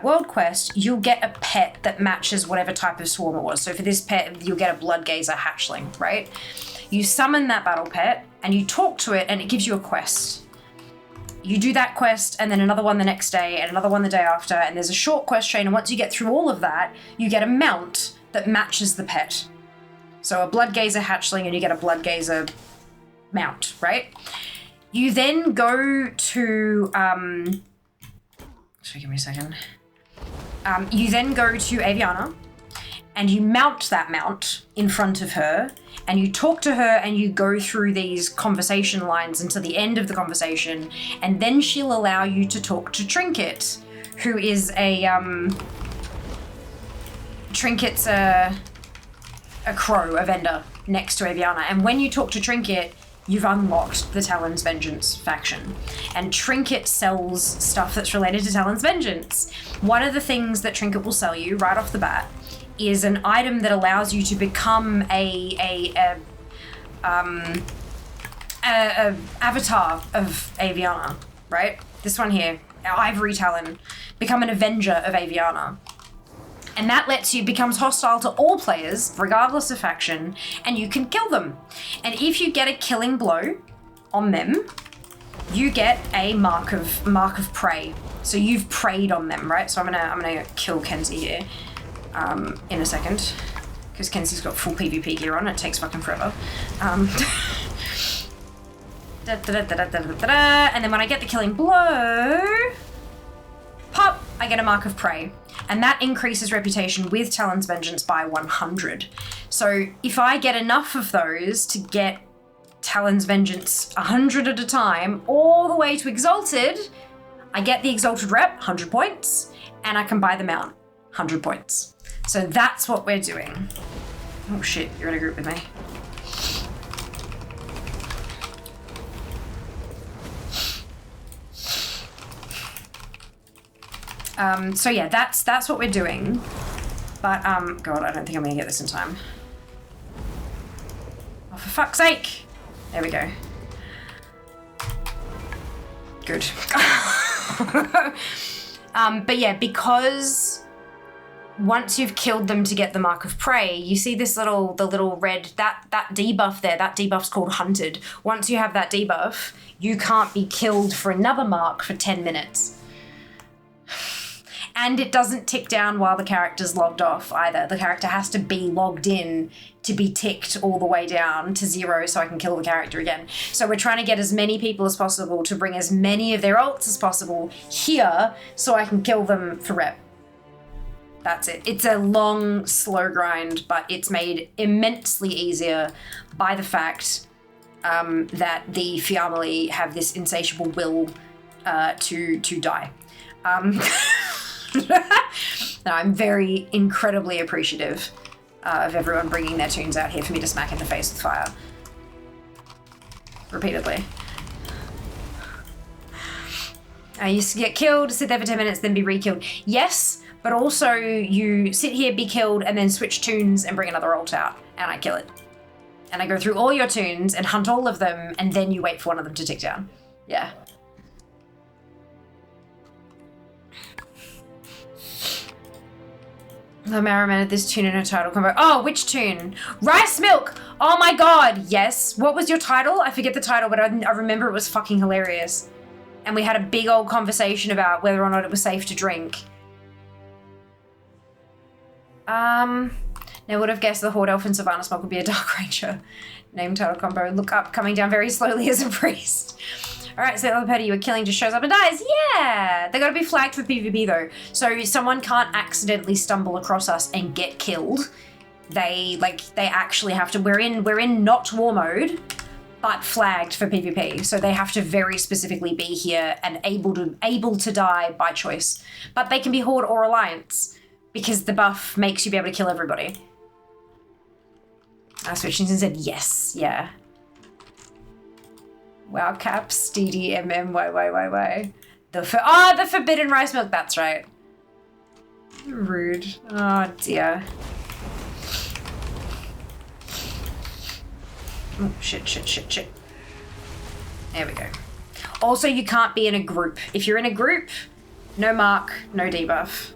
Speaker 1: world quest, you'll get a pet that matches whatever type of swarm it was. So for this pet, you'll get a Bloodgazer hatchling, right? You summon that battle pet and you talk to it and it gives you a quest. You do that quest and then another one the next day and another one the day after, and there's a short quest chain, and once you get through all of that, you get a mount that matches the pet. So a Bloodgazer hatchling and you get a Bloodgazer mount, right? You then go to, give me a second. You then go to Aviana and you mount that mount in front of her, and you talk to her and you go through these conversation lines until the end of the conversation, and then she'll allow you to talk to Trinket, who is Trinket's a crow, a vendor next to Aviana. And when you talk to Trinket, you've unlocked the Talon's Vengeance faction. And Trinket sells stuff that's related to Talon's Vengeance. One of the things that Trinket will sell you right off the bat is an item that allows you to become a avatar of Aviana, right? This one here, Ivory Talon, become an Avenger of Aviana. And that becomes hostile to all players, regardless of faction, and you can kill them. And if you get a killing blow on them, you get a mark of prey. So you've preyed on them, right? So I'm gonna kill Kenzie here. In a second, because Kenzie's got full PvP gear on. It takes fucking forever. And then when I get the killing blow, pop, I get a mark of prey. And that increases reputation with Talon's Vengeance by 100. So if I get enough of those to get Talon's Vengeance 100 at a time, all the way to Exalted, I get the Exalted rep, 100 points, and I can buy the mount, 100 points. So that's what we're doing. Oh shit, you're in a group with me. So yeah, that's what we're doing. But, God, I don't think I'm gonna get this in time. Oh, for fuck's sake! There we go. Good. But yeah, because once you've killed them to get the mark of prey, you see this the little red, that debuff there, that debuff's called hunted. Once you have that debuff, you can't be killed for another mark for 10 minutes. And it doesn't tick down while the character's logged off either. The character has to be logged in to be ticked all the way down to 0 so I can kill the character again. So we're trying to get as many people as possible to bring as many of their ults as possible here so I can kill them for rep. That's it. It's a long, slow grind, but it's made immensely easier by the fact that the Fiamily have this insatiable will to die. No, I'm very incredibly appreciative of everyone bringing their tunes out here for me to smack in the face with fire. Repeatedly. I used to get killed, sit there for 10 minutes, then be re-killed. Yes, but also you sit here, be killed, and then switch tunes and bring another ult out, and I kill it. And I go through all your tunes and hunt all of them, and then you wait for one of them to tick down. Yeah. The Maraman at this tune in her title combo. Oh, which tune? Rice Milk! Oh my god, yes. What was your title? I forget the title, but I remember it was fucking hilarious. And we had a big old conversation about whether or not it was safe to drink. Now would have guessed the Horde Elf and Savannah Smoke would be a Dark Ranger. Name title combo. Look up, coming down very slowly as a priest. Alright, so the other party you were killing just shows up and dies. Yeah! They gotta be flagged for PvP though. So someone can't accidentally stumble across us and get killed. They actually have to, we're in not war mode, but flagged for PvP. So they have to very specifically be here and able to die by choice. But they can be Horde or Alliance because the buff makes you be able to kill everybody. I switched and said yes, yeah. Wow, caps, DDMMYYYY. The Forbidden Rice Milk, that's right. Rude. Oh dear. Oh, shit. There we go. Also, you can't be in a group. If you're in a group, no mark, no debuff.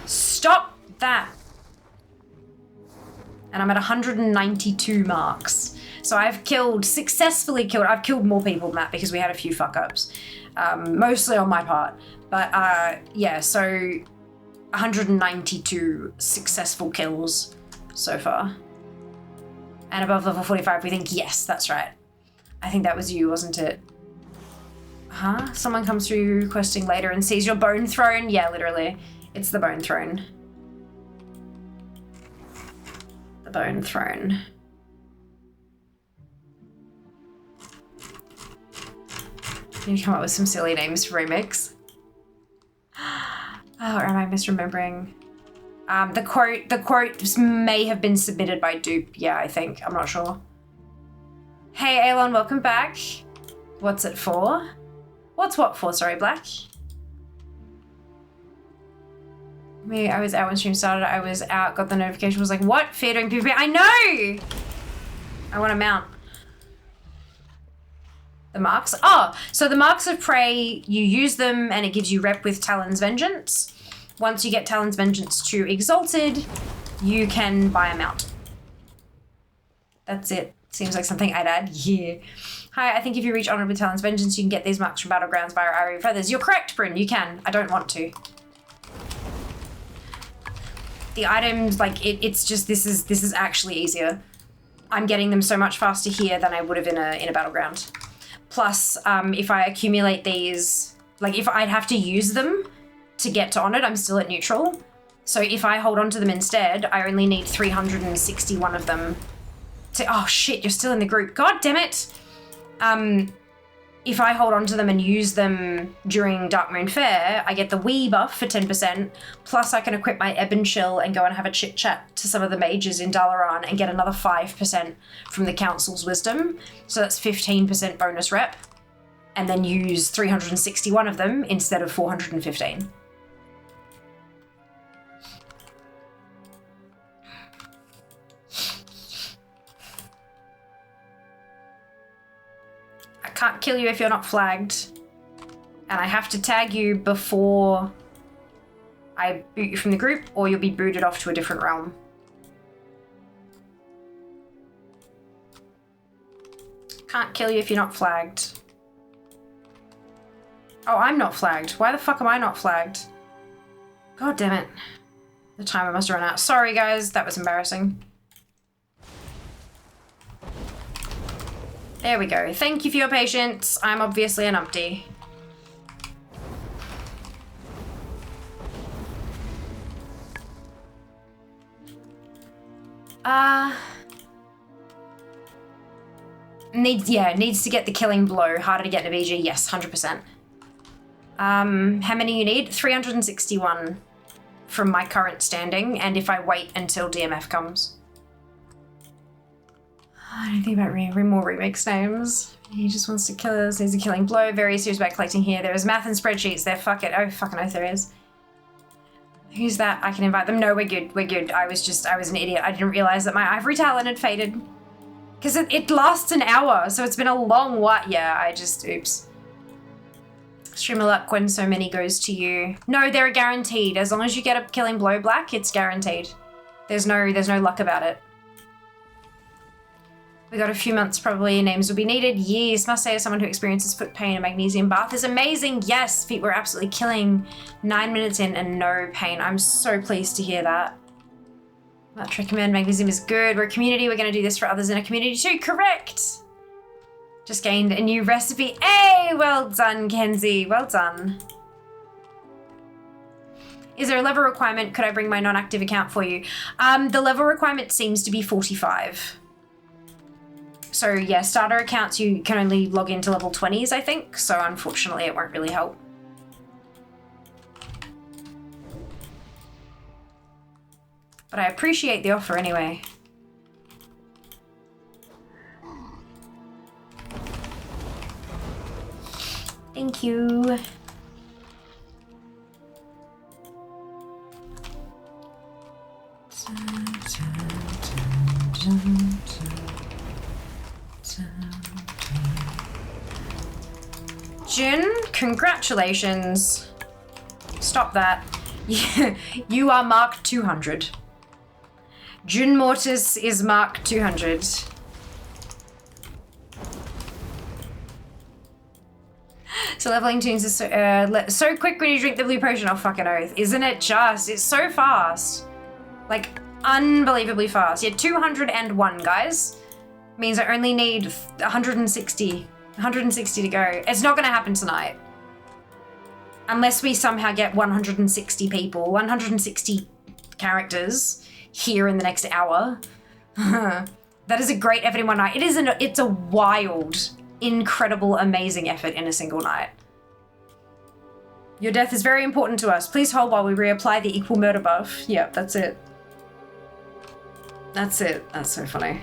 Speaker 1: Stop that. And I'm at 192 marks. So I've successfully killed, I've killed more people than that because we had a few fuck ups. Mostly on my part. But yeah, so 192 successful kills so far. And above level 45, we think, yes, that's right. I think that was you, wasn't it? Huh? Someone comes through questing later and sees your bone throne? Yeah, literally. It's the bone throne. The bone throne. Can you come up with some silly names for remix? Oh, or am I misremembering? The quote may have been submitted by Dupe. Yeah, I think. I'm not sure. Hey, Aelon, welcome back. What's it for? What's what for? Sorry, Black. I was out when stream started. I was out, got the notification, was like, what? Fear doing PvP? I know! I want to mount. The marks? Oh, so the marks of prey, you use them and it gives you rep with Talon's Vengeance. Once you get Talon's Vengeance to Exalted, you can buy a mount. That's it. Seems like something I'd add. Yeah. Hi, I think if you reach Honored with Talon's Vengeance, you can get these marks from Battlegrounds via Area of Feathers. You're correct, Bryn. You can. I don't want to. The items, like, it's just, this is actually easier. I'm getting them so much faster here than I would have in a Battleground. Plus, if I accumulate these, like if I'd have to use them to get to Honored, I'm still at neutral. So if I hold on to them instead, I only need 361 of them to, oh shit, you're still in the group. God damn it. If I hold on to them and use them during Darkmoon Fair, I get the Wii buff for 10%, plus I can equip my Ebon Shell and go and have a chit chat to some of the mages in Dalaran and get another 5% from the Council's Wisdom. So that's 15% bonus rep. And then use 361 of them instead of 415. I can't kill you if you're not flagged. And I have to tag you before I boot you from the group, or you'll be booted off to a different realm. Can't kill you if you're not flagged. Oh, I'm not flagged. Why the fuck am I not flagged? God damn it. The timer must have run out. Sorry guys, that was embarrassing. There we go. Thank you for your patience. I'm obviously an umpty. Needs to get the killing blow. Harder to get in a BG. Yes, 100%. How many you need? 361 from my current standing, and if I wait until DMF comes. I don't think about more remix names. He just wants to kill us. Needs a killing blow. Very serious about collecting here. There is math and spreadsheets there. Fuck it. Oh, fucking oath there is. Who's that? I can invite them. No, we're good. We're good. I was an idiot. I didn't realize that my ivory talent had faded. Because it lasts an hour, so it's been a long while. Yeah, oops. Streamer luck when so many goes to you. No, they're guaranteed. As long as you get a killing blow black, it's guaranteed. There's no luck about it. We got a few months, probably names will be needed. Years, must say as someone who experiences foot pain, a magnesium bath is amazing. Yes, feet were absolutely killing. 9 minutes in and no pain. I'm so pleased to hear that. Much recommend. Magnesium is good. We're a community. We're going to do this for others in a community too. Correct. Just gained a new recipe. Hey, well done, Kenzie. Well done. Is there a level requirement? Could I bring my non-active account for you? The level requirement seems to be 45. So yeah, starter accounts, you can only log into level 20s, I think. So unfortunately, it won't really help. But I appreciate the offer anyway. Thank you. Jin, congratulations. Stop that. You are Mark 200. Jun Mortis is Mark 200. So leveling tunes is so quick when you drink the blue potion. Oh, fucking oath. Isn't it just? It's so fast. Like, unbelievably fast. Yeah, 201, guys. Means I only need 160 to go. It's not going to happen tonight. Unless we somehow get 160 people, 160 characters here in the next hour. That is a great effort in one night. It's a wild, incredible, amazing effort in a single night. Your death is very important to us. Please hold while we reapply the equal murder buff. Yep, that's it. That's it. That's so funny.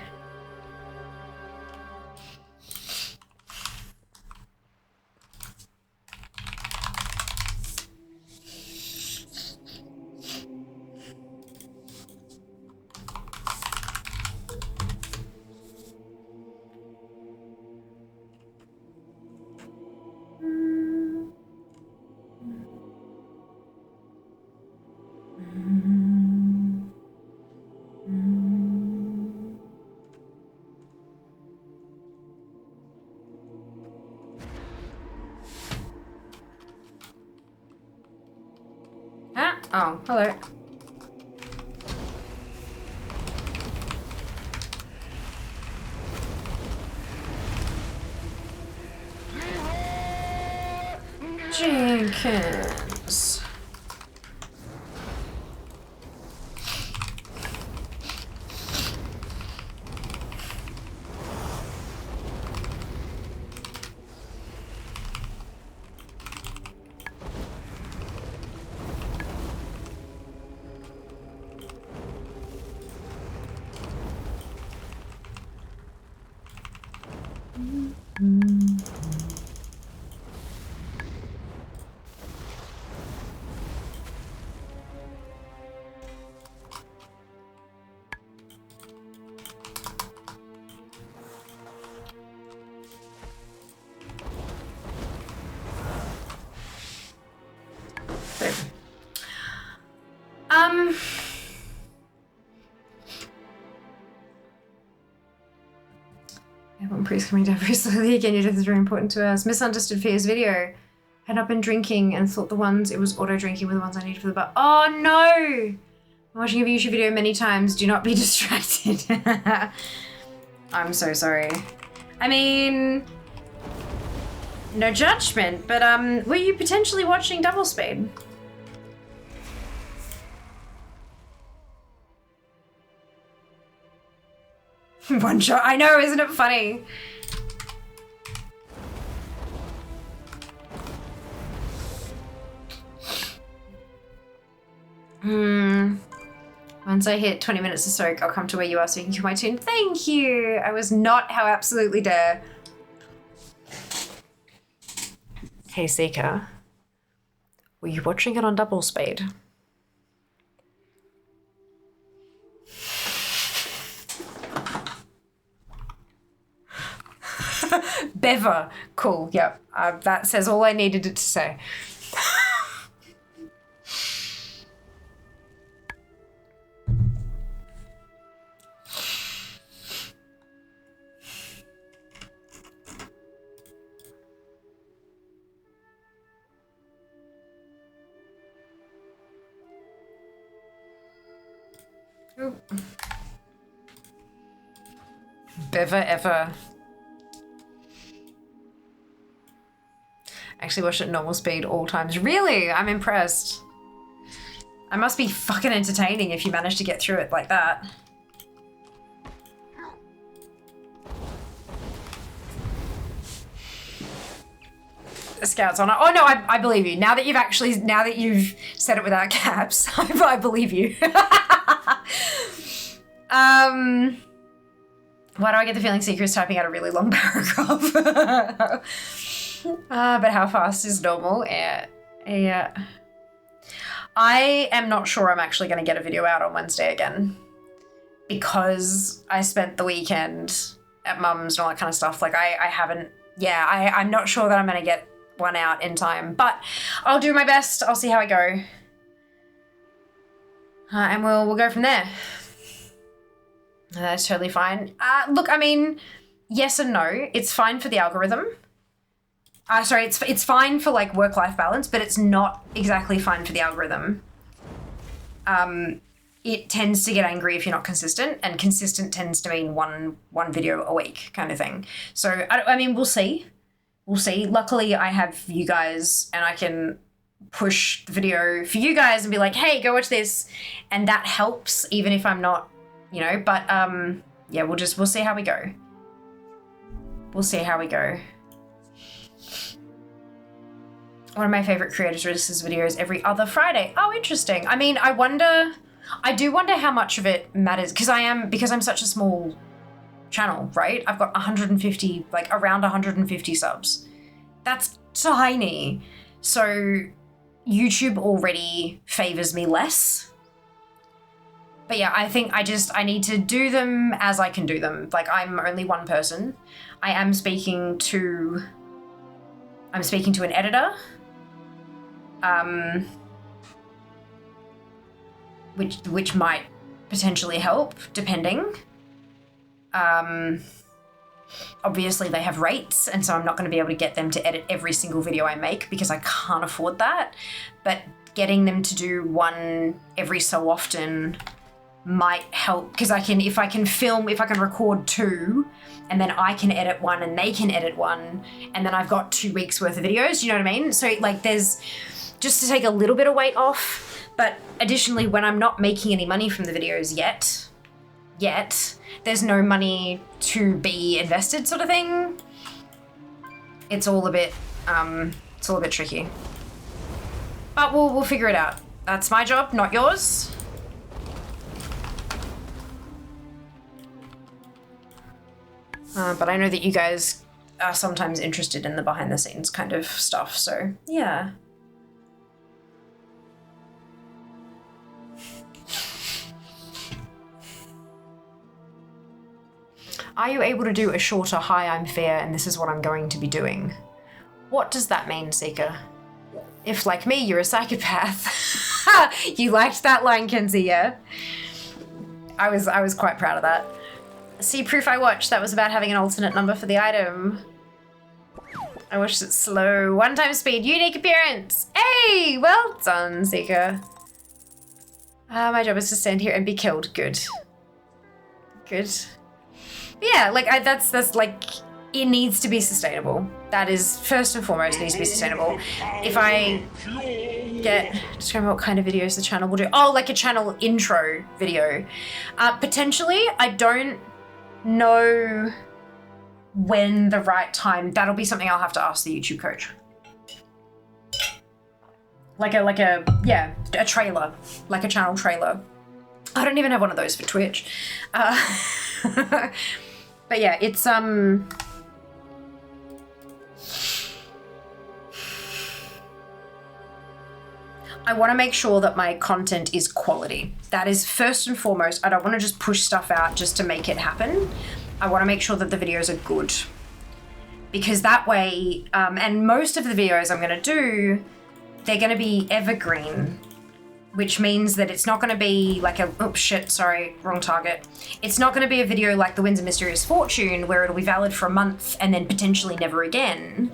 Speaker 1: Oh, hello. Jenkins. One priest coming down very slowly again. Your death is very important to us. Misunderstood Fear's video. Had not been drinking and thought the ones it was auto drinking were the ones I needed for the bar. Oh no! I'm watching a YouTube video many times. Do not be distracted. I'm so sorry. I mean, no judgment, but were you potentially watching Double Speed? One shot. I know, isn't it funny? Once I hit 20 minutes of soak, I'll come to where you are so you can kill my tune. Thank you! I was not how absolutely dare. Hey Seeker, were you watching it on double speed? Bever. Cool, yep. That says all I needed it to say. Bever ever. Actually watched it at normal speed all times. Really? I'm impressed. I must be fucking entertaining if you manage to get through it like that. The Scout's on it. Oh no, I believe you. Now that you've said it without caps, I believe you. Why do I get the feeling Seeker is typing out a really long paragraph? But how fast is normal? Yeah. I am not sure I'm actually going to get a video out on Wednesday again because I spent the weekend at mum's and all that kind of stuff. Like I haven't, I'm not sure that I'm going to get one out in time, but I'll do my best. I'll see how I go. And we'll go from there. That's totally fine. Look, I mean, yes and no. It's fine for the algorithm. Sorry, it's fine for like work-life balance, but it's not exactly fine for the algorithm. It tends to get angry if you're not consistent, and consistent tends to mean one video a week kind of thing. So, I mean, we'll see. We'll see. Luckily, I have you guys, and I can push the video for you guys and be like, hey, go watch this. And that helps, even if I'm not, you know, but yeah, we'll see how we go. We'll see how we go. One of my favorite creators releases videos every other Friday. Oh, interesting. I mean, I do wonder how much of it matters because I'm such a small channel, right? I've got 150, like around 150 subs. That's tiny. So YouTube already favors me less. But yeah, I think I need to do them as I can do them. Like I'm only one person. I am speaking to an editor. Which might potentially help, depending. Obviously they have rates, and so I'm not going to be able to get them to edit every single video I make because I can't afford that. But getting them to do one every so often might help because if I can record two, and then I can edit one and they can edit one, and then I've got 2 weeks worth of videos, you know what I mean? So like there's just to take a little bit of weight off. But additionally, when I'm not making any money from the videos yet, there's no money to be invested sort of thing. It's all a bit tricky. But we'll figure it out. That's my job, not yours. But I know that you guys are sometimes interested in the behind the scenes kind of stuff, so yeah. Are you able to do a shorter hi, I'm fair and this is what I'm going to be doing? What does that mean, Seeker? If, like me, you're a psychopath. You liked that line, Kenzie, yeah? I was quite proud of that. See proof I watched. That was about having an alternate number for the item. I watched it slow. 1 time speed, unique appearance. Hey, well done, Seeker. My job is to stand here and be killed. Good. Good. But yeah, like that's like, it needs to be sustainable. That is first and foremost needs to be sustainable. If I get, describe what kind of videos the channel will do. Oh, like a channel intro video. Potentially, I don't know when the right time. That'll be something I'll have to ask the YouTube coach. Like a trailer, like a channel trailer. I don't even have one of those for Twitch. But yeah, it's I want to make sure that my content is quality. That is first and foremost. I don't want to just push stuff out just to make it happen. I want to make sure that the videos are good. Because that way, and most of the videos I'm going to do, they're going to be evergreen, which means that it's not going to be like a, oops, shit, sorry, wrong target. It's not going to be a video like The Winds of Mysterious Fortune where it'll be valid for a month and then potentially never again.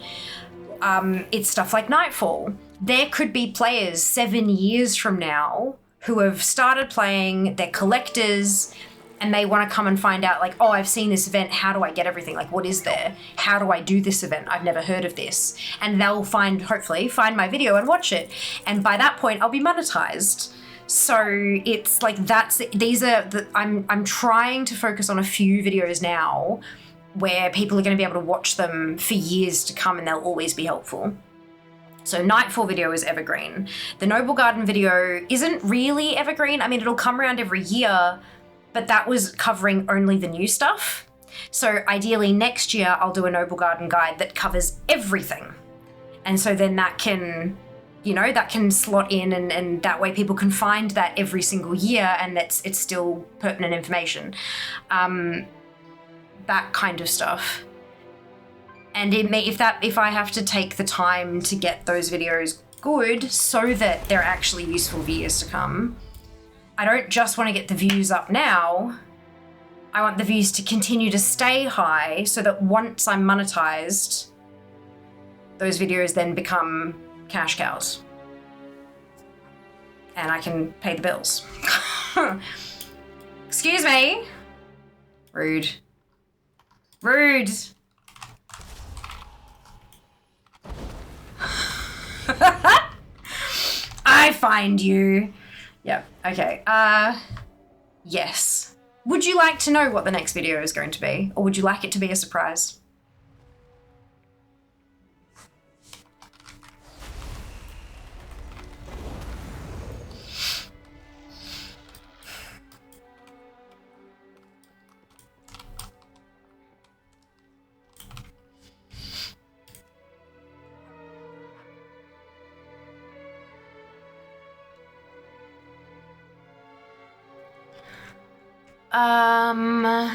Speaker 1: It's stuff like Nightfall. There could be players 7 years from now who have started playing, they're collectors, and they want to come and find out like, oh, I've seen this event, how do I get everything? Like, what is there? How do I do this event? I've never heard of this. And they'll hopefully find my video and watch it. And by that point, I'll be monetized. So it's like, I'm trying to focus on a few videos now where people are going to be able to watch them for years to come and they'll always be helpful. So Nightfall video is evergreen. The Noble Garden video isn't really evergreen. I mean, it'll come around every year, but that was covering only the new stuff. So ideally next year, I'll do a Noble Garden guide that covers everything. And so then that can, that can slot in and that way people can find that every single year and it's still pertinent information. That kind of stuff. And it may, if I have to take the time to get those videos good so that they're actually useful for years to come, I don't just want to get the views up now. I want the views to continue to stay high so that once I'm monetized, those videos then become cash cows. And I can pay the bills. Excuse me. Rude. Rude. I find you. Yep, okay. Yes. Would you like to know what the next video is going to be? Or would you like it to be a surprise?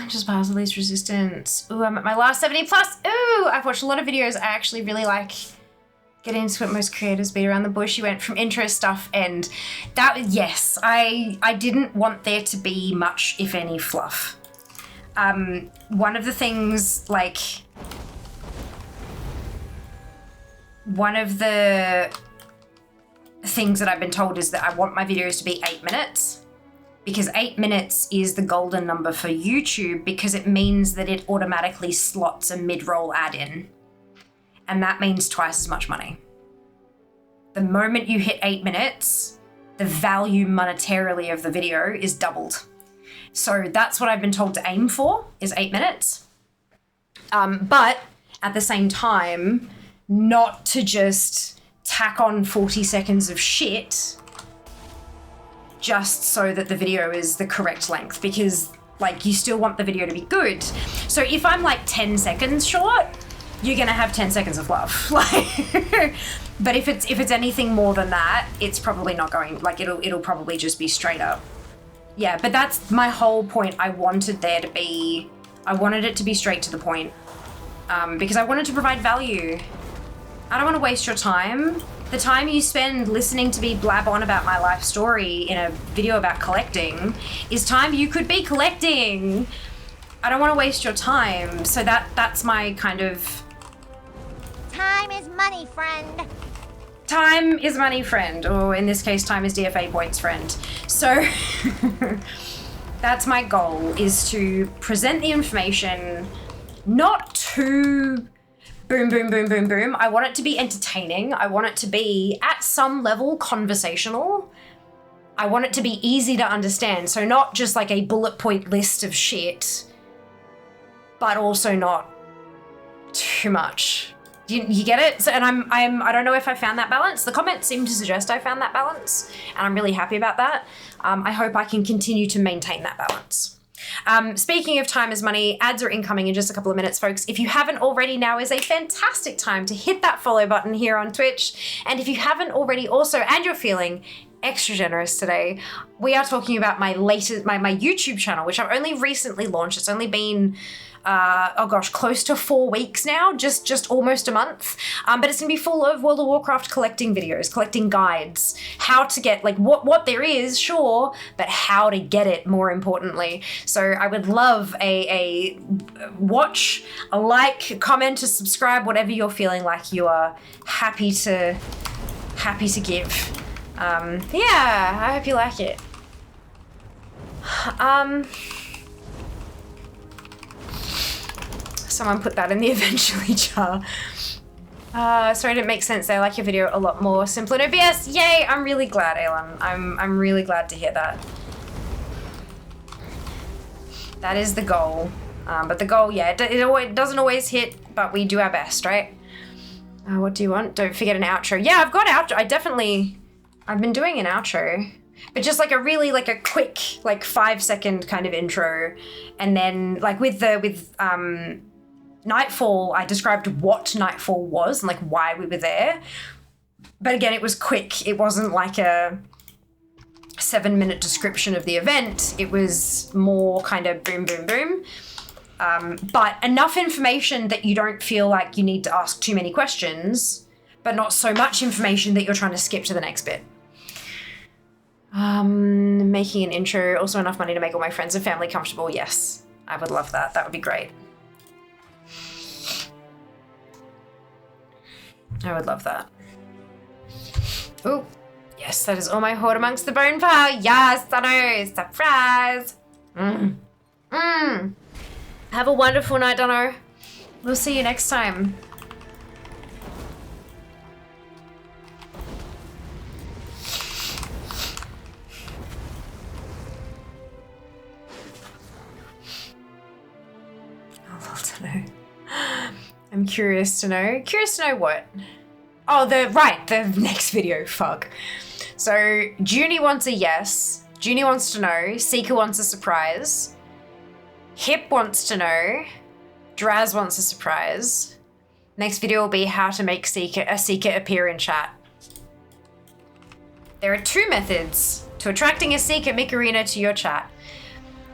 Speaker 1: Just pass the least resistance. Ooh, I'm at my last 70 plus. Ooh, I've watched a lot of videos. I actually really like getting into what most creators beat around the bush. You went from intro stuff and that, yes, I didn't want there to be much, if any, fluff. One of the things, like, one of the things that I've been told is that I want my videos to be 8 minutes. Because 8 minutes is the golden number for YouTube because it means that it automatically slots a mid-roll ad in. And that means twice as much money. The moment you hit 8 minutes, the value monetarily of the video is doubled. So that's what I've been told to aim for, is 8 minutes. But at the same time, not to just tack on 40 seconds of shit just so that the video is the correct length, because like you still want the video to be good. So if I'm like 10 seconds short, you're gonna have 10 seconds of love. Like, but if it's anything more than that, it's probably not going, like it'll probably just be straight up. Yeah, but that's my whole point. I wanted it to be straight to the point, because I wanted to provide value. I don't want to waste your time The time you spend listening to me blab on about my life story in a video about collecting is time you could be collecting. I don't want to waste your time, so that's my kind of...
Speaker 13: Time is money, friend.
Speaker 1: Time is money, friend, or in this case, time is DFA points, friend. So that's my goal, is to present the information not too boom, boom, boom, boom, boom. I want it to be entertaining. I want it to be, at some level, conversational. I want it to be easy to understand. So not just like a bullet point list of shit, but also not too much. You get it? So, and I don't know if I found that balance. The comments seem to suggest I found that balance, and I'm really happy about that. I hope I can continue to maintain that balance. Speaking of time is money, ads are incoming in just a couple of minutes, folks. If you haven't already, now is a fantastic time to hit that follow button here on Twitch. And if you haven't already also, and you're feeling extra generous today, we are talking about my latest, my YouTube channel, which I've only recently launched. It's only been close to 4 weeks now, just almost a month. But it's gonna be full of World of Warcraft collecting videos, collecting guides, how to get, like, what there is, sure, but how to get it, more importantly. So I would love a watch, a like, comment, a subscribe, whatever you're feeling like you are happy to give. Yeah, I hope you like it. Someone put that in the eventually jar. Sorry, it didn't make sense. I like your video a lot more simple in OBS. Yay! I'm really glad, Alan. I'm really glad to hear that. That is the goal. But the goal, yeah, it doesn't always hit, but we do our best, right? What do you want? Don't forget an outro. Yeah, I've got outro. I've been doing an outro. But just like a really, like a quick, like 5-second kind of intro. And then like with Nightfall, I described what Nightfall was and like why we were there. But again, it was quick. It wasn't like a 7-minute description of the event. It was more kind of boom, boom, boom. But enough information that you don't feel like you need to ask too many questions, but not so much information that you're trying to skip to the next bit. Making an intro, also enough money to make all my friends and family comfortable. Yes, I would love that. That would be great. I would love that. Oh, yes, that is all my hoard amongst the bone pile. Yes, Dunno, surprise. Have a wonderful night, Dunno. We'll see you next time. I'm curious to know. Curious to know what? Oh, the next video, fuck. So, Junie wants a yes. Junie wants to know. Seeker wants a surprise. Hip wants to know. Draz wants a surprise. Next video will be how to make a Seeker appear in chat. There are 2 methods to attracting a Seeker Mikarina to your chat.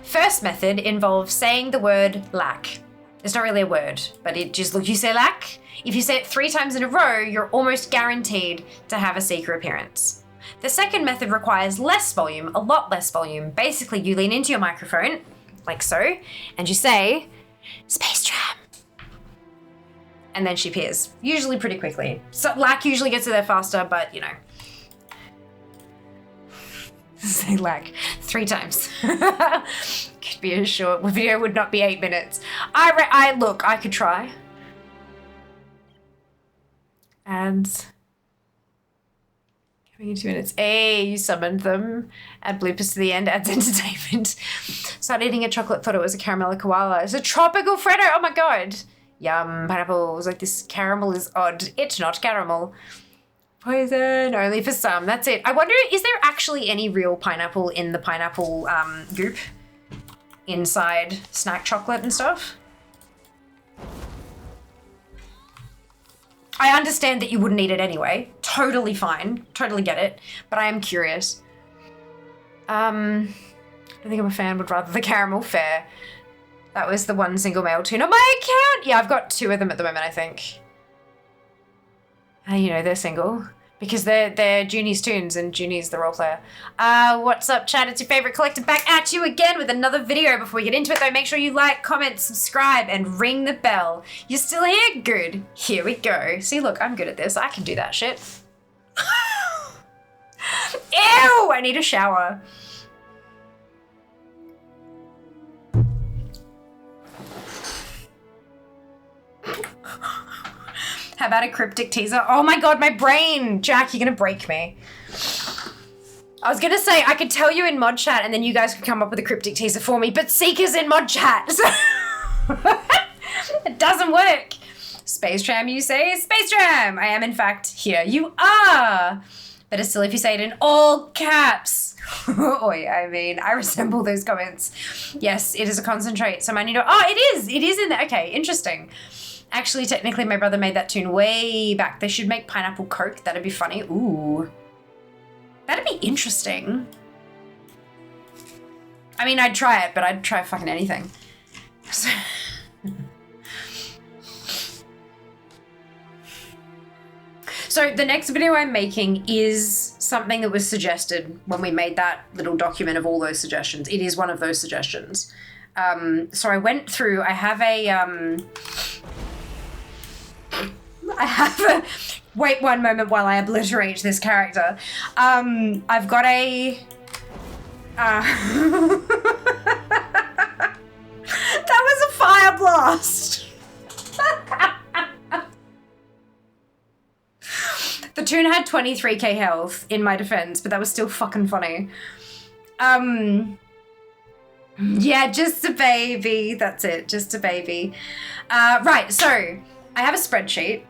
Speaker 1: First method involves saying the word lack. It's not really a word, but it just, look, you say lack. If you say it 3 times in a row, you're almost guaranteed to have a Seeker appearance. The second method requires less volume, a lot less volume. Basically, you lean into your microphone, like so, and you say, Space Tram. And then she appears, usually pretty quickly. So lack usually gets her there faster, but you know. Say lack 3 times. Could be a short video, would not be 8 minutes. Look, I could try. Ads. Coming in 2 minutes. Hey, you summoned them. Add bloopers to the end, adds entertainment. Started eating a chocolate, thought it was a caramel koala. It's a tropical Freddo, oh my god. Yum, pineapple was like, this caramel is odd. It's not caramel. Poison, only for some, that's it. I wonder, is there actually any real pineapple in the pineapple goop? Inside snack chocolate and stuff? I understand that you wouldn't eat it anyway. Totally fine. Totally get it. But I am curious. I don't think I'm a fan, would rather the caramel. Fair. That was the one single male tune on my account. Yeah, I've got 2 of them at the moment, I think. You know, they're single. Because they're Junie's tunes and Junie's the role player. What's up, chat? It's your favorite collector back at you again with another video. Before we get into it though, make sure you like, comment, subscribe, and ring the bell. You're still here? Good. Here we go. See, look, I'm good at this. I can do that shit. Ew! I need a shower. How about a cryptic teaser? Oh my god, my brain! Jack, you're gonna break me. I was gonna say, I could tell you in mod chat and then you guys could come up with a cryptic teaser for me, but Seeker's in mod chat, so it doesn't work. Space Tram, you say? Space Tram! I am in fact here. You are! Better still if you say it in all caps. Oi, I mean, I resemble those comments. Yes, it is a concentrate, so I need to, oh, it is in there. Okay, interesting. Actually, technically, my brother made that tune way back. They should make pineapple Coke. That'd be funny. Ooh. That'd be interesting. I mean, I'd try it, but I'd try fucking anything. So the next video I'm making is something that was suggested when we made that little document of all those suggestions. It is one of those suggestions. So I went through, I have a, wait one moment while I obliterate this character. I've got a, that was a fire blast. The tune had 23k health in my defense, but that was still fucking funny. Yeah, just a baby. That's it, just a baby. Right, so I have a spreadsheet.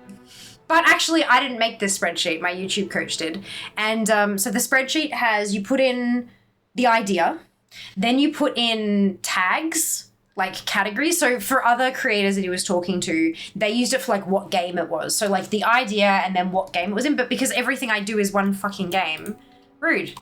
Speaker 1: But actually, I didn't make this spreadsheet. My YouTube coach did. And so the spreadsheet has, you put in the idea, then you put in tags, like categories. So for other creators that he was talking to, they used it for like what game it was. So like the idea and then what game it was in. But because everything I do is one fucking game, rude.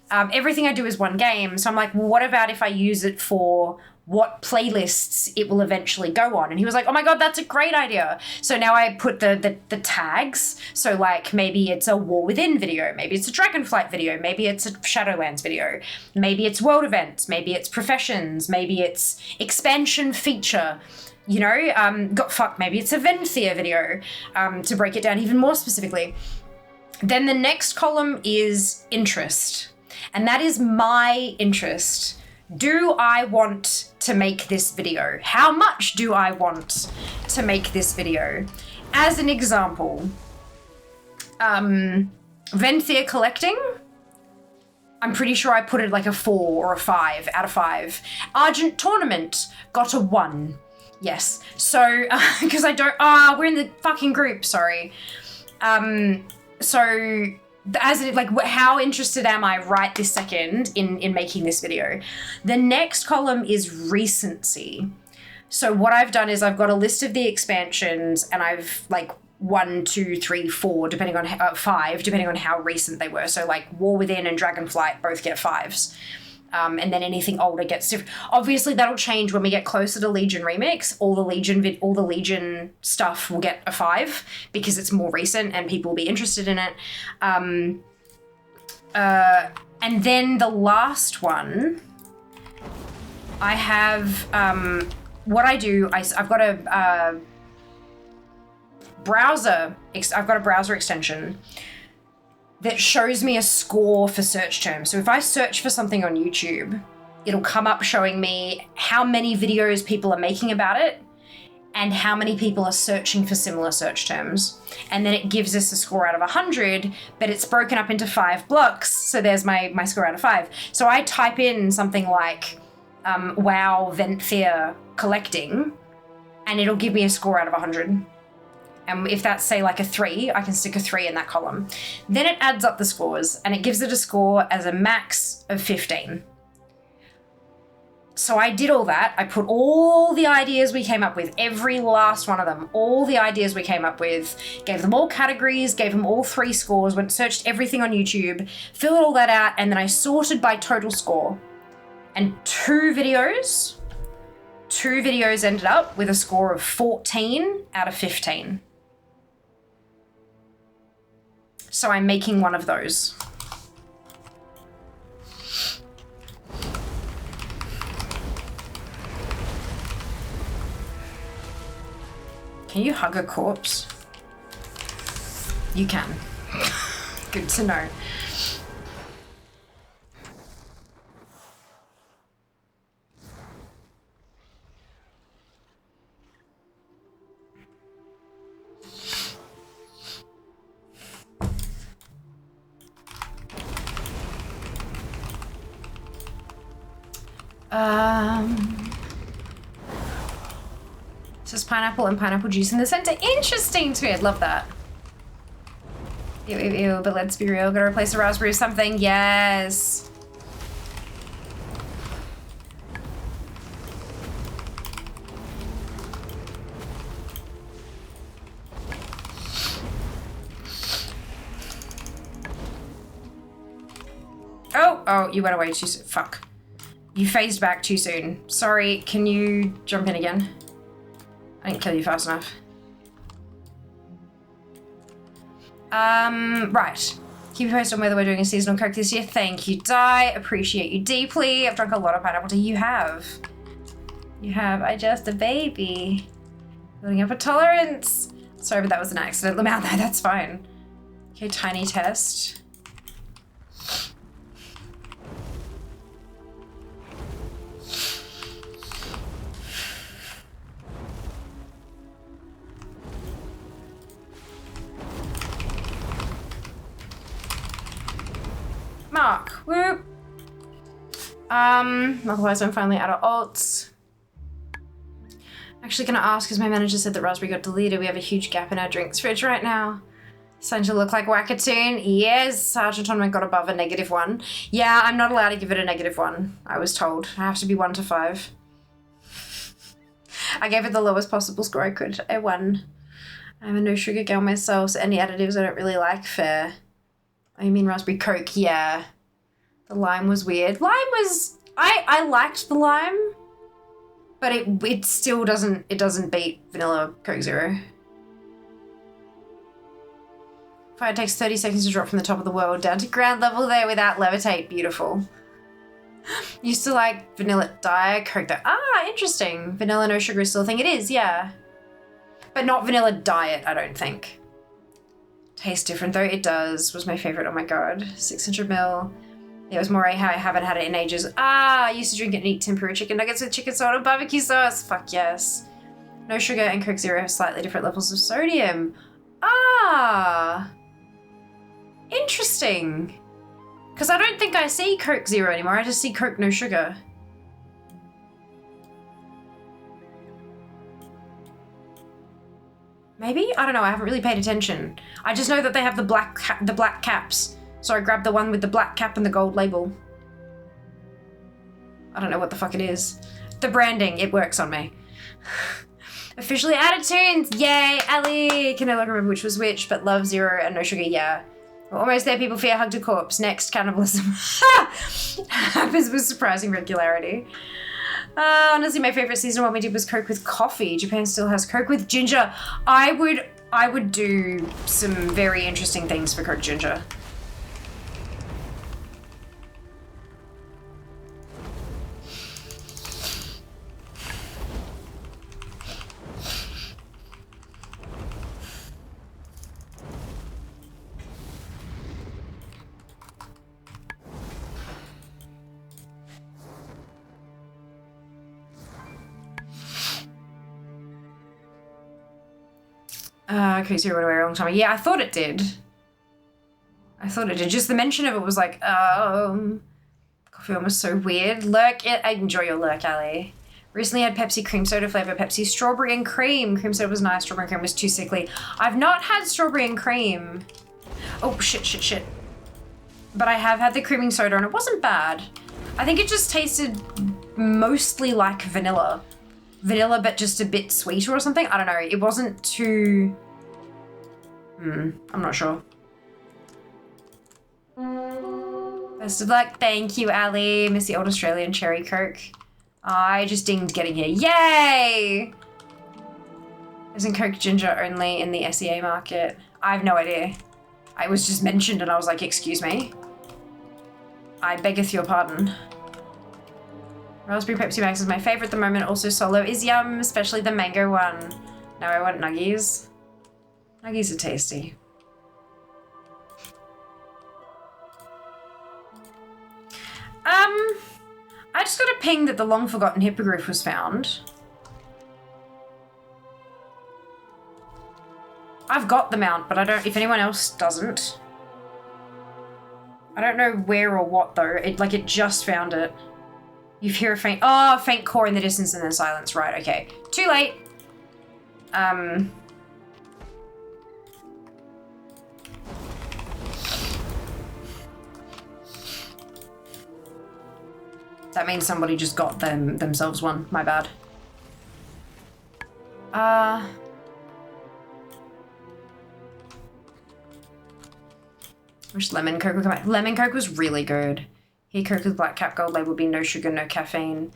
Speaker 1: Everything I do is one game. So I'm like, well, what about if I use it for what playlists it will eventually go on? And he was like, oh my god, that's a great idea. So now I put the tags. So like maybe it's a War Within video, maybe it's a Dragonflight video, maybe it's a Shadowlands video, maybe it's world events, maybe it's professions, maybe it's expansion feature, you know, maybe it's a Venthia video, to break it down even more specifically. Then the next column is interest. And that is my interest. Do I want to make this video? How much do I want to make this video? As an example, Venthia collecting, I'm pretty sure I put it like a 4 or a 5 out of 5. Argent tournament got a 1. Yes. So, because I don't, we're in the fucking group, sorry. So, as in, like, how interested am I right this second in making this video? The next column is recency. So what I've done is I've got a list of the expansions and I've like 1, 2, 3, 4, depending on 5, depending on how recent they were. So like War Within and Dragonflight both get 5s. And then anything older gets different. Obviously, that'll change when we get closer to Legion Remix. All the Legion stuff will get a 5 because it's more recent and people will be interested in it. And then the last one, I have what I do. I've got a browser. I've got a browser extension that shows me a score for search terms. So if I search for something on YouTube, it'll come up showing me how many videos people are making about it and how many people are searching for similar search terms. And then it gives us a score out of 100, but it's broken up into 5 blocks. So there's my score out of 5. So I type in something like WoW Venthia collecting, and it'll give me a score out of 100. And if that's, say, like a 3, I can stick a 3 in that column. Then it adds up the scores, and it gives it a score as a max of 15. So I did all that. I put all the ideas we came up with, every last one of them, all the ideas we came up with, gave them all categories, gave them all 3 scores, searched everything on YouTube, filled all that out, and then I sorted by total score. And 2 videos ended up with a score of 14 out of 15. So I'm making one of those. Can you hug a corpse? You can. Good to know. This is pineapple and pineapple juice in the center. Interesting to me. I'd love that. Ew, ew, ew, but let's be real. Gotta replace the raspberry with something. Yes. Oh, you went away too soon. Fuck. You phased back too soon. Sorry, can you jump in again? I didn't kill you fast enough. Right. Keep you posted on whether we're doing a seasonal Coke this year. Thank you, Di. Appreciate you deeply. I've drunk a lot of pineapple tea. You have. You have. I just a baby. Building up a tolerance. Sorry, but that was an accidental amount there. That's fine. Okay, tiny test. Mark, whoop. Otherwise I'm finally out of alts. Actually gonna ask because my manager said that raspberry got deleted. We have a huge gap in our drinks fridge right now. Starting to look like Wackatoon. Yes, Sergeant Tournament got above a -1. Yeah, I'm not allowed to give it a -1. I was told. I have to be 1 to 5. I gave it the lowest possible score I could. A 1. I'm a no sugar girl myself, so any additives I don't really like. Fair. Oh, you mean raspberry Coke? Yeah. The lime was weird. Lime was... I liked the lime, but it still doesn't... It doesn't beat vanilla Coke Zero. Fire takes 30 seconds to drop from the top of the world down to ground level there without levitate. Beautiful. Used to like vanilla Diet Coke though. Ah, interesting. Vanilla no sugar is still a thing. It is, yeah. But not vanilla diet, I don't think. Tastes different though. It does. Was my favorite. Oh my god. 600 ml. It was more I haven't had it in ages. Ah, I used to drink it and eat tempura chicken nuggets with chicken salt and barbecue sauce. Fuck yes. No sugar and Coke Zero have slightly different levels of sodium. Ah. Interesting. Because I don't think I see Coke Zero anymore. I just see Coke no sugar. Maybe? I don't know. I haven't really paid attention. I just know that they have the black caps. So I grabbed the one with the black cap and the gold label. I don't know what the fuck it is. The branding, it works on me. Officially added tunes! Yay, Ali! Can no longer remember which was which, but love Zero and no sugar, yeah. We're almost there, people fear hugged a corpse. Next, cannibalism. Happens with surprising regularity. Honestly, my favorite seasonal one we did was Coke with coffee. Japan still has Coke with ginger. I would do some very interesting things for Coke ginger. Coke Zero went away a long time ago. Yeah, I thought it did. Just the mention of it was like, coffee one was so weird. Lurk, I enjoy your lurk, Ali. Recently had Pepsi cream soda flavor, Pepsi strawberry and cream. Cream soda was nice, strawberry and cream was too sickly. I've not had strawberry and cream. Oh, shit. But I have had the creaming soda and it wasn't bad. I think it just tasted mostly like vanilla. Vanilla, but just a bit sweeter or something. I don't know. It wasn't too... I'm not sure. Best of luck. Thank you, Ali. Miss the old Australian cherry Coke. I just dinged getting here. Yay! Isn't Coke ginger only in the SEA market? I have no idea. I was just mentioned and I was like, excuse me. I beggeth your pardon. Raspberry Pepsi Max is my favorite at the moment. Also Solo is yum, especially the mango one. No, I want nuggies. Nuggies are tasty. I just got a ping that the long forgotten hippogriff was found. I've got the mount, but I don't, if anyone else doesn't. I don't know where or what though. It just found it. You hear a faint core in the distance and then silence. Right, okay. Too late. That means somebody just got themselves one. My bad. Wish lemon coke would come out. Lemon coke was really good. Here, coke with black cap gold label would be no sugar, no caffeine.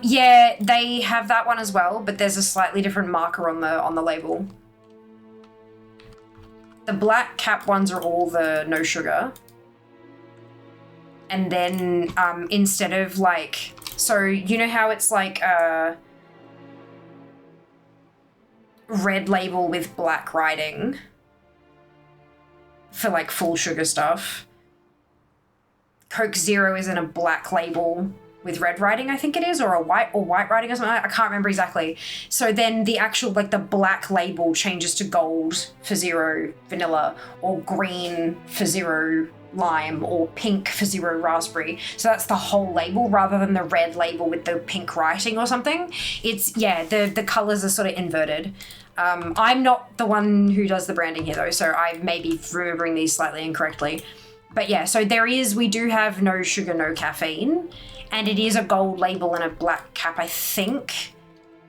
Speaker 1: Yeah, they have that one as well, but there's a slightly different marker on the label. The black cap ones are all the no sugar. And then instead of like, so you know how it's like a red label with black writing for like full sugar stuff. Coke Zero is in a black label with red writing, I think it is, or white writing or something. I can't remember exactly. So then the actual, like the black label changes to gold for Zero Vanilla, or green for Zero Lime, or pink for Zero Raspberry. So that's the whole label rather than the red label with the pink writing or something. It's, yeah, the colors are sort of inverted. I'm not the one who does the branding here though, so I may be remembering these slightly incorrectly. But yeah, so we do have no sugar, no caffeine, and it is a gold label and a black cap, I think.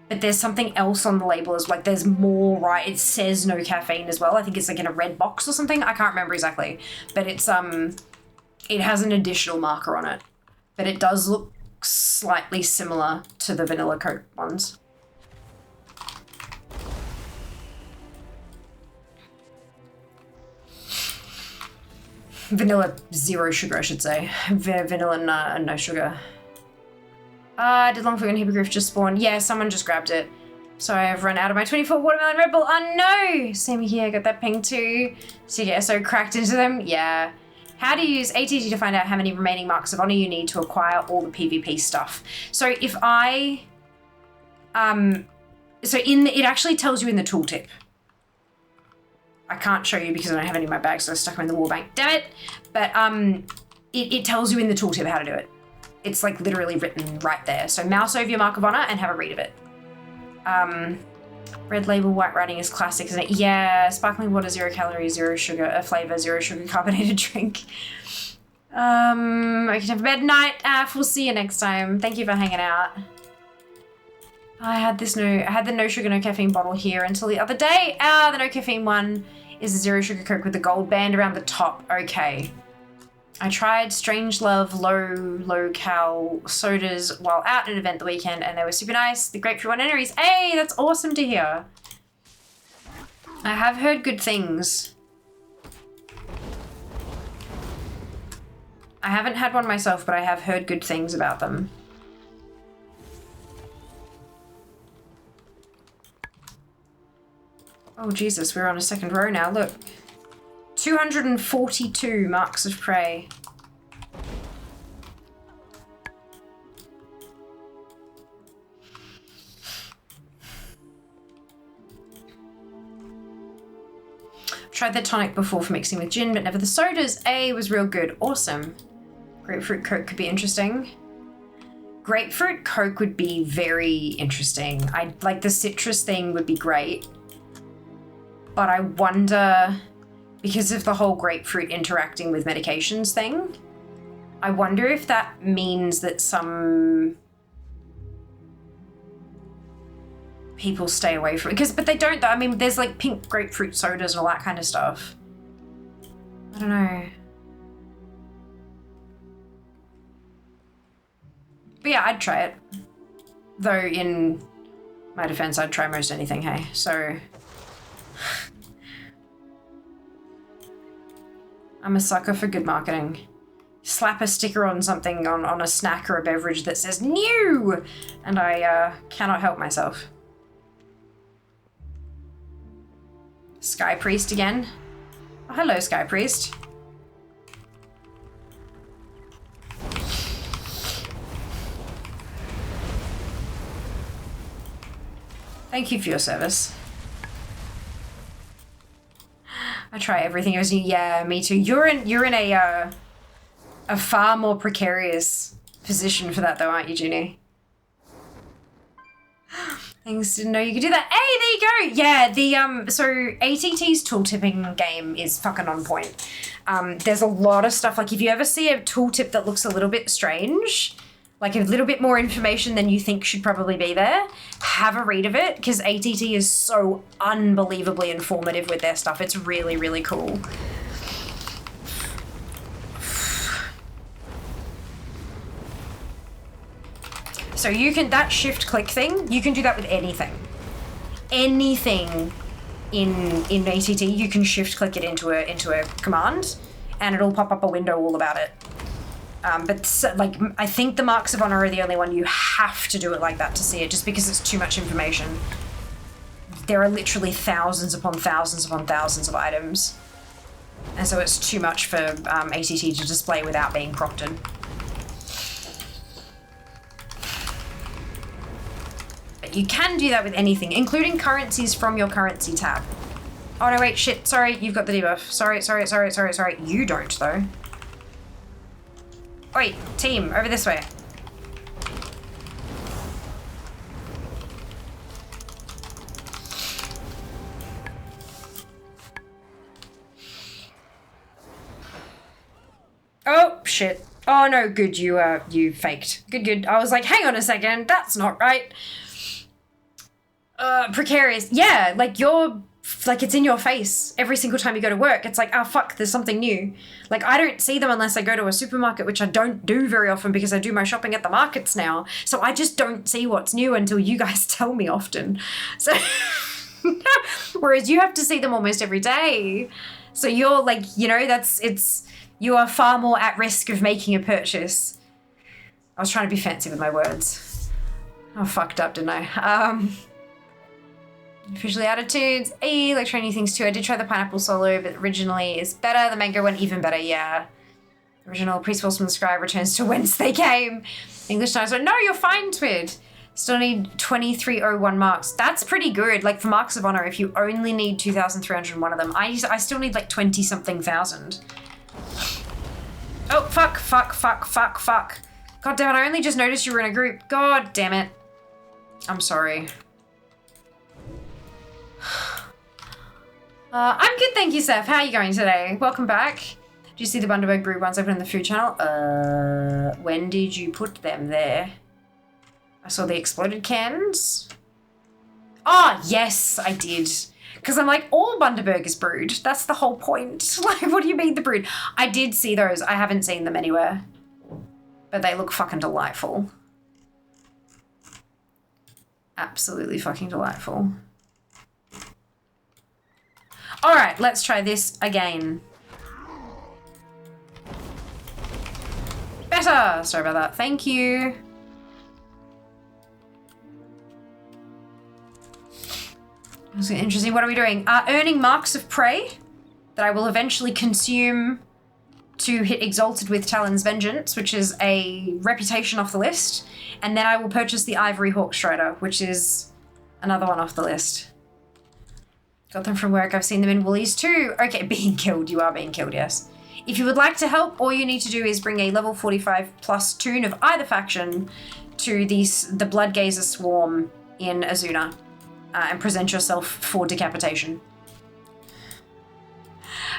Speaker 1: But there's something else on the label as like there's more, right? It says no caffeine as well. I think it's like in a red box or something. I can't remember exactly, but it's it has an additional marker on it, but it does look slightly similar to the vanilla Coke ones. Vanilla zero sugar, I should say. Vanilla and no sugar. Did Long Forgotten Hippogriff just spawn? Yeah, someone just grabbed it. So I've run out of my 24 Watermelon Red Bull. Oh no! Same here, got that ping too. So yeah, so cracked into them. Yeah. How to use ATG to find out how many remaining marks of honor you need to acquire all the PvP stuff. So if I, it actually tells you in the tooltip. I can't show you because I don't have any in my bag, so I stuck them in the wall bank. Damn it! But it tells you in the tooltip how to do it. It's like literally written right there. So mouse over your mark of honor and have a read of it. Red label, white writing is classic, isn't it? Yeah, sparkling water, 0 calories, 0 sugar, a flavor, 0 sugar carbonated drink. I can have a bed night. We'll see you next time. Thank you for hanging out. I had the no sugar, no caffeine bottle here until the other day. The no caffeine one is a 0 sugar Coke with the gold band around the top. Okay. I tried Strange Love low cal sodas while out at an event the weekend and they were super nice. The grapefruit one entries. Hey, that's awesome to hear. I have heard good things. I haven't had one myself, but I have heard good things about them. Oh Jesus, we're on a second row now, look. 242 marks of prey. Tried the tonic before for mixing with gin, but never the sodas. Was real good. Awesome. Grapefruit Coke could be interesting. Grapefruit Coke would be very interesting. Like the citrus thing would be great. But I wonder, because of the whole grapefruit interacting with medications thing, I wonder if that means that some people stay away from it. But they don't, I mean, there's like pink grapefruit sodas and all that kind of stuff. I don't know. But yeah, I'd try it. Though in my defense, I'd try most anything, hey? So... I'm a sucker for good marketing. Slap a sticker on something, on a snack or a beverage that says new, and I cannot help myself. Sky Priest again. Oh, hello, Sky Priest. Thank you for your service. I try everything as you. Yeah, me too. You're in a far more precarious position for that though, aren't you, Junie? Thanks, didn't know you could do that. Hey, there you go. Yeah, the so ATT's tooltipping game is fucking on point. There's a lot of stuff, like if you ever see a tooltip that looks a little bit strange, like a little bit more information than you think should probably be there, have a read of it, because ATT is so unbelievably informative with their stuff. It's really, really cool. So you can, that shift click thing, you can do that with anything. Anything in ATT, you can shift click it into a command, and it'll pop up a window all about it. But so, like, I think the Marks of Honor are the only one you have to do it like that to see it, just because it's too much information. There are literally thousands upon thousands upon thousands of items. And so it's too much for ATT to display without being prompted. But you can do that with anything, including currencies from your currency tab. Oh no, wait, shit, sorry, you've got the debuff. Sorry. You don't, though. Wait, team, over this way. Oh, shit. Oh no, good, you faked. Good. I was like, hang on a second, that's not right. Precarious. Yeah, like it's in your face every single time you go to work. It's like, oh fuck, there's something new. Like, I don't see them unless I go to a supermarket, which I don't do very often because I do my shopping at the markets now. So I just don't see what's new until you guys tell me often. So, whereas you have to see them almost every day. So you're like, you know, you are far more at risk of making a purchase. I was trying to be fancy with my words. I fucked up, didn't I? Officially attitudes. Like trying new things too. I did try the pineapple solo, but originally is better. The mango one even better, yeah. Original Priestful from the Scribe returns to whence they came. English time. So no, you're fine, Twid. Still need 2301 marks. That's pretty good. Like for Marks of Honor, if you only need 2,301 of them, I still need like 20 something thousand. Oh, fuck. God damn it, I only just noticed you were in a group. God damn it. I'm sorry. I'm good, thank you, Seth. How are you going today? Welcome back. Did you see the Bundaberg brew ones open in the food channel? When did you put them there? I saw the exploded cans. Oh, yes, I did. Because I'm like, all Bundaberg is brewed. That's the whole point. Like, what do you mean the brewed? I did see those. I haven't seen them anywhere. But they look fucking delightful. Absolutely fucking delightful. All right, let's try this again. Better. Sorry about that. Thank you. That's interesting. What are we doing? Earning marks of prey that I will eventually consume to hit Exalted with Talon's Vengeance, which is a reputation off the list. And then I will purchase the Ivory Hawk Strider, which is another one off the list. Got them from work. I've seen them in Woolies too. Okay, being killed. You are being killed, yes. If you would like to help, all you need to do is bring a level 45 plus toon of either faction to the Bloodgazer Swarm in Azuna and present yourself for decapitation.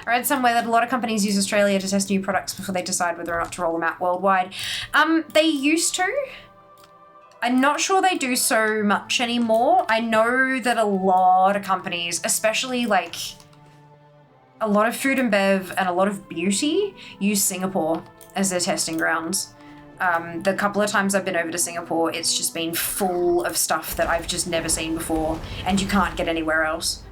Speaker 1: I read somewhere that a lot of companies use Australia to test new products before they decide whether or not to roll them out worldwide. They used to. I'm not sure they do so much anymore. I know that a lot of companies, especially like a lot of food and bev and a lot of beauty, use Singapore as their testing grounds. The couple of times I've been over to Singapore, it's just been full of stuff that I've just never seen before and you can't get anywhere else.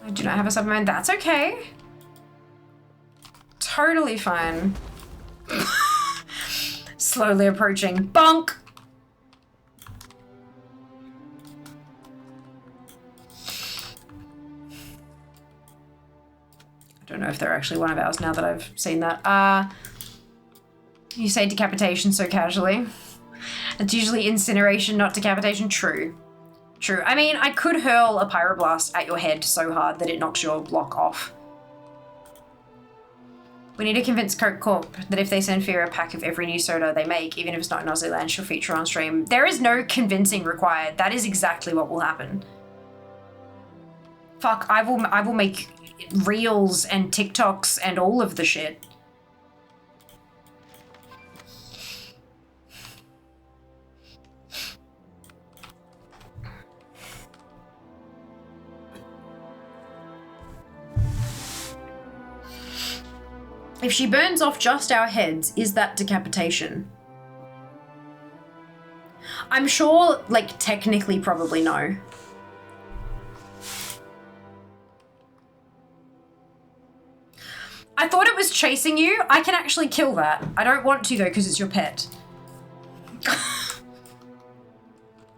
Speaker 1: I do not have a supplement. That's okay. Totally fine. Slowly approaching. Bonk! I don't know if they're actually one of ours now that I've seen that. You say decapitation so casually. It's usually incineration, not decapitation. True. True. I mean, I could hurl a pyroblast at your head so hard that it knocks your block off. We need to convince Coke Corp that if they send Fira a pack of every new soda they make, even if it's not in Aussie land, she'll feature on stream. There is no convincing required. That is exactly what will happen. Fuck, I will make reels and TikToks and all of the shit. If she burns off just our heads, is that decapitation? I'm sure, like, technically probably no. I thought it was chasing you. I can actually kill that. I don't want to though, because it's your pet.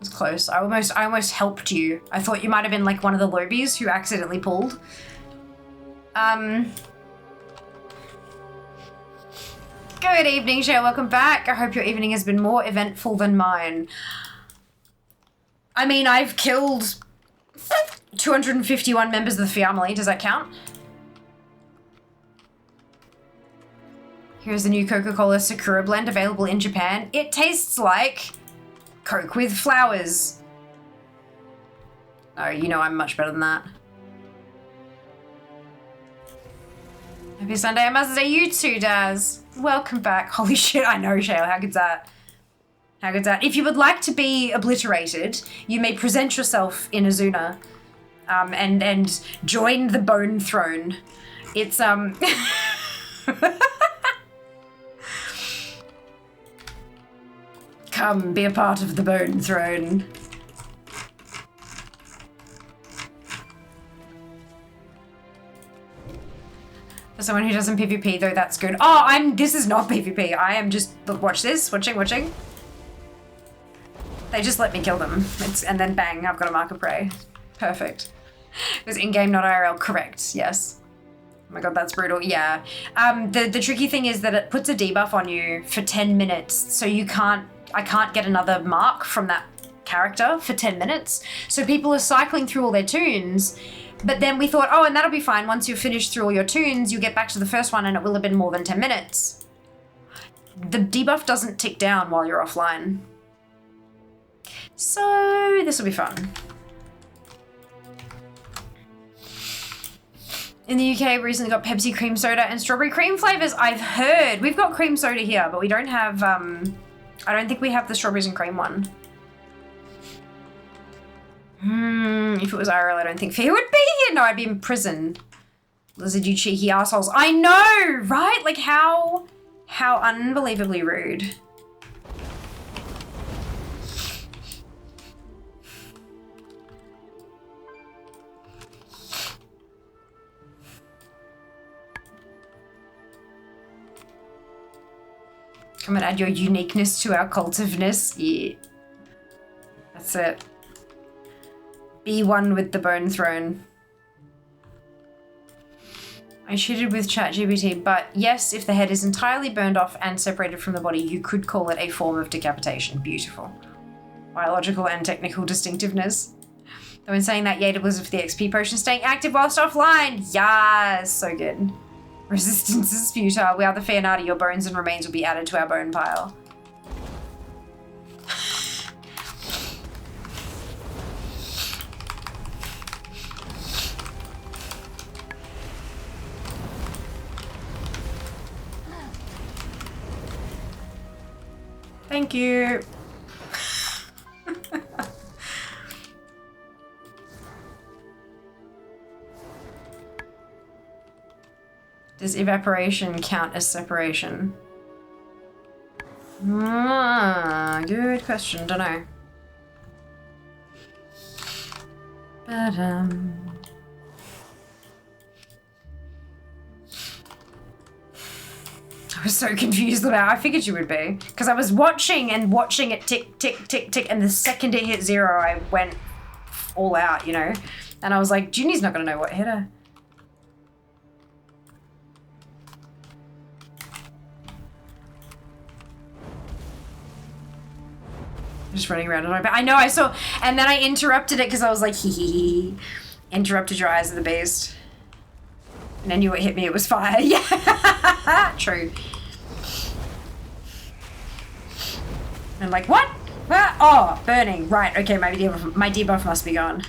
Speaker 1: It's close. I almost helped you. I thought you might have been like one of the lobies who accidentally pulled. Good evening, Shale. Welcome back. I hope your evening has been more eventful than mine. I mean, I've killed 251 members of the family. Does that count? Here's the new Coca-Cola Sakura blend available in Japan. It tastes like Coke with flowers. Oh, you know I'm much better than that. Happy Sunday, Mother's Day. You too, Daz. Welcome back. Holy shit, I know, Shale. How good's that? How good's that? If you would like to be obliterated, you may present yourself in Azuna and join the Bone Throne. It's, Come, be a part of the Bone Throne. For someone who doesn't PvP though, that's good. Oh, this is not PvP. I am just, look, watch this, watching. They just let me kill them. And then bang, I've got a mark of prey. Perfect. It was in-game, not IRL, correct, yes. Oh my god, that's brutal, yeah. The tricky thing is that it puts a debuff on you for 10 minutes, so I can't get another mark from that character for 10 minutes. So people are cycling through all their tunes, but then we thought, oh, and that'll be fine. Once you've finished through all your tunes, you get back to the first one and it will have been more than 10 minutes. The debuff doesn't tick down while you're offline. So this will be fun. In the UK, we recently got Pepsi cream soda and strawberry cream flavors. I've heard. We've got cream soda here, but we don't have, I don't think we have the strawberries and cream one. If it was IRL, I don't think Fia would be here. No, I'd be in prison. Lizard, you cheeky assholes. I know, right? Like how unbelievably rude. Come and add your uniqueness to our cultiveness. Yeah. That's it. Be one with the Bone Throne. I cheated with ChatGPT, but yes, if the head is entirely burned off and separated from the body, you could call it a form of decapitation. Beautiful. Biological and technical distinctiveness. Though in saying that, Yada was with the XP potion staying active whilst offline. Yes, so good. Resistance is futile. We are the Feonati. Your bones and remains will be added to our bone pile. Thank you. Does evaporation count as separation? Good question, don't know. But was so confused about it. I figured you would be. Because I was watching it tick, tick, tick, tick, and the second it hit 0, I went all out, you know? And I was like, Junie's not gonna know what hit her. Just running around on my back. I know, I saw, and then I interrupted it because I was like, hee hee hee. Interrupted your eyes of the beast. And I knew what hit me, it was fire. Yeah, true. And like, what? Oh, burning. Right, okay, my debuff must be gone.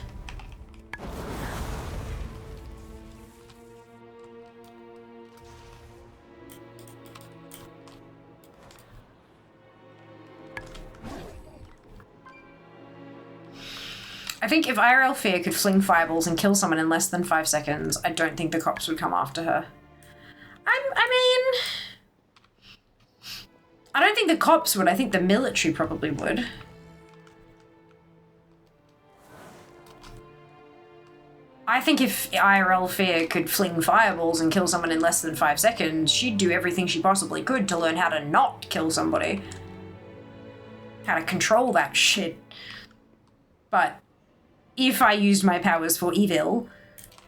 Speaker 1: I think if IRL Fear could fling fireballs and kill someone in less than 5 seconds, I don't think the cops would come after her. I mean... I don't think the cops would. I think the military probably would. I think if IRL Fear could fling fireballs and kill someone in less than 5 seconds, she'd do everything she possibly could to learn how to not kill somebody. How to control that shit. But if I used my powers for evil,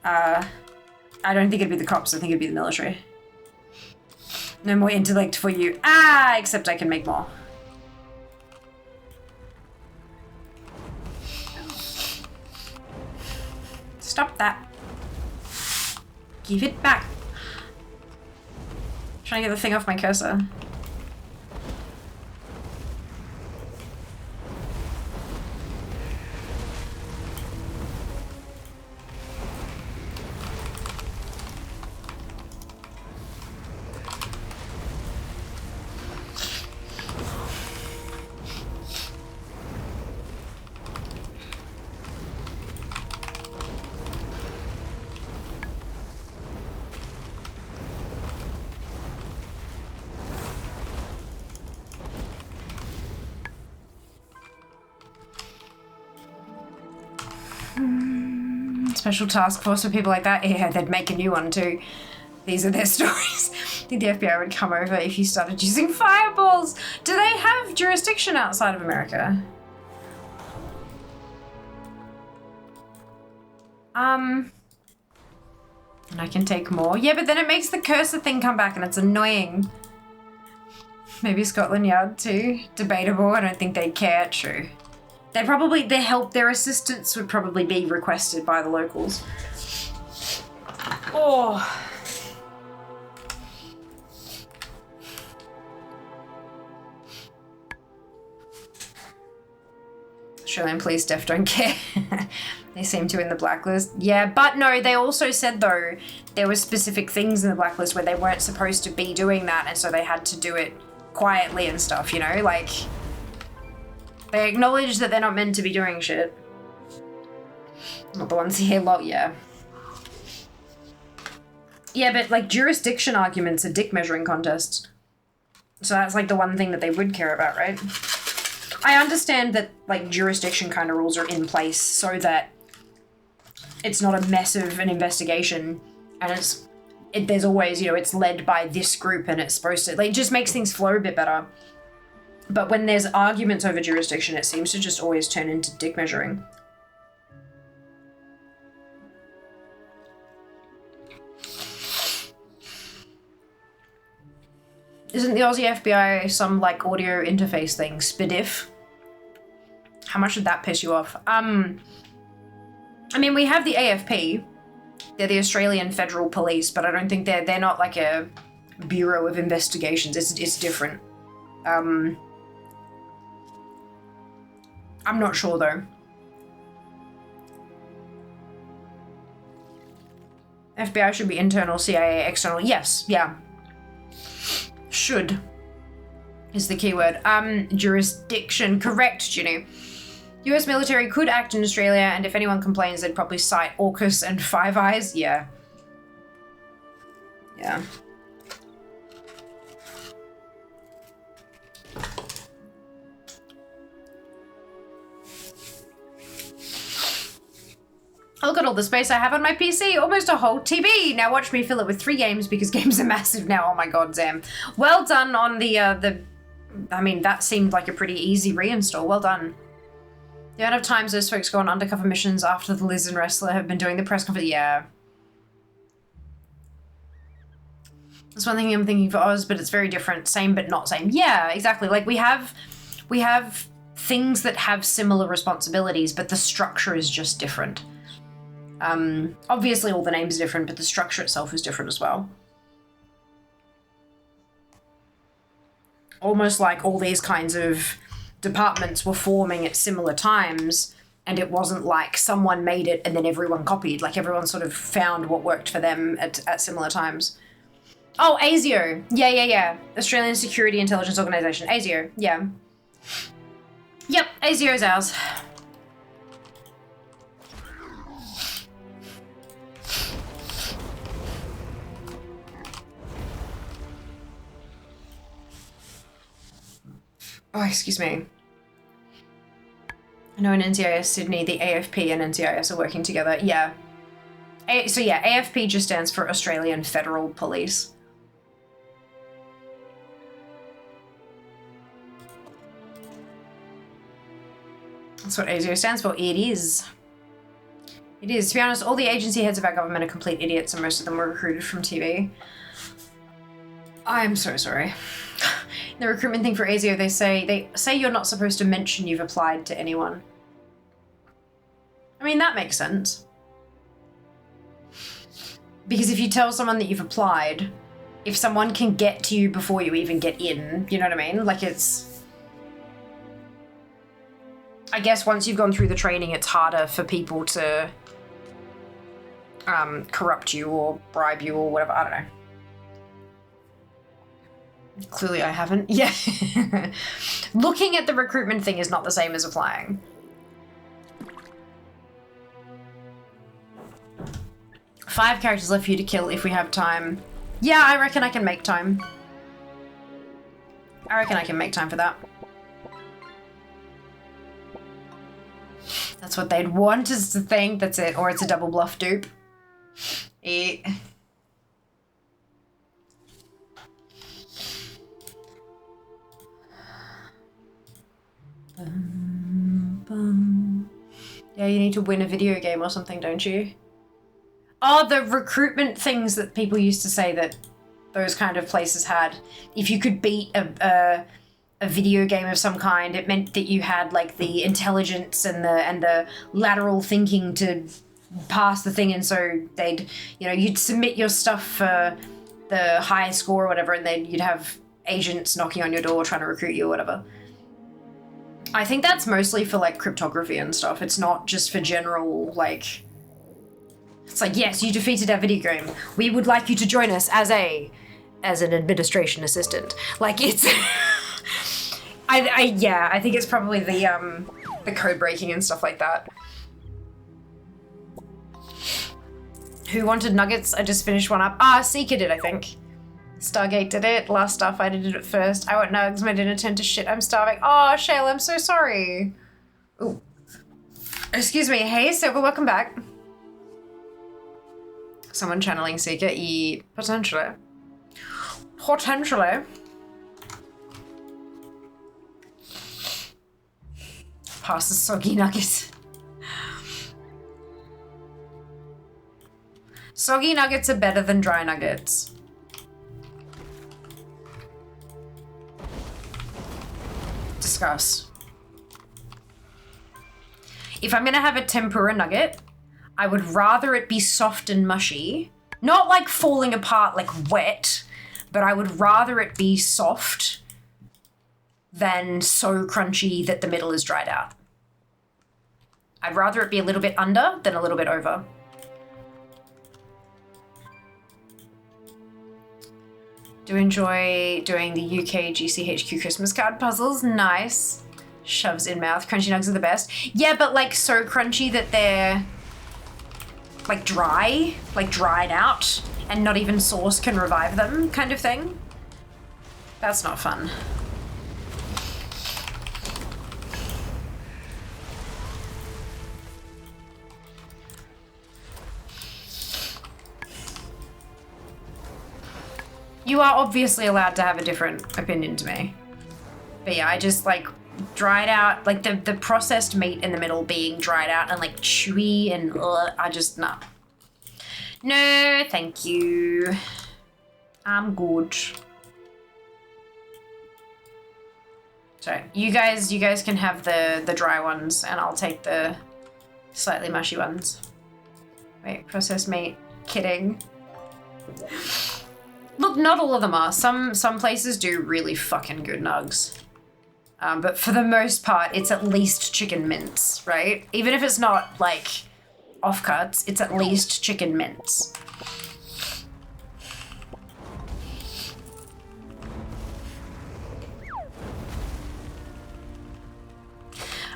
Speaker 1: I don't think it'd be the cops, I think it'd be the military. No more intellect for you. Ah, except I can make more. Stop that. Give it back. Trying to get the thing off my cursor. Special task force for people like that? Yeah, they'd make a new one too. These are their stories. I think the FBI would come over if you started using fireballs. Do they have jurisdiction outside of America? And I can take more. Yeah, but then it makes the cursor thing come back and it's annoying. Maybe Scotland Yard too. Debatable. I don't think they'd care. True. They probably, their assistance would probably be requested by the locals. Oh. Australian police def don't care. They seem to in the blacklist. Yeah, but no, they also said though, there were specific things in the blacklist where they weren't supposed to be doing that, and so they had to do it quietly and stuff, you know, like... They acknowledge that they're not meant to be doing shit. Not the ones here, lot, yeah. Yeah, but like jurisdiction arguments are dick measuring contests. So that's like the one thing that they would care about, right? I understand that like jurisdiction kind of rules are in place so that it's not a mess of an investigation and there's always, you know, it's led by this group and it's supposed to, like, it just makes things flow a bit better. But when there's arguments over jurisdiction, it seems to just always turn into dick measuring. Isn't the Aussie FBI some, like, audio interface thing? SPDIF? How much did that piss you off? I mean, we have the AFP. They're the Australian Federal Police, but I don't think they're not, like, a Bureau of Investigations. It's different. I'm not sure though. FBI should be internal, CIA external. Yes, yeah. Should is the keyword. Jurisdiction, correct, Ginny. US military could act in Australia, and if anyone complains, they'd probably cite AUKUS and Five Eyes. Yeah. Yeah. Look at all the space I have on my PC, almost a whole TV. Now watch me fill it with 3 games because games are massive now. Oh my god, Zam. Well done on the, I mean, that seemed like a pretty easy reinstall. Well done. The amount of times those folks go on undercover missions after the Liz and Wrestler have been doing the press conference, yeah. That's one thing I'm thinking for Oz, but it's very different. Same but not same. Yeah, exactly. Like we have things that have similar responsibilities, but the structure is just different. Obviously all the names are different, but the structure itself is different as well. Almost like all these kinds of departments were forming at similar times, and it wasn't like someone made it and then everyone copied. Like everyone sort of found what worked for them at similar times. Oh, ASIO. Yeah. Australian Security Intelligence Organisation. ASIO, yeah. Yep, ASIO's ours. Oh, excuse me. I know in NCIS Sydney, the AFP and NCIS are working together. Yeah. So yeah, AFP just stands for Australian Federal Police. That's what ASIO stands for. It is. It is. To be honest, all the agency heads of our government are complete idiots, and most of them were recruited from TV. I'm so sorry. The recruitment thing for ASIO, they say you're not supposed to mention you've applied to anyone. I mean, that makes sense. Because if you tell someone that you've applied, if someone can get to you before you even get in, you know what I mean? Like it's... I guess once you've gone through the training, it's harder for people to corrupt you or bribe you or whatever. I don't know. Clearly I haven't. Yeah. Looking at the recruitment thing is not the same as applying. Five characters left for you to kill if we have time. Yeah, I reckon I can make time. I reckon I can make time for that. That's what they'd want is to think. That's it. Or it's a double bluff dupe. Yeah. Yeah, you need to win a video game or something, don't you? Oh, the recruitment things that people used to say that those kind of places had. If you could beat a video game of some kind, it meant that you had like the intelligence and the lateral thinking to pass the thing, and so they'd, you know, you'd submit your stuff for the high score or whatever, and then you'd have agents knocking on your door trying to recruit you or whatever. I think that's mostly for like cryptography and stuff. It's not just for general, like, it's like, yes, you defeated our video game. We would like you to join us as an administration assistant. Like it's, I think it's probably the code breaking and stuff like that. Who wanted nuggets? I just finished one up. Seeker did, I think. Stargate did it. Last Starfighter did it first. I want nugs. My dinner turned to shit. I'm starving. Oh, Shale, I'm so sorry. Ooh. Excuse me. Hey, Silver, welcome back. Someone channeling Seeker? Potentially. Potentially. Pass the soggy nuggets. Soggy nuggets are better than dry nuggets. Discuss. If I'm gonna have a tempura nugget, I would rather it be soft and mushy. Not like falling apart like wet, but I would rather it be soft than so crunchy that the middle is dried out. I'd rather it be a little bit under than a little bit over. Do enjoy doing the UK GCHQ Christmas card puzzles. Nice. Shoves in mouth. Crunchy nugs are the best. Yeah, but like so crunchy that they're like dry, like dried out, and not even sauce can revive them kind of thing. That's not fun. You are obviously allowed to have a different opinion to me. But yeah, I just like dried out, like the processed meat in the middle being dried out and like chewy and I just, nah. No, thank you. I'm good. So you guys can have the dry ones and I'll take the slightly mushy ones. Wait, processed meat. Kidding. Look, not all of them are. Some places do really fucking good nugs. But for the most part, it's at least chicken mince, right? Even if it's not like offcuts, it's at least chicken mince.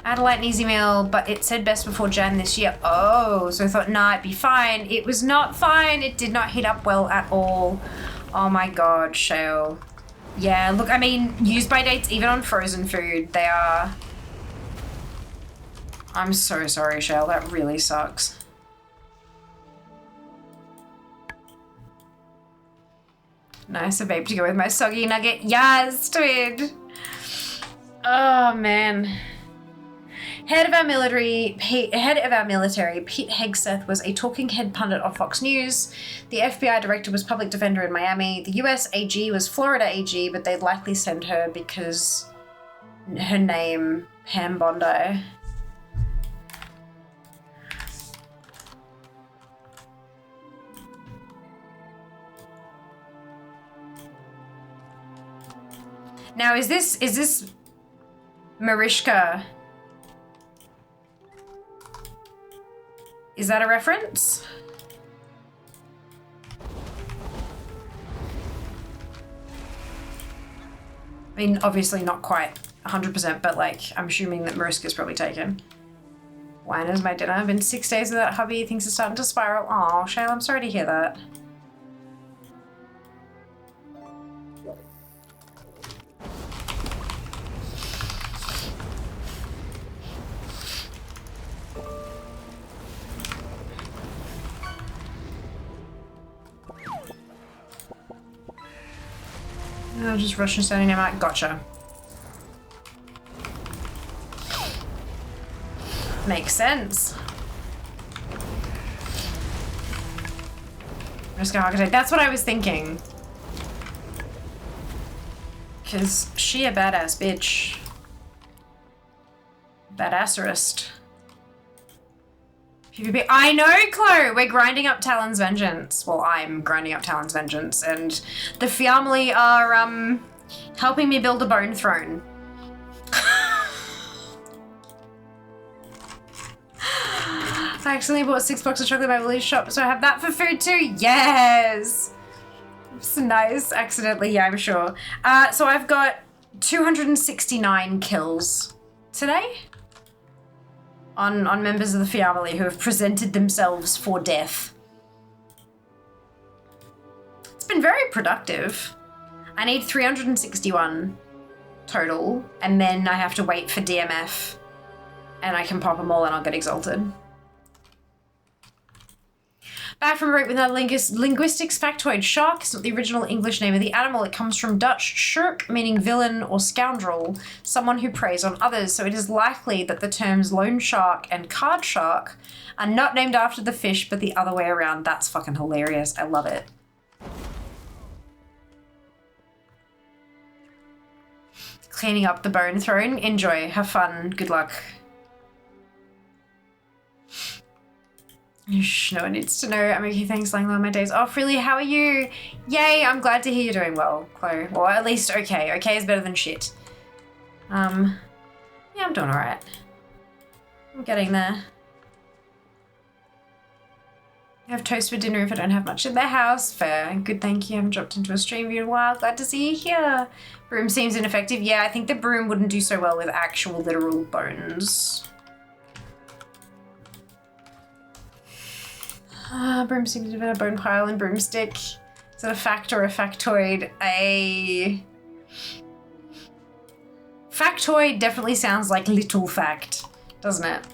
Speaker 1: I had a light and easy meal, but it said best before Jan this year. Oh, so I thought, nah, it'd be fine. It was not fine. It did not heat up well at all. Oh my god, Shale. Yeah, look, I mean, use by dates, even on frozen food, they are... I'm so sorry, Shale. That really sucks. Nice, a vape to go with my soggy nugget. Yes, twin. Oh, man. Head of our military, Pete Hegseth, was a talking head pundit on Fox News. The FBI director was public defender in Miami. The US AG was Florida AG, but they'd likely send her because her name, Pam Bondi. Now, is this Mariska? Is that a reference? I mean, obviously not quite 100%, but like, I'm assuming that Mariska's probably taken. Wine is my dinner. I've been 6 days without hubby. Things are starting to spiral. Oh, Shale, I'm sorry to hear that. Oh, just Russian standing name out. Gotcha. Makes sense. Mariska Hargitay. That's what I was thinking. Because she a badass bitch. Badasserist. PvP. I know, Chloe! We're grinding up Talon's Vengeance. Well, I'm grinding up Talon's Vengeance, and the family are, helping me build a bone throne. I accidentally bought 6 boxes of chocolate at my village shop, so I have that for food too. Yes! It's nice. Accidentally, yeah, I'm sure. So I've got 269 kills today. On members of the family who have presented themselves for death. It's been very productive. I need 361 total, and then I have to wait for DMF, and I can pop them all and I'll get exalted. Back from a break with another linguistics factoid. Shark is not the original English name of the animal. It comes from Dutch shirk, meaning villain or scoundrel, someone who preys on others. So it is likely that the terms loan shark and card shark are not named after the fish, but the other way around. That's fucking hilarious. I love it. Cleaning up the bone throne. Enjoy. Have fun. Good luck. Shh, no one needs to know. I'm okay, thanks, lying low on my days off. Really, how are you? Yay, I'm glad to hear you're doing well, Chloe. Or at least okay. Okay is better than shit. Yeah, I'm doing alright. I'm getting there. I have toast for dinner if I don't have much in the house. Fair. Good, thank you. I haven't dropped into a stream view in a while. Glad to see you here. Broom seems ineffective. Yeah, I think the broom wouldn't do so well with actual literal bones. Broom seems to have been a bone pile and broomstick. Is that a fact or a factoid? A factoid definitely sounds like little fact, doesn't it?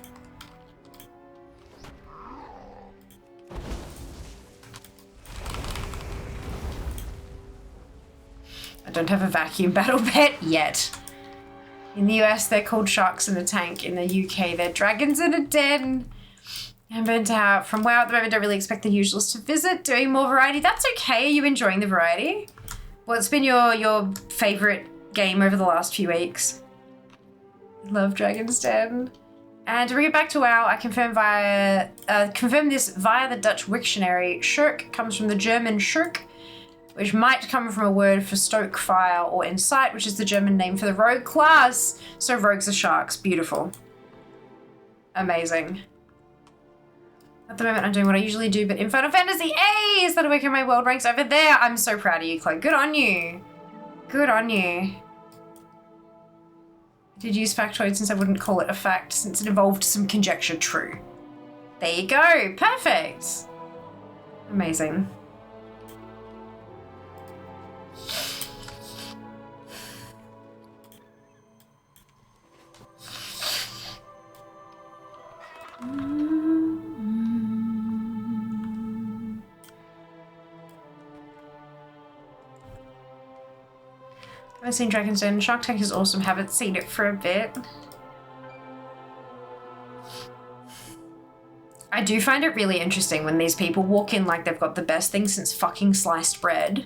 Speaker 1: don't have a vacuum battle pet yet. In the US, they're called sharks in a tank. In the UK, they're dragons in a den. I'm burnt out from WoW at the moment. Don't really expect the usuals to visit. Doing more variety. That's okay. Are you enjoying the variety? What's been your favorite game over the last few weeks? Love Dragon's Den. And to bring it back to WoW, I confirm this via the Dutch Wiktionary. Schurk comes from the German Schurk, which might come from a word for stoke fire or insight, which is the German name for the rogue class. So rogues are sharks. Beautiful. Amazing. At the moment, I'm doing what I usually do, but in Final Fantasy VIII, is that working my world ranks over there? I'm so proud of you, Chloe. Good on you. Good on you. I did use factoid since I wouldn't call it a fact, since it involved some conjecture. True. There you go. Perfect. Amazing. I've seen Dragon's Den. Shark Tank is awesome. Haven't seen it for a bit. I do find it really interesting when these people walk in like they've got the best thing since fucking sliced bread.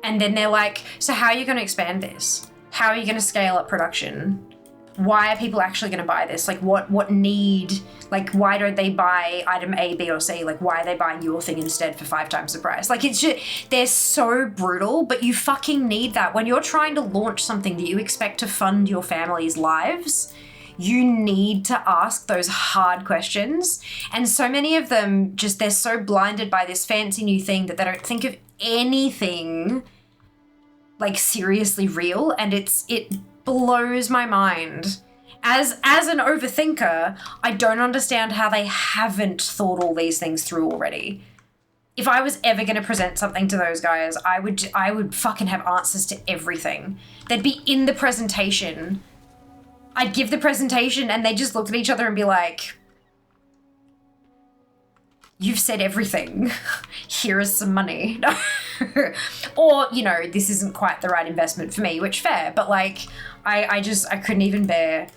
Speaker 1: And then they're like, so how are you going to expand this? How are you going to scale up production? Why are people actually going to buy this? Like what need, like why don't they buy item A, B, or C? Like why are they buying your thing instead for 5 times the price? Like it's just, they're so brutal, but you fucking need that. When you're trying to launch something that you expect to fund your family's lives, you need to ask those hard questions. And so many of them just, they're so blinded by this fancy new thing that they don't think of anything like seriously real. And it blows my mind. As an overthinker, I don't understand how they haven't thought all these things through already. If I was ever going to present something to those guys, I would fucking have answers to everything. They'd be in the presentation. I'd give the presentation and they just look at each other and be like, you've said everything. Here is some money. Or, you know, this isn't quite the right investment for me, which fair, but like, I couldn't even bear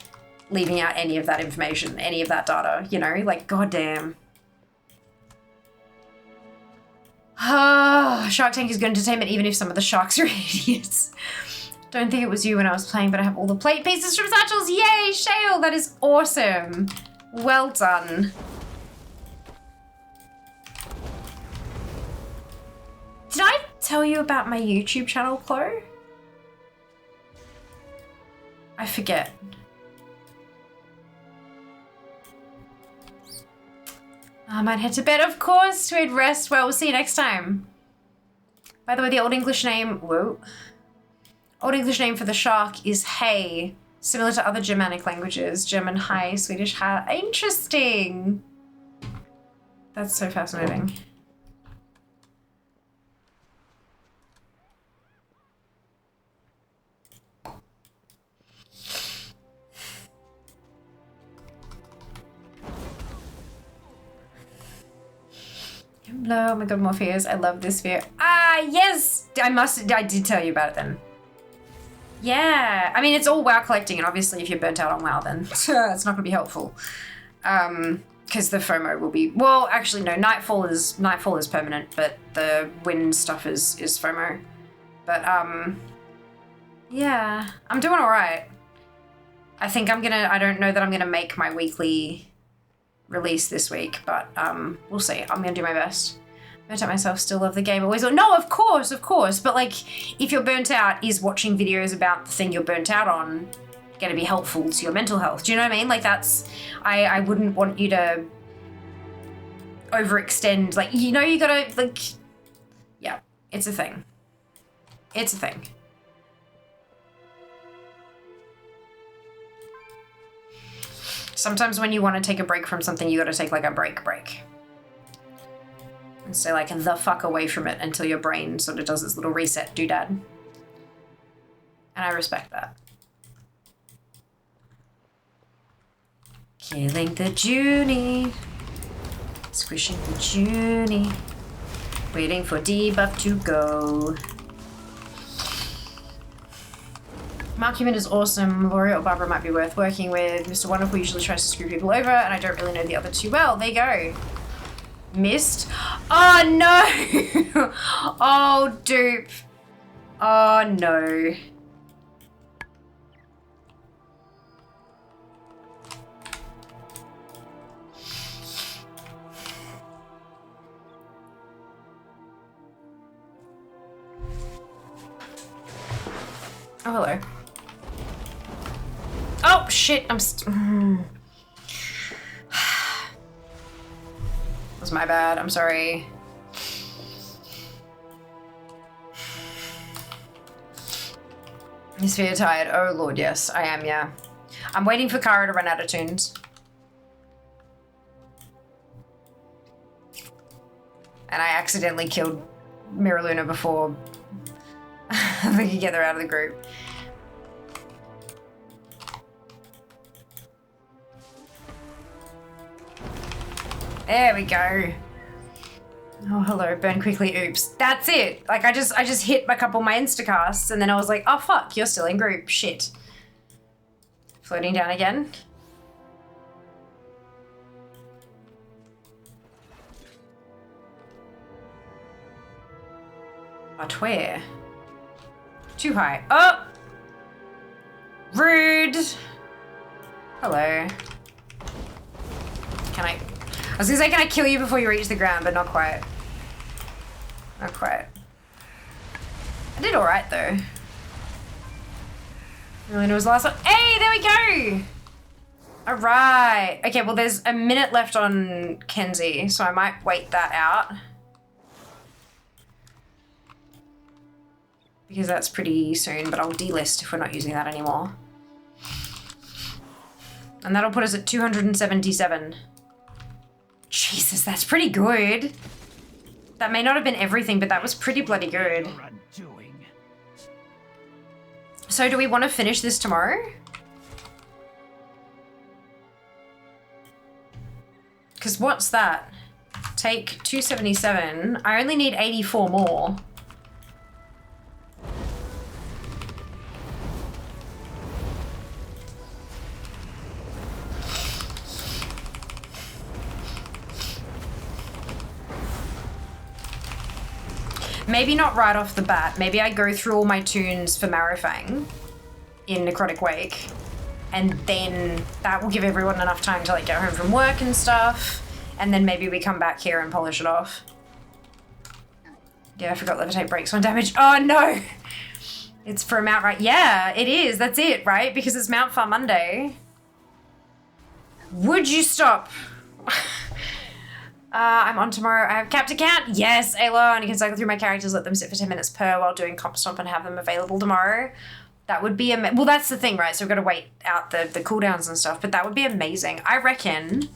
Speaker 1: leaving out any of that information, any of that data, you know, like, goddamn. Shark Tank is good entertainment, even if some of the sharks are idiots. Don't think it was you when I was playing, but I have all the plate pieces from satchels. Yay, Shale, that is awesome. Well done. Did I tell you about my YouTube channel, Chloe? I forget. I might head to bed, of course. Sweet rest. Well, we'll see you next time. By the way, the Old English name... Whoa. Old English name for the shark is hay. Similar to other Germanic languages. German hay, Swedish ha. Interesting. That's so fascinating. Hello, oh my god, Morpheus. I love this sphere. Ah, yes! I did tell you about it then. Yeah. I mean, it's all WoW collecting, and obviously if you're burnt out on WoW, then it's not going to be helpful. Because the FOMO will be... Well, actually, no. Nightfall is permanent, but the wind stuff is FOMO. But, yeah. I'm doing alright. I think I don't know that I'm going to make my weekly release this week, but we'll see. I'm gonna do my best. Burnt out myself, still love the game. Always. No, of course. But like, if you're burnt out, is watching videos about the thing you're burnt out on gonna be helpful to your mental health? Do you know what I mean? Like that's, I wouldn't want you to overextend. Like, you know, you gotta like, yeah, it's a thing. It's a thing. Sometimes when you want to take a break from something, you got to take like a break. And stay like the fuck away from it until your brain sort of does its little reset doodad. And I respect that. Killing the Junie. Squishing the Junie. Waiting for debuff to go. Mark is awesome. Laura or Barbara might be worth working with. Mr. Wonderful usually tries to screw people over, and I don't really know the other two well. There you go. Missed. Oh no! Oh, dupe. Oh no. Oh, hello. Oh, shit, That was my bad, I'm sorry. He's very tired. Oh, Lord, yes, I am, yeah. I'm waiting for Kara to run out of tunes. And I accidentally killed Miraluna before we could get her out of the group. There we go. Oh, hello, burn quickly, oops. That's it. Like, I just hit a couple of my instacasts and then I was like, oh fuck, you're still in group, shit. Floating down again. But where? Too high. Oh! Rude! Hello. Can I was gonna say, can I kill you before you reach the ground, but not quite. Not quite. I did alright though. Really knows the last one. Hey, there we go! Alright. Okay, well there's a minute left on Kenzie, so I might wait that out. Because that's pretty soon, but I'll delist if we're not using that anymore. And that'll put us at 277. Jesus, that's pretty good. That may not have been everything, but that was pretty bloody good. So do we want to finish this tomorrow? Because what's that? Take 277. I only need 84 more. Maybe not right off the bat. Maybe I go through all my tunes for Marifang in Necrotic Wake, and then that will give everyone enough time to like get home from work and stuff, and then maybe we come back here and polish it off. Yeah, I forgot Levitate breaks 1 damage. Oh no! It's for a Mount, right? Yeah, it is. That's it, right? Because it's Mount Farm Monday. Would you stop? I'm on tomorrow. I have Captain Count. Yes, Ayla. And you can cycle through my characters, let them sit for 10 minutes per while doing Comp Stomp and have them available tomorrow. That would be well, that's the thing, right? So we've got to wait out the cooldowns and stuff, but that would be amazing. I reckon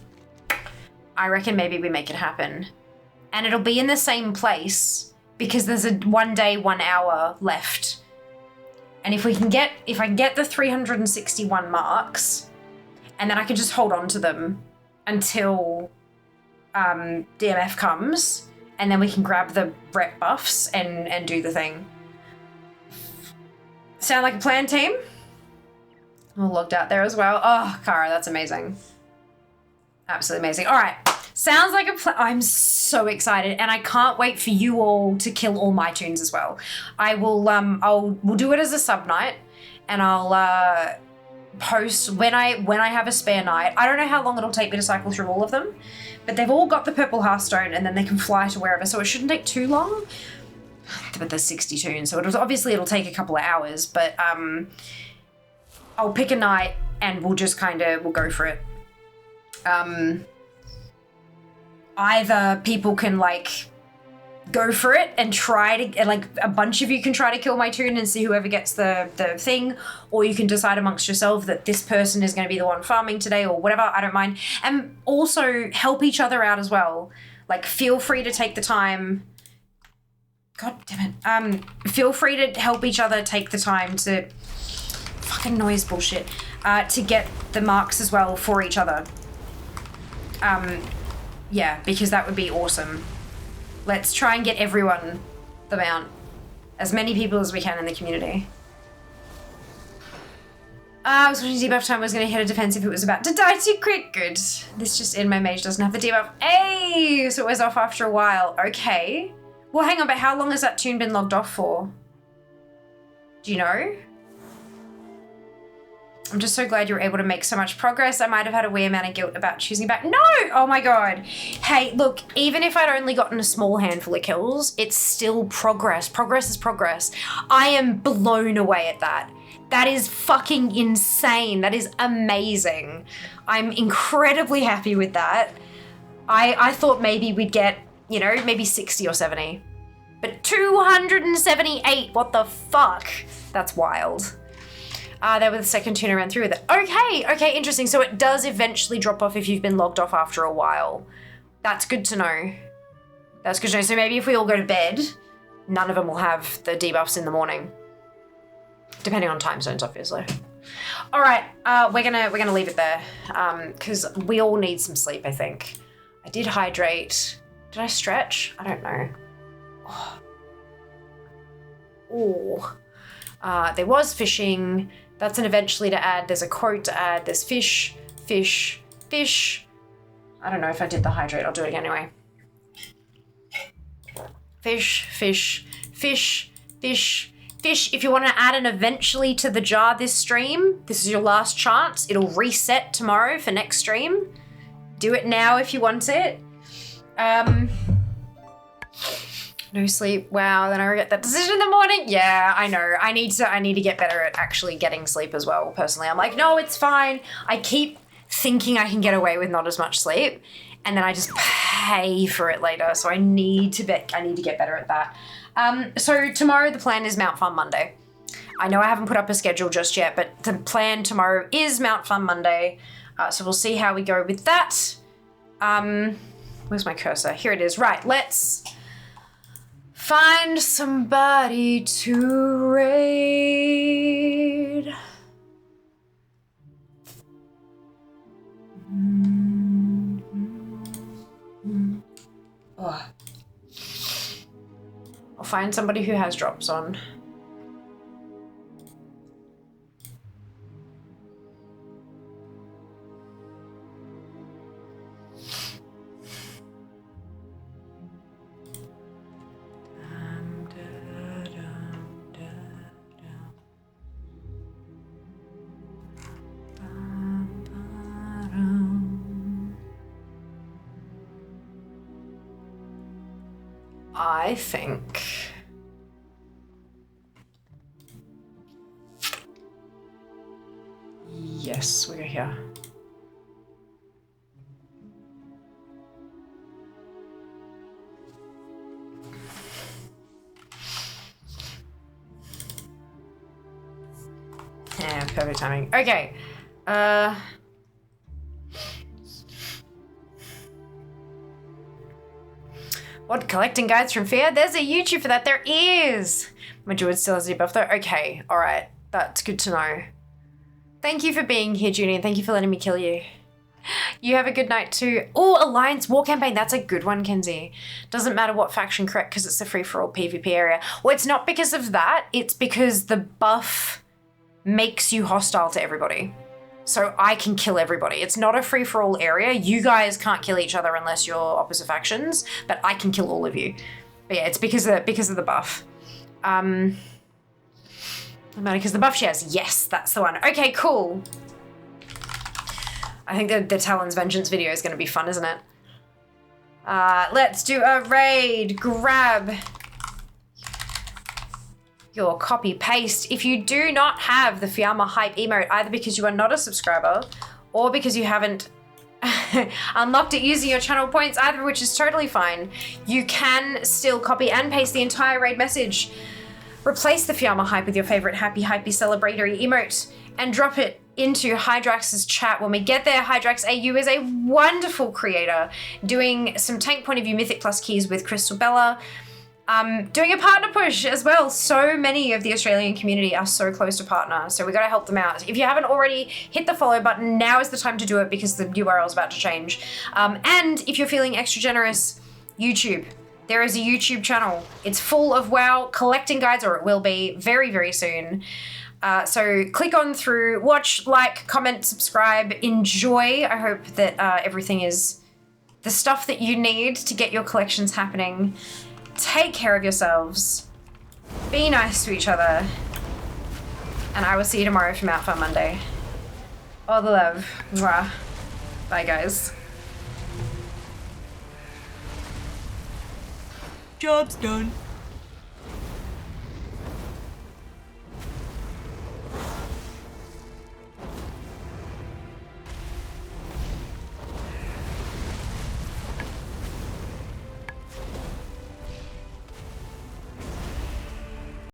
Speaker 1: maybe we make it happen. And it'll be in the same place because there's a 1 day, 1 hour left. And if I can get the 361 marks, and then I can just hold on to them until DMF comes, and then we can grab the rep buffs and do the thing. Sound like a plan, team? We're logged out there as well. Oh, Kara, that's amazing. Absolutely amazing. All right. Sounds like a plan. I'm so excited, and I can't wait for you all to kill all my tunes as well. I will, we'll do it as a sub night, and I'll post when I have a spare night. I don't know how long it'll take me to cycle through all of them, but they've all got the purple hearthstone, and then they can fly to wherever, so it shouldn't take too long. But there's 60 tunes, so it'll take a couple of hours, but I'll pick a night and we'll just we'll go for it. Either people can like go for it and try to, like a bunch of you can try to kill my tune and see whoever gets the thing, or you can decide amongst yourself that this person is going to be the one farming today or whatever. I don't mind. And also help each other out as well. Like, feel free to take the time. God damn it. Feel free to help each other take the time to fucking noise bullshit, to get the marks as well for each other. Yeah, because that would be awesome. Let's try and get everyone the mount. As many people as we can in the community. I was watching debuff time, I was going to hit a defense if it was about to die too quick. Good. This just in, my mage doesn't have the debuff. Hey! So it was off after a while. Okay. Well, hang on, but how long has that tune been logged off for? Do you know? I'm just so glad you were able to make so much progress. I might have had a wee amount of guilt about choosing back. No! Oh my god. Hey, look, even if I'd only gotten a small handful of kills, it's still progress. Progress is progress. I am blown away at that. That is fucking insane. That is amazing. I'm incredibly happy with that. I thought maybe we'd get, you know, maybe 60 or 70. But 278, what the fuck? That's wild. They were the second tune I ran through with it. Okay, interesting. So it does eventually drop off if you've been logged off after a while. That's good to know. That's good to know. So maybe if we all go to bed, none of them will have the debuffs in the morning. Depending on time zones, obviously. All right, we're gonna leave it there because we all need some sleep, I think. I did hydrate. Did I stretch? I don't know. Oh. There was fishing. That's an eventually to add. There's a quote to add. There's fish, fish, fish. I don't know if I did the hydrate. I'll do it again anyway. Fish, fish, fish, fish, fish. If you want to add an eventually to the jar this stream, this is your last chance. It'll reset tomorrow for next stream. Do it now if you want it. No sleep. Wow, then I regret that decision in the morning. Yeah, I know. I need to get better at actually getting sleep as well, personally. I'm like, no, it's fine. I keep thinking I can get away with not as much sleep, and then I just pay for it later. So I need to get better at that. So tomorrow the plan is Mount Fun Monday. I know I haven't put up a schedule just yet, but the plan tomorrow is Mount Fun Monday. So we'll see how we go with that. Where's my cursor? Here it is. Right, let's find somebody to raid. Oh. I'll find somebody who has drops on. I think yes, we're here. Yeah, perfect timing. Okay. What, collecting guides from fear? There's a YouTube for that. There is. My druid still has a debuff though. Okay, all right. That's good to know. Thank you for being here, Junie, and thank you for letting me kill you. You have a good night too. Oh, Alliance War Campaign. That's a good one, Kenzie. Doesn't matter what faction correct because it's a free-for-all PvP area. Well, it's not because of that. It's because the buff makes you hostile to everybody. So I can kill everybody. It's not a free-for-all area. You guys can't kill each other unless you're opposite factions, but I can kill all of you. But yeah, it's because of the buff. Because the buff shares. Yes, that's the one. Okay, cool. I think the Talon's Vengeance video is going to be fun, isn't it? Let's do a raid. Grab your copy paste. If you do not have the Fiamma hype emote, either because you are not a subscriber or because you haven't unlocked it using your channel points, either of which is totally fine, you can still copy and paste the entire raid message. Replace the Fiamma hype with your favorite happy hypey celebratory emote and drop it into Hydrax's chat. When we get there, Hydrax AU is a wonderful creator doing some tank point of view Mythic Plus keys with Crystal Bella. Doing a partner push as well. So many of the Australian community are so close to partner, so we got to help them out. If you haven't already, hit the follow button. Now is the time to do it because the URL is about to change. And if you're feeling extra generous, YouTube. There is a YouTube channel. It's full of WoW collecting guides, or it will be very, very soon. So click on through, watch, like, comment, subscribe, enjoy. I hope that everything is the stuff that you need to get your collections happening. Take care of yourselves. Be nice to each other. And I will see you tomorrow for Mount Fun Monday. All the love. Mwah. Bye, guys.
Speaker 9: Job's done.